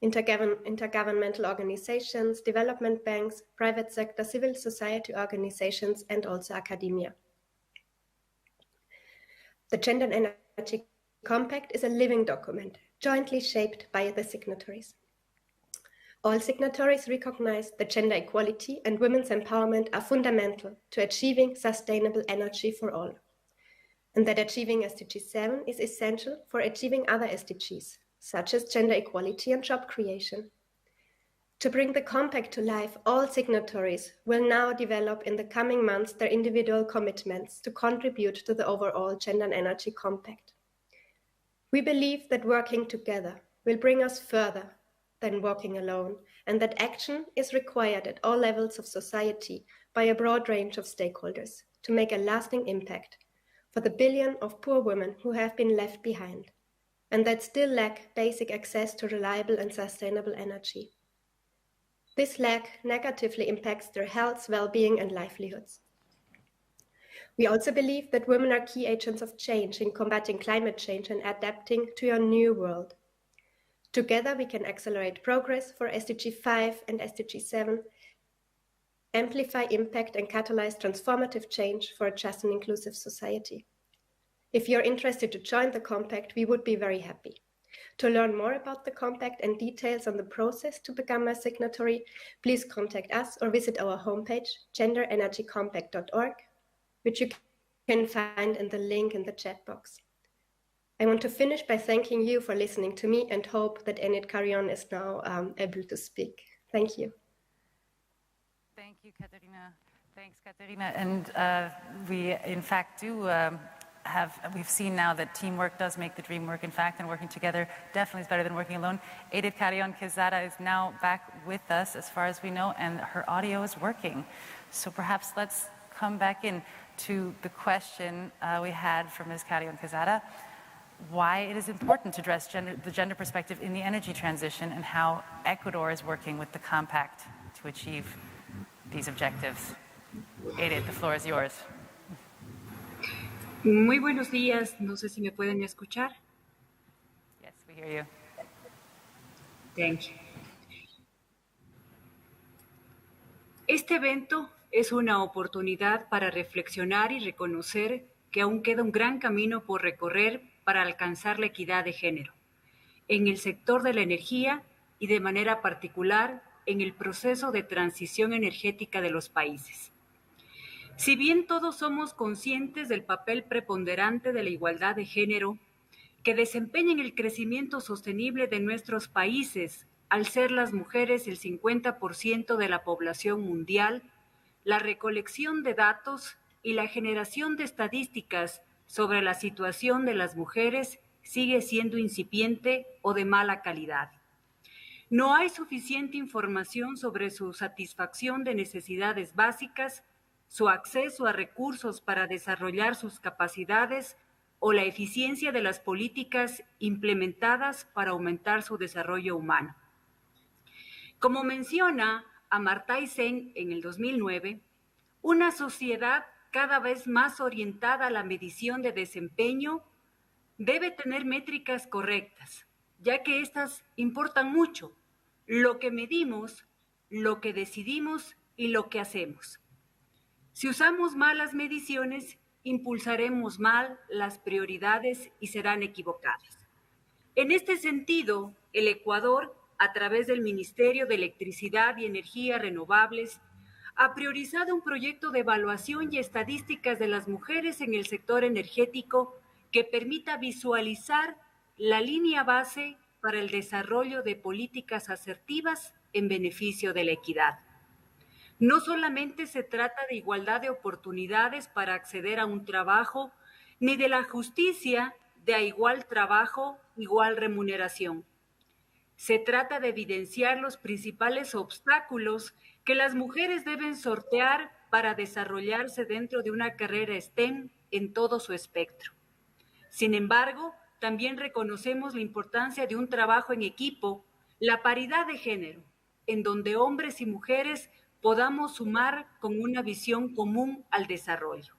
Intergovernmental organizations, development banks, private sector, civil society organizations, and also academia. The Gender and Energy Compact is a living document, jointly shaped by the signatories. All signatories recognize that gender equality and women's empowerment are fundamental to achieving sustainable energy for all, and that achieving SDG 7 is essential for achieving other SDGs, such as gender equality and job creation. To bring the Compact to life, all signatories will now develop in the coming months their individual commitments to contribute to the overall Gender and Energy Compact. We believe that working together will bring us further than walking alone, and that action is required at all levels of society by a broad range of stakeholders to make a lasting impact for the billion of poor women who have been left behind and that still lack basic access to reliable and sustainable energy. This lack negatively impacts their health, well-being and livelihoods. We also believe that women are key agents of change in combating climate change and adapting to a new world. Together, we can accelerate progress for SDG 5 and SDG 7, amplify impact and catalyze transformative change for a just and inclusive society. If you're interested to join the Compact, we would be very happy. To learn more about the Compact and details on the process to become a signatory, please contact us or visit our homepage, genderenergycompact.org, which you can find in the link in the chat box. I want to finish by thanking you for listening to me and hope that Enid Carrion is now able to speak. Thank you. Thank you, Katerina. Thanks, Katerina. And we, in fact, we've seen now that teamwork does make the dream work, in fact, and working together definitely is better than working alone. Edith Carrion-Quezada is now back with us, as far as we know, and her audio is working. So perhaps let's come back in to the question we had from Ms. Carrion-Quezada, why it is important to address the gender perspective in the energy transition and how Ecuador is working with the Compact to achieve these objectives. Edith, the floor is yours. Muy buenos días, no sé si me pueden escuchar. Yes, we hear you. Thank you. Este evento es una oportunidad para reflexionar y reconocer que aún queda un gran camino por recorrer para alcanzar la equidad de género en el sector de la energía y de manera particular en el proceso de transición energética de los países. Si bien todos somos conscientes del papel preponderante de la igualdad de género que desempeña en el crecimiento sostenible de nuestros países, al ser las mujeres el 50% de la población mundial, la recolección de datos y la generación de estadísticas sobre la situación de las mujeres sigue siendo incipiente o de mala calidad. No hay suficiente información sobre su satisfacción de necesidades básicas, su acceso a recursos para desarrollar sus capacidades o la eficiencia de las políticas implementadas para aumentar su desarrollo humano. Como menciona Amartya Sen en el 2009, una sociedad cada vez más orientada a la medición de desempeño debe tener métricas correctas, ya que éstas importan mucho: lo que medimos, lo que decidimos y lo que hacemos. Si usamos mal las mediciones, impulsaremos mal las prioridades y serán equivocadas. En este sentido, el Ecuador, a través del Ministerio de Electricidad y Energías Renovables, ha priorizado un proyecto de evaluación y estadísticas de las mujeres en el sector energético que permita visualizar la línea base para el desarrollo de políticas asertivas en beneficio de la equidad. No solamente se trata de igualdad de oportunidades para acceder a un trabajo, ni de la justicia de a igual trabajo, igual remuneración. Se trata de evidenciar los principales obstáculos que las mujeres deben sortear para desarrollarse dentro de una carrera STEM en todo su espectro. Sin embargo, también reconocemos la importancia de un trabajo en equipo, la paridad de género, en donde hombres y mujeres podamos sumar con una visión común al desarrollo.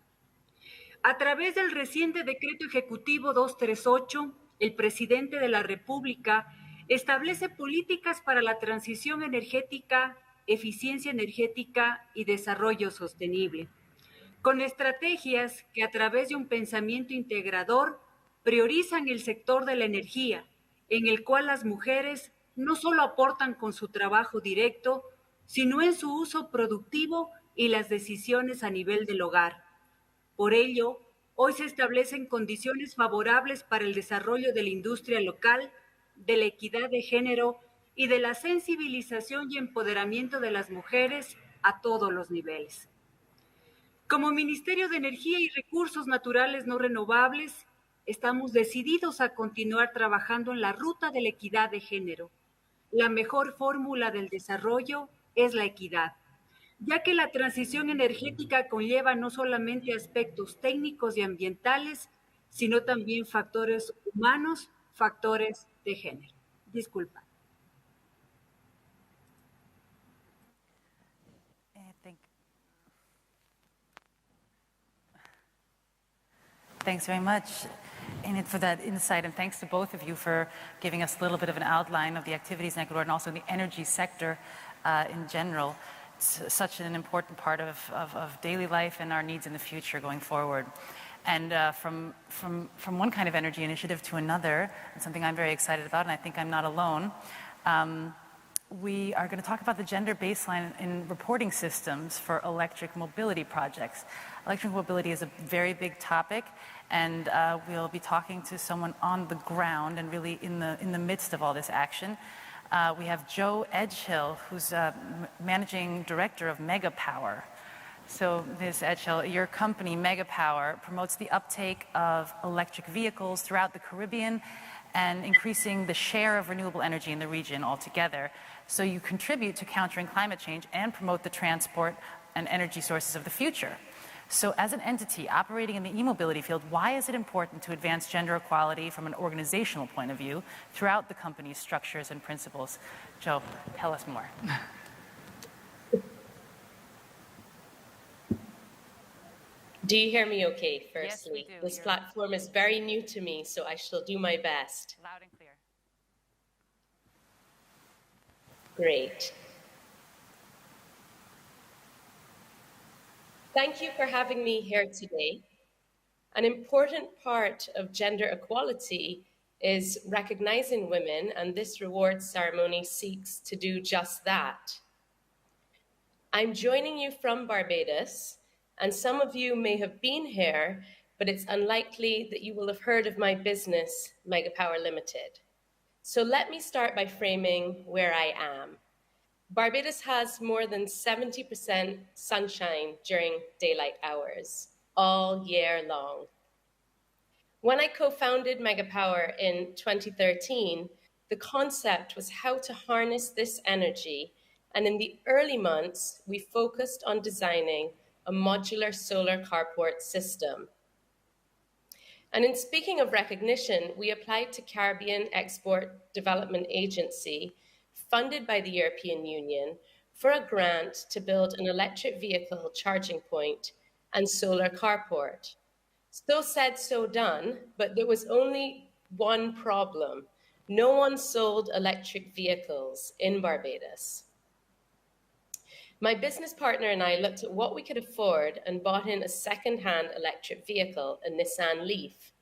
A través del reciente Decreto Ejecutivo 238, el presidente de la República establece políticas para la transición energética, eficiencia energética y desarrollo sostenible, con estrategias que a través de un pensamiento integrador priorizan el sector de la energía, en el cual las mujeres no solo aportan con su trabajo directo, sino en su uso productivo y las decisiones a nivel del hogar. Por ello, hoy se establecen condiciones favorables para el desarrollo de la industria local, de la equidad de género y de la sensibilización y empoderamiento de las mujeres a todos los niveles. Como Ministerio de Energía y Recursos Naturales No Renovables, estamos decididos a continuar trabajando en la ruta de la equidad de género. La mejor fórmula del desarrollo es la equidad, ya que la transición energética conlleva no solamente aspectos técnicos y ambientales, sino también factores humanos, factores de género. Disculpa. Thanks very much, Enid, for that insight, and thanks to both of you for giving us a little bit of an outline of the activities in Ecuador and also the energy sector in general. It's such an important part of daily life and our needs in the future going forward. And from one kind of energy initiative to another, and something I'm very excited about, and I think I'm not alone, we are going to talk about the gender baseline in reporting systems for electric mobility projects. Electric mobility is a very big topic, and we'll be talking to someone on the ground and really in the midst of all this action. We have Joe Edgehill, who's managing director of Mega Power. So, Ms. Edgehill, your company, Mega Power, promotes the uptake of electric vehicles throughout the Caribbean and increasing the share of renewable energy in the region altogether. So you contribute to countering climate change and promote the transport and energy sources of the future. So as an entity operating in the e-mobility field, why is it important to advance gender equality from an organizational point of view throughout the company's structures and principles? Joe, tell us more. Do you hear me okay, firstly? Yes, we do. This platform is very new to me, so I shall do my best. Loud and clear. Great. Thank you for having me here today. An important part of gender equality is recognizing women, and this rewards ceremony seeks to do just that. I'm joining you from Barbados, and some of you may have been here, but it's unlikely that you will have heard of my business, Mega Power Limited. So let me start by framing where I am. Barbados has more than 70% sunshine during daylight hours, all year long. When I co-founded Megapower in 2013, the concept was how to harness this energy, and in the early months, we focused on designing a modular solar carport system. And in speaking of recognition, we applied to Caribbean Export Development Agency, funded by the European Union, for a grant to build an electric vehicle charging point and solar carport. So said, so done, but there was only one problem. No one sold electric vehicles in Barbados. My business partner and I looked at what we could afford and bought in a second-hand electric vehicle, a Nissan Leaf.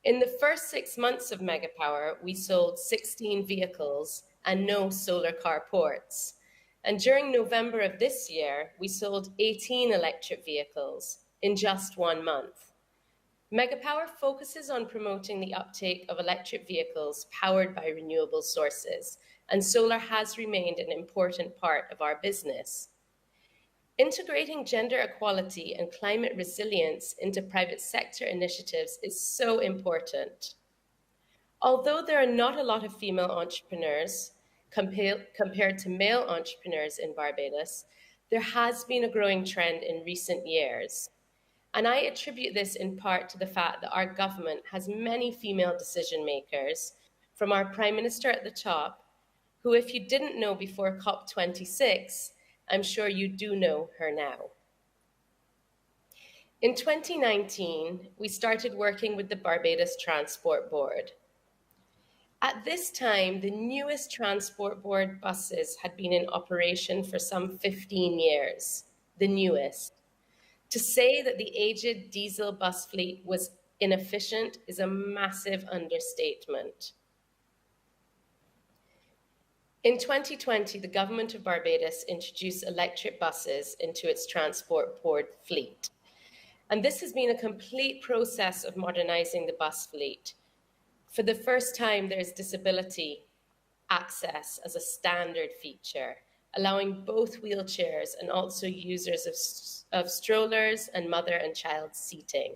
In the first 6 months of Megapower, we sold 16 vehicles and no solar carports. And during November of this year, we sold 18 electric vehicles in just 1 month. Megapower focuses on promoting the uptake of electric vehicles powered by renewable sources, and solar has remained an important part of our business. Integrating gender equality and climate resilience into private sector initiatives is so important. Although there are not a lot of female entrepreneurs compared to male entrepreneurs in Barbados, there has been a growing trend in recent years. And I attribute this in part to the fact that our government has many female decision makers, from our Prime Minister at the top, who, if you didn't know before COP26, I'm sure you do know her now. In 2019, we started working with the Barbados Transport Board. At this time, the newest Transport Board buses had been in operation for some 15 years, the newest. To say that the aged diesel bus fleet was inefficient is a massive understatement. In 2020, the government of Barbados introduced electric buses into its transport board fleet. And this has been a complete process of modernizing the bus fleet. For the first time, there's disability access as a standard feature, allowing both wheelchairs and also users of strollers and mother and child seating.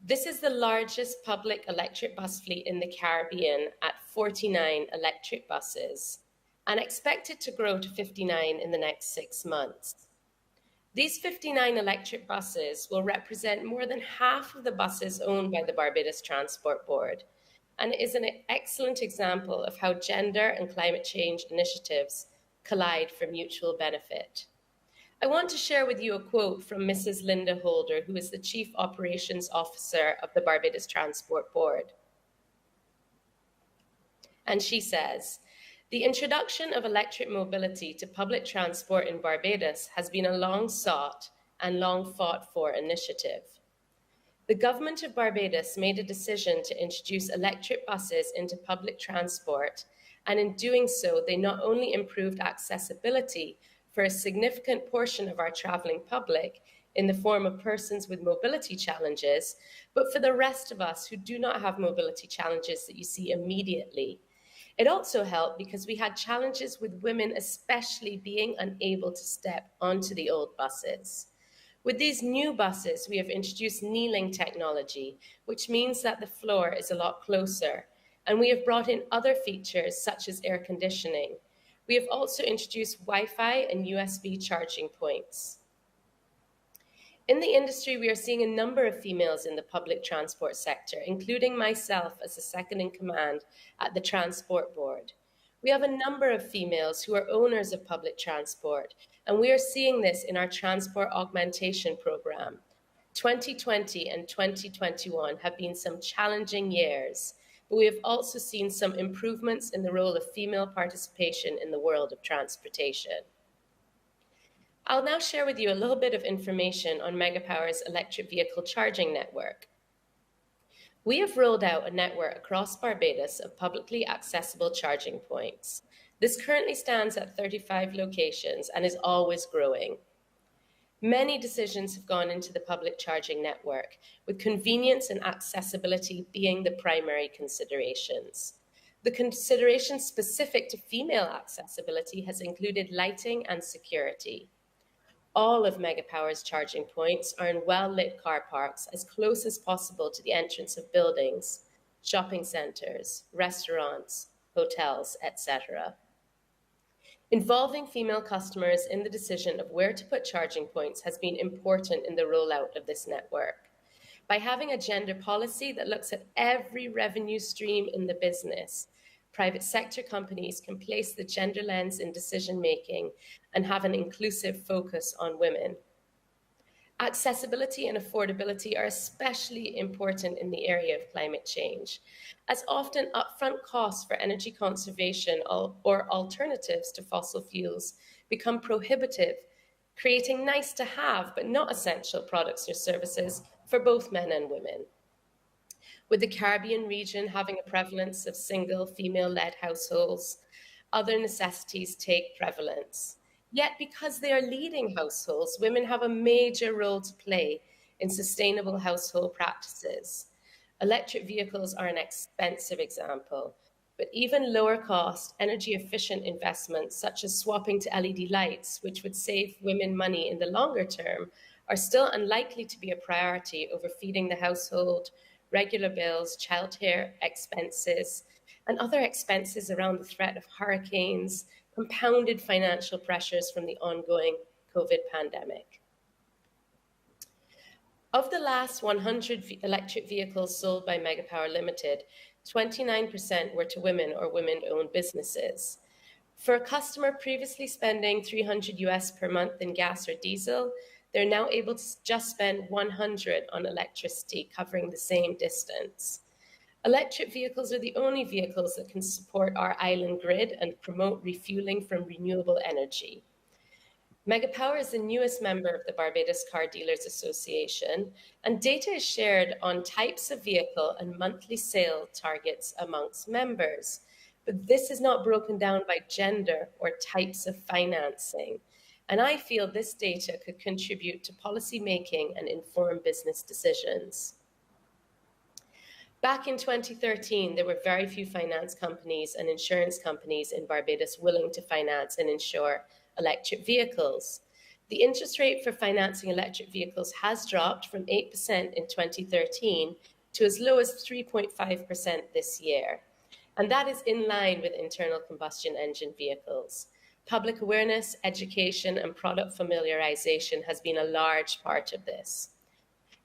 This is the largest public electric bus fleet in the Caribbean at 49 electric buses, and expected to grow to 59 in the next 6 months. These 59 electric buses will represent more than half of the buses owned by the Barbados Transport Board, and is an excellent example of how gender and climate change initiatives collide for mutual benefit. I want to share with you a quote from Mrs. Linda Holder, who is the Chief Operations Officer of the Barbados Transport Board. And she says, "The introduction of electric mobility to public transport in Barbados has been a long sought and long fought for initiative. The government of Barbados made a decision to introduce electric buses into public transport, and in doing so, they not only improved accessibility for a significant portion of our traveling public in the form of persons with mobility challenges, but for the rest of us who do not have mobility challenges that you see immediately. It also helped because we had challenges with women, especially being unable to step onto the old buses. With these new buses, we have introduced kneeling technology, which means that the floor is a lot closer, and we have brought in other features such as air conditioning. We have also introduced Wi-Fi and USB charging points. In the industry, we are seeing a number of females in the public transport sector, including myself as the second in command at the Transport Board. We have a number of females who are owners of public transport, and we are seeing this in our transport augmentation program. 2020 and 2021 have been some challenging years, but we have also seen some improvements in the role of female participation in the world of transportation. I'll now share with you a little bit of information on Megapower's electric vehicle charging network. We have rolled out a network across Barbados of publicly accessible charging points. This currently stands at 35 locations and is always growing. Many decisions have gone into the public charging network, with convenience and accessibility being the primary considerations. The consideration specific to female accessibility has included lighting and security. All of Megapower's charging points are in well-lit car parks as close as possible to the entrance of buildings, shopping centres, restaurants, hotels, etc. Involving female customers in the decision of where to put charging points has been important in the rollout of this network. By having a gender policy that looks at every revenue stream in the business, private sector companies can place the gender lens in decision-making and have an inclusive focus on women. Accessibility and affordability are especially important in the area of climate change, as often upfront costs for energy conservation or alternatives to fossil fuels become prohibitive, creating nice to have but not essential products or services for both men and women. With the Caribbean region having a prevalence of single female-led households, other necessities take prevalence. Yet because they are leading households, women have a major role to play in sustainable household practices. Electric vehicles are an expensive example, but even lower cost, energy efficient investments such as swapping to LED lights, which would save women money in the longer term, are still unlikely to be a priority over feeding the household, regular bills, childcare expenses, and other expenses around the threat of hurricanes, compounded financial pressures from the ongoing COVID pandemic. Of the last 100 electric vehicles sold by Megapower Limited, 29% were to women or women-owned businesses. For a customer previously spending $300 US per month in gas or diesel, they're now able to just spend $100 on electricity, covering the same distance. Electric vehicles are the only vehicles that can support our island grid and promote refueling from renewable energy. Megapower is the newest member of the Barbados Car Dealers Association, and data is shared on types of vehicle and monthly sale targets amongst members. But this is not broken down by gender or types of financing. And I feel this data could contribute to policy making and inform business decisions. Back in 2013, there were very few finance companies and insurance companies in Barbados willing to finance and insure electric vehicles. The interest rate for financing electric vehicles has dropped from 8% in 2013 to as low as 3.5% this year. And that is in line with internal combustion engine vehicles. Public awareness, education, and product familiarization has been a large part of this.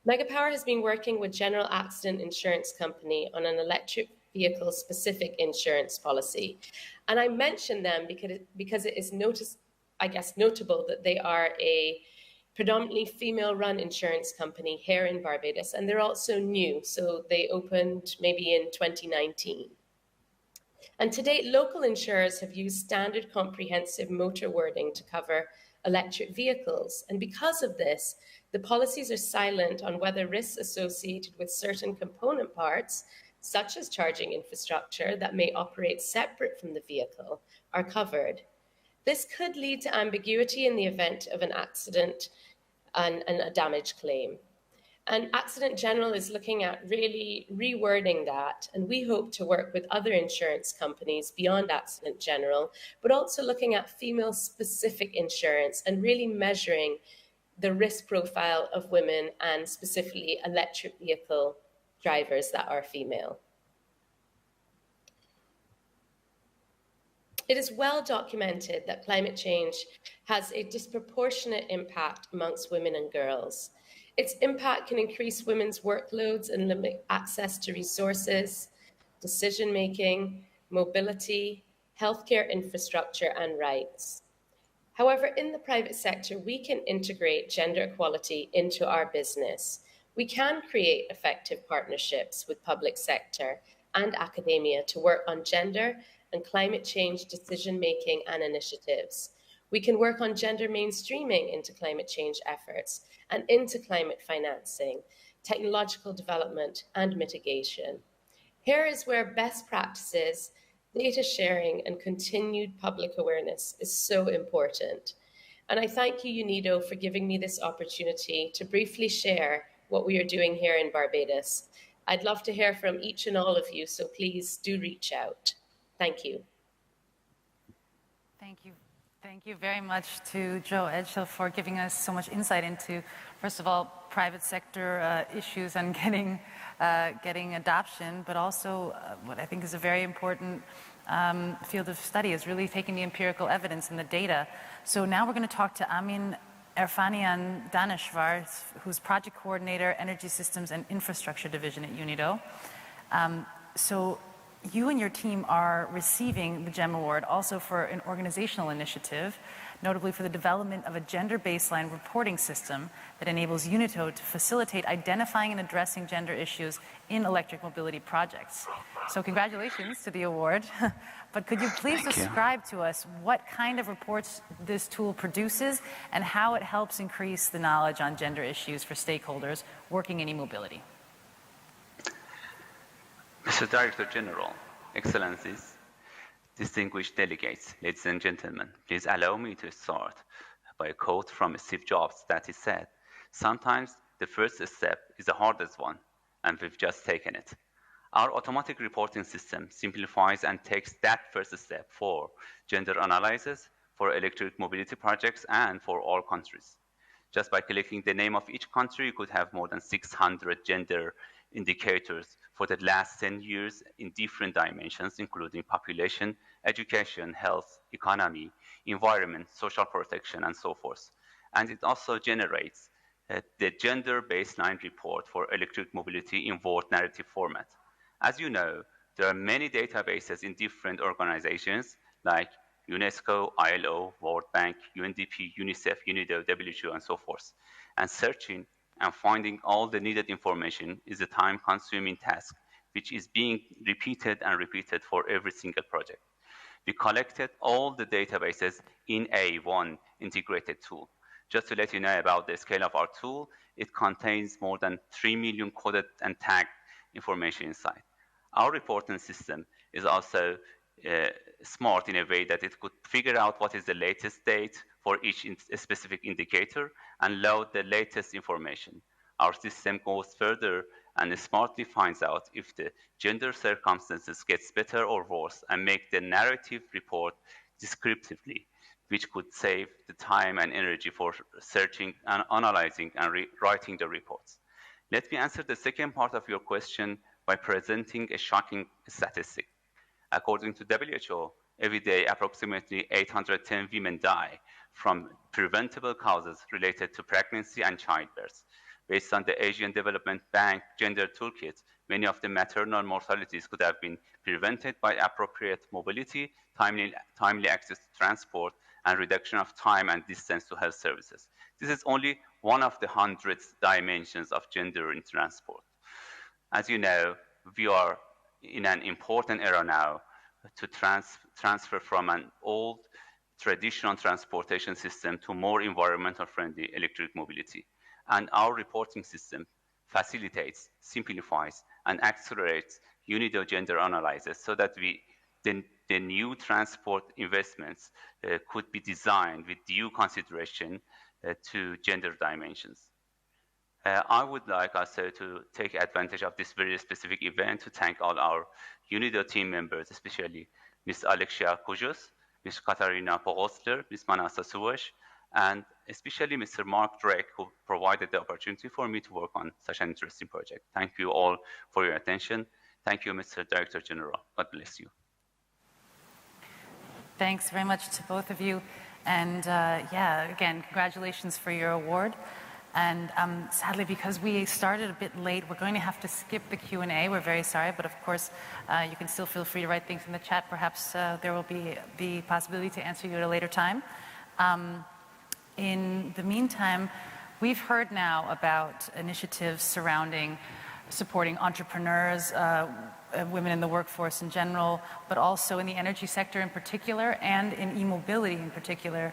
Megapower has been working with General Accident Insurance Company on an electric vehicle-specific insurance policy. And I mention them because it is notable that they are a predominantly female-run insurance company here in Barbados, and they're also new, so they opened maybe in 2019. And to date, local insurers have used standard comprehensive motor wording to cover electric vehicles. And because of this, the policies are silent on whether risks associated with certain component parts, such as charging infrastructure that may operate separate from the vehicle, are covered. This could lead to ambiguity in the event of an accident and a damage claim. And Accident General is looking at really rewording that, and we hope to work with other insurance companies beyond Accident General, but also looking at female-specific insurance and really measuring the risk profile of women and specifically electric vehicle drivers that are female. It is well documented that climate change has a disproportionate impact amongst women and girls. Its impact can increase women's workloads and limit access to resources, decision-making, mobility, healthcare infrastructure, and rights. However, in the private sector, we can integrate gender equality into our business. We can create effective partnerships with public sector and academia to work on gender and climate change decision-making and initiatives. We can work on gender mainstreaming into climate change efforts and into climate financing, technological development, and mitigation. Here is where best practices, data sharing, and continued public awareness is so important. And I thank you, UNIDO, for giving me this opportunity to briefly share what we are doing here in Barbados. I'd love to hear from each and all of you, so please do reach out. Thank you. Thank you. Thank you very much to Joe Edghill for giving us so much insight into, first of all, private sector issues and getting adoption, but also what I think is a very important field of study is really taking the empirical evidence and the data. So now we're going to talk to Amin Erfanian Daneshvar, who's Project Coordinator, Energy Systems and Infrastructure Division at UNIDO. So you and your team are receiving the GEM Award also for an organizational initiative, notably for the development of a gender baseline reporting system that enables UNIDO to facilitate identifying and addressing gender issues in electric mobility projects. So congratulations to the award, but could you please describe to us what kind of reports this tool produces and how it helps increase the knowledge on gender issues for stakeholders working in e-mobility? Mr. Director General, Excellencies, distinguished delegates, ladies and gentlemen, please allow me to start by a quote from Steve Jobs that he said, "Sometimes the first step is the hardest one, and we've just taken it." Our automatic reporting system simplifies and takes that first step for gender analysis, for electric mobility projects, and for all countries. Just by clicking the name of each country, you could have more than 600 gender indicators for the last 10 years in different dimensions, including population, education, health, economy, environment, social protection, and so forth. And it also generates the gender baseline report for electric mobility in word narrative format. As you know, there are many databases in different organizations like UNESCO, ILO, World Bank, UNDP, UNICEF, UNIDO, WHO, and so forth. And searching and finding all the needed information is a time-consuming task, which is being repeated and repeated for every single project. We collected all the databases in one integrated tool. Just to let you know about the scale of our tool, it contains more than 3 million coded and tagged information inside. Our reporting system is also smart in a way that it could figure out what is the latest date for each specific indicator and load the latest information. Our system goes further and smartly finds out if the gender circumstances gets better or worse and make the narrative report descriptively, which could save the time and energy for searching and analyzing and writing the reports. Let me answer the second part of your question by presenting a shocking statistic. According to WHO, every day approximately 810 women die from preventable causes related to pregnancy and childbirth. Based on the Asian Development Bank Gender Toolkit, many of the maternal mortalities could have been prevented by appropriate mobility, timely access to transport, and reduction of time and distance to health services. This is only one of the hundreds dimensions of gender in transport. As you know, we are in an important era now to transfer from an old traditional transportation system to more environmental friendly electric mobility. And our reporting system facilitates, simplifies, and accelerates UNIDO gender analysis so that the new transport investments could be designed with due consideration to gender dimensions. I would like also to take advantage of this very specific event to thank all our UNIDO team members, especially Ms. Alexia Kujus, Ms. Katarina Pogosler, Ms. Manasa Suwash, and especially Mr. Mark Drake, who provided the opportunity for me to work on such an interesting project. Thank you all for your attention. Thank you, Mr. Director General. God bless you. Thanks very much to both of you. And yeah, again, congratulations for your award. And sadly, because we started a bit late, we're going to have to skip the Q&A. We're very sorry, but of course, you can still feel free to write things in the chat. Perhaps there will be the possibility to answer you at a later time. In the meantime, we've heard now about initiatives surrounding supporting entrepreneurs, women in the workforce in general, but also in the energy sector in particular, and in e-mobility in particular,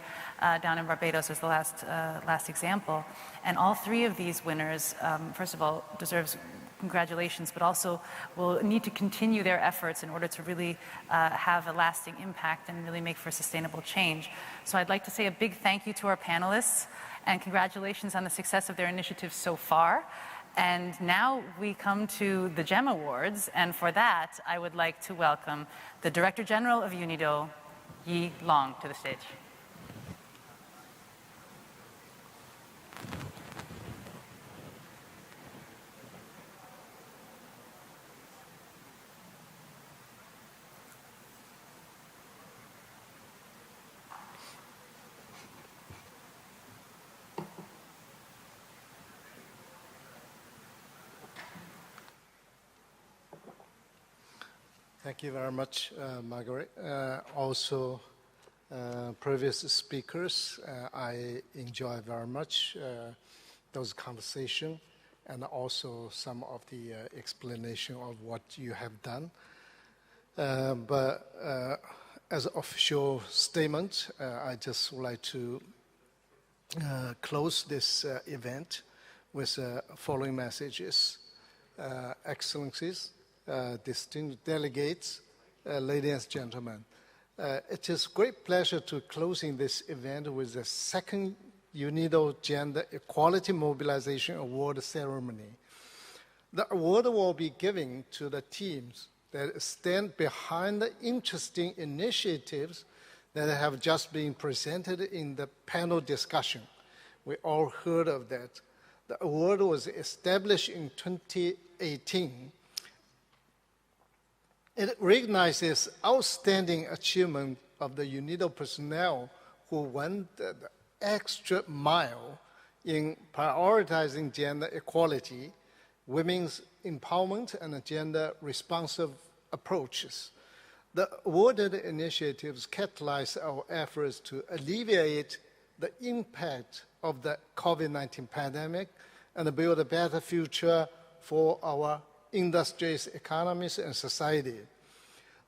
down in Barbados as the last example. And all three of these winners, first of all, deserves congratulations, but also will need to continue their efforts in order to really have a lasting impact and really make for sustainable change. So I'd like to say a big thank you to our panelists and congratulations on the success of their initiatives so far. And now we come to the GEM Awards, and for that, I would like to welcome the Director General of UNIDO, Yi Long, to the stage. Thank you very much, Margaret. Also, previous speakers, I enjoy very much those conversations and also some of the explanation of what you have done. But as an official statement, I just would like to close this event with following messages. Excellencies, distinguished delegates, ladies and gentlemen, it is great pleasure to closing this event with the second UNIDO Gender Equality Mobilization Award ceremony. The award will be given to the teams that stand behind the interesting initiatives that have just been presented in the panel discussion. We all heard of that. The award was established in 2018. It recognizes outstanding achievement of the UNIDO personnel who went the extra mile in prioritizing gender equality, women's empowerment, and gender-responsive approaches. The awarded initiatives catalyze our efforts to alleviate the impact of the COVID-19 pandemic and build a better future for our industries, economies, and society.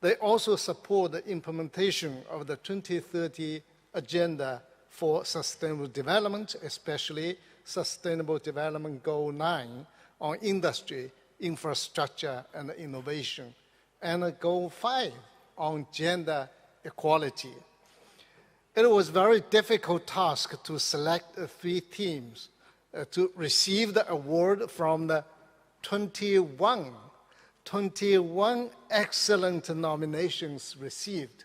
They also support the implementation of the 2030 Agenda for Sustainable Development, especially Sustainable Development Goal 9 on industry, infrastructure, and innovation, and Goal 5 on gender equality. It was a very difficult task to select 3 teams to receive the award from the 21 excellent nominations received.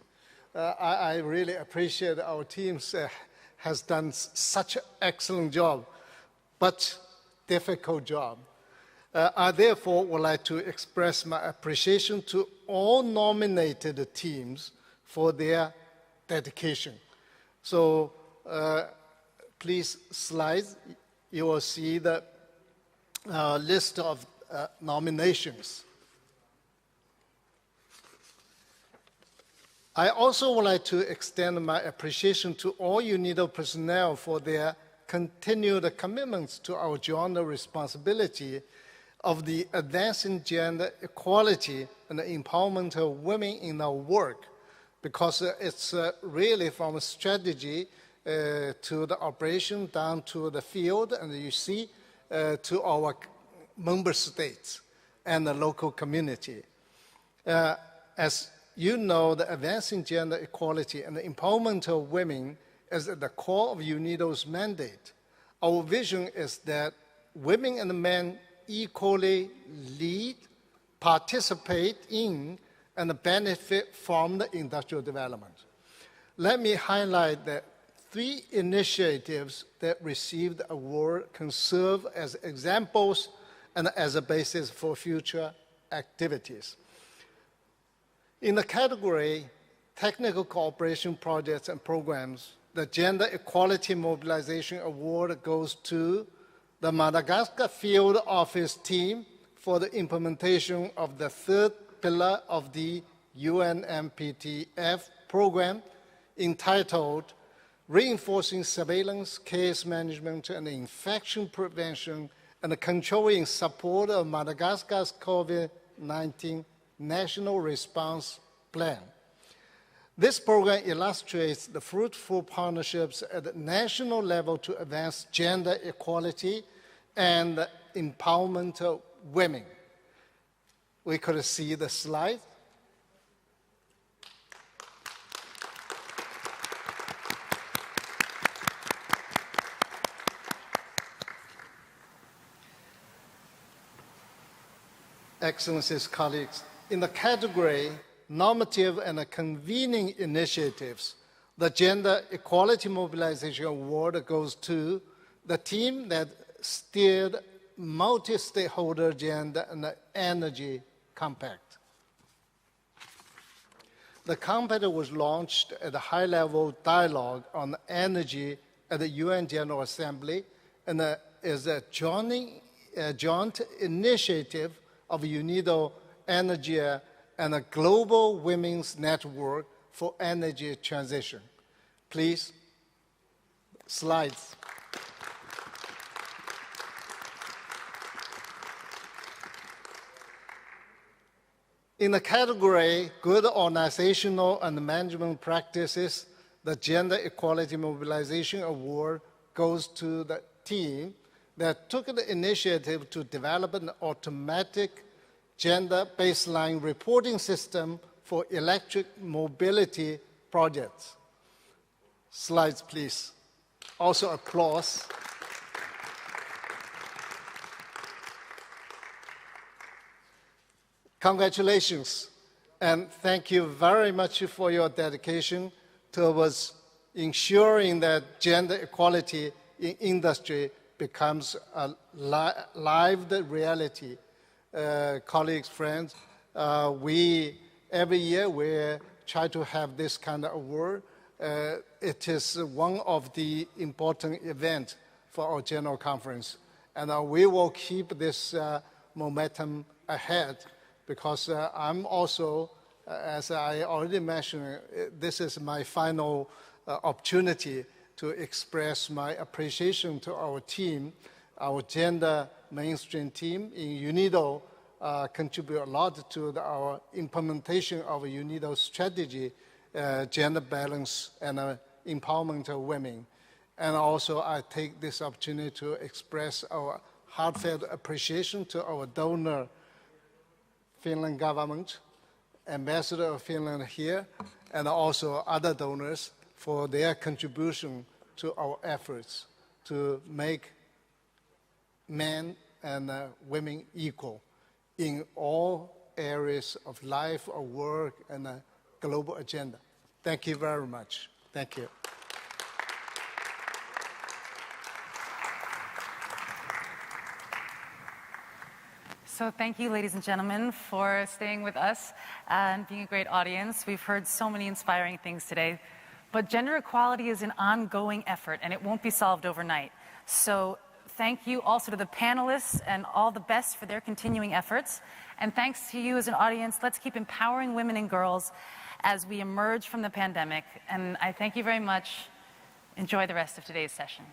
I really appreciate our teams has done such an excellent job, but difficult job. I therefore would like to express my appreciation to all nominated teams for their dedication. So please slides, you will see the list of nominations. I also would like to extend my appreciation to all UNIDO personnel for their continued commitments to our joint responsibility of the advancing gender equality and the empowerment of women in our work, because it's really from a strategy to the operation down to the field, and you see to our member states and the local community. As you know, the advancing gender equality and the empowerment of women is at the core of UNIDO's mandate. Our vision is that women and men equally lead, participate in, and benefit from the industrial development. Let me highlight that 3 initiatives that received the award can serve as examples and as a basis for future activities. In the category Technical Cooperation Projects and Programs, the Gender Equality Mobilization Award goes to the Madagascar Field Office team for the implementation of the 3rd pillar of the UNMPTF program entitled Reinforcing Surveillance, Case Management, and Infection Prevention and Controlling Support of Madagascar's COVID-19 National Response Plan. This program illustrates the fruitful partnerships at the national level to advance gender equality and the empowerment of women. We could see the slide. Excellencies, colleagues, in the category normative and convening initiatives, the Gender Equality Mobilization Award goes to the team that steered multi-stakeholder gender and energy compact. The compact was launched at a high-level dialogue on energy at the UN General Assembly and is a joint initiative of UNIDO, Energy, and a global women's network for energy transition. Please, slides. In the category Good Organizational and Management Practices, the Gender Equality Mobilization Award goes to the team that took the initiative to develop an automatic gender baseline reporting system for electric mobility projects. Slides, please. Also, applause. Congratulations, and thank you very much for your dedication towards ensuring that gender equality in industry becomes a lived reality. Colleagues, friends, every year we try to have this kind of award. It is one of the important events for our General Conference, and we will keep this momentum ahead, because I'm also, as I already mentioned, this is my final opportunity to express my appreciation to our team. Our gender mainstream team in UNIDO contribute a lot to our implementation of UNIDO strategy, gender balance and empowerment of women. And also I take this opportunity to express our heartfelt appreciation to our donor, Finland government, Ambassador of Finland here, and also other donors for their contribution to our efforts to make men and women equal in all areas of life, of work, and the global agenda. Thank you very much. Thank you. So thank you, ladies and gentlemen, for staying with us and being a great audience. We've heard so many inspiring things today, but gender equality is an ongoing effort, and it won't be solved overnight. So thank you also to the panelists, and all the best for their continuing efforts. And thanks to you as an audience. Let's keep empowering women and girls as we emerge from the pandemic. And I thank you very much. Enjoy the rest of today's session.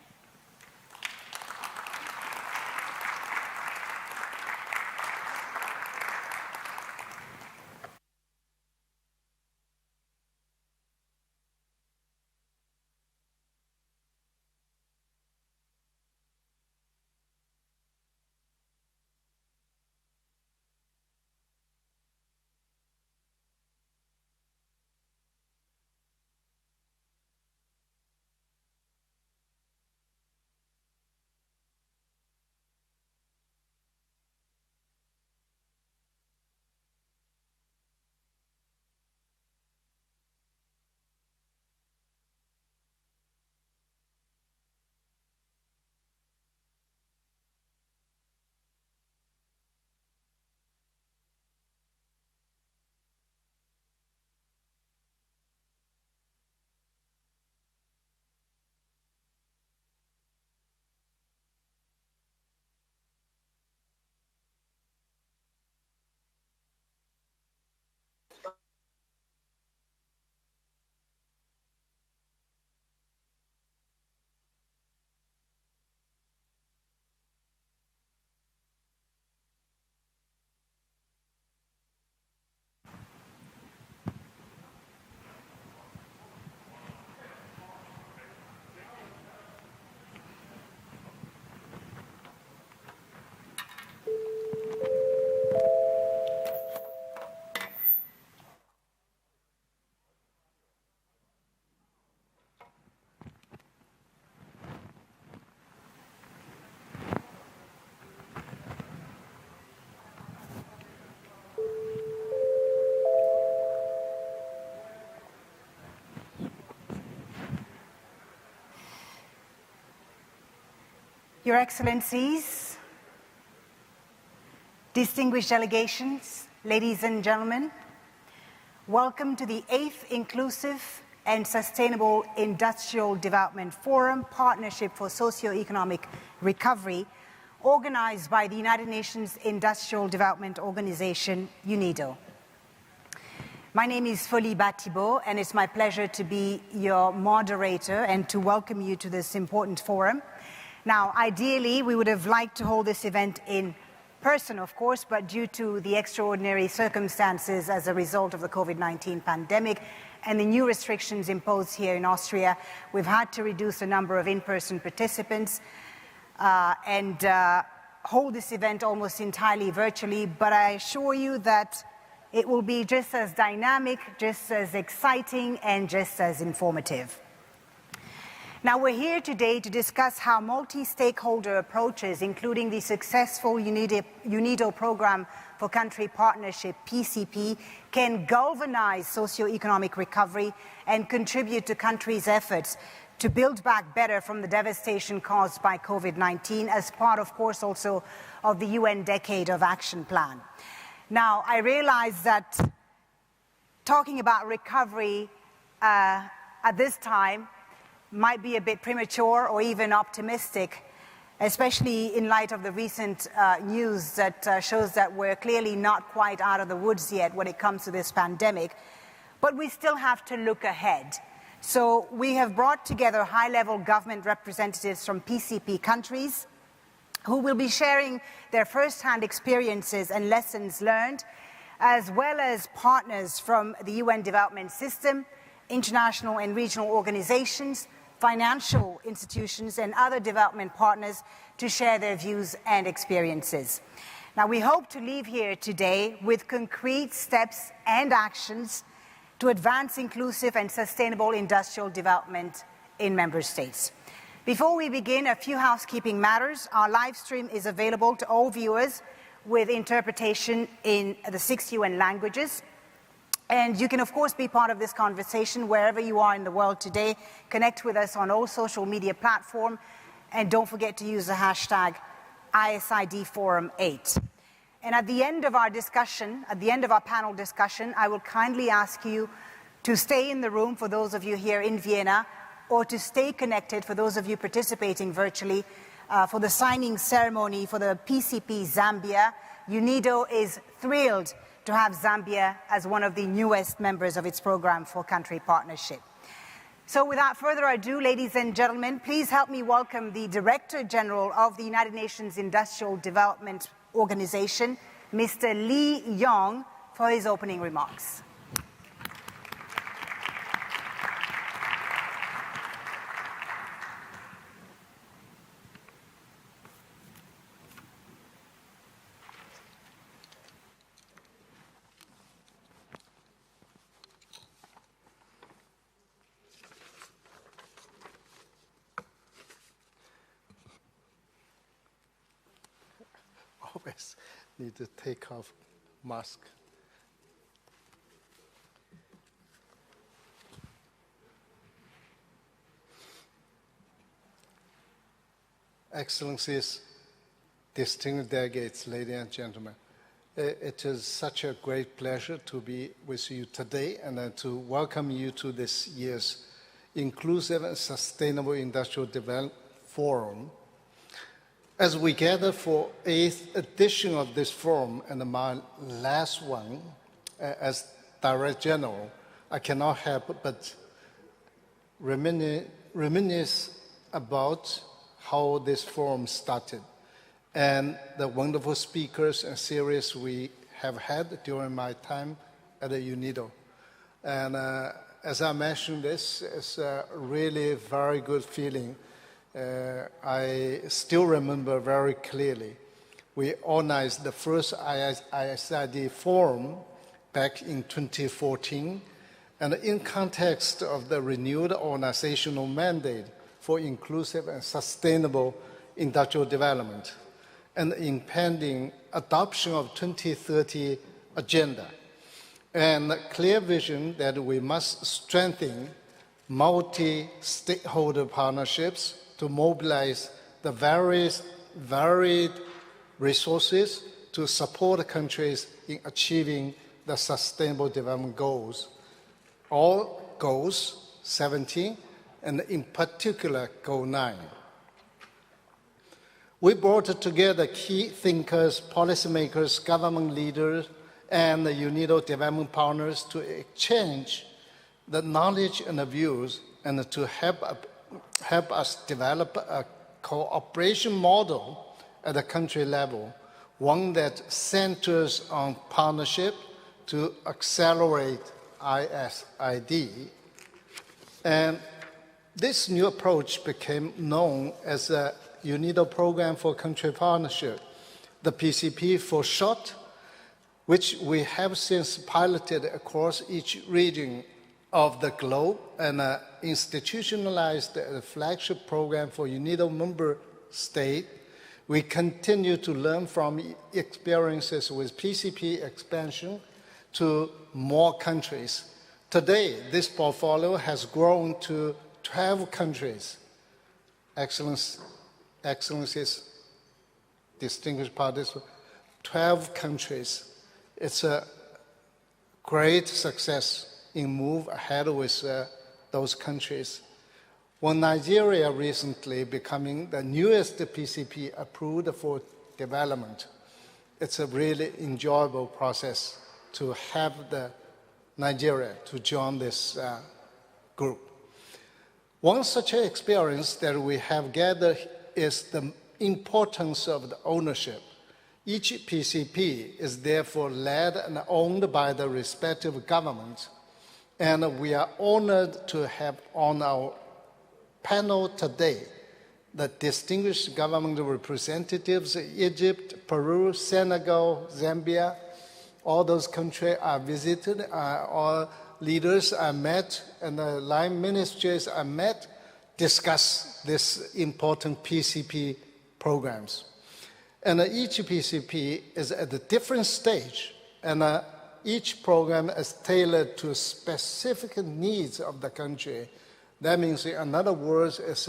Your Excellencies, distinguished delegations, ladies and gentlemen, welcome to the 8th Inclusive and Sustainable Industrial Development Forum, Partnership for Socio-Economic Recovery, organized by the United Nations Industrial Development Organization, UNIDO. My name is Folie Batibo, and it's my pleasure to be your moderator and to welcome you to this important forum. Now, ideally, we would have liked to hold this event in person, of course, but due to the extraordinary circumstances as a result of the COVID-19 pandemic and the new restrictions imposed here in Austria, we've had to reduce the number of in-person participants and hold this event almost entirely virtually, but I assure you that it will be just as dynamic, just as exciting, and just as informative. Now, we're here today to discuss how multi-stakeholder approaches, including the successful UNIDO Program for Country Partnership, PCP, can galvanize socio-economic recovery and contribute to countries' efforts to build back better from the devastation caused by COVID-19 as part, of course, also of the UN Decade of Action Plan. Now, I realize that talking about recovery at this time might be a bit premature or even optimistic, especially in light of the recent news that shows that we're clearly not quite out of the woods yet when it comes to this pandemic. But we still have to look ahead. So we have brought together high-level government representatives from PCP countries who will be sharing their first-hand experiences and lessons learned, as well as partners from the UN development system, international and regional organizations, financial institutions, and other development partners to share their views and experiences. Now, we hope to leave here today with concrete steps and actions to advance inclusive and sustainable industrial development in member states. Before we begin, a few housekeeping matters. Our live stream is available to all viewers with interpretation in the 6 UN languages. And you can, of course, be part of this conversation wherever you are in the world today. Connect with us on all social media platforms, and don't forget to use the hashtag ISIDForum8. And at the end of our discussion, at the end of our panel discussion, I will kindly ask you to stay in the room for those of you here in Vienna, or to stay connected for those of you participating virtually for the signing ceremony for the PCP Zambia. UNIDO is thrilled to have Zambia as one of the newest members of its program for country partnership. So without further ado, ladies and gentlemen, please help me welcome the Director General of the United Nations Industrial Development Organization, Mr. Lee Yong, for his opening remarks. Always need to take off mask. Excellencies, distinguished delegates, ladies and gentlemen, it is such a great pleasure to be with you today and to welcome you to this year's Inclusive and Sustainable Industrial Development Forum. As we gather for 8th edition of this forum and my last one as Director General, I cannot help but reminisce about how this forum started and the wonderful speakers and series we have had during my time at the UNIDO. And as I mentioned, this is a really very good feeling. I still remember very clearly, we organized the first ISID forum back in 2014, and in context of the renewed organizational mandate for inclusive and sustainable industrial development, and the impending adoption of 2030 agenda, and a clear vision that we must strengthen multi-stakeholder partnerships to mobilize the varied resources to support countries in achieving the Sustainable Development Goals. All goals, 17, and in particular, Goal 9. We brought together key thinkers, policymakers, government leaders, and the UNIDO development partners to exchange the knowledge and the views and to help us develop a cooperation model at the country level, one that centers on partnership to accelerate ISID. And this new approach became known as the UNIDO Program for Country Partnership, the PCP for short, which we have since piloted across each region of the globe and institutionalized a flagship program for UNIDO member states. We continue to learn from experiences with PCP expansion to more countries. Today, this portfolio has grown to 12 countries. Excellencies, distinguished participants, 12 countries. It's a great success in move ahead with those countries. When Nigeria recently becoming the newest PCP approved for development, it's a really enjoyable process to have Nigeria to join this group. One such experience that we have gathered is the importance of the ownership. Each PCP is therefore led and owned by the respective governments, and we are honored to have on our panel today the distinguished government representatives of Egypt, Peru, Senegal, Zambia. All those countries are visited, all leaders are met, and the line ministries are met, discuss this important PCP programs. And each PCP is at a different stage, and each program is tailored to specific needs of the country. That means, in other words, it's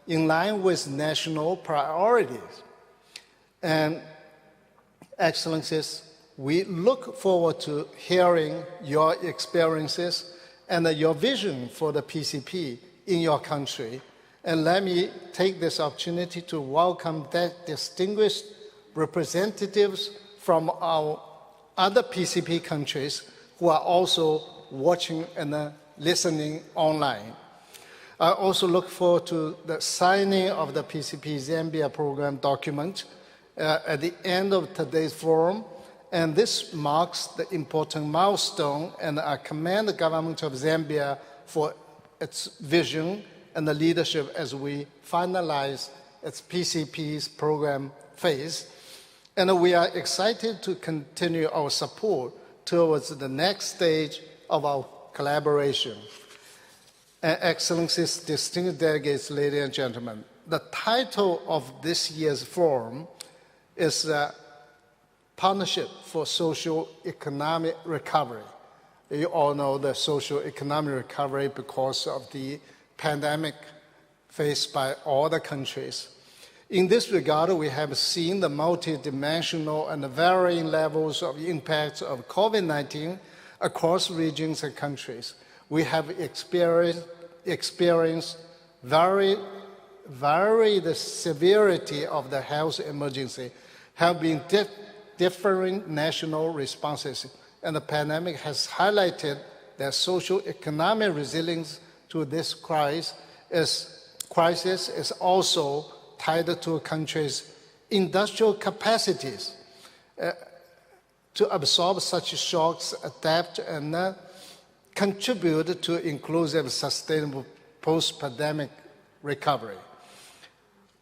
in line with national priorities. And Excellencies, we look forward to hearing your experiences and your vision for the PCP in your country. And let me take this opportunity to welcome that distinguished representatives from our other PCP countries who are also watching and listening online. I also look forward to the signing of the PCP Zambia program document at the end of today's forum. And this marks the important milestone, and I commend the government of Zambia for its vision and the leadership as we finalize its PCP's program phase. And we are excited to continue our support towards the next stage of our collaboration. Excellencies, distinguished delegates, ladies and gentlemen, the title of this year's forum is Partnership for Socio-Economic Recovery. You all know the socio-economic recovery because of the pandemic faced by all the countries. In this regard, we have seen the multidimensional and varying levels of impacts of COVID-19 across regions and countries. We have experienced varied severity of the health emergency, have been differing national responses, and the pandemic has highlighted that socio-economic resilience to this crisis is also tied to a country's industrial capacities to absorb such shocks, adapt, and contribute to inclusive, sustainable post-pandemic recovery.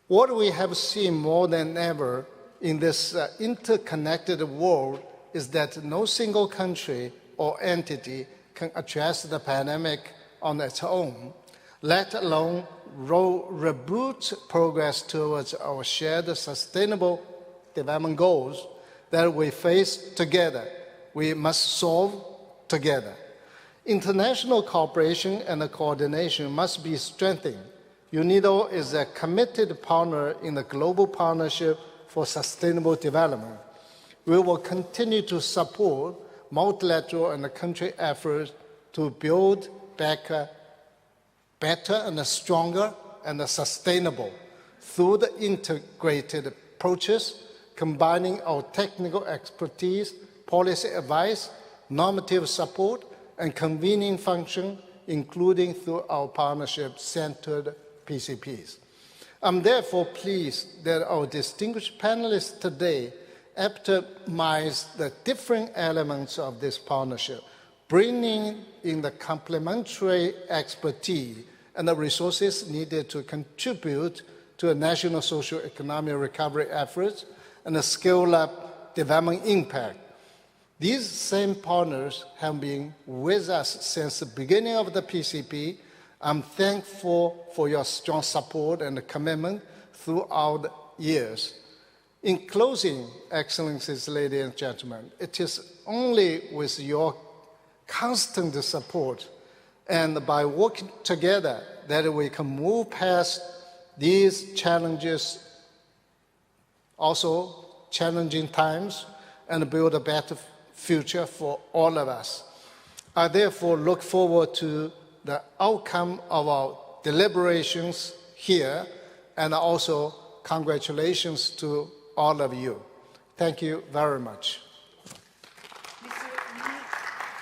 What we have seen more than ever in this interconnected world is that no single country or entity can address the pandemic on its own, let alone reboot progress towards our shared sustainable development goals that we face together. We must solve together. International cooperation and coordination must be strengthened UNIDO is a committed partner in the Global Partnership for Sustainable Development. We will continue to support multilateral and country efforts to build back better and stronger and sustainable through the integrated approaches, combining our technical expertise, policy advice, normative support, and convening function, including through our partnership-centered PCPs. I'm therefore pleased that our distinguished panelists today optimize the different elements of this partnership, bringing in the complementary expertise and the resources needed to contribute to a national socio-economic recovery efforts and a scale-up development impact. These same partners have been with us since the beginning of the PCP. I'm thankful for your strong support and commitment throughout the years. In closing, Excellencies, ladies and gentlemen, it is only with your constant support and by working together that we can move past these challenges, also challenging times, and build a better future for all of us. I therefore look forward to the outcome of our deliberations here, and also congratulations to all of you. Thank you very much.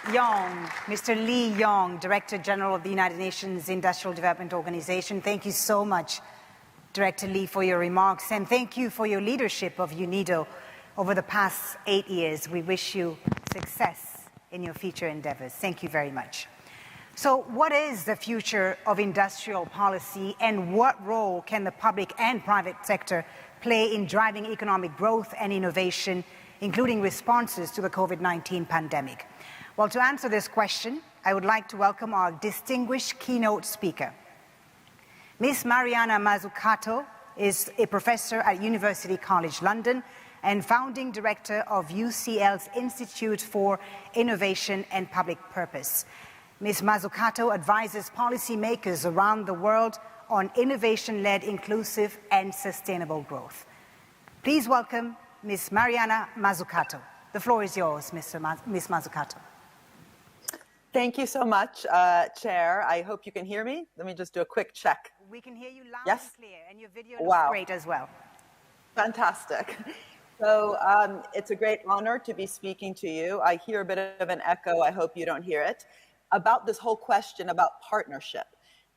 Mr. Lee Yong, Director General of the United Nations Industrial Development Organization, thank you so much, Director Lee, for your remarks, and thank you for your leadership of UNIDO over the past 8 years. We wish you success in your future endeavors. Thank you very much. So what is the future of industrial policy, and what role can the public and private sector play in driving economic growth and innovation, including responses to the COVID-19 pandemic? Well, to answer this question, I would like to welcome our distinguished keynote speaker. Ms. Mariana Mazzucato is a professor at University College London and founding director of UCL's Institute for Innovation and Public Purpose. Ms. Mazzucato advises policymakers around the world on innovation-led inclusive and sustainable growth. Please welcome Ms. Mariana Mazzucato. The floor is yours, Ms. Mazzucato. Thank you so much, Chair. I hope you can hear me. Let me just do a quick check. We can hear you loud and clear, and your video looks great as well. Fantastic. So it's a great honor to be speaking to you. I hear a bit of an echo. I hope you don't hear it. About this whole question about partnership,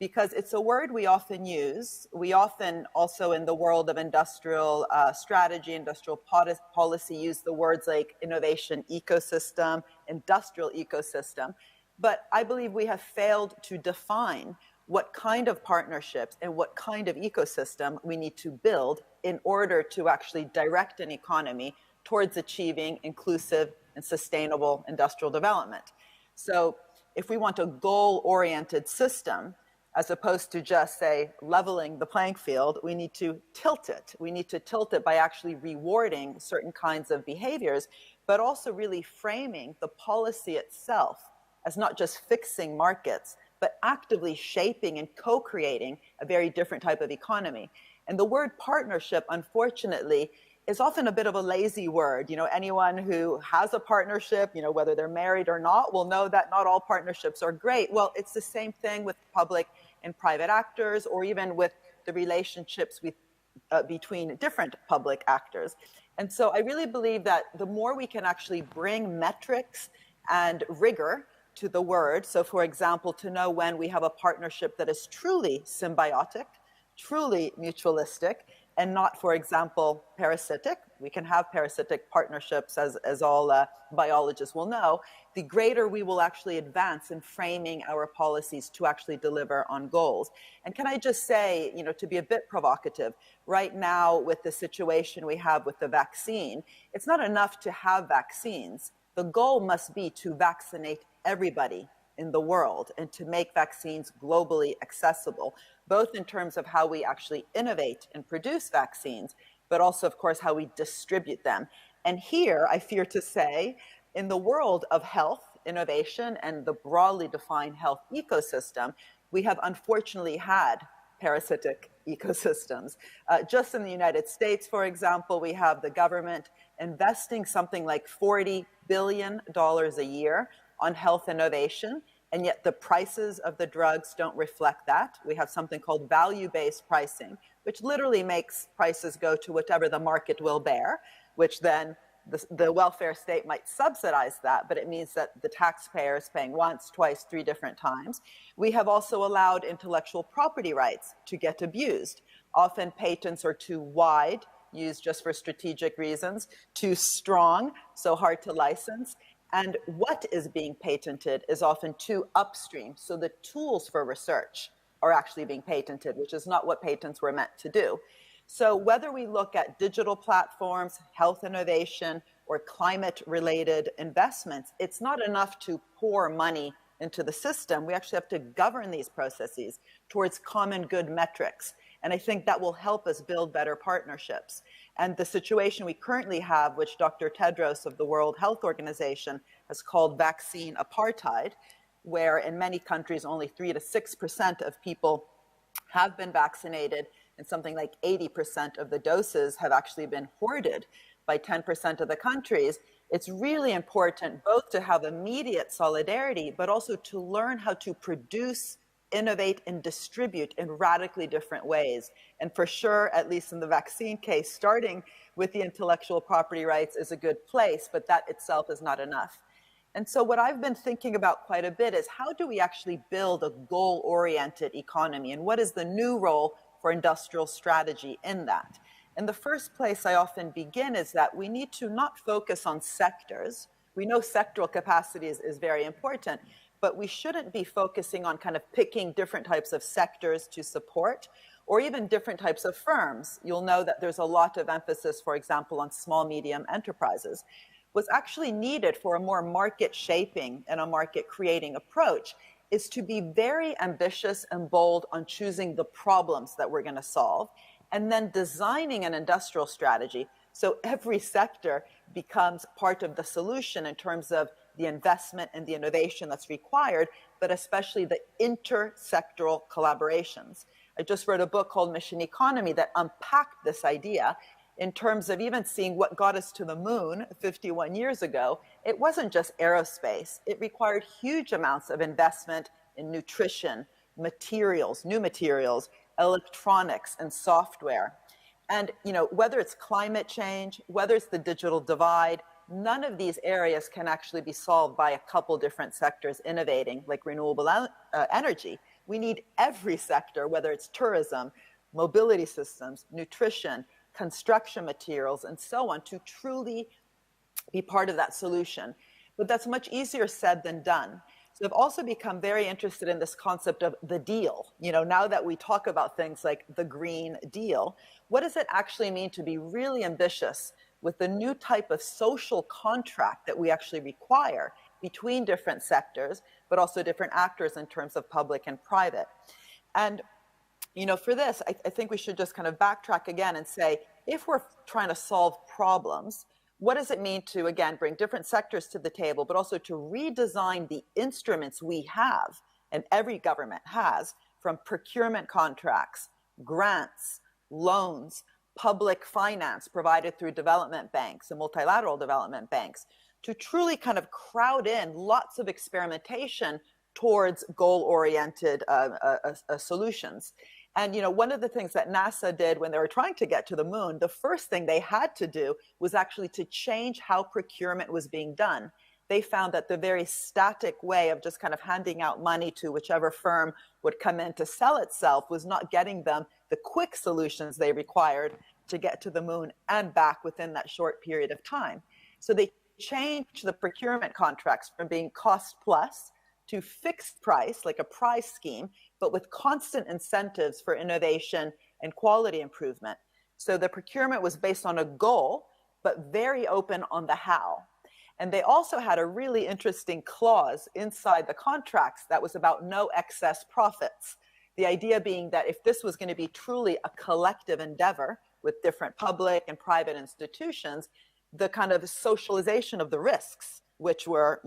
because it's a word we often use. We often also in the world of industrial strategy, industrial policy, use the words like innovation ecosystem, industrial ecosystem. But I believe we have failed to define what kind of partnerships and what kind of ecosystem we need to build in order to actually direct an economy towards achieving inclusive and sustainable industrial development. So if we want a goal-oriented system, as opposed to just, say, leveling the playing field, we need to tilt it. We need to tilt it by actually rewarding certain kinds of behaviors, but also really framing the policy itself as not just fixing markets, but actively shaping and co-creating a very different type of economy. And the word partnership, unfortunately, is often a bit of a lazy word. You know, anyone who has a partnership, you know, whether they're married or not, will know that not all partnerships are great. Well, it's the same thing with public and private actors, or even with the relationships with, between different public actors. And so I really believe that the more we can actually bring metrics and rigor to the word, so for example, to know when we have a partnership that is truly symbiotic, truly mutualistic, and not, for example, parasitic. We can have parasitic partnerships, as all biologists will know. The greater we will actually advance in framing our policies to actually deliver on goals. And can I just say, you know, to be a bit provocative, right now with the situation we have with the vaccine, it's not enough to have vaccines. The goal must be to vaccinate everybody in the world and to make vaccines globally accessible, both in terms of how we actually innovate and produce vaccines, but also, of course, how we distribute them. And here, I fear to say, in the world of health, innovation, and the broadly defined health ecosystem, we have unfortunately had parasitic ecosystems. Just in the United States, for example, we have the government investing something like $40 billion a year on health innovation, and yet the prices of the drugs don't reflect that. We have something called value-based pricing, which literally makes prices go to whatever the market will bear, which then the welfare state might subsidize that, but it means that the taxpayer is paying once, twice, 3 different times. We have also allowed intellectual property rights to get abused. Often patents are too wide, used just for strategic reasons, too strong, so hard to license. And what is being patented is often too upstream. So the tools for research are actually being patented, which is not what patents were meant to do. So whether we look at digital platforms, health innovation, or climate-related investments, it's not enough to pour money into the system. We actually have to govern these processes towards common good metrics. And I think that will help us build better partnerships. And the situation we currently have, which Dr. Tedros of the World Health Organization has called vaccine apartheid, where in many countries only 3 to 6% of people have been vaccinated, and something like 80% of the doses have actually been hoarded by 10% of the countries. It's really important both to have immediate solidarity, but also to learn how to produce, innovate, and distribute in radically different ways. And for sure, at least in the vaccine case, starting with the intellectual property rights is a good place, but that itself is not enough. And so what I've been thinking about quite a bit is how do we actually build a goal-oriented economy, and what is the new role for industrial strategy in that? In the first place, I often begin is that we need to not focus on sectors. We know sectoral capacity is very important, but we shouldn't be focusing on kind of picking different types of sectors to support, or even different types of firms. You'll know that there's a lot of emphasis, for example, on small, medium enterprises. What's actually needed for a more market shaping and a market creating approach is to be very ambitious and bold on choosing the problems that we're going to solve, and then designing an industrial strategy so every sector becomes part of the solution in terms of the investment and the innovation that's required, but especially the intersectoral collaborations. I just wrote a book called Mission Economy that unpacked this idea in terms of even seeing what got us to the moon 51 years ago. It wasn't just aerospace. It required huge amounts of investment in nutrition, materials, new materials, electronics, and software. And whether it's climate change, whether it's the digital divide, none of these areas can actually be solved by a couple different sectors innovating, like renewable energy. We need every sector, whether it's tourism, mobility systems, nutrition, construction materials, and so on, to truly be part of that solution. But that's much easier said than done. So I've also become very interested in this concept of the deal. Now that we talk about things like the Green Deal, what does it actually mean to be really ambitious with the new type of social contract that we actually require between different sectors, but also different actors in terms of public and private? And for this, I think we should just kind of backtrack again and say, if we're trying to solve problems, what does it mean to, again, bring different sectors to the table, but also to redesign the instruments we have, and every government has, from procurement contracts, grants, loans, public finance provided through development banks and multilateral development banks, to truly kind of crowd in lots of experimentation towards goal-oriented solutions. And one of the things that NASA did when they were trying to get to the moon, the first thing they had to do was actually to change how procurement was being done. They found that the very static way of just kind of handing out money to whichever firm would come in to sell itself was not getting them the quick solutions they required to get to the moon and back within that short period of time. So they changed the procurement contracts from being cost plus to fixed price, like a prize scheme, but with constant incentives for innovation and quality improvement. So the procurement was based on a goal, but very open on the how. And they also had a really interesting clause inside the contracts that was about no excess profits. The idea being that if this was going to be truly a collective endeavor with different public and private institutions, the kind of socialization of the risks which were,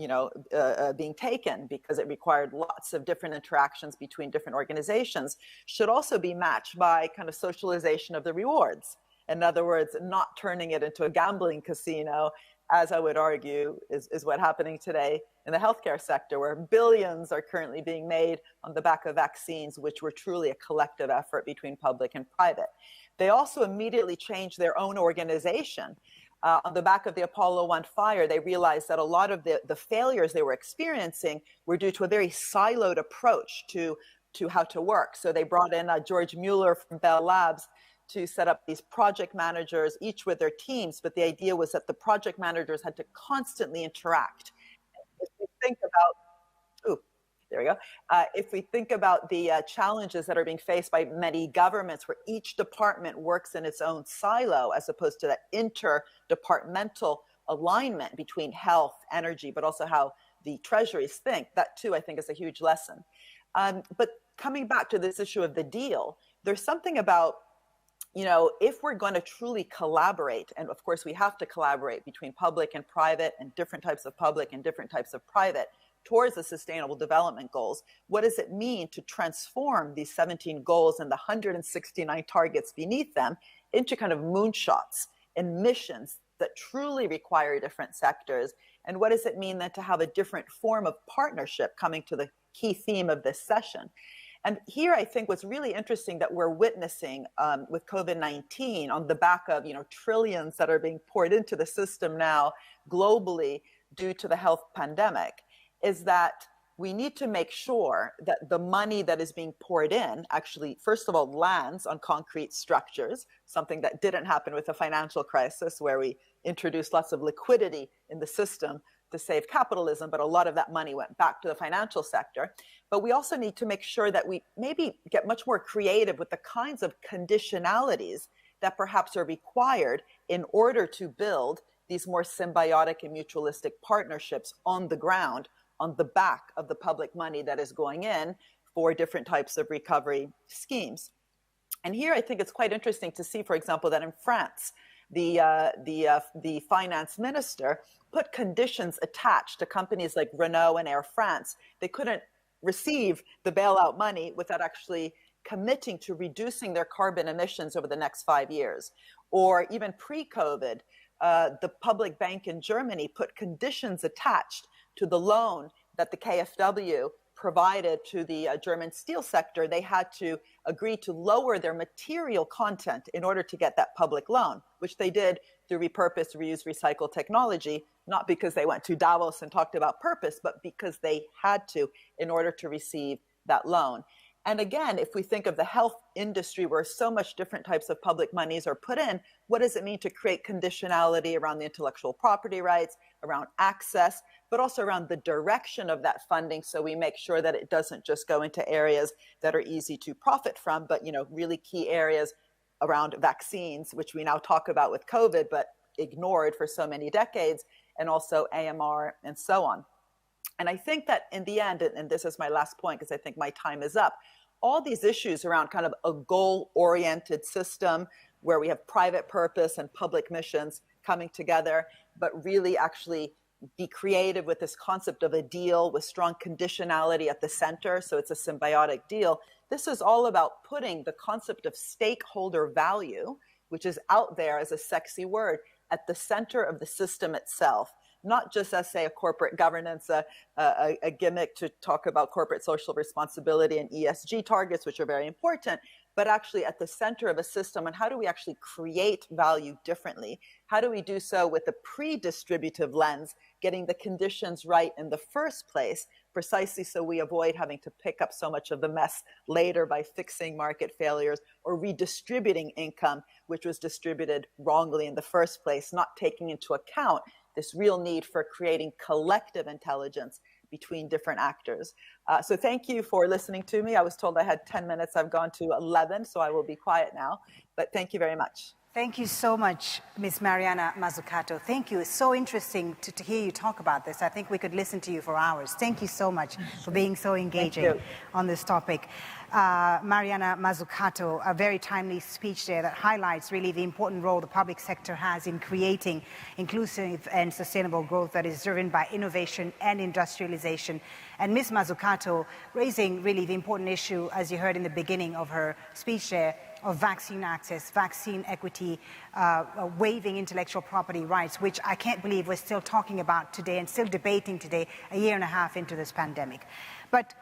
being taken because it required lots of different interactions between different organizations, should also be matched by kind of socialization of the rewards. In other words, not turning it into a gambling casino, as I would argue is what's happening today in the healthcare sector, where billions are currently being made on the back of vaccines, which were truly a collective effort between public and private. They also immediately changed their own organization. On the back of the Apollo 1 fire, they realized that a lot of the failures they were experiencing were due to a very siloed approach to how to work. So they brought in George Mueller from Bell Labs to set up these project managers, each with their teams. But the idea was that the project managers had to constantly interact. If we think about, there we go. If we think about the challenges that are being faced by many governments, where each department works in its own silo, as opposed to that interdepartmental alignment between health, energy, but also how the treasuries think, that too, I think, is a huge lesson. But coming back to this issue of the deal, there's something about, if we're going to truly collaborate, and of course we have to collaborate between public and private and different types of public and different types of private towards the Sustainable Development Goals, what does it mean to transform these 17 goals and the 169 targets beneath them into kind of moonshots and missions that truly require different sectors? And what does it mean then to have a different form of partnership, coming to the key theme of this session? And here, I think what's really interesting that we're witnessing with COVID-19 on the back of, trillions that are being poured into the system now globally due to the health pandemic, is that we need to make sure that the money that is being poured in actually, first of all, lands on concrete structures, something that didn't happen with the financial crisis, where we introduced lots of liquidity in the system to save capitalism, but a lot of that money went back to the financial sector. But we also need to make sure that we maybe get much more creative with the kinds of conditionalities that perhaps are required in order to build these more symbiotic and mutualistic partnerships on the ground, on the back of the public money that is going in for different types of recovery schemes. And here I think it's quite interesting to see, for example, that in France, the finance minister put conditions attached to companies like Renault and Air France. They couldn't receive the bailout money without actually committing to reducing their carbon emissions over the next 5 years. Or even pre-COVID, the public bank in Germany put conditions attached to the loan that the KfW provided to the German steel sector. They had to agree to lower their material content in order to get that public loan, which they did through repurpose, reuse, recycle technology, not because they went to Davos and talked about purpose, but because they had to in order to receive that loan. And again, if we think of the health industry, where so much different types of public monies are put in, what does it mean to create conditionality around the intellectual property rights, around access, but also around the direction of that funding, so we make sure that it doesn't just go into areas that are easy to profit from, but really key areas around vaccines, which we now talk about with COVID, but ignored for so many decades, and also AMR and so on. And I think that in the end, and this is my last point because I think my time is up, all these issues around kind of a goal-oriented system where we have private purpose and public missions coming together, but really actually be creative with this concept of a deal with strong conditionality at the center, so it's a symbiotic deal. This is all about putting the concept of stakeholder value, which is out there as a sexy word, at the center of the system itself. Not just as, say, a corporate governance, a gimmick to talk about corporate social responsibility and ESG targets, which are very important, but actually at the center of a system. And how do we actually create value differently? How do we do so with a pre-distributive lens, getting the conditions right in the first place, precisely so we avoid having to pick up so much of the mess later by fixing market failures or redistributing income, which was distributed wrongly in the first place, not taking into account this real need for creating collective intelligence between different actors. So thank you for listening to me. I was told I had 10 minutes. I've gone to 11, so I will be quiet now. But thank you very much. Thank you so much, Ms. Mariana Mazzucato. Thank you. It's so interesting to hear you talk about this. I think we could listen to you for hours. Thank you so much for being so engaging on this topic. Mariana Mazzucato, a very timely speech there that highlights really the important role the public sector has in creating inclusive and sustainable growth that is driven by innovation and industrialization. And Ms. Mazzucato raising really the important issue, as you heard in the beginning of her speech there, of vaccine access, vaccine equity, waiving intellectual property rights, which I can't believe we're still talking about today and still debating today, a year and a half into this pandemic. But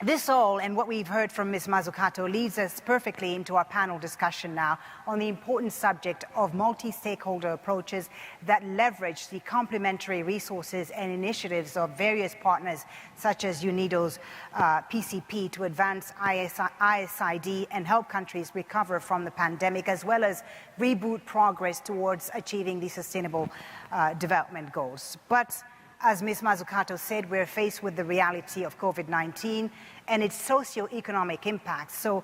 this all, and what we've heard from Ms. Mazzucato, leads us perfectly into our panel discussion now on the important subject of multi-stakeholder approaches that leverage the complementary resources and initiatives of various partners, such as UNIDO's PCP, to advance ISID and help countries recover from the pandemic, as well as reboot progress towards achieving the Sustainable Development Goals. But as Ms. Mazzucato said, we're faced with the reality of COVID-19 and its socio-economic impacts. So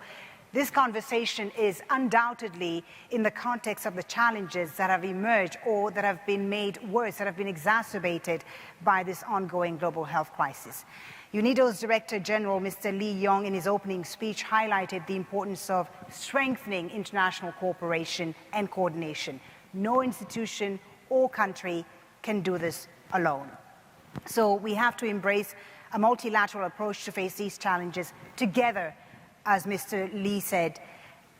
this conversation is undoubtedly in the context of the challenges that have emerged or that have been made worse, that have been exacerbated by this ongoing global health crisis. UNIDO's Director General, Mr. Lee Yong, in his opening speech, highlighted the importance of strengthening international cooperation and coordination. No institution or country can do this alone. So we have to embrace a multilateral approach to face these challenges together, as Mr. Lee said,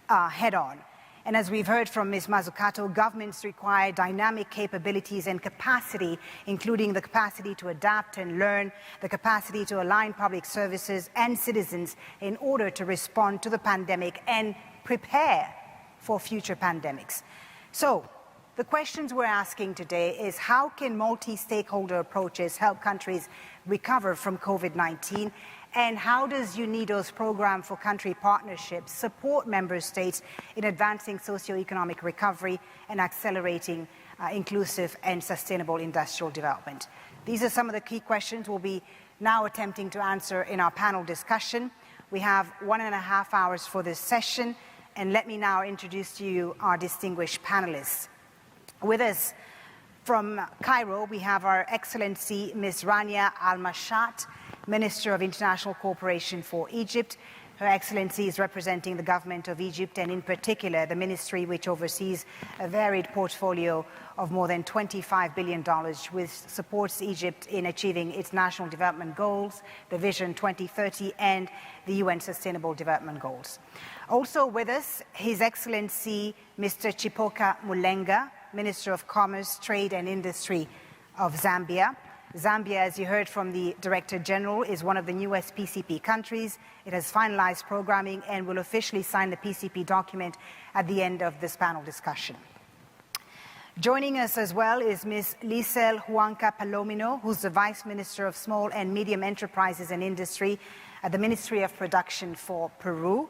head on. And as we've heard from Ms. Mazzucato, governments require dynamic capabilities and capacity, including the capacity to adapt and learn, the capacity to align public services and citizens in order to respond to the pandemic and prepare for future pandemics. So, the questions we're asking today is how can multi-stakeholder approaches help countries recover from COVID-19, and how does UNIDO's Programme for Country Partnerships support member states in advancing socio-economic recovery and accelerating inclusive and sustainable industrial development? These are some of the key questions we'll be now attempting to answer in our panel discussion. We have 1.5 hours for this session, and let me now introduce to you our distinguished panelists. With us from Cairo, we have Her Excellency Ms. Rania Al-Mashat, Minister of International Cooperation for Egypt. Her Excellency is representing the government of Egypt, and in particular the ministry which oversees a varied portfolio of more than $25 billion, which supports Egypt in achieving its national development goals, the Vision 2030, and the UN Sustainable Development Goals. Also with us, His Excellency Mr. Chipoka Mulenga, Minister of Commerce, Trade and Industry of Zambia. Zambia, as you heard from the Director General, is one of the newest PCP countries. It has finalized programming and will officially sign the PCP document at the end of this panel discussion. Joining us as well is Ms. Lisel Huanca Palomino, who's the Vice Minister of Small and Medium Enterprises and Industry at the Ministry of Production for Peru.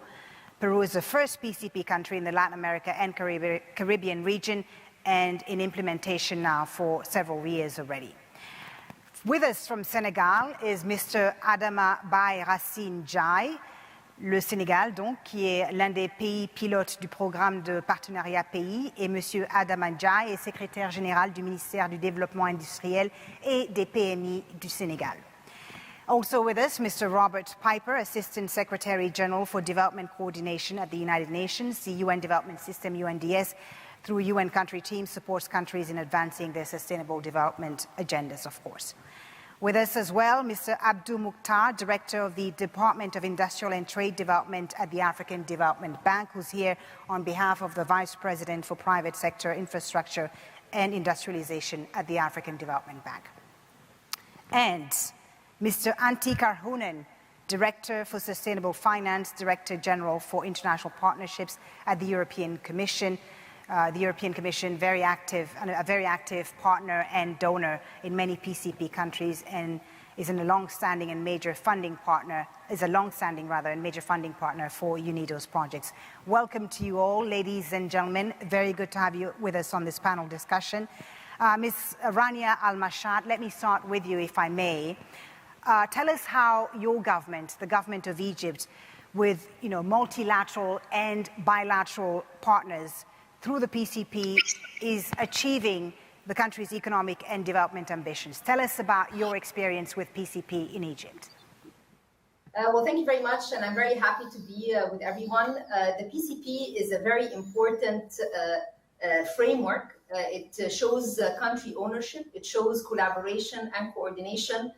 Peru is the first PCP country in the Latin America and Caribbean region, and in implementation now for several years already. With us from Senegal is Mr. Adama Baye Racine Ndiaye, le Sénégal donc, qui est l'un des pays pilotes du programme de partenariat pays, et Monsieur Adama Ndiaye est secrétaire général du ministère du Développement industriel et des PMI du Sénégal. Also with us, Mr. Robert Piper, Assistant Secretary General for Development Coordination at the United Nations, the UN Development System, UNDS, through UN country teams, supports countries in advancing their sustainable development agendas, of course. With us as well, Mr. Abdou Mukhtar, Director of the Department of Industrial and Trade Development at the African Development Bank, who's here on behalf of the Vice President for Private Sector Infrastructure and Industrialization at the African Development Bank. And Mr. Antti Karhunen, Director for Sustainable Finance, Director General for International Partnerships at the European Commission. The European Commission, a very active partner and donor in many PCP countries, and is a long-standing and major funding partner for UNIDO's projects. Welcome to you all, ladies and gentlemen. Very good to have you with us on this panel discussion. Ms. Rania Al-Mashat, let me start with you, if I may. Tell us how your government, the government of Egypt, with multilateral and bilateral partners, through the PCP, is achieving the country's economic and development ambitions. Tell us about your experience with PCP in Egypt. Well, thank you very much, and I'm very happy to be with everyone. The PCP is a very important framework. It shows country ownership, it shows collaboration and coordination,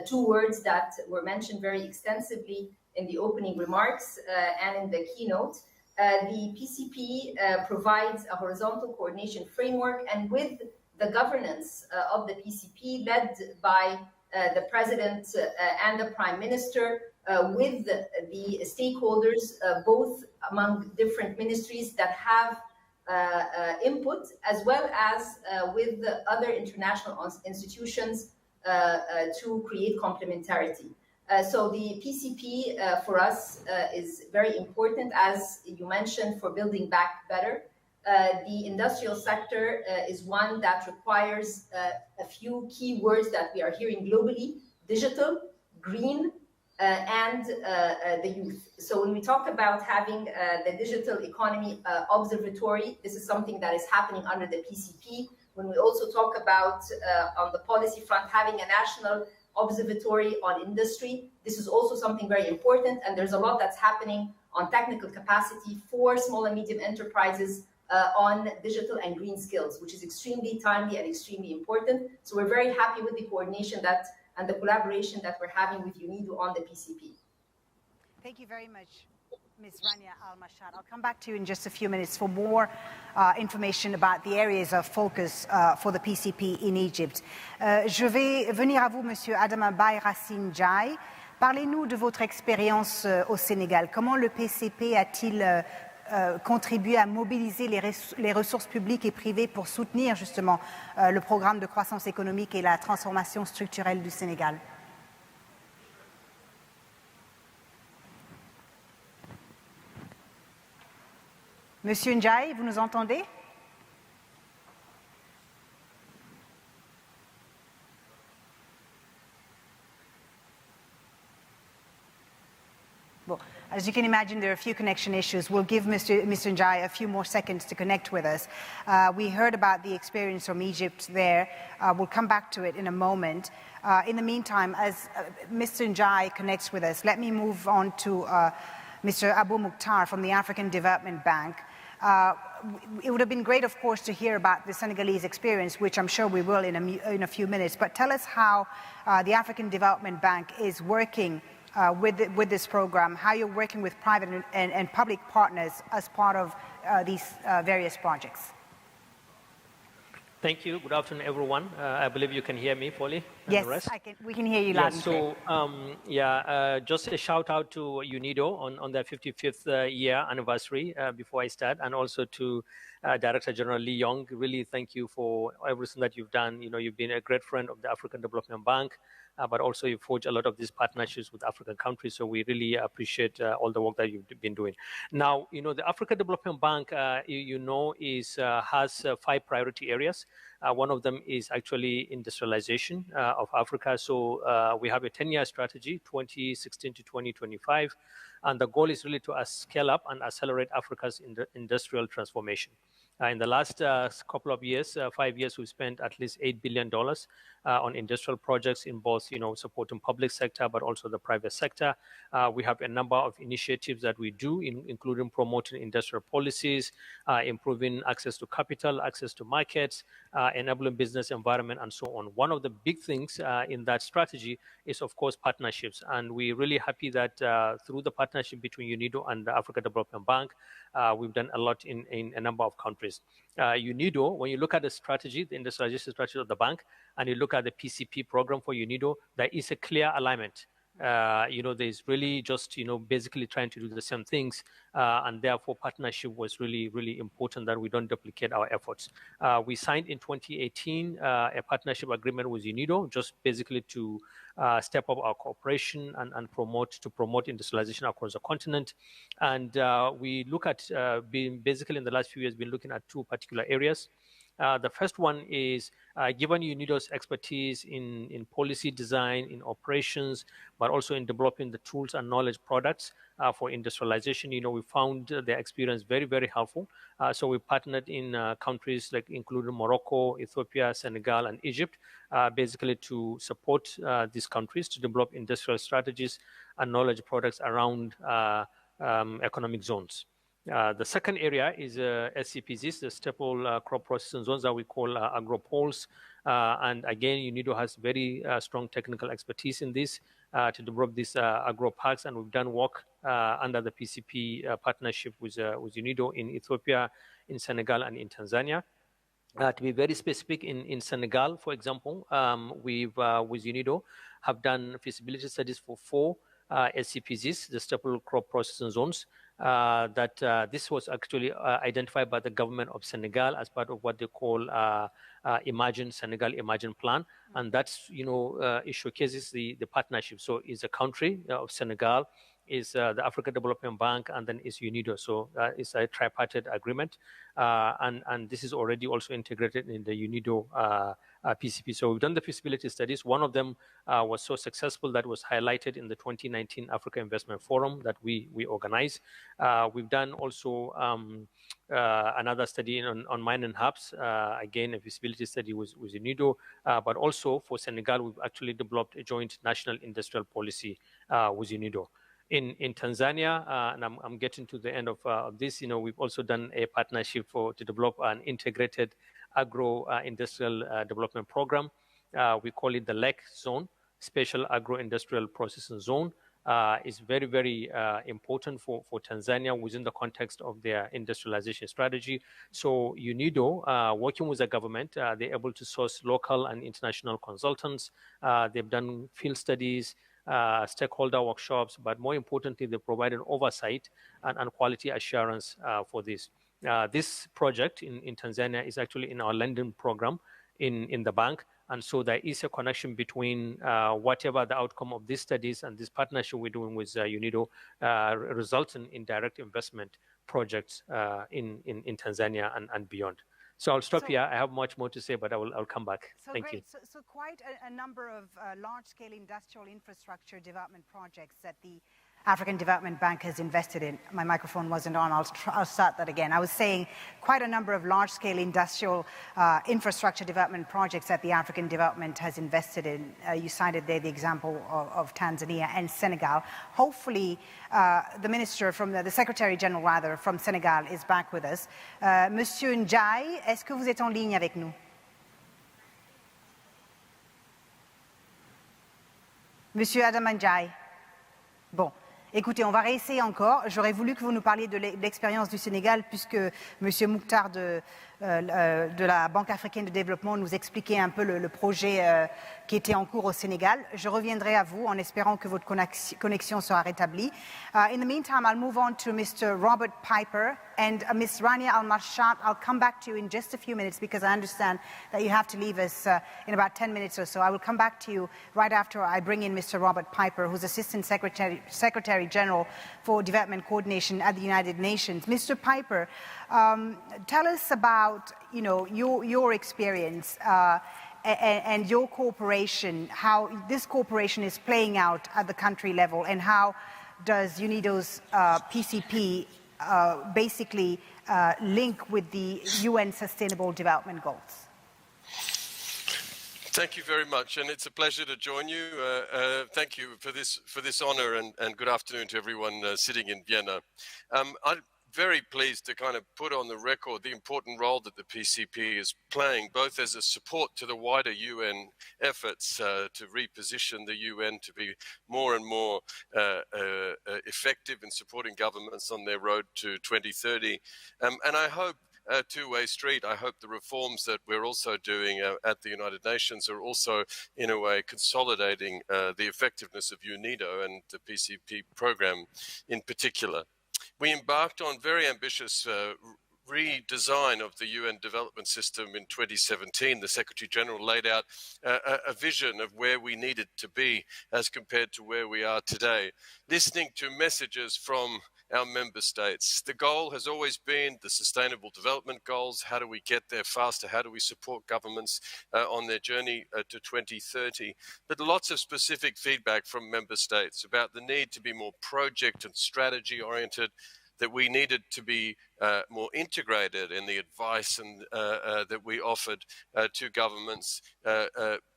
two words that were mentioned very extensively in the opening remarks and in the keynote. The PCP provides a horizontal coordination framework, and with the governance of the PCP led by the President and the Prime Minister, with the stakeholders, both among different ministries that have input, as well as with the other international institutions to create complementarity. So the PCP for us is very important, as you mentioned, for building back better. The industrial sector is one that requires a few key words that we are hearing globally: digital, green, and the youth. So when we talk about having the digital economy observatory, this is something that is happening under the PCP. When we also talk about on the policy front, having a national observatory on industry, this is also something very important, and there's a lot that's happening on technical capacity for small and medium enterprises on digital and green skills, which is extremely timely and extremely important. So we're very happy with the coordination that and the collaboration that we're having with UNIDO on the PCP. Thank you very much, Ms. Rania Al-Mashad. I'll come back to you in just a few minutes for more information about the areas of focus for the PCP in Egypt. Je vais venir à vous, Monsieur Adama Bay Racine Jai. Parlez-nous de votre expérience au Sénégal. Comment le PCP a-t-il contribué à mobiliser les ressources publiques et privées pour soutenir justement le programme de croissance économique et la transformation structurelle du Sénégal? Monsieur Ndiaye, vous nous entendez? Well, as you can imagine, there are a few connection issues. We'll give Mr. Ndiaye a few more seconds to connect with us. We heard about the experience from Egypt there. We'll come back to it in a moment. In the meantime, as Mr. Ndiaye connects with us, let me move on to Mr. Abu Mukhtar from the African Development Bank. It would have been great, of course, to hear about the Senegalese experience, which I'm sure we will in a few minutes. But tell us how the African Development Bank is working with this program, how you're working with private and public partners as part of these various projects. Thank you. Good afternoon, everyone. I believe you can hear me fully. Yes, we can hear you loud and clear. So, just a shout out to UNIDO on their 55th year anniversary before I start, and also to Director General Lee Young. Really, thank you for everything that you've done. You know, you've been a great friend of the African Development Bank, but also you forged a lot of these partnerships with African countries. So we really appreciate all the work that you've been doing. Now, you know, the African Development Bank, has 5 priority areas. One of them is actually industrialization of Africa. So we have a 10-year strategy, 2016 to 2025. And the goal is really to scale up and accelerate Africa's industrial transformation. In the last couple of years, 5 years, we've spent at least $8 billion on industrial projects in both, supporting public sector, but also the private sector. We have a number of initiatives that we do, including promoting industrial policies, improving access to capital, access to markets, enabling business environment, and so on. One of the big things in that strategy is, of course, partnerships. And we're really happy that through the partnership between UNIDO and the Africa Development Bank, we've done a lot in a number of countries. UNIDO, when you look at the strategy, the industrialization strategy of the bank, and you look at the PCP program for UNIDO, there is a clear alignment. There's really just, basically trying to do the same things. And therefore, partnership was really, really important that we don't duplicate our efforts. We signed in 2018 a partnership agreement with UNIDO, just basically to step up our cooperation and promote industrialization across the continent. And we look at basically in the last few years, been looking at 2 particular areas. The first one is, given UNIDO's expertise in policy design, in operations, but also in developing the tools and knowledge products for industrialization, we found their experience very, very helpful. So we partnered in countries like including Morocco, Ethiopia, Senegal, and Egypt, basically to support these countries to develop industrial strategies and knowledge products around economic zones. The second area is SCPZs, the staple crop processing zones that we call agropoles. And again, UNIDO has very strong technical expertise in this to develop these agro-parks, and we've done work under the PCP partnership with UNIDO in Ethiopia, in Senegal, and in Tanzania. To be very specific, in Senegal, for example, we've, with UNIDO, have done feasibility studies for 4 SCPZs, the staple crop processing zones, this was actually identified by the government of Senegal as part of what they call Imagine Senegal Imagine Plan. And that's, it showcases the partnership. So it's a country of Senegal, is the Africa Development Bank, and then is UNIDO. So it's a tripartite agreement. And this is already also integrated in the UNIDO PCP. So we've done the feasibility studies. One of them was so successful that was highlighted in the 2019 Africa Investment Forum that we organized. We've done also another study on mining hubs. Again, a feasibility study with UNIDO, but also for Senegal, we've actually developed a joint national industrial policy with UNIDO. In Tanzania, and I'm getting to the end of this, we've also done a partnership to develop an integrated agro-industrial development program. We call it the LEC zone, Special Agro-Industrial Processing Zone. Is very, very important for Tanzania within the context of their industrialization strategy. So UNIDO, working with the government, they're able to source local and international consultants. They've done field studies, stakeholder workshops, but more importantly, they provided oversight and quality assurance for this. This project in Tanzania is actually in our lending program in the bank. And so there is a connection between whatever the outcome of these studies and this partnership we're doing with UNIDO results in direct investment projects in Tanzania and beyond. So I'll stop here. I have much more to say, but I'll come back. Thank you. So quite a number of large-scale industrial infrastructure development projects that the African Development Bank has invested in. My microphone wasn't on. I'll start that again. I was saying quite a number of large-scale industrial infrastructure development projects that the African Development has invested in. You cited there the example of Tanzania and Senegal. Hopefully, the minister from the Secretary General, rather, from Senegal is back with us. Monsieur Ndiaye, est-ce que vous êtes en ligne avec nous? Monsieur Adam Ndiaye. Bon. Écoutez, on va réessayer encore. J'aurais voulu que vous nous parliez de l'expérience du Sénégal, puisque M. Mouktar de la Banque africaine de développement nous expliquait un peu le projet qui était en cours au Sénégal. Je reviendrai à vous en espérant que votre connexion sera rétablie. In the meantime, I'll move on to Mr. Robert Piper and Ms. Rania Al-Marshat. I'll come back to you in just a few minutes because I understand that you have to leave us in about 10 minutes or so. I will come back to you right after I bring in Mr. Robert Piper, who's Assistant Secretary General for Development Coordination at the United Nations. Mr. Piper, tell us about your experience and your cooperation, how this cooperation is playing out at the country level, and how does UNIDO's PCP basically link with the UN Sustainable Development Goals? Thank you very much, and it's a pleasure to join you. Thank you for this honor, and good afternoon to everyone sitting in Vienna. I'm very pleased to kind of put on the record the important role that the PCP is playing, both as a support to the wider UN efforts to reposition the UN to be more and more effective in supporting governments on their road to 2030. And I hope a two-way street. I hope the reforms that we're also doing at the United Nations are also, in a way, consolidating the effectiveness of UNIDO and the PCP program in particular. We embarked on very ambitious redesign of the UN development system in 2017. The Secretary General laid out a vision of where we needed to be as compared to where we are today, listening to messages from our member states. The goal has always been the Sustainable Development Goals. How do we get there faster? How do we support governments on their journey to 2030? But lots of specific feedback from member states about the need to be more project and strategy oriented, that we needed to be more integrated in the advice and that we offered to governments,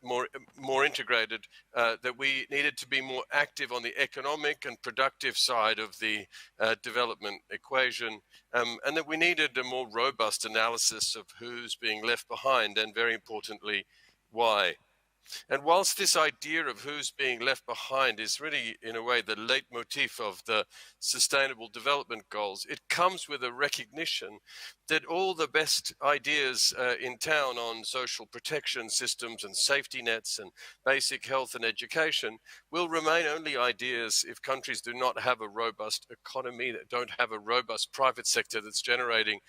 more integrated, that we needed to be more active on the economic and productive side of the development equation, and that we needed a more robust analysis of who's being left behind and, very importantly, why. And whilst this idea of who's being left behind is really, in a way, the leitmotif of the Sustainable Development Goals, it comes with a recognition that all the best ideas in town on social protection systems and safety nets and basic health and education will remain only ideas if countries do not have a robust economy, that don't have a robust private sector that's generating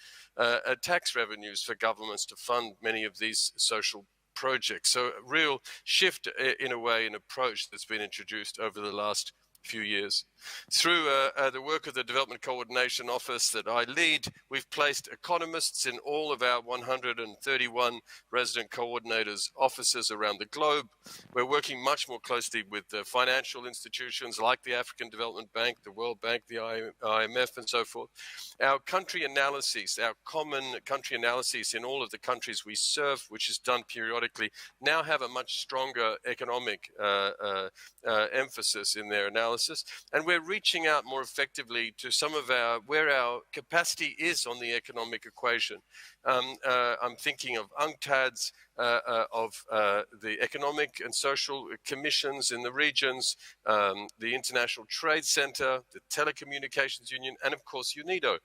tax revenues for governments to fund many of these social projects. So a real shift, in a way, in approach that's been introduced over the last few years. Through the work of the Development Coordination Office that I lead, we've placed economists in all of our 131 resident coordinators' offices around the globe. We're working much more closely with the financial institutions like the African Development Bank, the World Bank, the IMF, and so forth. Our country analyses, our common country analyses in all of the countries we serve, which is done periodically, now have a much stronger economic emphasis in their analysis. And we're reaching out more effectively to some of where our capacity is on the economic equation. I'm thinking of UNCTADs, of the Economic and Social Commissions in the regions, the International Trade Center, the Telecommunications Union, and of course UNIDO,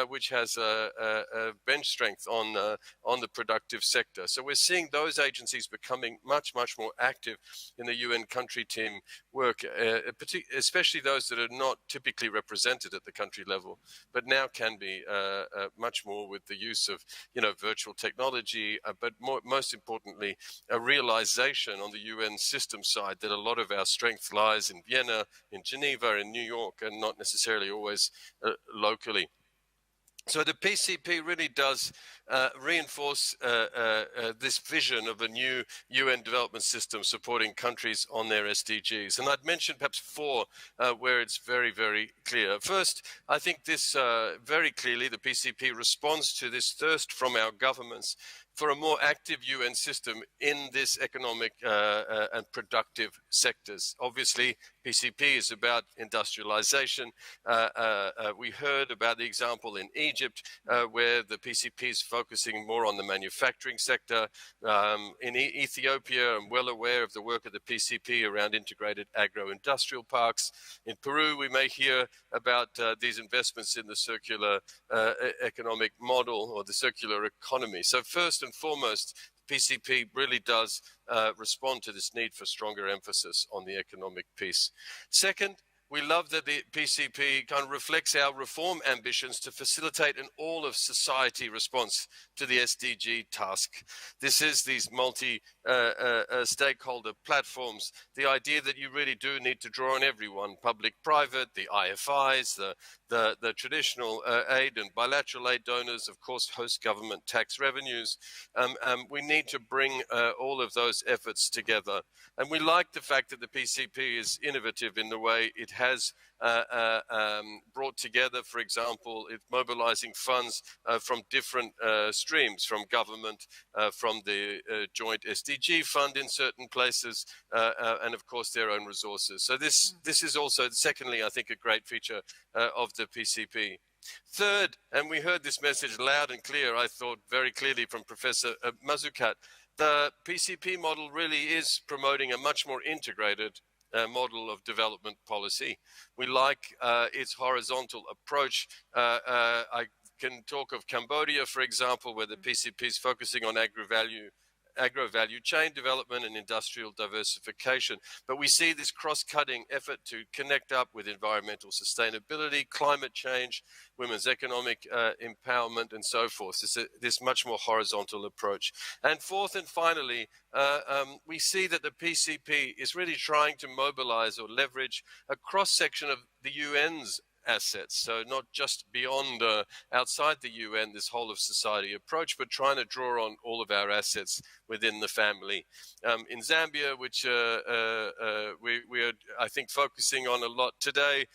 which has a bench strength on the productive sector. So we're seeing those agencies becoming much more active in the UN country team work, especially those that are not typically represented at the country level, but now can be much more with the use of virtual technology, but most importantly, a realization on the UN system side that a lot of our strength lies in Vienna, in Geneva, in New York, and not necessarily always locally. So the PCP really does reinforce this vision of a new UN development system supporting countries on their SDGs. And I'd mention perhaps four where it's very clear. First, I think this very clearly, the PCP responds to this thirst from our governments for a more active UN system in this economic and productive sectors. Obviously, PCP is about industrialization. We heard about the example in Egypt, where the PCP is focusing more on the manufacturing sector. In Ethiopia, I'm well aware of the work of the PCP around integrated agro-industrial parks. In Peru, we may hear about these investments in the circular economic model or the circular economy. So first and foremost, PCP really does respond to this need for stronger emphasis on the economic piece. Second, we love that the PCP kind of reflects our reform ambitions to facilitate an all-of-society response to the SDG task. This is these multi-stakeholder platforms, the idea that you really do need to draw on everyone, public, private, the IFIs, the traditional aid and bilateral aid donors, of course, host government tax revenues. We need to bring all of those efforts together. And we like the fact that the PCP is innovative in the way it has brought together, for example, it's mobilizing funds from different streams, from government, from the joint SDG fund in certain places, and of course their own resources. So this is also, secondly, I think, a great feature of the PCP. Third, and we heard this message loud and clear, I thought very clearly from Professor Mazzucat, the PCP model really is promoting a much more integrated model of development policy. We like its horizontal approach. I can talk of Cambodia, for example, where the PCP is focusing on agro-value chain development and industrial diversification. But we see this cross-cutting effort to connect up with environmental sustainability, climate change, women's economic empowerment, and so forth. This much more horizontal approach. And fourth and finally, we see that the PCP is really trying to mobilize or leverage a cross-section of the UN's assets. So not just beyond, outside the UN, this whole of society approach, but trying to draw on all of our assets within the family. In Zambia, which we are, I think, focusing on a lot today,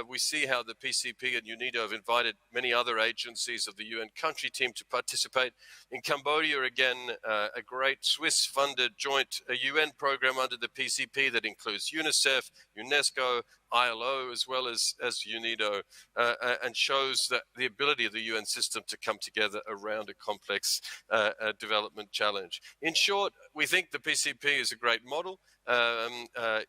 we see how the PCP and UNIDO have invited many other agencies of the UN country team to participate. In Cambodia, again, a great Swiss-funded joint UN program under the PCP that includes UNICEF, UNESCO, ILO, as well as UNIDO, and shows that the ability of the UN system to come together around a complex development challenge. In short, we think the PCP is a great model.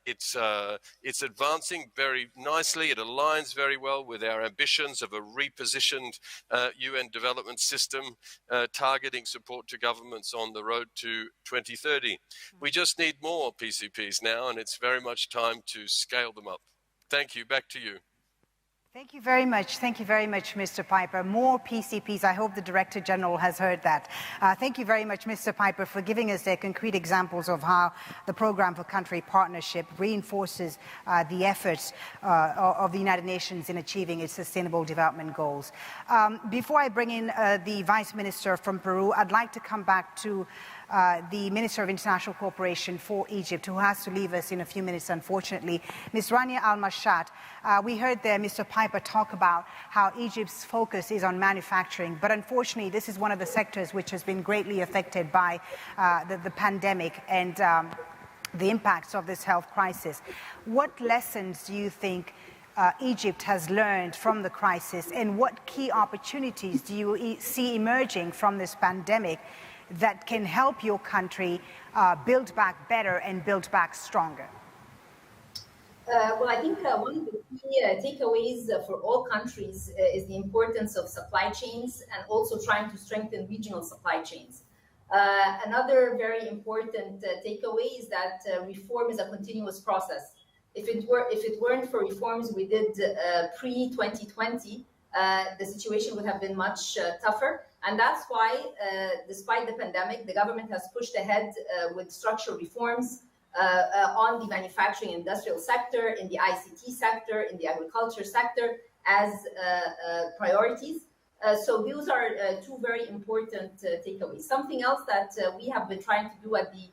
It's advancing very nicely. It aligns very well with our ambitions of a repositioned UN development system targeting support to governments on the road to 2030. We just need more PCPs now, and it's very much time to scale them up. Thank you. Back to you. Thank you very much. Thank you very much, Mr. Piper. More PCPs. I hope the Director General has heard that. Thank you very much, Mr. Piper, for giving us the concrete examples of how the Programme for Country Partnership reinforces the efforts of the United Nations in achieving its Sustainable Development Goals. Before I bring in the Vice Minister from Peru, I'd like to come back to the Minister of International Cooperation for Egypt, who has to leave us in a few minutes, unfortunately. Ms. Rania Al-Mashat, we heard there Mr. Piper talk about how Egypt's focus is on manufacturing, but unfortunately this is one of the sectors which has been greatly affected by the pandemic and the impacts of this health crisis. What lessons do you think Egypt has learned from the crisis, and what key opportunities do you see emerging from this pandemic that can help your country build back better and build back stronger? Well, I think one of the key takeaways for all countries is the importance of supply chains and also trying to strengthen regional supply chains. Another very important takeaway is that reform is a continuous process. If it weren't for reforms we did pre-2020, the situation would have been much tougher. And that's why, despite the pandemic, the government has pushed ahead with structural reforms on the manufacturing industrial sector, in the ICT sector, in the agriculture sector as priorities. So those are two very important takeaways. Something else that we have been trying to do at the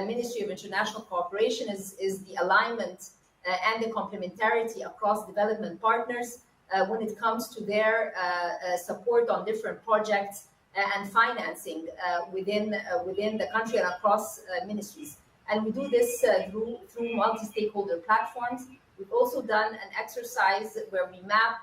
Ministry of International Cooperation is the alignment and the complementarity across development partners when it comes to their support on different projects and financing within the country and across ministries. And we do this through multi-stakeholder platforms. We've also done an exercise where we map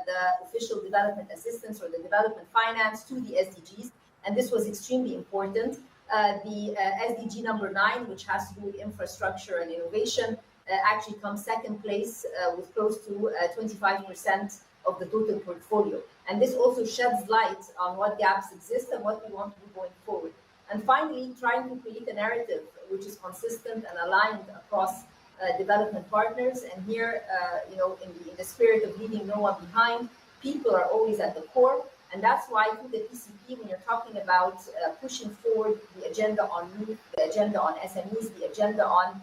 the official development assistance or the development finance to the SDGs, and this was extremely important. The SDG number 9, which has to do with infrastructure and innovation, actually comes second place with close to 25% of the total portfolio. And this also sheds light on what gaps exist and what we want to do going forward. And finally, trying to create a narrative which is consistent and aligned across development partners. And here, in the spirit of leaving no one behind, people are always at the core. And that's why through the PCP, when you're talking about pushing forward the agenda on youth, the agenda on SMEs, the agenda on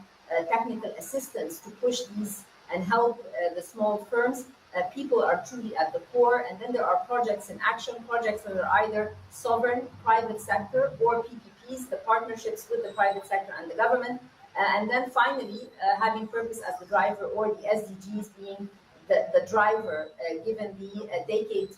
technical assistance to push these and help the small firms, people are truly at the core. And then there are projects in action, projects that are either sovereign, private sector, or PPPs, the partnerships with the private sector and the government. And then finally, having purpose as the driver, or the SDGs being the driver, given the decade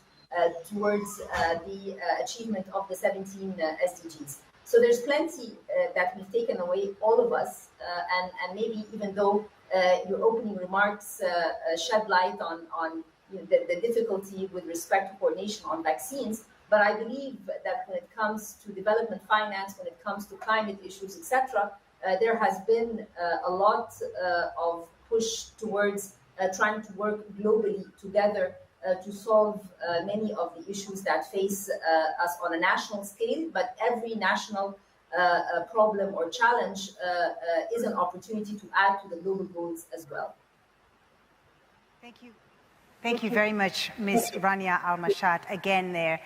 towards the achievement of the 17 SDGs. So there's plenty that we've taken away, all of us, and maybe even though your opening remarks shed light on the difficulty with respect to coordination on vaccines, but I believe that when it comes to development finance, when it comes to climate issues, etc., there has been a lot of push towards trying to work globally together to solve many of the issues that face us on a national scale, but every national problem or challenge is an opportunity to add to the global goals as well. Thank you. Thank you very much, Ms. Rania Al-Mashat, again there.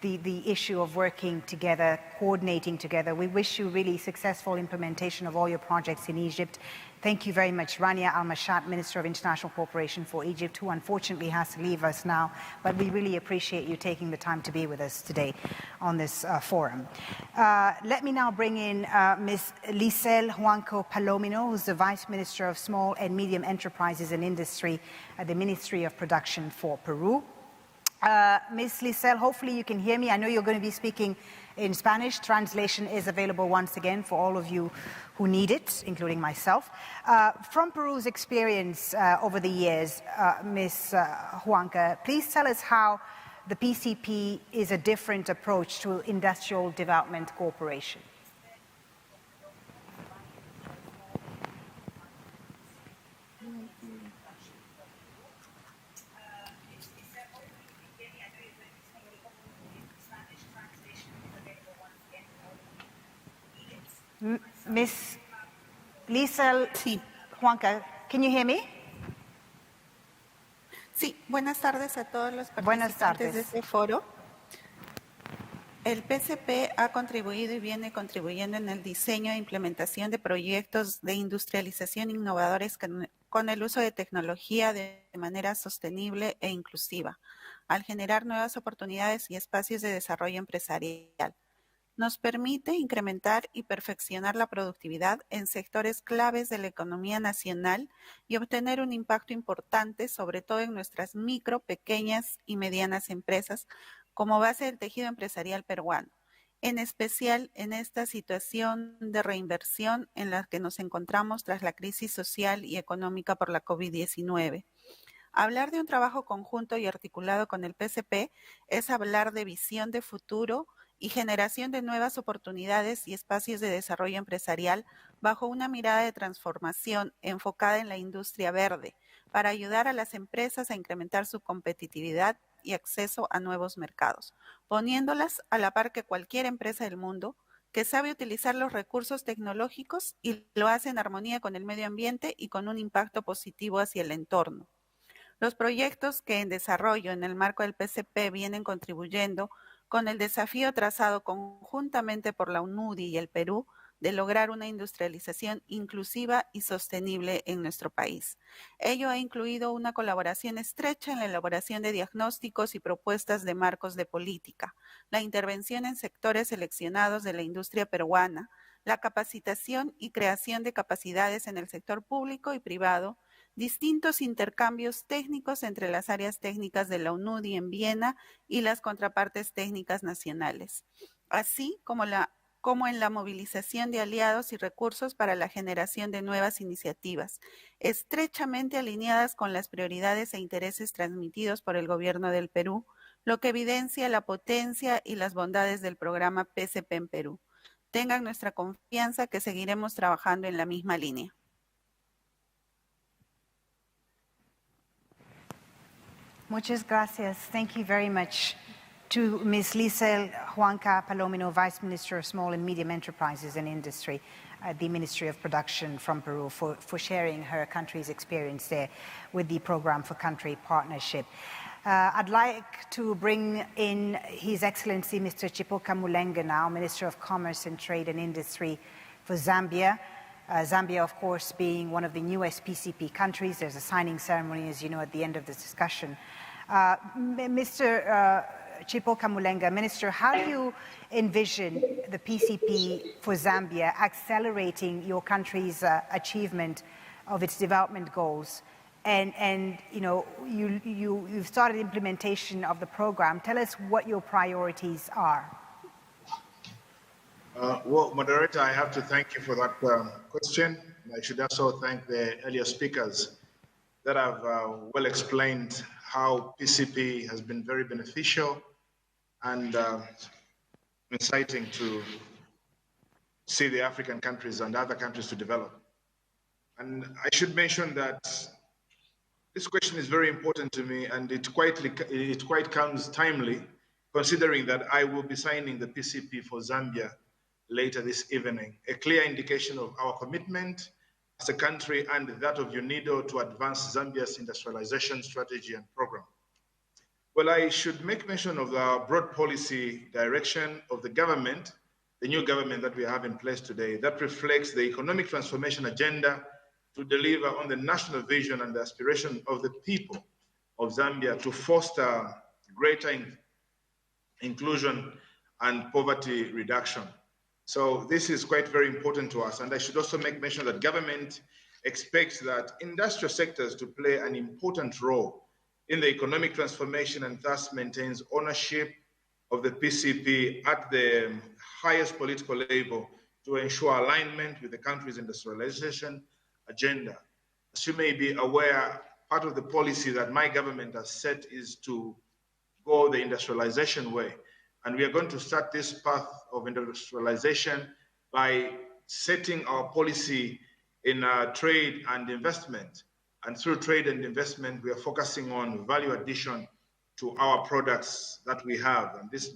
the issue of working together, coordinating together. We wish you really successful implementation of all your projects in Egypt. Thank you very much, Rania Al-Mashat, Minister of International Cooperation for Egypt, who unfortunately has to leave us now, but we really appreciate you taking the time to be with us today on this forum. Let me now bring in Ms. Lisel Huanco Palomino, who's the Vice Minister of Small and Medium Enterprises and Industry at the Ministry of Production for Peru. Ms. Lisel, hopefully you can hear me. I know you're going to be speaking in Spanish. Translation is available once again for all of you who need it, including myself. From Peru's experience over the years, Ms. Huanca, please tell us how the PCP is a different approach to industrial development cooperation. Ms. Lisel Huanca, can you hear me? Sí, buenas tardes a todos los participantes de este foro. El PCP ha contribuido y viene contribuyendo en el diseño e implementación de proyectos de industrialización innovadores con el uso de tecnología de manera sostenible e inclusiva, al generar nuevas oportunidades y espacios de desarrollo empresarial. Nos permite incrementar y perfeccionar la productividad en sectores claves de la economía nacional y obtener un impacto importante, sobre todo en nuestras micro, pequeñas y medianas empresas, como base del tejido empresarial peruano, en especial en esta situación de reinversión en la que nos encontramos tras la crisis social y económica por la COVID-19. Hablar de un trabajo conjunto y articulado con el PCP es hablar de visión de futuro y generación de nuevas oportunidades y espacios de desarrollo empresarial bajo una mirada de transformación enfocada en la industria verde para ayudar a las empresas a incrementar su competitividad y acceso a nuevos mercados, poniéndolas a la par que cualquier empresa del mundo que sabe utilizar los recursos tecnológicos y lo hace en armonía con el medio ambiente y con un impacto positivo hacia el entorno. Los proyectos que en desarrollo en el marco del PCP vienen contribuyendo con el desafío trazado conjuntamente por la UNIDO y el Perú de lograr una industrialización inclusiva y sostenible en nuestro país. Ello ha incluido una colaboración estrecha en la elaboración de diagnósticos y propuestas de marcos de política, la intervención en sectores seleccionados de la industria peruana, la capacitación y creación de capacidades en el sector público y privado, distintos intercambios técnicos entre las áreas técnicas de la UNIDO en Viena y las contrapartes técnicas nacionales, así como en la movilización de aliados y recursos para la generación de nuevas iniciativas, estrechamente alineadas con las prioridades e intereses transmitidos por el Gobierno del Perú, lo que evidencia la potencia y las bondades del programa PCP en Perú. Tengan nuestra confianza que seguiremos trabajando en la misma línea. Muchas gracias. Thank you very much to Ms. Lisel Huanca Palomino, Vice Minister of Small and Medium Enterprises and Industry at the Ministry of Production from Peru, for sharing her country's experience there with the Program for Country Partnership. I'd like to bring in His Excellency Mr. Chipoka Mulenga now, Minister of Commerce and Trade and Industry for Zambia. Zambia, of course, being one of the newest PCP countries. There's a signing ceremony, as you know, at the end of this discussion. Mr. Chipoka Mulenga, Minister, how do you envision the PCP for Zambia accelerating your country's achievement of its development goals? And you know, you've started implementation of the program. Tell us what your priorities are. Well, Moderator, I have to thank you for that question. I should also thank the earlier speakers that have well explained how PCP has been very beneficial and inciting to see the African countries and other countries to develop. And I should mention that this question is very important to me, and it quite comes timely, considering that I will be signing the PCP for Zambia later this evening, a clear indication of our commitment as a country and that of UNIDO to advance Zambia's industrialization strategy and program. Well, I should make mention of the broad policy direction of the government, the new government that we have in place today, that reflects the economic transformation agenda to deliver on the national vision and the aspiration of the people of Zambia to foster greater inclusion and poverty reduction. So this is quite very important to us. And I should also make mention that government expects that industrial sectors to play an important role in the economic transformation and thus maintains ownership of the PCP at the highest political level to ensure alignment with the country's industrialization agenda. As you may be aware, part of the policy that my government has set is to go the industrialization way. And we are going to start this path of industrialization by setting our policy in trade and investment. And through trade and investment, we are focusing on value addition to our products that we have. And this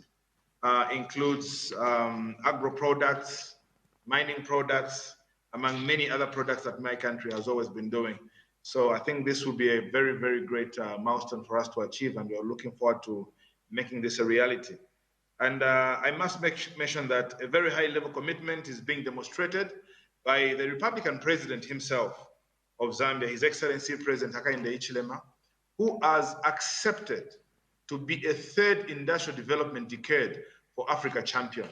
includes agro products, mining products, among many other products that my country has always been doing. So I think this will be a very, very great milestone for us to achieve, and we are looking forward to making this a reality. And I must mention that a very high level commitment is being demonstrated by the Republican president himself of Zambia, His Excellency President Hakainde Hichilema, who has accepted to be a third industrial development decade for Africa champion.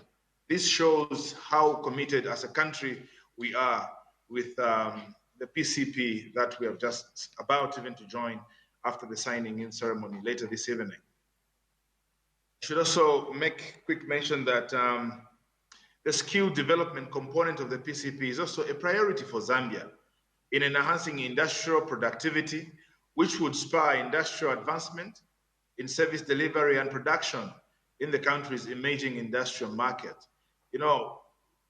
This shows how committed as a country we are with the PCP that we are just about even to join after the signing in ceremony later this evening. I should also make quick mention that the skill development component of the PCP is also a priority for Zambia in enhancing industrial productivity, which would spur industrial advancement in service delivery and production in the country's emerging industrial market. You know,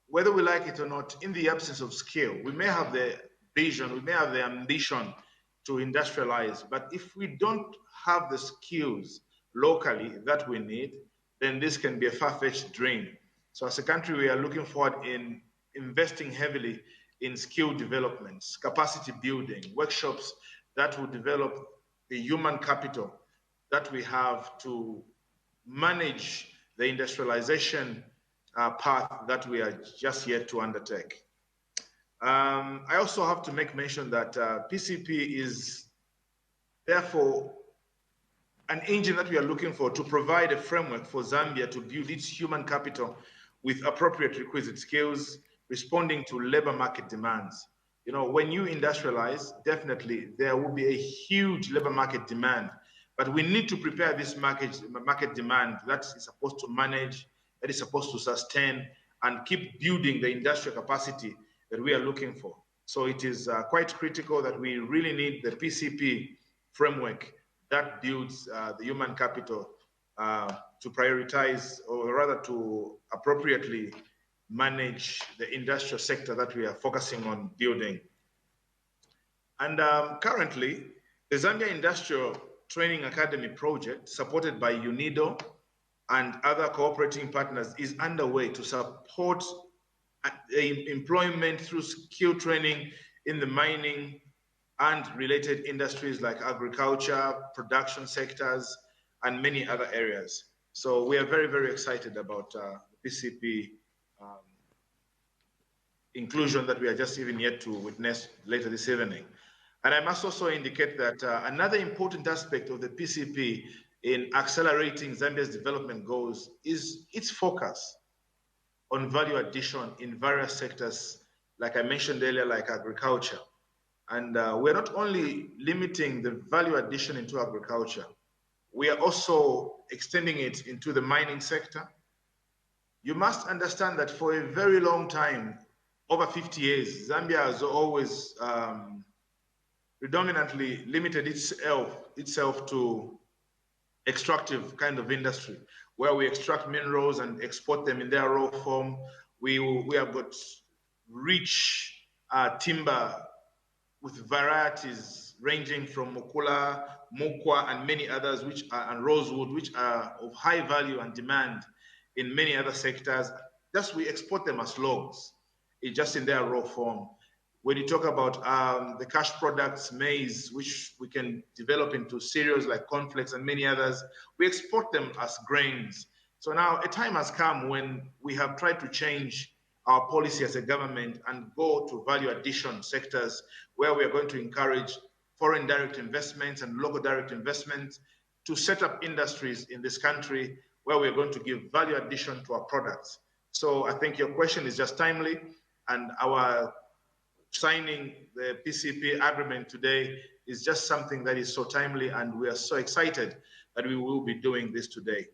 whether we like it or not, in the absence of skill, we may have the vision, we may have the ambition to industrialize, but if we don't have the skills locally that we need, then this can be a far-fetched dream. So as a country, we are looking forward in investing heavily in skill developments, capacity building, workshops that will develop the human capital that we have to manage the industrialization path that we are just yet to undertake. I also have to make mention that PCP is therefore an engine that we are looking for to provide a framework for Zambia to build its human capital with appropriate requisite skills, responding to labor market demands. You know, when you industrialize, definitely there will be a huge labor market demand, but we need to prepare this market demand that is supposed to manage, that is supposed to sustain and keep building the industrial capacity that we are looking for. So it is quite critical that we really need the PCP framework that builds the human capital to prioritize, or rather to appropriately manage the industrial sector that we are focusing on building. And currently, the Zambia Industrial Training Academy project, supported by UNIDO and other cooperating partners, is underway to support employment through skill training in the mining and related industries like agriculture, production sectors, and many other areas. So we are very, very excited about PCP inclusion that we are just even yet to witness later this evening. And I must also indicate that another important aspect of the PCP in accelerating Zambia's development goals is its focus on value addition in various sectors, like I mentioned earlier, like agriculture. And we're not only limiting the value addition into agriculture, we are also extending it into the mining sector. You must understand that for a very long time, over 50 years, Zambia has always predominantly limited itself to extractive kind of industry, where we extract minerals and export them in their raw form. We have got rich timber with varieties ranging from mokula, mokwa, and many others, and rosewood, which are of high value and demand in many other sectors. Just we export them as logs, just in their raw form. When you talk about the cash products, maize, which we can develop into cereals like cornflakes and many others, we export them as grains. So now a time has come when we have tried to change our policy as a government and go to value addition sectors where we are going to encourage foreign direct investments and local direct investments to set up industries in this country where we're going to give value addition to our products. So I think your question is just timely, and our signing the PCP agreement today is just something that is so timely, and we are so excited that we will be doing this today.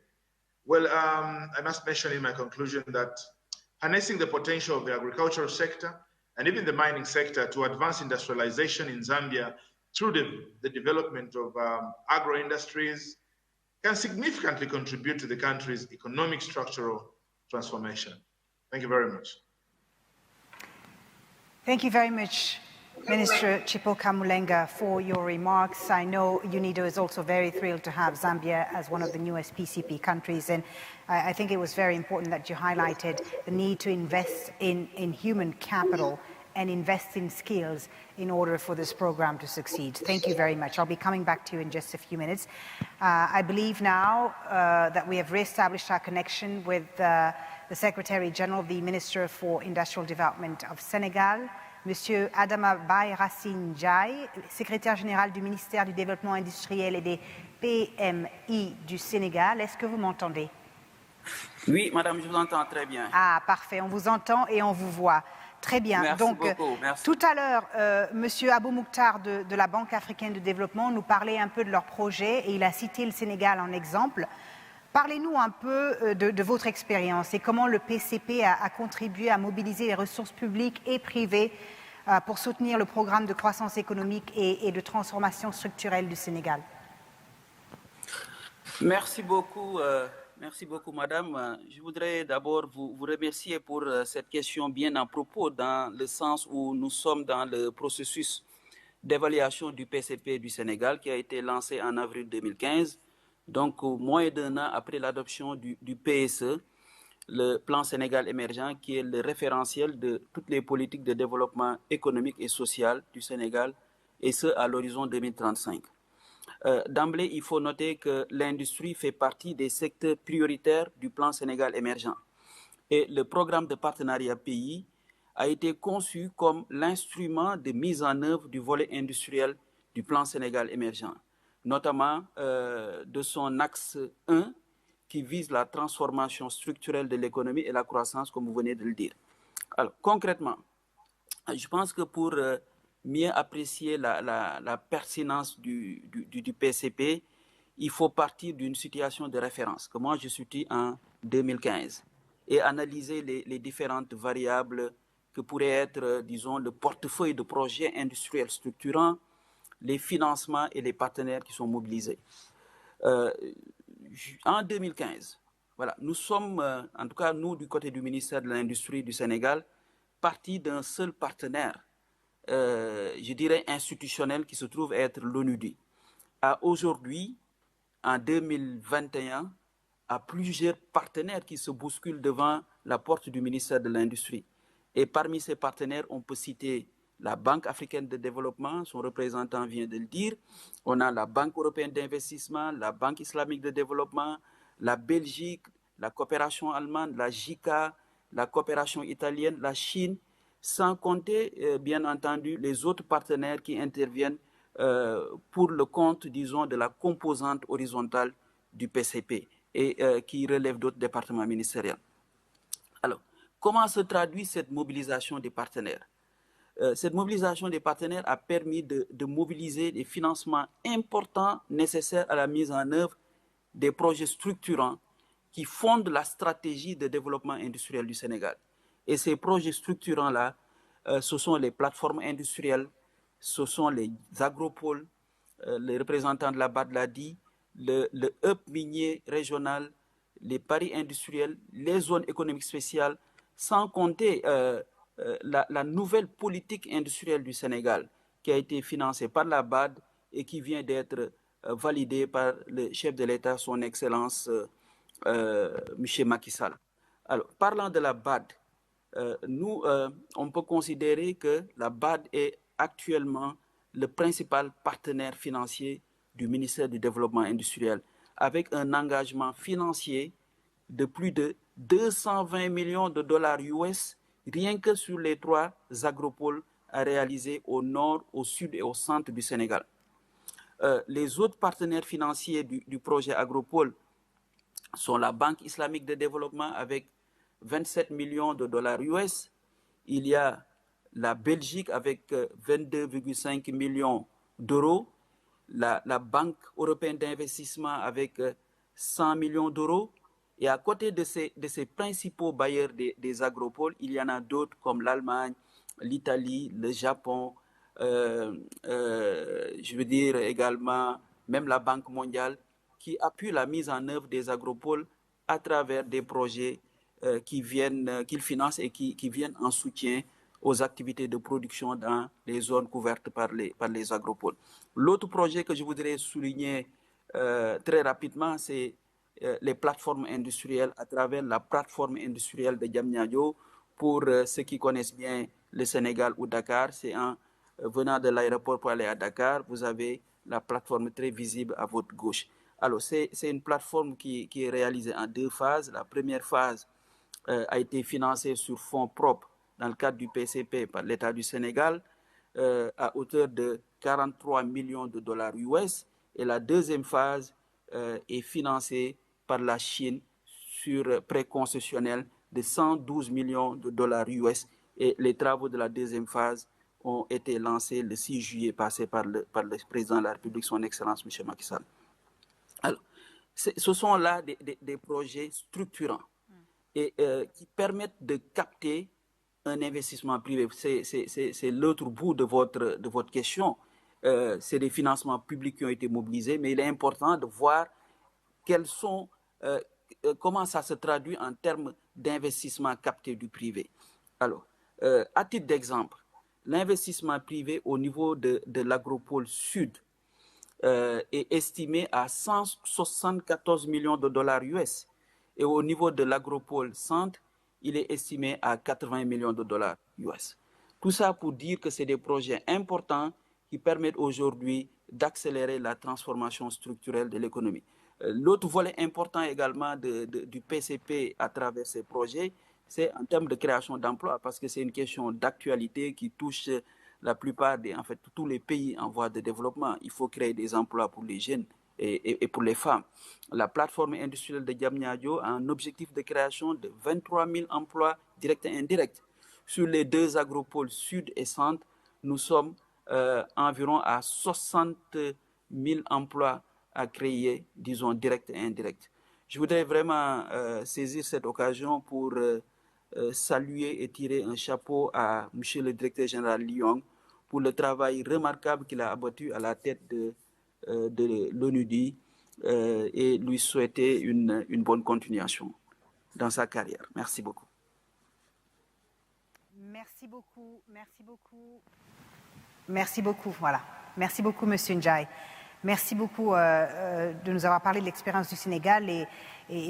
Well, I must mention in my conclusion that harnessing the potential of the agricultural sector and even the mining sector to advance industrialization in Zambia through the development of agro-industries can significantly contribute to the country's economic structural transformation. Thank you very much. Thank you very much, Minister Chipoka Mulenga, for your remarks. I know UNIDO is also very thrilled to have Zambia as one of the newest PCP countries, and I think it was very important that you highlighted the need to invest in human capital and invest in skills in order for this program to succeed. Thank you very much. I'll be coming back to you in just a few minutes. I believe now that we have re-established our connection with the Secretary General of the Minister for Industrial Development of Senegal, Monsieur Adama Baye Racine Ndiaye, Secrétaire Général du Ministère du Développement Industriel et des PMI du Sénégal. Est-ce que vous m'entendez? Oui, madame, je vous entends très bien. Ah, parfait. On vous entend et on vous voit. Très bien. Merci donc, beaucoup. Merci. Tout à l'heure, Monsieur Abou Mouktar de la Banque africaine de développement nous parlait un peu de leur projet et il a cité le Sénégal en exemple. Parlez-nous un peu de votre expérience et comment le PCP a contribué à mobiliser les ressources publiques et privées pour soutenir le programme de croissance économique et de transformation structurelle du Sénégal. Merci beaucoup. Merci beaucoup, madame. Je voudrais d'abord vous remercier pour cette question bien à propos, dans le sens où nous sommes dans le processus d'évaluation du PCP du Sénégal qui a été lancé en avril 2015. Donc, moins d'un an après l'adoption du PSE, le plan Sénégal émergent, qui est le référentiel de toutes les politiques de développement économique et social du Sénégal, et ce, à l'horizon 2035. D'emblée, il faut noter que l'industrie fait partie des secteurs prioritaires du plan Sénégal émergent. Et le programme de partenariat pays a été conçu comme l'instrument de mise en œuvre du volet industriel du plan Sénégal émergent, notamment de son axe 1 qui vise la transformation structurelle de l'économie et la croissance, comme vous venez de le dire. Alors, concrètement, je pense que pour mieux apprécier la pertinence du PCP, il faut partir d'une situation de référence que moi je situe en 2015 et analyser les différentes variables que pourraient être, disons, le portefeuille de projets industriels structurants, les financements et les partenaires qui sont mobilisés. En 2015, voilà, nous sommes, en tout cas nous du côté du ministère de l'Industrie du Sénégal, partis d'un seul partenaire, je dirais institutionnel, qui se trouve être l'UNIDO. Aujourd'hui, en 2021, à plusieurs partenaires qui se bousculent devant la porte du ministère de l'Industrie. Et parmi ces partenaires, on peut citer la Banque africaine de développement, son représentant vient de le dire. On a la Banque européenne d'investissement, la Banque islamique de développement, la Belgique, la coopération allemande, la JICA, la coopération italienne, la Chine, sans compter, bien entendu, les autres partenaires qui interviennent pour le compte, disons, de la composante horizontale du PCP et qui relève d'autres départements ministériels. Alors, comment se traduit cette mobilisation des partenaires? Cette mobilisation des partenaires a permis de mobiliser des financements importants nécessaires à la mise en œuvre des projets structurants qui fondent la stratégie de développement industriel du Sénégal. Et ces projets structurants-là, ce sont les plateformes industrielles, ce sont les agropoles, les représentants de la BAD l'a dit, le hub minier régional, les paris industriels, les zones économiques spéciales, sans compter la nouvelle politique industrielle du Sénégal qui a été financée par la BAD et qui vient d'être validée par le chef de l'État, son Excellence M. Macky Sall. Alors, parlant de la BAD, Nous, on peut considérer que la BAD est actuellement le principal partenaire financier du ministère du Développement industriel, avec un engagement financier de plus de 220 millions de dollars US, rien que sur les 3 agropoles à réaliser au nord, au sud et au centre du Sénégal. Les autres partenaires financiers du projet Agropole sont la Banque islamique de développement avec 27 millions de dollars US. Il y a la Belgique avec 22,5 millions d'euros, la Banque européenne d'investissement avec 100 millions d'euros. Et à côté de ces principaux bailleurs des agropoles, il y en a d'autres comme l'Allemagne, l'Italie, le Japon, je veux dire également même la Banque mondiale, qui appuient la mise en œuvre des agropoles à travers des projets qu'ils financent et qui viennent en soutien aux activités de production dans les zones couvertes par les agropoles. L'autre projet que je voudrais souligner très rapidement, c'est les plateformes industrielles à travers la plateforme industrielle de Diamniadio. Pour ceux qui connaissent bien le Sénégal ou Dakar, c'est en venant de l'aéroport pour aller à Dakar, vous avez la plateforme très visible à votre gauche. Alors, c'est une plateforme qui est réalisée en 2 phases. La première phase a été financée sur fonds propres dans le cadre du PCP par l'État du Sénégal à hauteur de 43 millions de dollars US. Et la deuxième phase est financée par la Chine sur prêt concessionnel de 112 millions de dollars US. Et les travaux de la deuxième phase ont été lancés le 6 juillet passé par le président de la République, son Excellence M. Macky Sall. Alors, ce sont là des projets structurants et qui permettent de capter un investissement privé. C'est l'autre bout de votre question. C'est des financements publics qui ont été mobilisés, mais il est important de voir comment ça se traduit en termes d'investissement capté du privé. Alors, à titre d'exemple, l'investissement privé au niveau de l'agropole sud est estimé à 174 millions de dollars US. Et au niveau de l'agropole centre, il est estimé à 80 millions de dollars US. Tout ça pour dire que c'est des projets importants qui permettent aujourd'hui d'accélérer la transformation structurelle de l'économie. L'autre volet important également du PCP à travers ces projets, c'est en termes de création d'emplois, parce que c'est une question d'actualité qui touche la plupart tous les pays en voie de développement. Il faut créer des emplois pour les jeunes et pour les femmes. La plateforme industrielle de Diamniadio a un objectif de création de 23 000 emplois directs et indirects. Sur les 2 agropoles sud et centre, nous sommes environ à 60 000 emplois à créer, disons, directs et indirects. Je voudrais vraiment saisir cette occasion pour saluer et tirer un chapeau à M. le directeur général Lyon pour le travail remarquable qu'il a abattu à la tête de l'UNIDO et lui souhaiter une bonne continuation dans sa carrière. Merci beaucoup. Merci beaucoup, merci beaucoup. Merci beaucoup, voilà. Merci beaucoup, M. Ndiaye. Merci beaucoup de nous avoir parlé de l'expérience du Sénégal et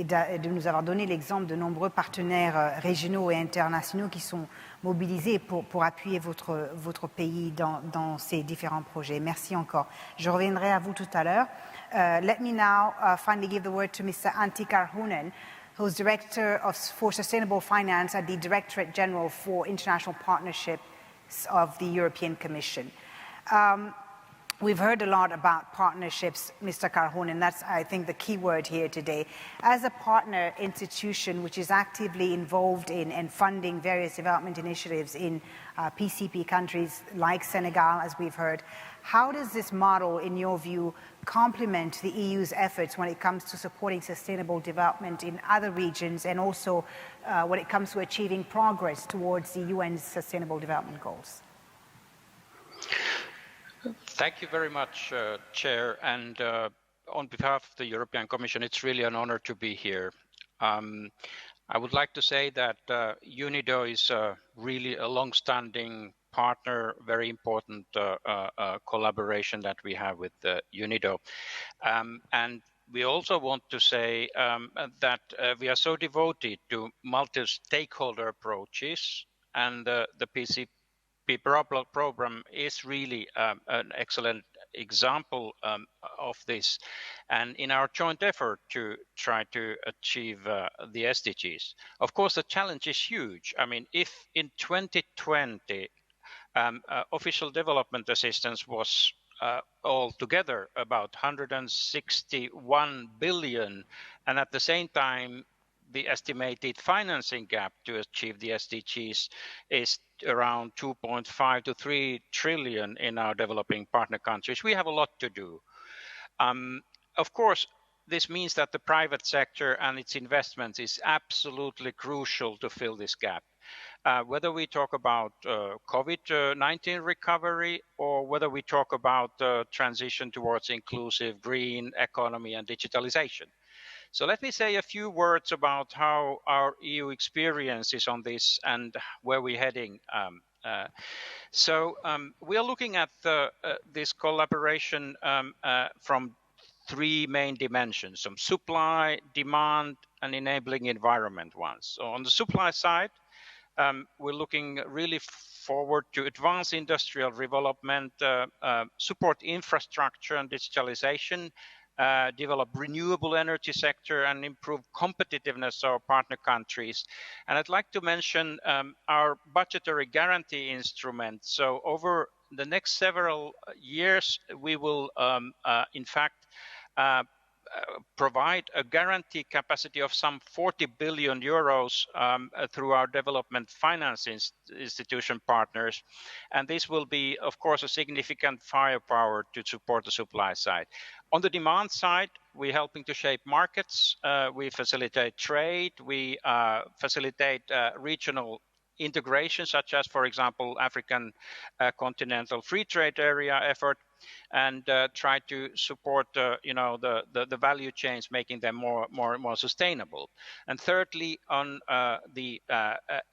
de nous avoir donné l'exemple de nombreux partenaires régionaux et internationaux qui sont mobilisés pour appuyer votre pays dans ces différents projets. Merci encore. Je reviendrai à vous tout à l'heure. Let me now finally give the word to Mr. Antti Karhunen, who's Director for Sustainable Finance at the Directorate General for International Partnerships of the European Commission. We've heard a lot about partnerships, Mr. Karhunen, and that's, I think, the key word here today. As a partner institution which is actively involved in and funding various development initiatives in PCP countries like Senegal, as we've heard, how does this model, in your view, complement the EU's efforts when it comes to supporting sustainable development in other regions and also when it comes to achieving progress towards the UN's Sustainable Development Goals? Thank you very much, Chair. And on behalf of the European Commission, it's really an honor to be here. I would like to say that UNIDO is really a long-standing partner, very important collaboration that we have with UNIDO. And we also want to say that we are so devoted to multi-stakeholder approaches, and the PCP program is really an excellent example of this, and in our joint effort to try to achieve the SDGs. Of course, the challenge is huge. I mean, if in 2020 official development assistance was altogether about 161 billion, and at the same time the estimated financing gap to achieve the SDGs is around 2.5 to 3 trillion in our developing partner countries. We have a lot to do. Of course, this means that the private sector and its investments is absolutely crucial to fill this gap. Whether we talk about COVID-19 recovery, or whether we talk about transition towards inclusive green economy and digitalization. So let me say a few words about how our EU experience is on this and where we're heading. We are looking at this collaboration from three main dimensions: some supply, demand, and enabling environment ones. So on the supply side, we're looking really forward to advance industrial development, support infrastructure and digitalization, develop renewable energy sector, and improve competitiveness of our partner countries. And I'd like to mention our budgetary guarantee instrument. So over the next several years, we will in fact provide a guarantee capacity of some 40 billion euros through our development finance institution partners. And this will be, of course, a significant firepower to support the supply side. On the demand side, we're helping to shape markets. We facilitate trade. We facilitate regional integration, such as, for example, African Continental Free Trade Area effort, and try to support the value chains, making them more sustainable. And thirdly, on the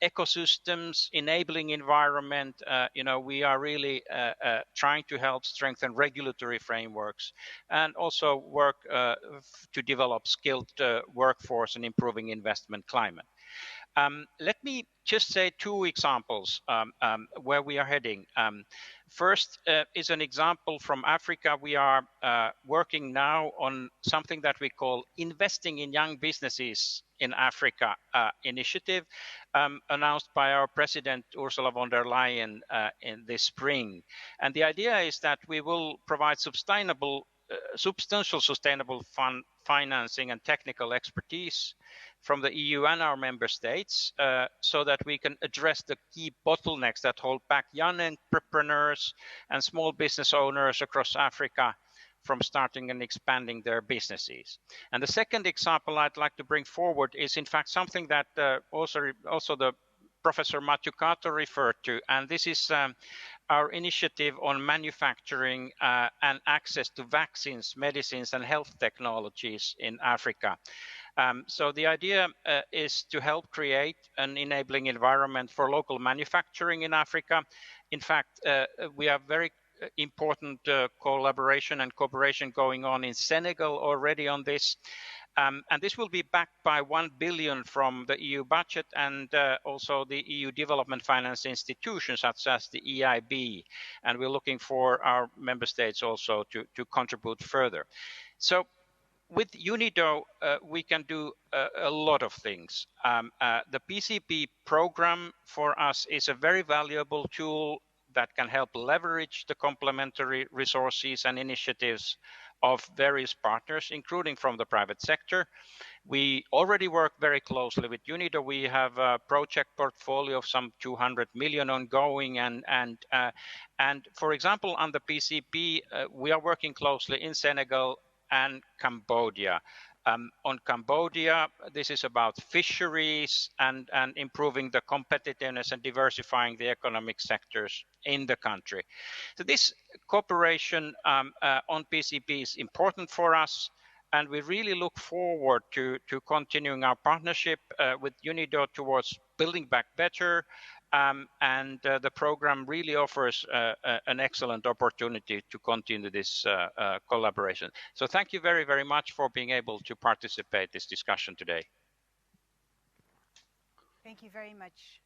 ecosystems, enabling environment, we are really trying to help strengthen regulatory frameworks and also work to develop skilled workforce and improving investment climate. Let me just say two examples where we are heading. First is an example from Africa. We are working now on something that we call Investing in Young Businesses in Africa initiative, announced by our President Ursula von der Leyen in this spring. And the idea is that we will provide substantial sustainable financing and technical expertise from the EU and our member states, so that we can address the key bottlenecks that hold back young entrepreneurs and small business owners across Africa from starting and expanding their businesses. And the second example I'd like to bring forward is in fact something that also the Professor Matsukato referred to, and this is our initiative on manufacturing and access to vaccines, medicines, and health technologies in Africa. So the idea is to help create an enabling environment for local manufacturing in Africa. In fact, we have very important collaboration and cooperation going on in Senegal already on this. And this will be backed by 1 billion from the EU budget and also the EU development finance institutions such as the EIB. And we're looking for our member states also to contribute further. So with UNIDO, we can do a lot of things. The PCP program for us is a very valuable tool that can help leverage the complementary resources and initiatives of various partners, including from the private sector. We already work very closely with UNIDO. We have a project portfolio of some 200 million ongoing, and for example, on the PCP, we are working closely in Senegal and Cambodia. On Cambodia, this is about fisheries and improving the competitiveness and diversifying the economic sectors in the country. So this cooperation on PCP is important for us, and we really look forward to continuing our partnership with UNIDO towards building back better, and the program really offers an excellent opportunity to continue this collaboration. So thank you very, very much for being able to participate in this discussion today. Thank you very much.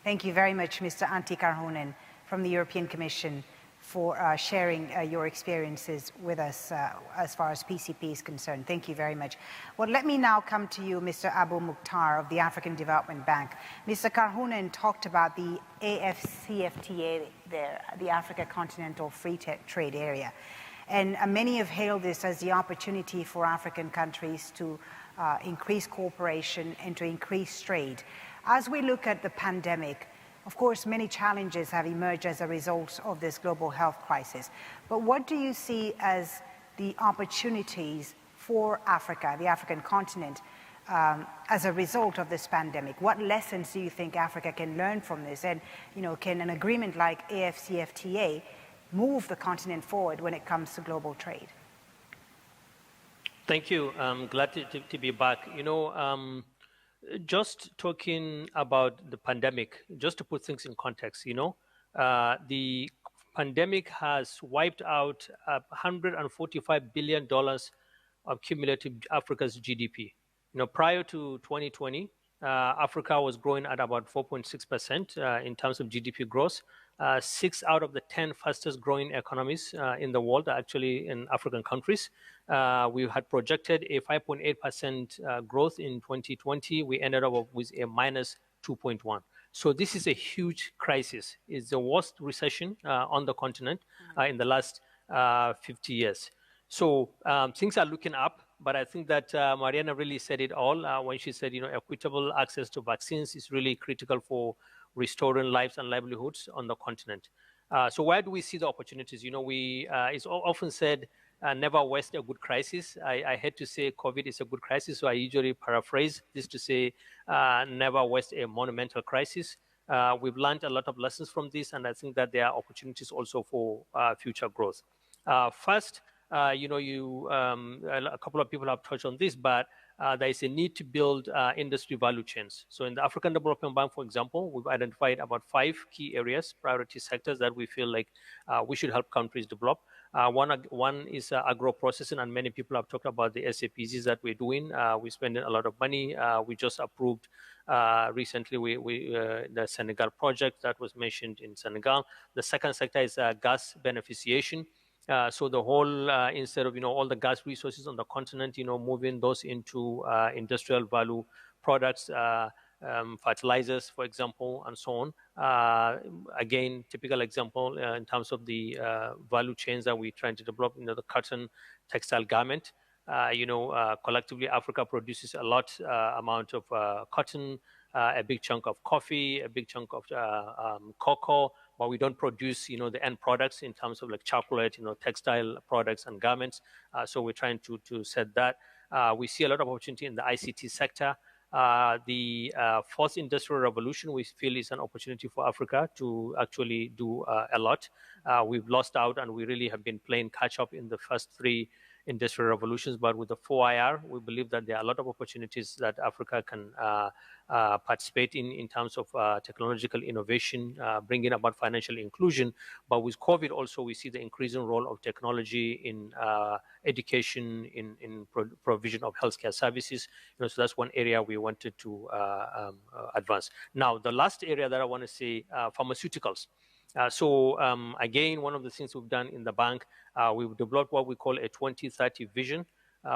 Thank you very much, Mr. Antti Karhunen from the European Commission, for sharing your experiences with us as far as PCP is concerned. Thank you very much. Well, let me now come to you, Mr. Abu Mukhtar of the African Development Bank. Mr. Karhunen talked about the AFCFTA there, the Africa Continental Free Trade Area. And many have hailed this as the opportunity for African countries to increase cooperation and to increase trade. As we look at the pandemic, of course, many challenges have emerged as a result of this global health crisis. But what do you see as the opportunities for Africa, the African continent, as a result of this pandemic? What lessons do you think Africa can learn from this? And, you know, can an agreement like AFCFTA move the continent forward when it comes to global trade? Thank you. I'm glad to be back. You know, just talking about the pandemic, just to put things in context, you know, the pandemic has wiped out $145 billion of cumulative Africa's GDP. You know, prior to 2020, Africa was growing at about 4.6% in terms of GDP growth. 6 out of the 10 fastest growing economies in the world are actually in African countries. We had projected a 5.8% growth in 2020. We ended up with a minus 2.1. So this is a huge crisis. It's the worst recession on the continent in the last 50 years. So things are looking up, but I think that Mariana really said it all when she said, you know, equitable access to vaccines is really critical for restoring lives and livelihoods on the continent. So where do we see the opportunities? You know, it's often said, never waste a good crisis. I hate to say COVID is a good crisis, so I usually paraphrase this to say, never waste a monumental crisis. We've learned a lot of lessons from this, and I think that there are opportunities also for future growth. First, you know, a couple of people have touched on this, but there is a need to build industry value chains. So in the African Development Bank, for example, we've identified about 5 key areas, priority sectors that we feel like we should help countries develop. One is agro-processing, and many people have talked about the SAPZs that we're doing. We're spending a lot of money. We just approved recently the Senegal project that was mentioned in Senegal. The second sector is gas beneficiation. So the whole, instead of, you know, all the gas resources on the continent, you know, moving those into industrial value products, fertilizers, for example, and so on. Again, typical example in terms of the value chains that we're trying to develop, you know, the cotton, textile, garment. You know, collectively, Africa produces a lot amount of cotton, a big chunk of coffee, a big chunk of cocoa, but we don't produce, you know, the end products in terms of like chocolate, you know, textile products and garments. So we're trying to set that. We see a lot of opportunity in the ICT sector. The fourth industrial revolution, we feel, is an opportunity for Africa to actually do a lot. We've lost out, and we really have been playing catch up in the first 3 industrial revolutions, but with the 4IR, we believe that there are a lot of opportunities that Africa can participate in terms of technological innovation, bringing about financial inclusion. But with COVID also, we see the increasing role of technology in education, in provision of healthcare services. You know, so that's one area we wanted to advance. Now, the last area that I want to say, pharmaceuticals. Again, one of the things we've done in the bank, we've developed what we call a 2030 vision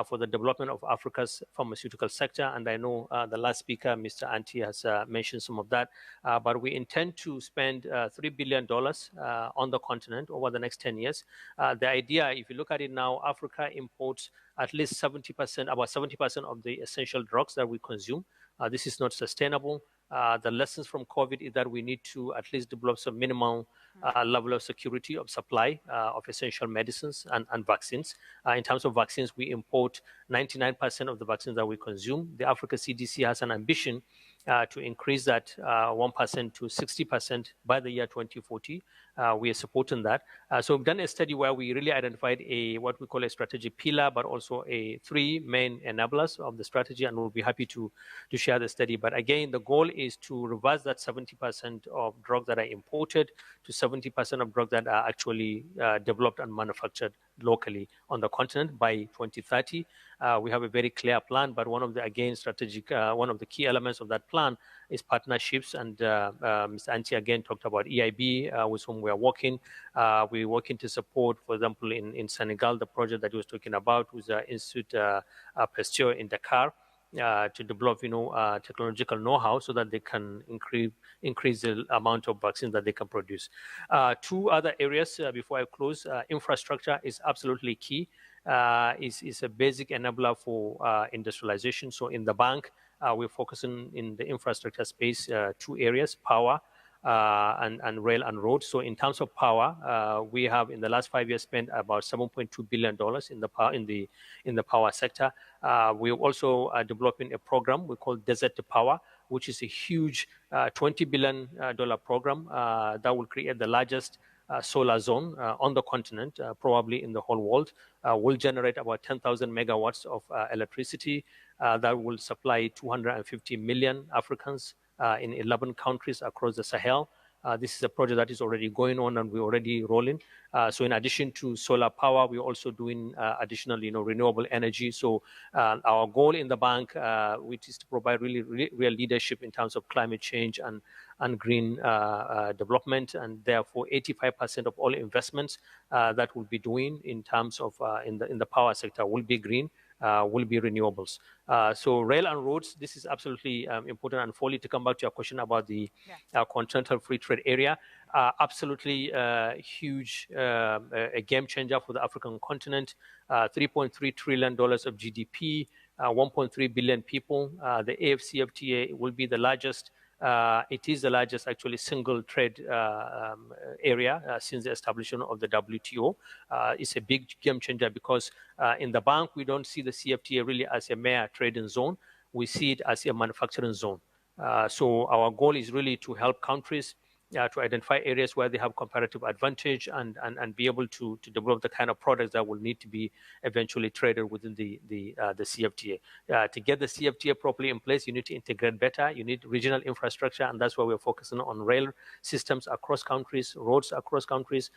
for the development of Africa's pharmaceutical sector. And I know the last speaker, Mr. Antti, has mentioned some of that. But we intend to spend $3 billion on the continent over the next 10 years. The idea, if you look at it now, Africa imports at least 70%, about 70% of the essential drugs that we consume. This is not sustainable. The lessons from COVID is that we need to at least develop some minimal level of security of supply of essential medicines and vaccines. In terms of vaccines, we import 99% of the vaccines that we consume. The Africa CDC has an ambition to increase that 1% to 60% by the year 2040. We are supporting that. So we've done a study where we really identified what we call a strategy pillar, but also three main enablers of the strategy, and we'll be happy to share the study. But again, the goal is to reverse that 70% of drugs that are imported to 70% of drugs that are actually developed and manufactured locally on the continent by 2030. We have a very clear plan, but one of the, again, one of the key elements of that plan is partnerships. And Mr. Anti again talked about EIB, with whom we are working. We're working to support, for example, in Senegal, the project that he was talking about with Institute Pasteur in Dakar, to develop, technological know-how so that they can increase the amount of vaccines that they can produce. Two other areas before I close. Infrastructure is absolutely key. Is a basic enabler for industrialization. So in the bank, we're focusing in the infrastructure space, two areas: power and rail and roads. So in terms of power, we have in the last 5 years spent about $7.2 billion in the power sector. We're also developing a program we call Desert to Power, which is a huge $20 billion program that will create the largest solar zone on the continent, probably in the whole world. Will generate about 10,000 megawatts of electricity that will supply 250 million Africans in 11 countries across the Sahel. This is a project that is already going on and we're already rolling. So in addition to solar power, we're also doing additional, renewable energy. So our goal in the bank, which is to provide really real leadership in terms of climate change and green development, and therefore 85% of all investments that we'll be doing in terms of in the power sector will be green. Will be renewables. So rail and roads, this is absolutely important. And Foley, to come back to your question about the continental free trade area, absolutely huge, a game changer for the African continent. $3.3 trillion of GDP, 1.3 billion people. The AFCFTA will be the largest. It is the largest, actually, single trade area since the establishment of the WTO. It's a big game changer because in the bank, we don't see the CFTA really as a mere trading zone. We see it as a manufacturing zone. So our goal is really to help countries to identify areas where they have comparative advantage and be able to develop the kind of products that will need to be eventually traded within the CFTA. To get the CFTA properly in place, you need to integrate better. You need regional infrastructure, and that's why we're focusing on rail systems across countries, roads across countries.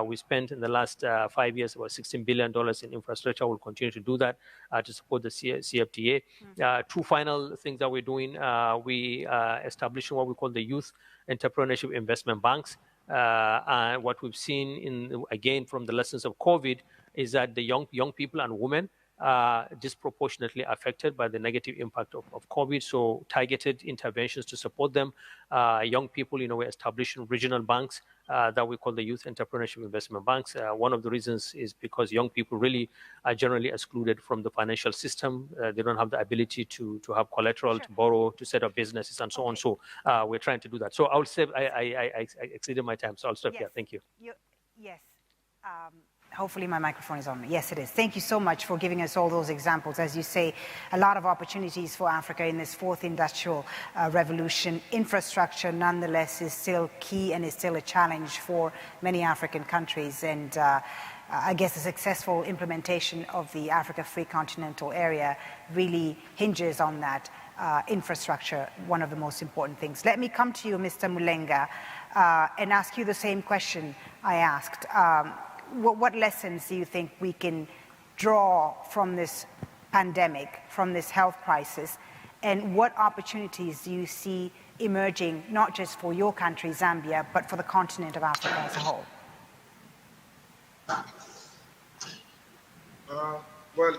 We spent in the last 5 years about $16 billion in infrastructure. We'll continue to do that to support the CFTA. Two final things that we're doing. We establishing what we call the Youth Entrepreneurship Investment Banks. And what we've seen, again, from the lessons of COVID is that the young people and women are disproportionately affected by the negative impact of COVID. So targeted interventions to support them. Young people, we're establishing regional banks that we call the Youth Entrepreneurship Investment Banks. One of the reasons is because young people really are generally excluded from the financial system. They don't have the ability to have collateral, to borrow, to set up businesses, and so on. So we're trying to do that. So I'll say I exceeded my time, so I'll stop here. Thank you. Yes. Hopefully my microphone is on. Yes, it is. Thank you so much for giving us all those examples. As you say, a lot of opportunities for Africa in this fourth industrial revolution. Infrastructure, nonetheless, is still key and is still a challenge for many African countries. And I guess the successful implementation of the Africa Free Continental Area really hinges on that infrastructure, one of the most important things. Let me come to you, Mr. Mulenga, and ask you the same question I asked. What lessons do you think we can draw from this pandemic, from this health crisis, and what opportunities do you see emerging, not just for your country, Zambia, but for the continent of Africa as a whole? Well,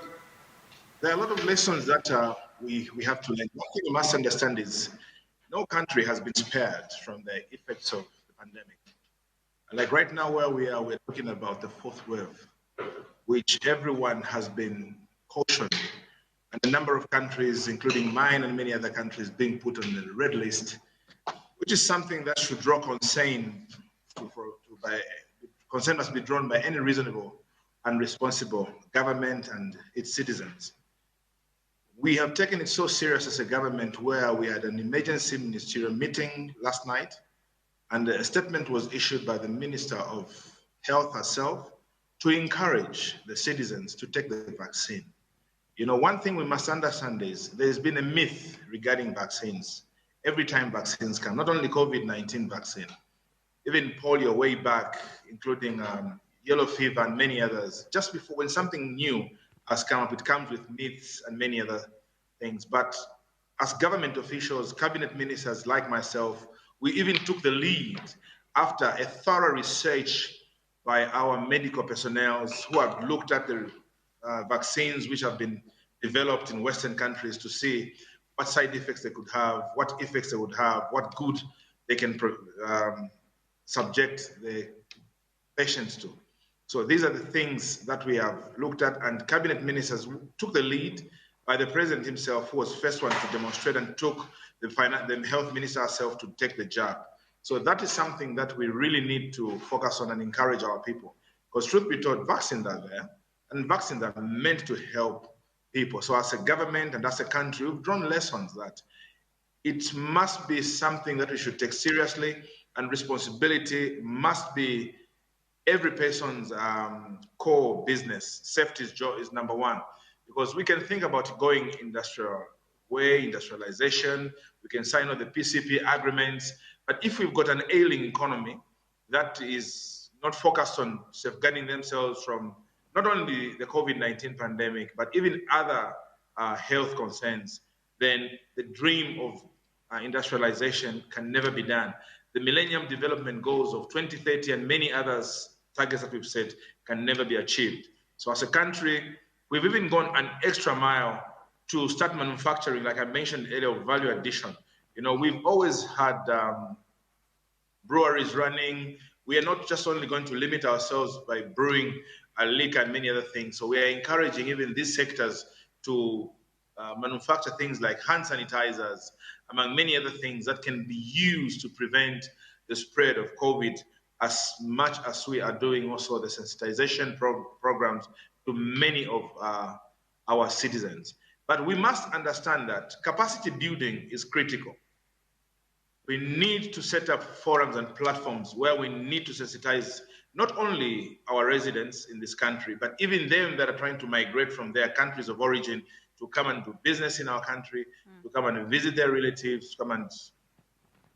there are a lot of lessons that we have to learn. One thing we must understand is no country has been spared from the effects of the pandemic. Like right now where we are, we're talking about the fourth wave, which everyone has been cautioned. And a number of countries, including mine and many other countries, being put on the red list, which is something that should draw concern. Concern must be drawn by any reasonable and responsible government and its citizens. We have taken it so serious as a government where we had an emergency ministerial meeting last night, and a statement was issued by the Minister of Health herself to encourage the citizens to take the vaccine. You know, one thing we must understand is there's been a myth regarding vaccines. Every time vaccines come, not only COVID-19 vaccine, even polio way back, including yellow fever and many others. Just before, when something new has come up, it comes with myths and many other things. But as government officials, cabinet ministers like myself, we even took the lead after a thorough research by our medical personnel who have looked at the vaccines which have been developed in Western countries to see what side effects they could have, what effects they would have, what good they can subject the patients to. So these are the things that we have looked at, and cabinet ministers took the lead by the president himself, who was the first one to demonstrate, and took the health minister herself to take the jab. So that is something that we really need to focus on and encourage our people. Because truth be told, vaccines are there, and vaccines are meant to help people. So as a government and as a country, we've drawn lessons that it must be something that we should take seriously, and responsibility must be every person's core business. Safety is number one, because we can think about going industrialization, we can sign all the PCP agreements, but if we've got an ailing economy that is not focused on safeguarding themselves from not only the COVID-19 pandemic, but even other health concerns, then the dream of industrialization can never be done. The Millennium Development Goals of 2030 and many others targets that we've set can never be achieved. So as a country, we've even gone an extra mile to start manufacturing, like I mentioned earlier, of value addition. You know, we've always had breweries running. We are not just only going to limit ourselves by brewing liquor and many other things. So we are encouraging even these sectors to manufacture things like hand sanitizers, among many other things that can be used to prevent the spread of COVID, as much as we are doing also the sensitization programs to many of our citizens. But we must understand that capacity building is critical. We need to set up forums and platforms where we need to sensitize not only our residents in this country, but even them that are trying to migrate from their countries of origin to come and do business in our country, to come and visit their relatives, to come and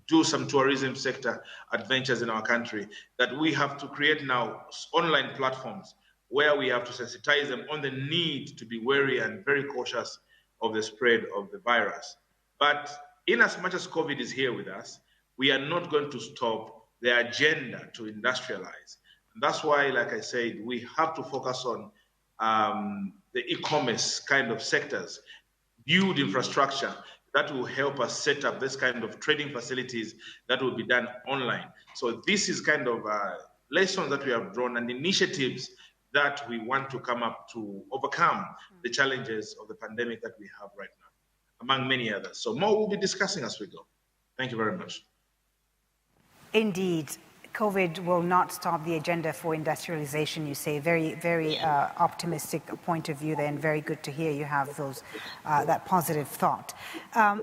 do some tourism sector adventures in our country, that we have to create now online platforms where we have to sensitize them on the need to be wary and very cautious of the spread of the virus. But in as much as COVID is here with us, we are not going to stop the agenda to industrialize. And that's why, like I said, we have to focus on the e-commerce kind of sectors, build infrastructure that will help us set up this kind of trading facilities that will be done online. So this is kind of lessons that we have drawn and initiatives that we want to come up to overcome the challenges of the pandemic that we have right now, among many others. So more we'll be discussing as we go. Thank you very much. Indeed. COVID will not stop the agenda for industrialization, you say. Very, very optimistic point of view there, and very good to hear you have those that positive thought.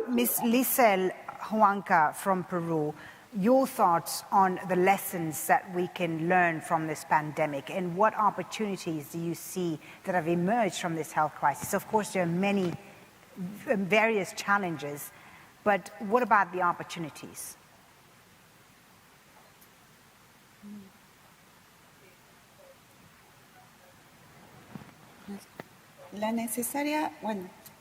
Ms. Lisel Huanca from Peru, your thoughts on the lessons that we can learn from this pandemic, and what opportunities do you see that have emerged from this health crisis? Of course, there are many, various challenges, but what about the opportunities?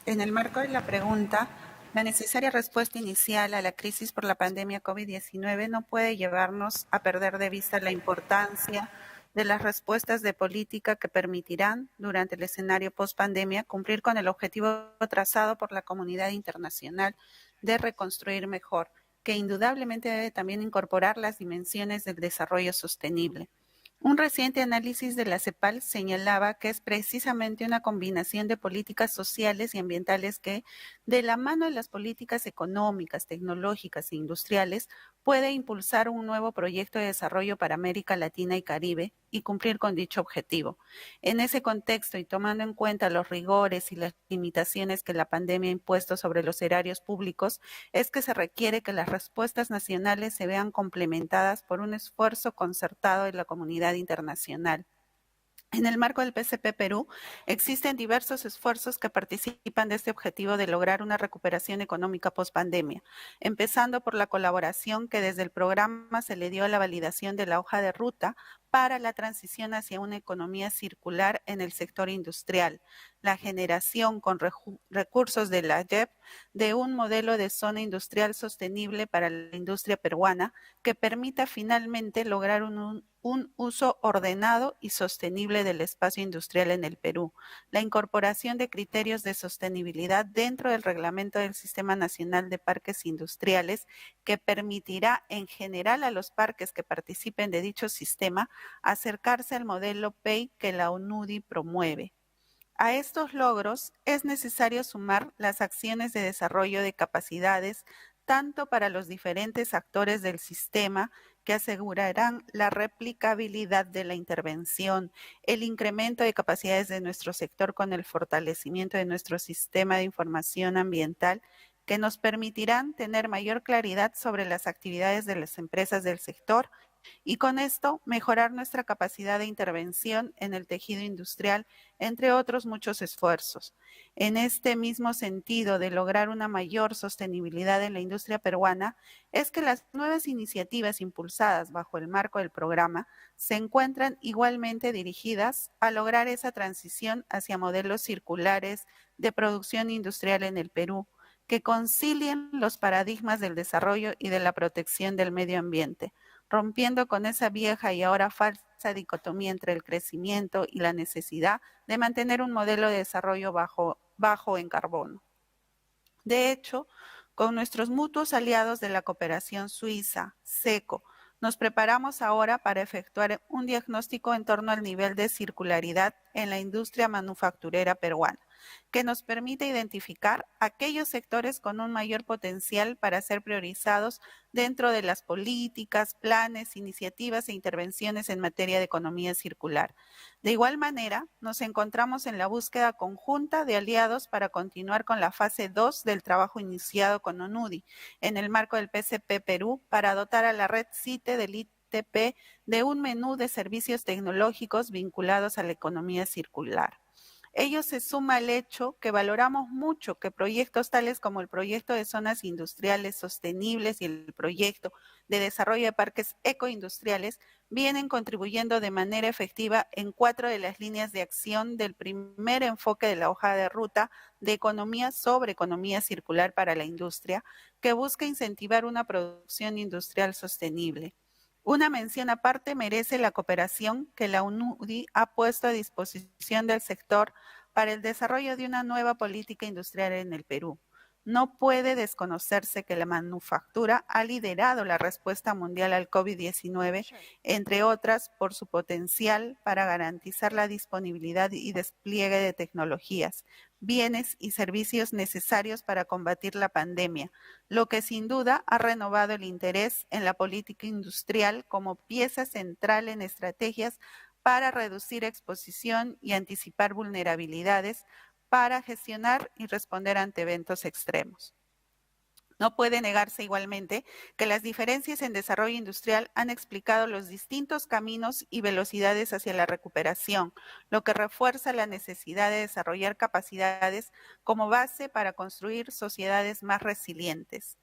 En el marco de la pregunta, la necesaria respuesta inicial a la crisis por la pandemia COVID-19 no puede llevarnos a perder de vista la importancia de las respuestas de política que permitirán, durante el escenario post-pandemia, cumplir con el objetivo trazado por la comunidad internacional de reconstruir mejor, que indudablemente debe también incorporar las dimensiones del desarrollo sostenible. Un reciente análisis de la CEPAL señalaba que es precisamente una combinación de políticas sociales y ambientales que, de la mano de las políticas económicas, tecnológicas e industriales, puede impulsar un nuevo proyecto de desarrollo para América Latina y Caribe y cumplir con dicho objetivo. En ese contexto y tomando en cuenta los rigores y las limitaciones que la pandemia ha impuesto sobre los erarios públicos, es que se requiere que las respuestas nacionales se vean complementadas por un esfuerzo concertado de la comunidad internacional. En el marco del PCP Perú, existen diversos esfuerzos que participan de este objetivo de lograr una recuperación económica post-pandemia, empezando por la colaboración que desde el programa se le dio a la validación de la hoja de ruta para la transición hacia una economía circular en el sector industrial, la generación con recursos de la JEP de un modelo de zona industrial sostenible para la industria peruana que permita finalmente lograr un uso ordenado y sostenible del espacio industrial en el Perú, la incorporación de criterios de sostenibilidad dentro del reglamento del Sistema Nacional de Parques Industriales que permitirá en general a los parques que participen de dicho sistema acercarse al modelo PEI que la UNIDO promueve. A estos logros es necesario sumar las acciones de desarrollo de capacidades tanto para los diferentes actores del sistema que asegurarán la replicabilidad de la intervención, el incremento de capacidades de nuestro sector con el fortalecimiento de nuestro sistema de información ambiental que nos permitirán tener mayor claridad sobre las actividades de las empresas del sector y con esto mejorar nuestra capacidad de intervención en el tejido industrial, entre otros muchos esfuerzos. En este mismo sentido de lograr una mayor sostenibilidad en la industria peruana, es que las nuevas iniciativas impulsadas bajo el marco del programa se encuentran igualmente dirigidas a lograr esa transición hacia modelos circulares de producción industrial en el Perú, que concilien los paradigmas del desarrollo y de la protección del medio ambiente, rompiendo con esa vieja y ahora falsa dicotomía entre el crecimiento y la necesidad de mantener un modelo de desarrollo bajo en carbono. De hecho, con nuestros mutuos aliados de la cooperación suiza, SECO, nos preparamos ahora para efectuar un diagnóstico en torno al nivel de circularidad en la industria manufacturera peruana, que nos permite identificar aquellos sectores con un mayor potencial para ser priorizados dentro de las políticas, planes, iniciativas e intervenciones en materia de economía circular. De igual manera, nos encontramos en la búsqueda conjunta de aliados para continuar con la fase 2 del trabajo iniciado con UNIDO en el marco del PCP Perú para dotar a la red CITE del ITP de un menú de servicios tecnológicos vinculados a la economía circular. Ello se suma al hecho que valoramos mucho que proyectos tales como el proyecto de zonas industriales sostenibles y el proyecto de desarrollo de parques ecoindustriales vienen contribuyendo de manera efectiva en 4 de las líneas de acción del primer enfoque de la hoja de ruta de economía sobre economía circular para la industria, que busca incentivar una producción industrial sostenible. Una mención aparte merece la cooperación que la UNIDO ha puesto a disposición del sector para el desarrollo de una nueva política industrial en el Perú. No puede desconocerse que la manufactura ha liderado la respuesta mundial al COVID-19, entre otras por su potencial para garantizar la disponibilidad y despliegue de tecnologías, bienes y servicios necesarios para combatir la pandemia, lo que sin duda ha renovado el interés en la política industrial como pieza central en estrategias para reducir exposición y anticipar vulnerabilidades, para gestionar y responder ante eventos extremos. No puede negarse igualmente que las diferencias en desarrollo industrial han explicado los distintos caminos y velocidades hacia la recuperación, lo que refuerza la necesidad de desarrollar capacidades como base para construir sociedades más resilientes.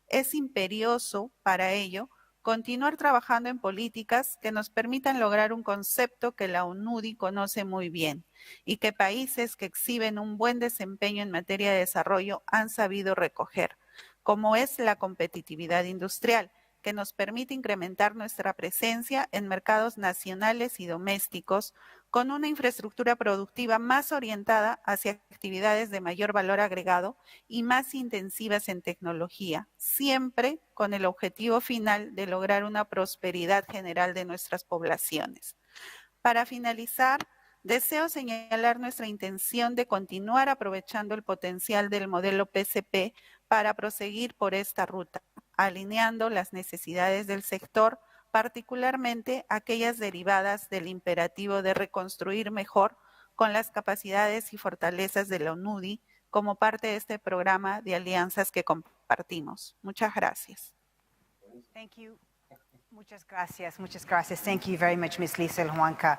Es imperioso, para ello, continuar trabajando en políticas que nos permitan lograr un concepto que la UNIDO conoce muy bien y que países que exhiben un buen desempeño en materia de desarrollo han sabido recoger, como es la competitividad industrial, que nos permite incrementar nuestra presencia en mercados nacionales y domésticos con una infraestructura productiva más orientada hacia actividades de mayor valor agregado y más intensivas en tecnología, siempre con el objetivo final de lograr una prosperidad general de nuestras poblaciones. Para finalizar, deseo señalar nuestra intención de continuar aprovechando el potencial del modelo PCP para proseguir por esta ruta, alineando las necesidades del sector, particularmente aquellas derivadas del imperativo de reconstruir mejor con las capacidades y fortalezas de la UNIDO como parte de este programa de alianzas que compartimos. Muchas gracias. Thank you. Muchas gracias, muchas gracias. Thank you very much, Ms. Liesl Huanca,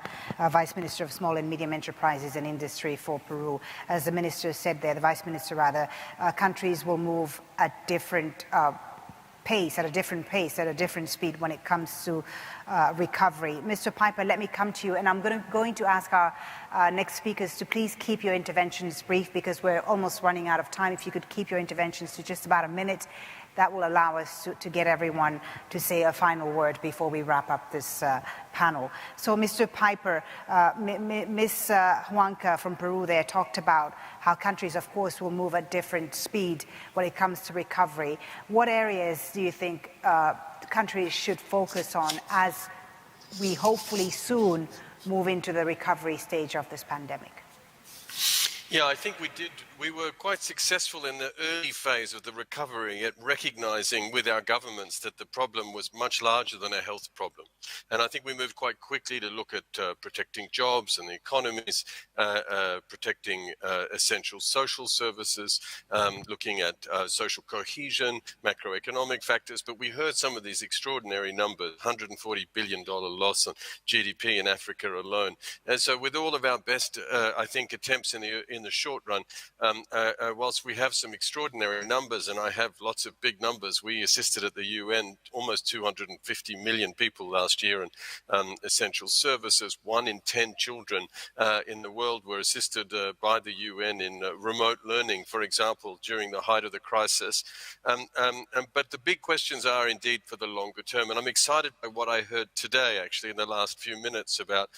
Vice Minister of Small and Medium Enterprises and Industry for Peru. As the Minister said there, the Vice Minister rather, countries will move at different pace, at a different speed when it comes to recovery. Mr. Piper, let me come to you, and I'm going to ask our next speakers to please keep your interventions brief because we're almost running out of time. If you could keep your interventions to just about a minute, that will allow us to get everyone to say a final word before we wrap up this panel. So, Mr. Piper, Ms. Huanca from Peru there talked about how countries, of course, will move at different speed when it comes to recovery. What areas do you think countries should focus on as we hopefully soon move into the recovery stage of this pandemic? Yeah, I think we were quite successful in the early phase of the recovery at recognizing with our governments that the problem was much larger than a health problem. And I think we moved quite quickly to look at protecting jobs and the economies, protecting essential social services, looking at social cohesion, macroeconomic factors. But we heard some of these extraordinary numbers, $140 billion loss on GDP in Africa alone. And so with all of our best, I think, attempts in the short run, whilst we have some extraordinary numbers, and I have lots of big numbers, we assisted at the UN almost 250 million people last year in essential services. 1 in 10 children in the world were assisted by the UN in remote learning, for example, during the height of the crisis. But the big questions are indeed for the longer term, and I'm excited by what I heard today, actually, in the last few minutes about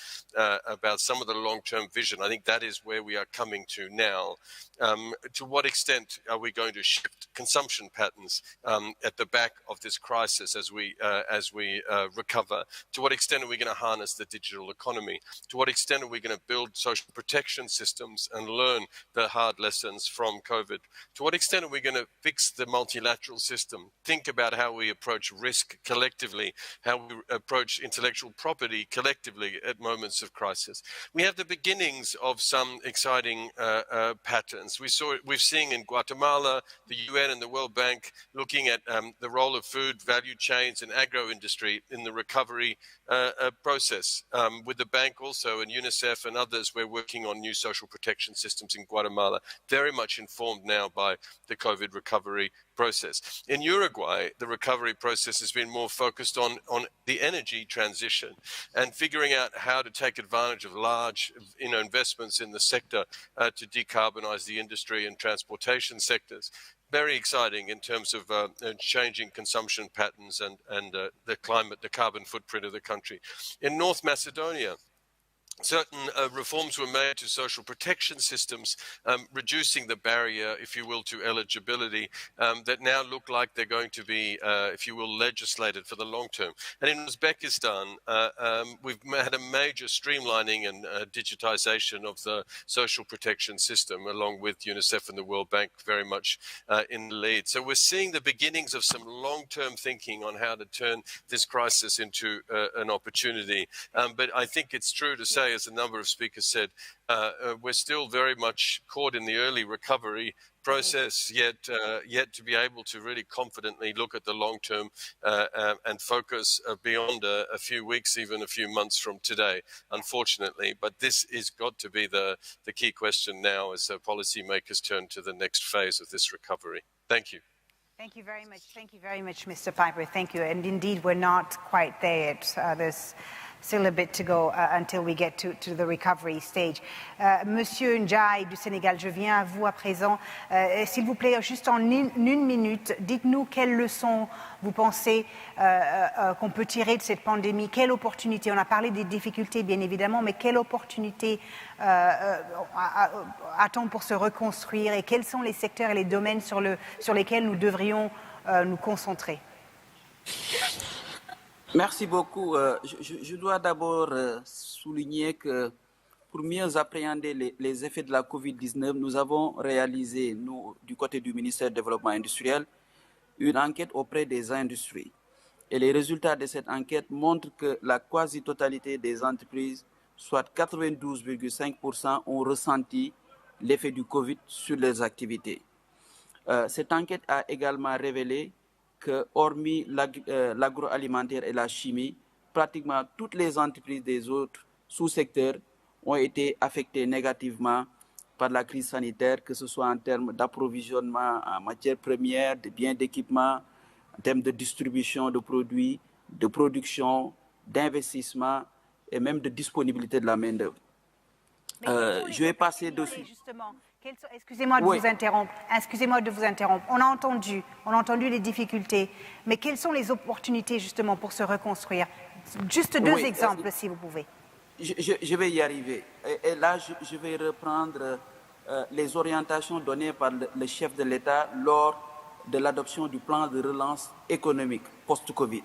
some of the long-term vision. I think that is where we are coming to now. To what extent are we going to shift consumption patterns at the back of this crisis as we recover? To what extent are we going to harness the digital economy? To what extent are we going to build social protection systems and learn the hard lessons from COVID? To what extent are we going to fix the multilateral system? Think about how we approach risk collectively, how we approach intellectual property collectively at moments of crisis. We have the beginnings of some exciting patterns. We've seen in Guatemala, the UN and the World Bank looking at the role of food value chains and agro-industry in the recovery process. With the bank also and UNICEF and others, we're working on new social protection systems in Guatemala, very much informed now by the COVID recovery process. In Uruguay, the recovery process has been more focused on the energy transition and figuring out how to take advantage of large investments in the sector to decarbonize the industry and transportation sectors. Very exciting in terms of changing consumption patterns and the carbon footprint of the country. In North Macedonia, certain reforms were made to social protection systems, reducing the barrier, if you will, to eligibility, that now look like they're going to be, if you will, legislated for the long term. And in Uzbekistan, we've had a major streamlining and digitization of the social protection system, along with UNICEF and the World Bank very much in the lead. So we're seeing the beginnings of some long-term thinking on how to turn this crisis into an opportunity. But I think it's true to say, as a number of speakers said, we're still very much caught in the early recovery process, yet to be able to really confidently look at the long term and focus beyond a few weeks, even a few months from today, unfortunately. But this is got to be the key question now as policymakers turn to the next phase of this recovery. Thank you. Thank you very much. Thank you very much, Mr. Piper. Thank you. And indeed, we're not quite there yet. There's still a bit to go until we get to the recovery stage. Monsieur Ndiaye du Sénégal, je viens à vous à présent. S'il vous plaît, juste en une minute, dites-nous quelles leçons vous pensez qu'on peut tirer de cette pandémie. Quelle opportunité? On a parlé des difficultés, bien évidemment, mais quelle opportunité a-t-on pour se reconstruire et quels sont les secteurs et les domaines sur lesquels nous devrions nous concentrer? Merci beaucoup. Je dois d'abord souligner que pour mieux appréhender les effets de la COVID-19, nous avons réalisé, nous, du côté du ministère du Développement industriel, une enquête auprès des industries. Et les résultats de cette enquête montrent que la quasi-totalité des entreprises, soit 92,5%, ont ressenti l'effet du Covid sur leurs activités. Cette enquête a également révélé que, hormis l'agroalimentaire et la chimie, pratiquement toutes les entreprises des autres sous-secteurs ont été affectées négativement par la crise sanitaire, que ce soit en termes d'approvisionnement en matières premières, de biens d'équipement, en termes de distribution de produits, de production, d'investissement et même de disponibilité de la main-d'œuvre. Je vais passer dessus. Excusez-moi de vous interrompre. Excusez-moi de vous interrompre. On a entendu les difficultés, mais quelles sont les opportunités justement pour se reconstruire? Juste deux exemples, si vous pouvez. Je vais y arriver. Et là, je vais reprendre les orientations données par le chef de l'État lors de l'adoption du plan de relance économique post-Covid.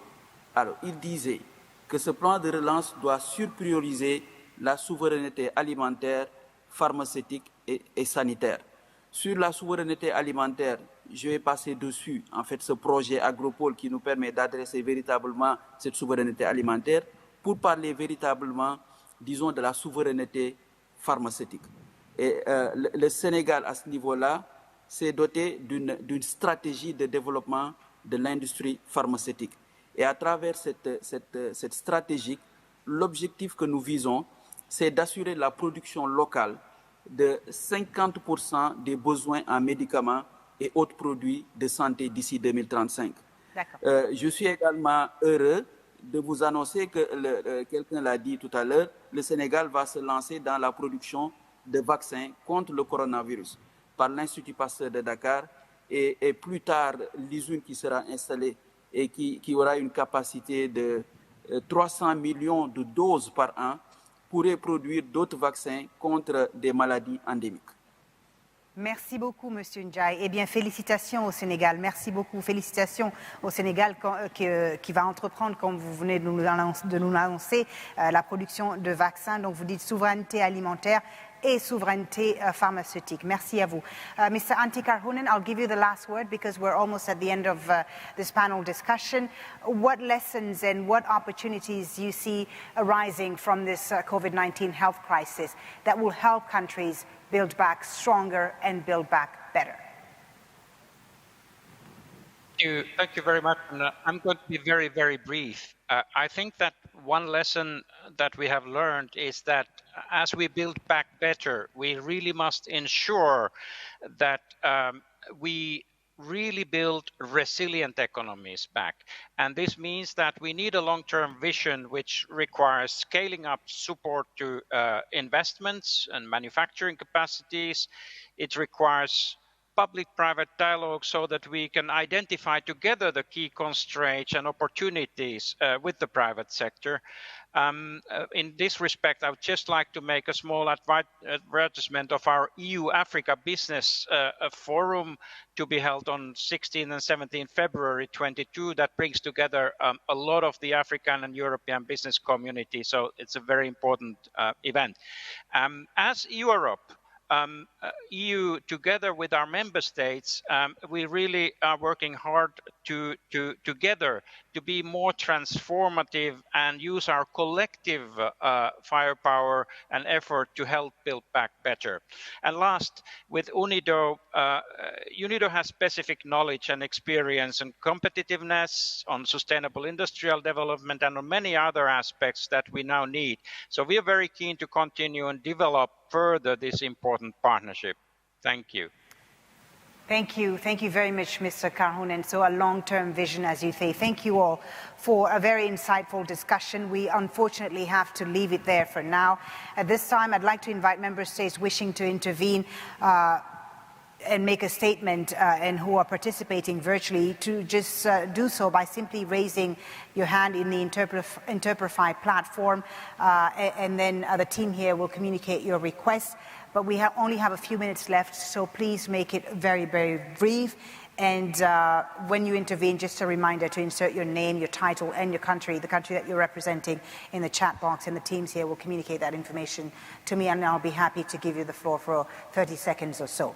Alors, il disait que ce plan de relance doit surprioriser la souveraineté alimentaire, pharmaceutique et sanitaire. Sur la souveraineté alimentaire, je vais passer dessus, en fait, ce projet Agropole qui nous permet d'adresser véritablement cette souveraineté alimentaire pour parler véritablement, disons, de la souveraineté pharmaceutique. Et le Sénégal, à ce niveau-là, s'est doté d'une stratégie de développement de l'industrie pharmaceutique. Et à travers cette stratégie, l'objectif que nous visons, c'est d'assurer la production locale de 50% des besoins en médicaments et autres produits de santé d'ici 2035. Je suis également heureux de vous annoncer que, quelqu'un l'a dit tout à l'heure, le Sénégal va se lancer dans la production de vaccins contre le coronavirus par l'Institut Pasteur de Dakar et plus tard l'usine qui sera installée et qui aura une capacité de 300 millions de doses par an pourrait produire d'autres vaccins contre des maladies endémiques. Merci beaucoup, Monsieur Ndiaye. Eh bien, félicitations au Sénégal. Merci beaucoup. Félicitations au Sénégal qui va entreprendre, comme vous venez de nous l'annoncer, la production de vaccins. Donc, vous dites souveraineté alimentaire et souveraineté pharmaceutique. Merci à vous. Mr. Antti Karhunen, I'll give you the last word because we're almost at the end of this panel discussion. What lessons and what opportunities do you see arising from this COVID-19 health crisis that will help countries build back stronger and build back better? Thank you very much. And, I'm going to be very, very brief. I think that one lesson that we have learned is that as we build back better, we really must ensure that we really build resilient economies back. And this means that we need a long-term vision which requires scaling up support to investments and manufacturing capacities. It requires public-private dialogue so that we can identify together the key constraints and opportunities with the private sector. In this respect, I would just like to make a small advertisement of our EU-Africa Business Forum to be held on 16 and 17 February 22 that brings together a lot of the African and European business community. So it's a very important event. As Europe, EU, together with our member states, we really are working hard together to be more transformative and use our collective firepower and effort to help build back better. And last, with UNIDO, UNIDO has specific knowledge and experience and competitiveness on sustainable industrial development and on many other aspects that we now need. So we are very keen to continue and develop further this important partnership. Thank you. Thank you. Thank you very much, Mr. Karhunen. So a long-term vision, as you say. Thank you all for a very insightful discussion. We unfortunately have to leave it there for now. At this time, I'd like to invite member states wishing to intervene and make a statement and who are participating virtually to just do so by simply raising your hand in the Interprify platform, and then the team here will communicate your requests. But we only have a few minutes left, so please make it very, very brief. And when you intervene, just a reminder to insert your name, your title, and your country, the country that you're representing, in the chat box, and the teams here will communicate that information to me, and I'll be happy to give you the floor for 30 seconds or so.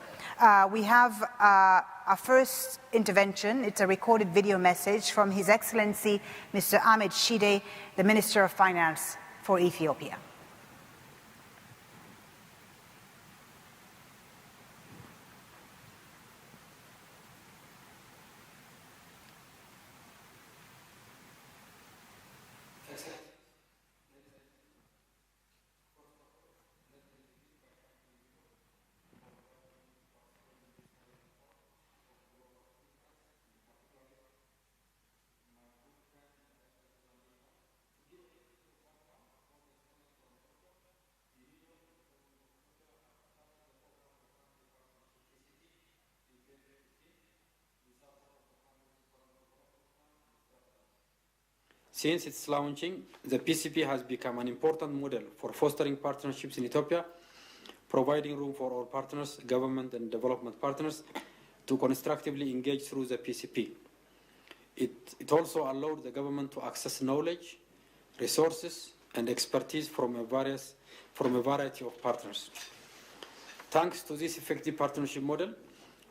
We have our first intervention. It's a recorded video message from His Excellency Mr. Ahmed Shide, the Minister of Finance for Ethiopia. Since its launching, the PCP has become an important model for fostering partnerships in Ethiopia, providing room for all partners, government and development partners, to constructively engage through the PCP. It also allowed the government to access knowledge, resources, and expertise from a variety of partners. Thanks to this effective partnership model,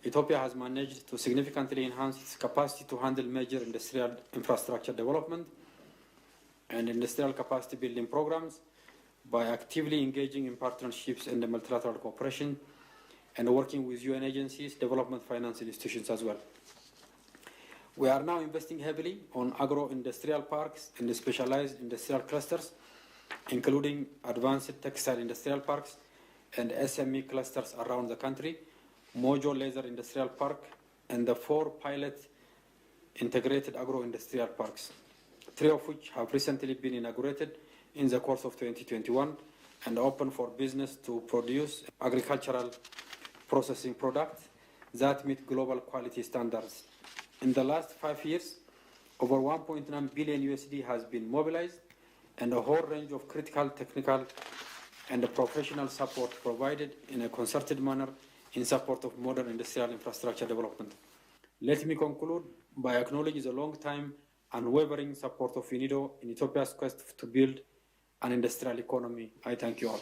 Ethiopia has managed to significantly enhance its capacity to handle major industrial infrastructure development and industrial capacity building programs by actively engaging in partnerships and multilateral cooperation and working with UN agencies, development finance institutions as well. We are now investing heavily on agro-industrial parks and specialized industrial clusters, including advanced textile industrial parks and SME clusters around the country, Mojo Laser Industrial Park, and the 4 pilot integrated agro-industrial parks, 3 of which have recently been inaugurated in the course of 2021 and open for business to produce agricultural processing products that meet global quality standards. In the last 5 years, over 1.9 billion USD has been mobilized, and a whole range of critical technical and professional support provided in a concerted manner in support of modern industrial infrastructure development. Let me conclude by acknowledging the long-time unwavering support of UNIDO in Ethiopia's quest to build an industrial economy. I thank you all.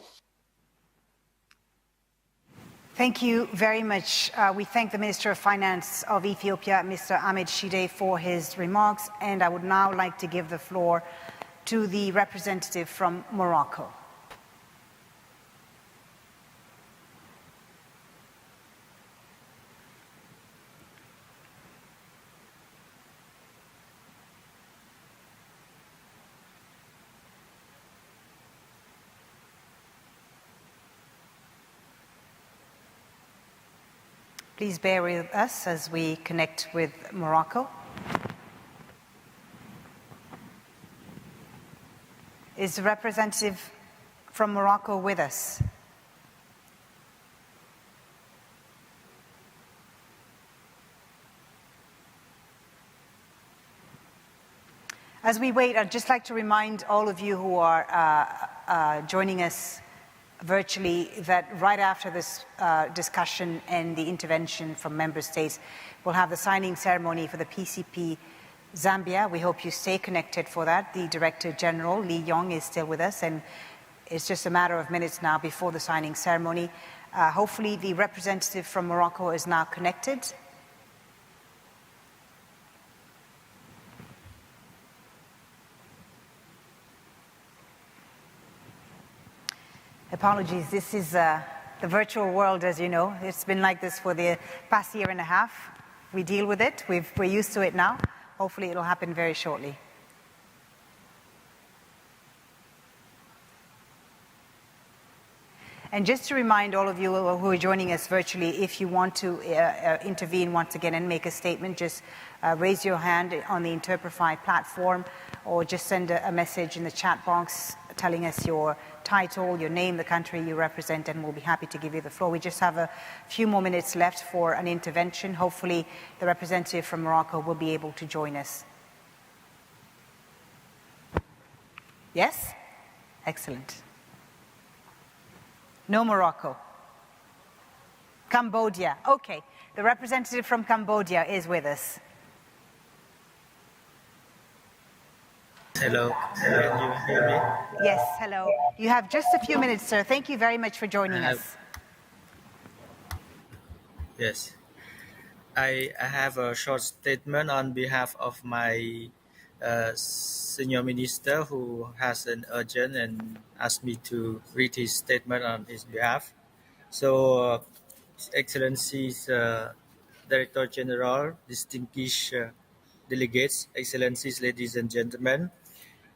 Thank you very much. We thank the Minister of Finance of Ethiopia, Mr. Ahmed Shide, for his remarks, and I would now like to give the floor to the representative from Morocco. Please bear with us as we connect with Morocco. Is the representative from Morocco with us? As we wait, I'd just like to remind all of you who are joining us virtually that right after this discussion and the intervention from member states, we'll have the signing ceremony for the PCP Zambia. We hope you stay connected for that. The Director General, Lee Yong, is still with us, and it's just a matter of minutes now before the signing ceremony. Hopefully the representative from Morocco is now connected. Apologies, this is the virtual world, as you know. It's been like this for the past year and a half. We deal with it. We're used to it now. Hopefully it'll happen very shortly. And just to remind all of you who are joining us virtually, if you want to intervene once again and make a statement, just raise your hand on the Interprefy platform, or just send a message in the chat box telling us your title, your name, the country you represent, and we'll be happy to give you the floor. We just have a few more minutes left for an intervention. Hopefully the representative from Morocco will be able to join us. Yes? Excellent. No Morocco. Cambodia. Okay, the representative from Cambodia is with us. Hello, can you hear me? Yes, hello. You have just a few minutes, sir. Thank you very much for joining us. Yes. I have a short statement on behalf of my senior minister who has an urgent and asked me to read his statement on his behalf. So, His Excellencies, Director General, distinguished delegates, Excellencies, ladies and gentlemen,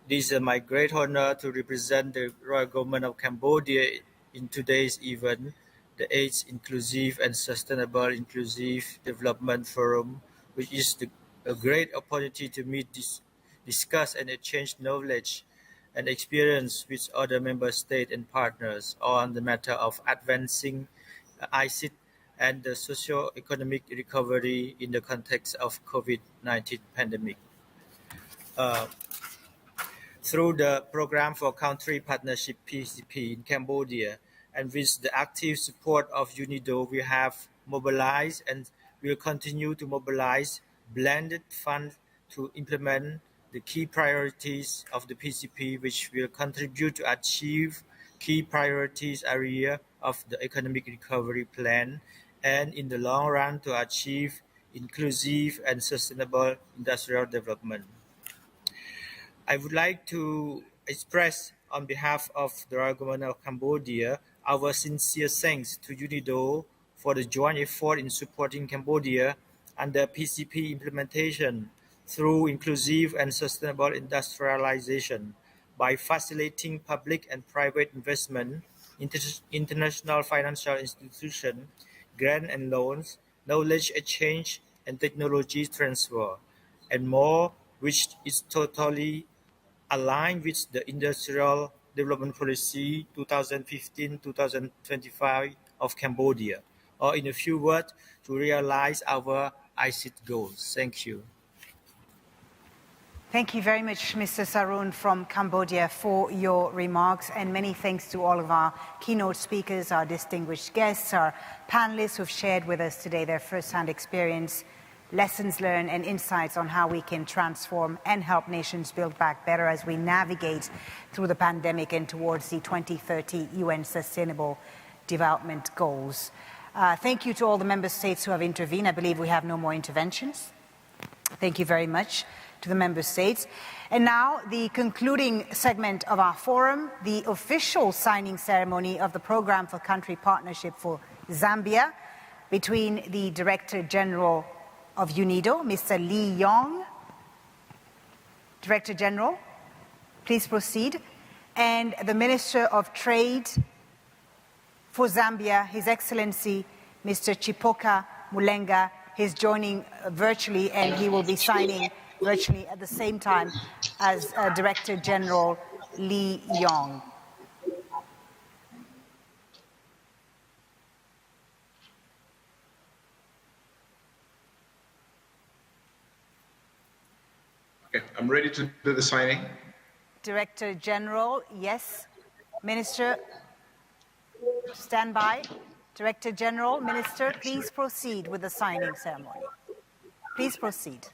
it is my great honor to represent the Royal Government of Cambodia in today's event, the 8th Inclusive and Sustainable Inclusive Development Forum, which is a great opportunity to meet, discuss and exchange knowledge and experience with other member states and partners on the matter of advancing ICT and the socio-economic recovery in the context of COVID-19 pandemic. Through the Program for Country Partnership PCP in Cambodia and with the active support of UNIDO, we have mobilized and will continue to mobilize blended funds to implement the key priorities of the PCP, which will contribute to achieve key priorities area of the economic recovery plan and in the long run to achieve inclusive and sustainable industrial development. I would like to express on behalf of the Royal Government of Cambodia our sincere thanks to UNIDO for the joint effort in supporting Cambodia under PCP implementation through inclusive and sustainable industrialization by facilitating public and private investment, international financial institutions, grant and loans, knowledge exchange and technology transfer, and more, which is totally aligned with the Industrial Development Policy 2015-2025 of Cambodia, or in a few words, to realize our ICT goals. Thank you. Thank you very much, Mr. Sarun from Cambodia, for your remarks, and many thanks to all of our keynote speakers, our distinguished guests, our panelists who've shared with us today their first-hand experience, lessons learned and insights on how we can transform and help nations build back better as we navigate through the pandemic and towards the 2030 UN Sustainable Development Goals. Thank you to all the member states who have intervened. I believe we have no more interventions. Thank you very much to the member states. And now the concluding segment of our forum, the official signing ceremony of the Programme for Country Partnership for Zambia between the Director General of UNIDO, Mr. Lee Yong. Director General, please proceed. And the Minister of Trade for Zambia, His Excellency, Mr. Chipoka Mulenga, is joining virtually, and he will be signing virtually at the same time as Director General Lee Yong. Okay, I'm ready to do the signing. Director General, yes. Minister, stand by. Director General, Minister, please proceed with the signing ceremony. Please proceed.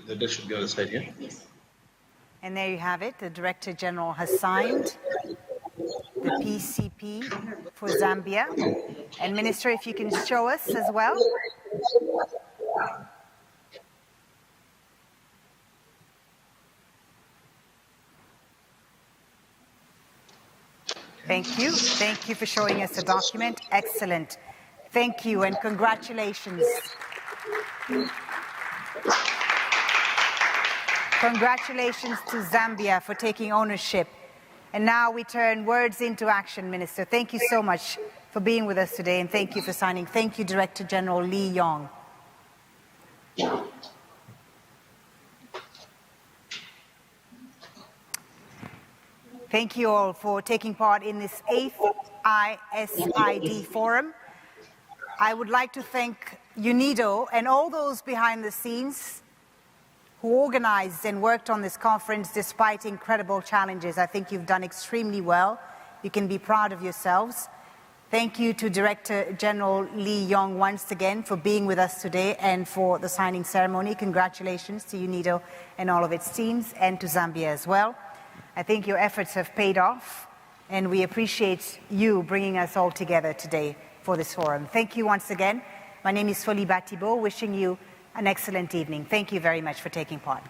This should be on the side here. And there you have it. The Director General has signed the PCP for Zambia. And Minister, if you can show us as well. Thank you. Thank you for showing us the document. Excellent. Thank you and congratulations. Congratulations to Zambia for taking ownership. And now we turn words into action, Minister. Thank you so much for being with us today, and thank you for signing. Thank you, Director General Lee Yong. Thank you all for taking part in this 8th ISID forum. I would like to thank UNIDO and all those behind the scenes who organized and worked on this conference despite incredible challenges. I think you've done extremely well. You can be proud of yourselves. Thank you to Director General Lee Yong once again for being with us today and for the signing ceremony. Congratulations to UNIDO and all of its teams, and to Zambia as well. I think your efforts have paid off, and we appreciate you bringing us all together today for this forum. Thank you once again. My name is Foliba Thibault, wishing you an excellent evening. Thank you very much for taking part.